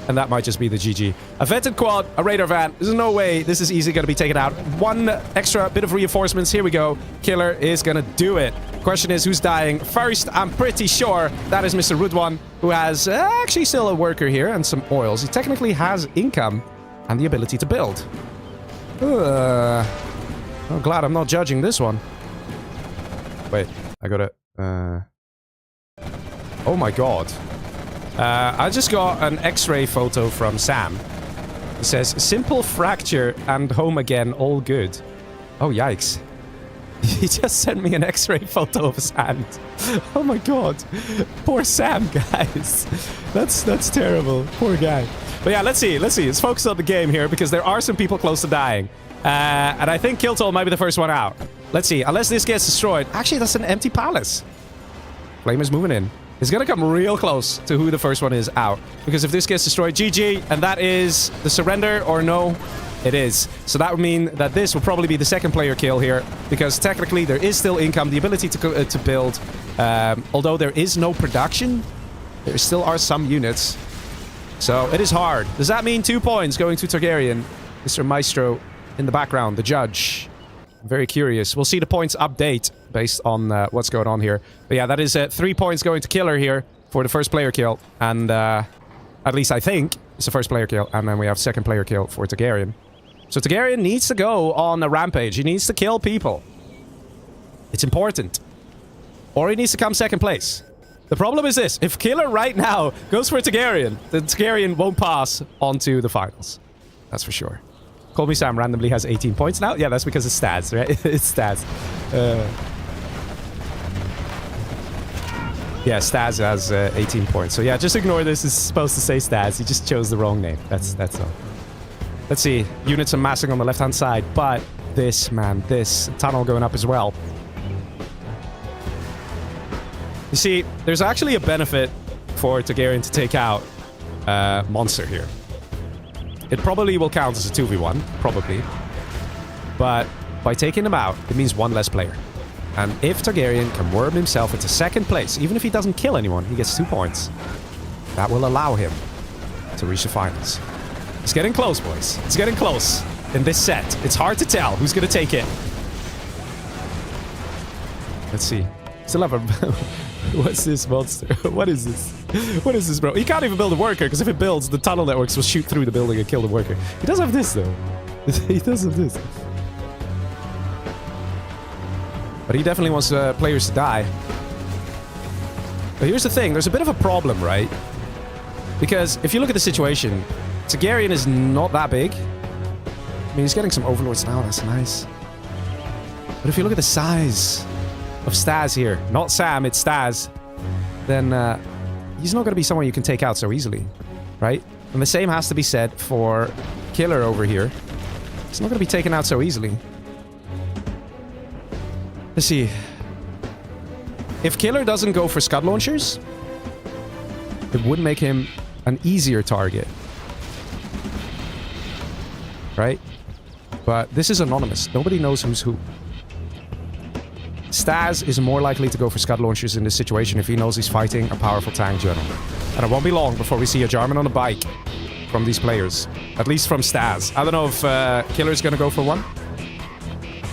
And that might just be the GG. A vetted quad, a Raider Van. There's no way this is easy going to be taken out. One extra bit of reinforcements. Here we go. Killer is going to do it. Question is, who's dying first? I'm pretty sure that is Mr. Rudwan, who has actually still a worker here and some oils. He technically has income and the ability to build. I'm glad I'm not judging this one. Wait, I got it. Oh my god. I just got an x-ray photo from Sam. It says, simple fracture and home again, all good. Oh, yikes. He just sent me an x-ray photo of his hand. Oh my god. Poor Sam, guys. That's terrible. Poor guy. But yeah, let's see. Let's focus on the game here, because there are some people close to dying. And I think Kiltol might be the first one out. Let's see. Unless this gets destroyed. Actually, that's an empty palace. Flamer's moving in. It's going to come real close to who the first one is out. Because if this gets destroyed, GG, and that is the surrender, or no, it is. So that would mean that this will probably be the second player kill here, because technically there is still income, the ability to build. Although there is no production, there still are some units. So it is hard. Does that mean 2 points going to Targaryen? Mr. Maestro in the background, the judge. I'm very curious. We'll see the points update based on what's going on here. But yeah, that is 3 points going to Killer here for the first player kill. And at least I think it's the first player kill. And then we have second player kill for Targaryen. So Targaryen needs to go on a rampage. He needs to kill people. It's important. Or he needs to come second place. The problem is this. If Killer right now goes for Targaryen, then Targaryen won't pass on to the finals. That's for sure. Call Me Sam randomly has 18 points now. Yeah, that's because it's stats, right? It's stats. Yeah, Staz has 18 points. So yeah, just ignore this. It's supposed to say Staz. He just chose the wrong name. That's all. Let's see. Units amassing on the left-hand side. But this, man, this tunnel going up as well. You see, there's actually a benefit for Targaryen to take out Monster here. It probably will count as a 2v1, probably. But by taking him out, it means one less player. And if Targaryen can worm himself into second place, even if he doesn't kill anyone, he gets 2 points. That will allow him to reach the finals. It's getting close, boys. It's getting close in this set. It's hard to tell who's going to take it. Let's see. Still have a... What's this monster? What is this? What is this, bro? He can't even build a worker, because if it builds, the tunnel networks will shoot through the building and kill the worker. He does have this, though. He does have this. But he definitely wants players to die. But here's the thing. There's a bit of a problem, right? Because if you look at the situation, Targaryen is not that big. I mean, he's getting some overlords now. That's nice. But if you look at the size of Staz here, not Sam, it's Staz. then he's not going to be someone you can take out so easily, right? And the same has to be said for Killer over here. He's not going to be taken out so easily. Let's see. If Killer doesn't go for Scud Launchers, it would make him an easier target. Right? But this is anonymous. Nobody knows who's who. Staz is more likely to go for Scud Launchers in this situation if he knows he's fighting a powerful tank general. And it won't be long before we see a Jarman on a bike from these players. At least from Staz. I don't know if Killer's gonna go for one.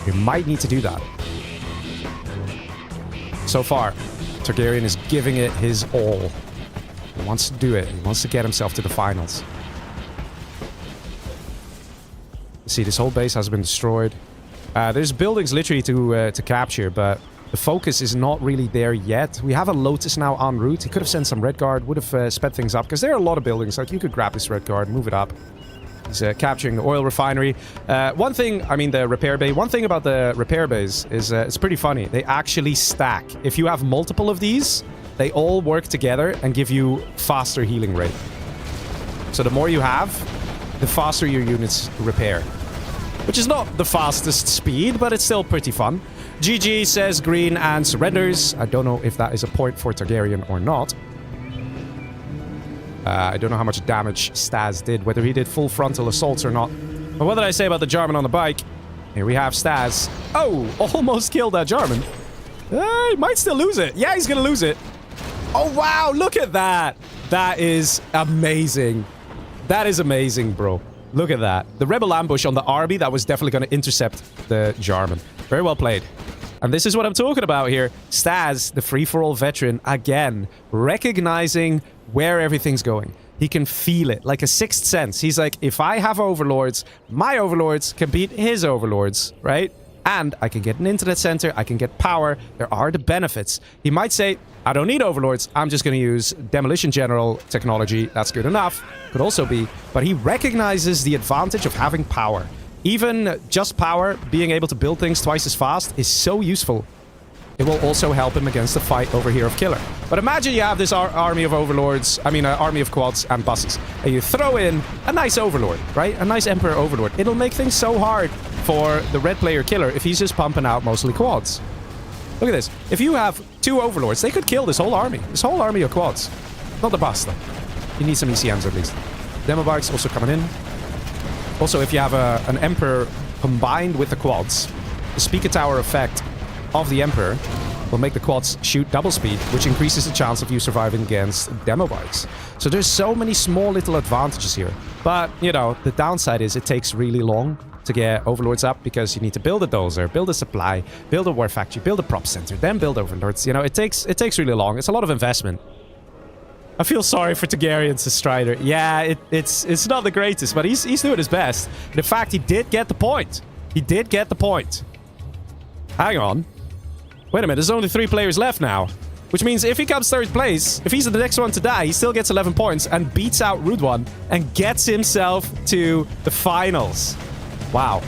You might need to do that. So far, Targaryen is giving it his all. He wants to do it. He wants to get himself to the finals. See, this whole base has been destroyed. There's buildings literally to capture, but the focus is not really there yet. We have a Lotus now en route. He could have sent some Red Guard, would have sped things up, because there are a lot of buildings. Like, you could grab this Red Guard, move it up. He's capturing the oil refinery. One thing, I mean the repair bay. One thing about the repair bays is it's pretty funny. They actually stack. If you have multiple of these, they all work together and give you faster healing rate. So the more you have, the faster your units repair. Which is not the fastest speed, but it's still pretty fun. GG says green and surrenders. I don't know if that is a point for Targaryen or not. I don't know how much damage Staz did, whether he did full frontal assaults or not. But what did I say about the Jarman on the bike? Here we have Staz. Oh, almost killed that Jarman. He might still lose it. Yeah, he's gonna lose it. Oh, wow, look at that. That is amazing. That is amazing, bro. Look at that. The Rebel ambush on the army, that was definitely going to intercept the Jarman. Very well played. And this is what I'm talking about here. Staz, the free-for-all veteran, again, recognizing where everything's going. He can feel it, like a sixth sense. He's like, if I have overlords, my overlords can beat his overlords, right? And I can get an internet center, I can get power. There are the benefits. He might say, I don't need overlords, I'm just going to use demolition general technology. That's good enough. Could also be. But he recognizes the advantage of having power. Even just power, being able to build things twice as fast, is so useful. It will also help him against the fight over here of Killer. But imagine you have this army of overlords, an army of quads and buses. And you throw in a nice overlord, right? A nice Emperor overlord. It'll make things so hard for the red player Killer if he's just pumping out mostly quads. Look at this. If you have two overlords, they could kill this whole army. This whole army of quads. Not the bus, though. You need some ECMs at least. Demo bikes also coming in. Also, if you have an Emperor combined with the quads, the speaker tower effect of the Emperor will make the quads shoot double speed, which increases the chance of you surviving against demo bikes. So there's so many small little advantages here. But, you know, the downside is it takes really long to get overlords up because you need to build a dozer, build a supply, build a war factory, build a prop center, then build overlords. You know, it takes really long. It's a lot of investment. I feel sorry for Targaryen's Strider. Yeah, it's not the greatest, but he's doing his best. And in fact, he did get the point. He did get the point. Hang on. Wait a minute, there's only 3 players left now. Which means if he comes 3rd place, if he's the next one to die, he still gets 11 points and beats out Rude One and gets himself to the finals. Wow.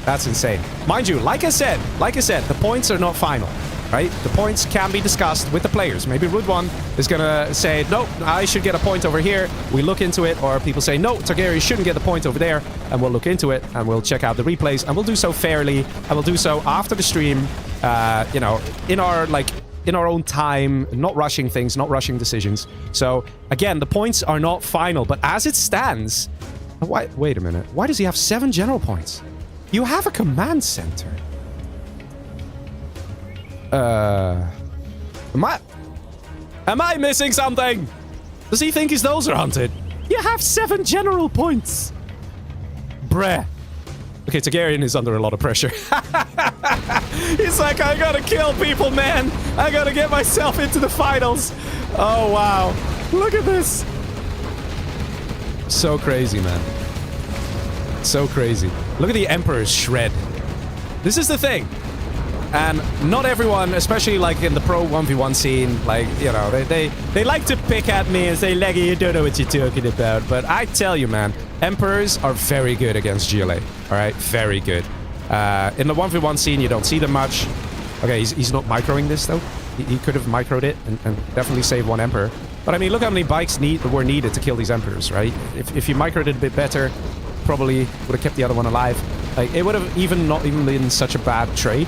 That's insane. Mind you, like I said, the points are not final, right? The points can be discussed with the players. Maybe Rude One is gonna say, no, I should get a point over here. We look into it, or people say, no, Targaryen shouldn't get the point over there, and we'll look into it, and we'll check out the replays, and we'll do so fairly, and we'll do so after the stream, you know, in our own time, not rushing things, not rushing decisions. So, again, the points are not final, but as it stands... Wait a minute. Why does he have 7 general points? You have a command center. Am I missing something? Does he think his nose are hunted? You have 7 general points. Bruh. Okay, Targaryen is under a lot of pressure. He's like, I gotta kill people, man. I gotta get myself into the finals. Oh, wow. Look at this. So crazy, man. So crazy. Look at the Emperor's shred. This is the thing. And not everyone, especially like in the pro 1v1 scene, like, you know, they like to pick at me and say, Leggy, you don't know what you're talking about. But I tell you, man, Emperors are very good against GLA. Alright? Very good. In the 1v1 scene, you don't see them much. Okay, he's not microing this, though. He could have microed it and definitely saved one Emperor. But I mean, look how many bikes were needed to kill these Emperors, right? If you microed it a bit better, probably would have kept the other one alive. Like, it would have not even been such a bad trade.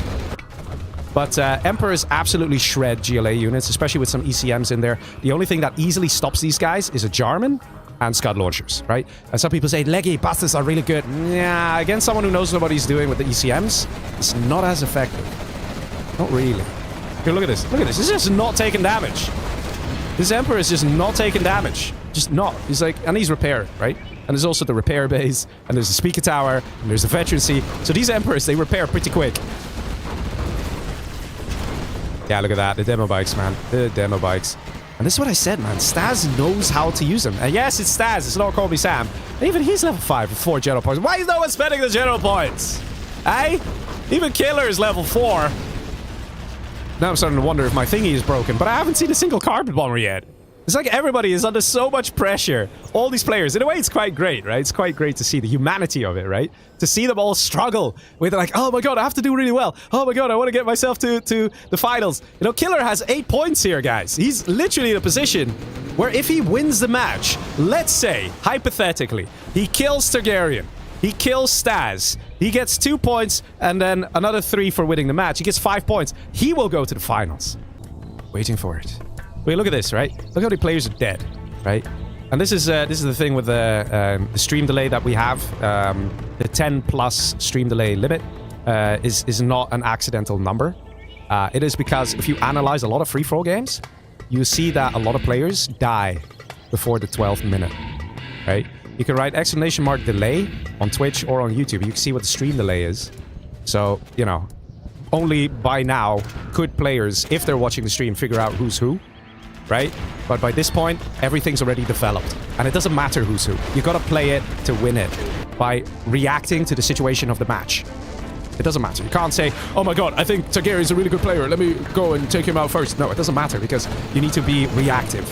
But Emperors absolutely shred GLA units, especially with some ECMs in there. The only thing that easily stops these guys is a Jarman and Scud launchers, right? And some people say, Leggy, Bastards are really good. Yeah, against someone who knows what he's doing with the ECMs, it's not as effective. Not really. Here, look at this. Look at this. This is just not taking damage. This Emperor is just not taking damage. Just not. He's like, and he's repaired, right? And there's also the repair base, and there's the speaker tower, and there's the veterancy. So these Emperors, they repair pretty quick. Yeah, look at that. The demo bikes, man. The demo bikes. And this is what I said, man. Staz knows how to use them. And yes, it's Staz. It's not Call Me Sam. And even he's level 5 with 4 general points. Why is no one spending the general points? Eh? Even Killer is level 4. Now I'm starting to wonder if my thingy is broken. But I haven't seen a single carpet bomber yet. It's like everybody is under so much pressure. All these players. In a way, it's quite great, right? It's quite great to see the humanity of it, right? To see them all struggle with like, oh my god, I have to do really well. Oh my god, I want to get myself to the finals. You know, Killer has 8 points here, guys. He's literally in a position where if he wins the match, let's say, hypothetically, he kills Targaryen, he kills Staz, he gets 2 points, and then another 3 for winning the match. He gets 5 points. He will go to the finals. Waiting for it. Wait, look at this, right? Look how many players are dead, right? And this is the thing with the stream delay that we have. The 10 plus stream delay limit is not an accidental number. It is because if you analyze a lot of free-for-all games, you see that a lot of players die before the 12th minute, right? You can write ! delay on Twitch or on YouTube. You can see what the stream delay is. So, you know, only by now could players, if they're watching the stream, figure out who's who. Right? But by this point, everything's already developed. And it doesn't matter who's who. You gotta play it to win it. By reacting to the situation of the match. It doesn't matter. You can't say, oh my god, I think Targaryen's a really good player. Let me go and take him out first. No, it doesn't matter because you need to be reactive.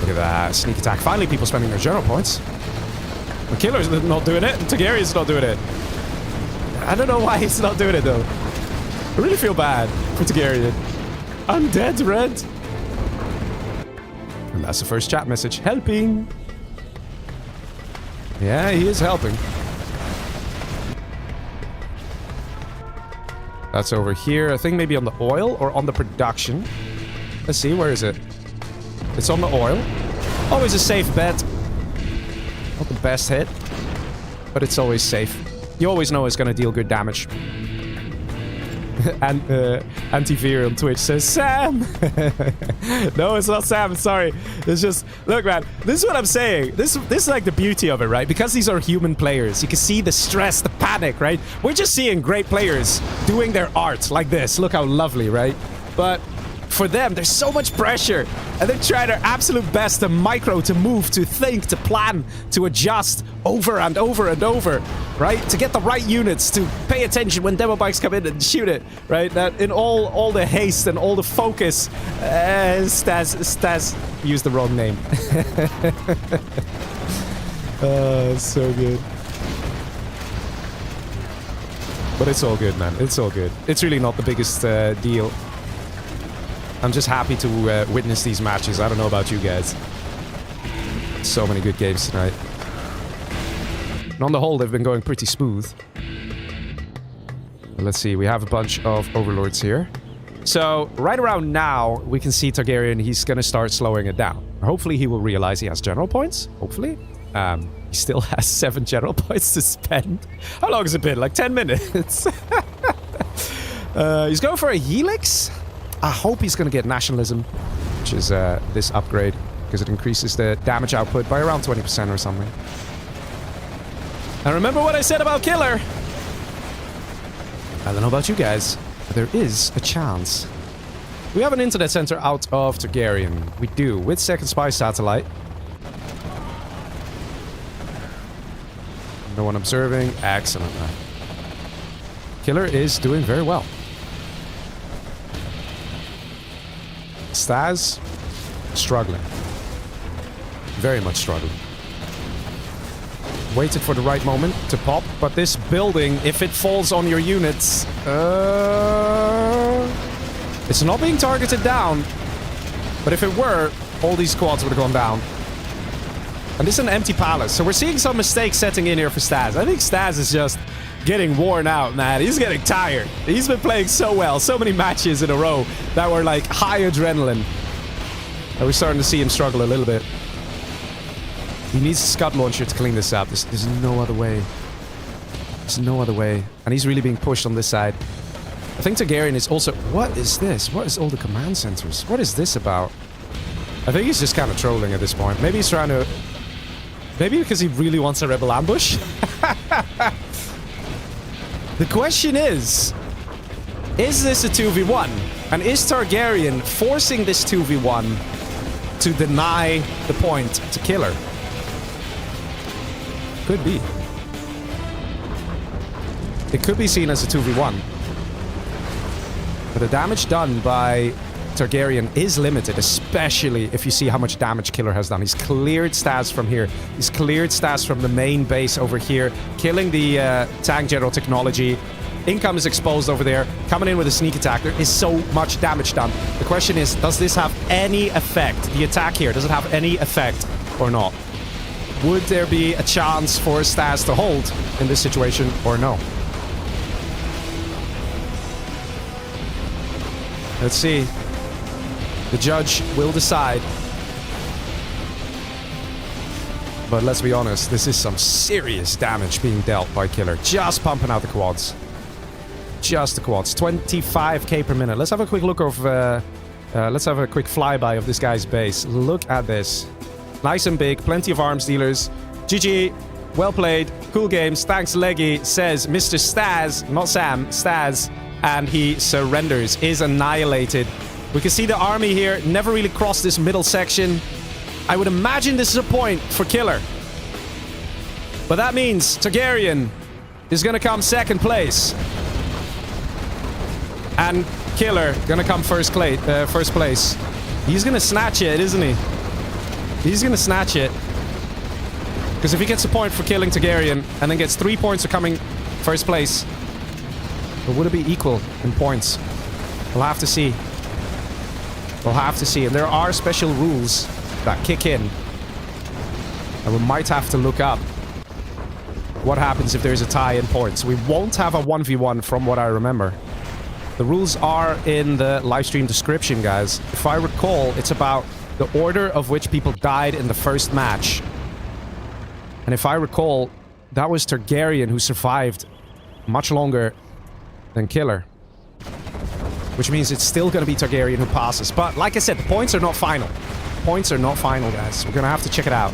Look at that. Sneak attack. Finally, people spending their general points. The Killer's not doing it. And Targaryen's not doing it. I don't know why he's not doing it, though. I really feel bad for Targaryen. I'm dead, Red. And that's the first chat message. Helping! Yeah, he is helping. That's over here. I think maybe on the oil or on the production. Let's see, where is it? It's on the oil. Always a safe bet. Not the best hit, but it's always safe. You always know it's gonna deal good damage. And Anti-Fear on Twitch says, Sam! No, it's not Sam, sorry. It's just, look, man, this is what I'm saying. This is like the beauty of it, right? Because these are human players, you can see the stress, the panic, right? We're just seeing great players doing their art like this. Look how lovely, right? But for them, there's so much pressure. And they try their absolute best to micro, to move, to think, to plan, to adjust over and over and over, right? To get the right units, to pay attention when demo bikes come in and shoot it, right? That in all the haste and all the focus, Staz used the wrong name. Oh, so good. But it's all good, man. It's all good. It's really not the biggest deal. I'm just happy to witness these matches. I don't know about you guys. So many good games tonight. And on the whole, they've been going pretty smooth. Let's see, we have a bunch of overlords here. So, right around now, we can see Targaryen, he's gonna start slowing it down. Hopefully he will realize he has general points. Hopefully. He still has 7 general points to spend. How long has it been? Like 10 minutes? He's going for a Helix? I hope he's going to get Nationalism, which is this upgrade, because it increases the damage output by around 20% or something. And remember what I said about Killer? I don't know about you guys, but there is a chance. We have an internet center out of Targaryen. We do, with second spy satellite. No one observing. Excellent, man. Killer is doing very well. Staz, struggling. Very much struggling. Waited for the right moment to pop, but this building, if it falls on your units... It's not being targeted down. But if it were, all these squads would have gone down. And this is an empty palace. So we're seeing some mistakes setting in here for Staz. I think Staz is just getting worn out, man. He's getting tired. He's been playing so well. So many matches in a row that were like high adrenaline. And we're starting to see him struggle a little bit. He needs a Scud launcher to clean this up. There's no other way. There's no other way. And he's really being pushed on this side. I think Targaryen is also... What is this? What is all the command centers? What is this about? I think he's just kind of trolling at this point. Maybe he's trying to... Maybe because he really wants a rebel ambush? The question is this a 2v1? And is Targaryen forcing this 2v1 to deny the point to kill her? Could be. It could be seen as a 2v1. But the damage done by Targaryen is limited, especially if you see how much damage Killer has done. He's cleared Staz from here. He's cleared Staz from the main base over here, killing the tank general technology. Income is exposed over there, coming in with a sneak attack. There is so much damage done. The question is, does this have any effect? The attack here, does it have any effect or not? Would there be a chance for Staz to hold in this situation or no? Let's see. The judge will decide. But let's be honest, this is some serious damage being dealt by Killer. Just pumping out the quads. Just the quads. 25k per minute. Let's have a quick look of... let's have a quick flyby of this guy's base. Look at this. Nice and big. Plenty of arms dealers. GG. Well played. Cool games. Thanks, Leggy, says Mr. Staz. Not Sam. Staz. And he surrenders. Is annihilated. We can see the army here never really crossed this middle section. I would imagine this is a point for Killer. But that means Targaryen is going to come second place. And Killer going to come first place. He's going to snatch it, isn't he? He's going to snatch it. Because if he gets a point for killing Targaryen and then gets 3 points for coming first place, or would it be equal in points? We'll have to see. We'll have to see. And there are special rules that kick in. And we might have to look up what happens if there's a tie in points. We won't have a 1v1 from what I remember. The rules are in the live stream description, guys. If I recall, it's about the order of which people died in the first match. And if I recall, that was Targaryen who survived much longer than Killer. Which means it's still going to be Targaryen who passes. But like I said, the points are not final. Points are not final, guys. We're going to have to check it out.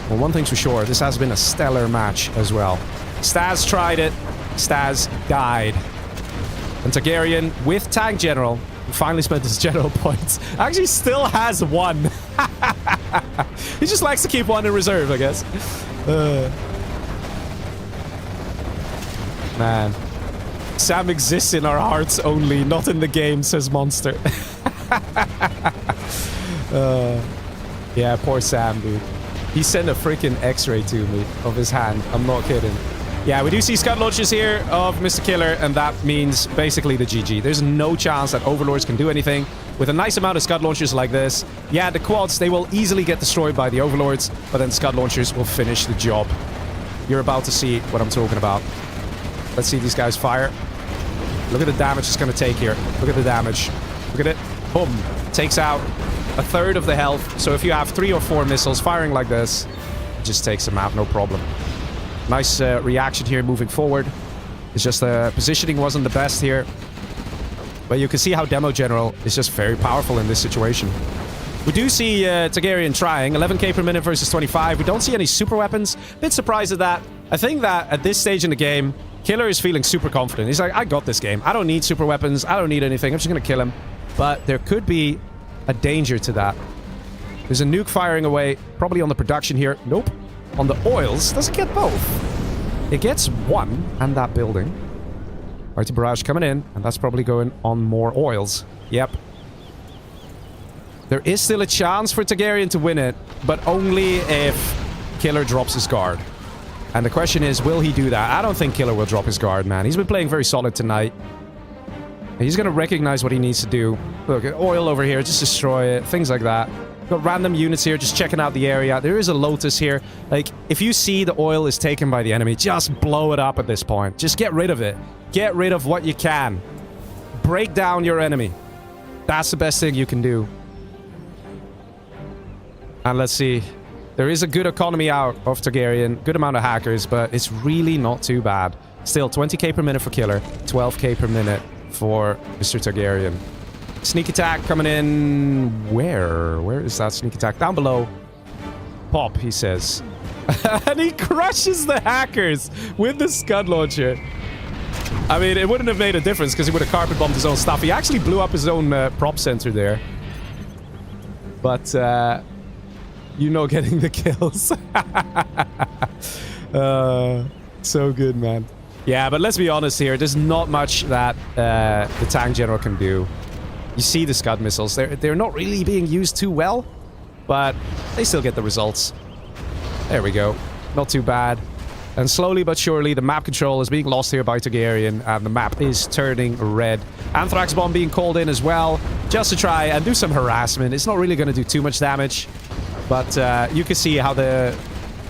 Well, one thing's for sure. This has been a stellar match as well. Staz tried it. Staz died. And Targaryen, with Tank General, who finally spent his general points, actually still has one. He just likes to keep one in reserve, I guess. Man. Sam exists in our hearts only, not in the game, says Monster. Yeah, poor Sam, dude. He sent a freaking x-ray to me of his hand. I'm not kidding. Yeah, we do see Scud launches here of Mr. Killer, and that means basically the GG. There's no chance that Overlords can do anything. With a nice amount of Scud launchers like this, yeah, the quads, they will easily get destroyed by the Overlords, but then Scud launchers will finish the job. You're about to see what I'm talking about. Let's see these guys fire. Look at the damage it's going to take here. Look at the damage. Look at it. Boom. Takes out a third of the health. So if you have 3 or 4 missiles firing like this, it just takes them out, no problem. Nice reaction here moving forward. It's just the positioning wasn't the best here. But you can see how Demo General is just very powerful in this situation. We do see Targaryen trying. 11k per minute versus 25. We don't see any super weapons. Bit surprised at that. I think that at this stage in the game, Killer is feeling super confident. He's like, I got this game. I don't need super weapons. I don't need anything. I'm just going to kill him. But there could be a danger to that. There's a nuke firing away. Probably on the production here. Nope. On the oils. Does it get both? It gets one and that building. Mighty Barrage coming in. And that's probably going on more oils. Yep. There is still a chance for Targaryen to win it. But only if Killer drops his guard. And the question is, will he do that? I don't think Killer will drop his guard, man. He's been playing very solid tonight. He's going to recognize what he needs to do. Look, oil over here, just destroy it, things like that. Got random units here, just checking out the area. There is a Lotus here. Like, if you see the oil is taken by the enemy, just blow it up at this point. Just get rid of it. Get rid of what you can. Break down your enemy. That's the best thing you can do. And let's see. There is a good economy out of Targaryen. Good amount of hackers, but it's really not too bad. Still, 20k per minute for Killer. 12k per minute for Mr. Targaryen. Sneak attack coming in... Where? Where is that sneak attack? Down below. Pop, he says. And he crushes the hackers with the Scud Launcher. I mean, it wouldn't have made a difference because he would have carpet bombed his own stuff. He actually blew up his own prop center there. But, you know, getting the kills. So good, man. Yeah, but let's be honest here. There's not much that the tank general can do. You see the Scud missiles. They're not really being used too well, but they still get the results. There we go. Not too bad. And slowly but surely, the map control is being lost here by Targaryen, and the map is turning red. Anthrax Bomb being called in as well, just to try and do some harassment. It's not really going to do too much damage, but you can see how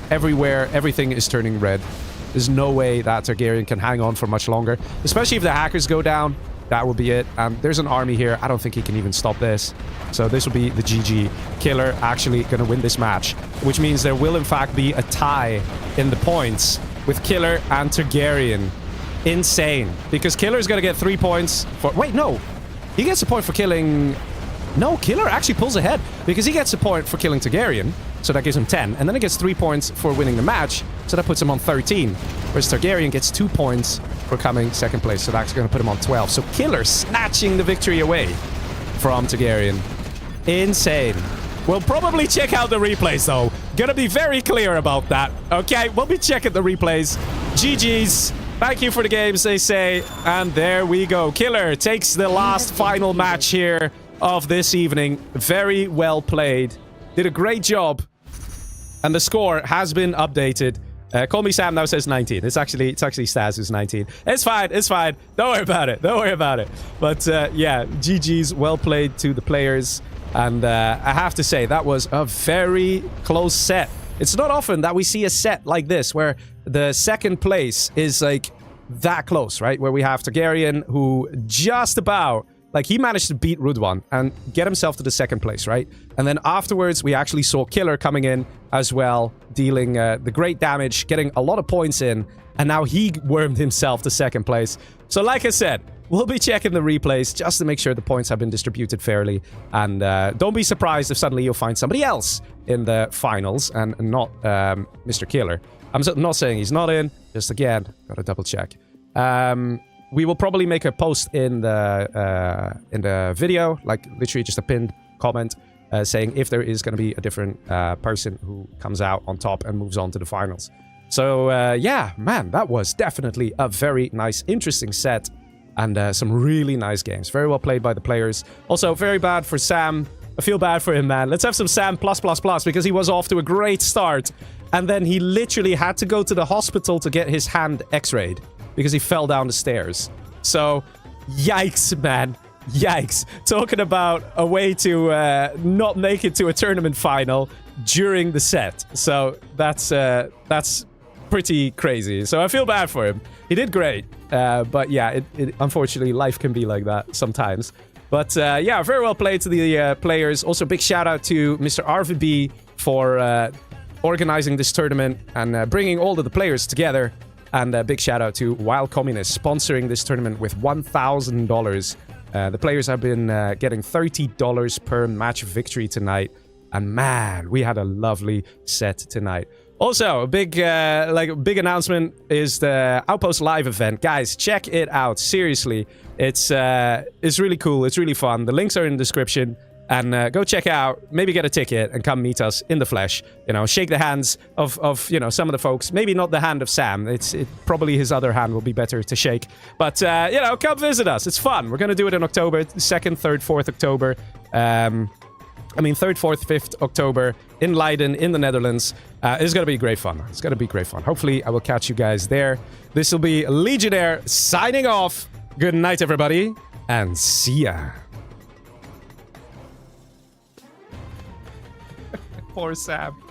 everywhere, everything is turning red. There's no way that Targaryen can hang on for much longer, especially if the hackers go down. That will be it. There's an army here. I don't think he can even stop this. So this will be the GG. Killer actually going to win this match, which means there will in fact be a tie in the points with Killer and Targaryen. Insane. Because Killer is going to get 3 points for... Wait, no. He gets a point for killing... No, Killer actually pulls ahead because he gets a point for killing Targaryen. So that gives him 10. And then he gets 3 points for winning the match. So that puts him on 13. Whereas Targaryen gets 2 points for coming second place. So that's going to put him on 12. So Killer snatching the victory away from Targaryen. Insane. We'll probably check out the replays though. Gonna be very clear about that. Okay, we'll be checking the replays. GG's. Thank you for the games, they say. And there we go. Killer takes the last final match here of this evening. Very well played. Did a great job. And the score has been updated. Call Me Sam now says 19. It's actually Staz who's 19. It's fine, it's fine. Don't worry about it. Don't worry about it. But yeah, GG's, well played to the players. And I have to say, that was a very close set. It's not often that we see a set like this, where the second place is like that close, right? Where we have Targaryen, who just about... Like, he managed to beat Rudwan and get himself to the second place, right? And then afterwards, we actually saw Killer coming in as well, dealing the great damage, getting a lot of points in, and now he wormed himself to second place. So like I said, we'll be checking the replays just to make sure the points have been distributed fairly. And don't be surprised if suddenly you'll find somebody else in the finals and not Mr. Killer. I'm not saying he's not in, just again, gotta double check. We will probably make a post in the video, like literally just a pinned comment saying if there is going to be a different person who comes out on top and moves on to the finals. So yeah, man, that was definitely a very nice, interesting set and some really nice games. Very well played by the players. Also, very bad for Sam. I feel bad for him, man. Let's have some Sam +++ because he was off to a great start and then he literally had to go to the hospital to get his hand x-rayed. Because he fell down the stairs. So, yikes, man. Yikes. Talking about a way to not make it to a tournament final during the set. So, that's pretty crazy. So, I feel bad for him. He did great. But yeah, unfortunately, life can be like that sometimes. But yeah, very well played to the players. Also, big shout out to Mr. RVB for organizing this tournament and bringing all of the players together. And a big shout out to Wild Communist sponsoring this tournament with $1,000. The players have been getting $30 per match victory tonight. And man, we had a lovely set tonight. Also, a big announcement is the Outpost live event. Guys, check it out. Seriously, it's really cool. It's really fun. The links are in the description. And go check out, maybe get a ticket and come meet us in the flesh. You know, shake the hands of you know, some of the folks. Maybe not the hand of Sam. Probably his other hand will be better to shake. But, you know, come visit us. It's fun. We're going to do it in October, 2nd, 3rd, 4th October. I mean, 3rd, 4th, 5th October in Leiden, in the Netherlands. It's going to be great fun. It's going to be great fun. Hopefully, I will catch you guys there. This will be Legionnaire signing off. Good night, everybody. And see ya. Poor Sam.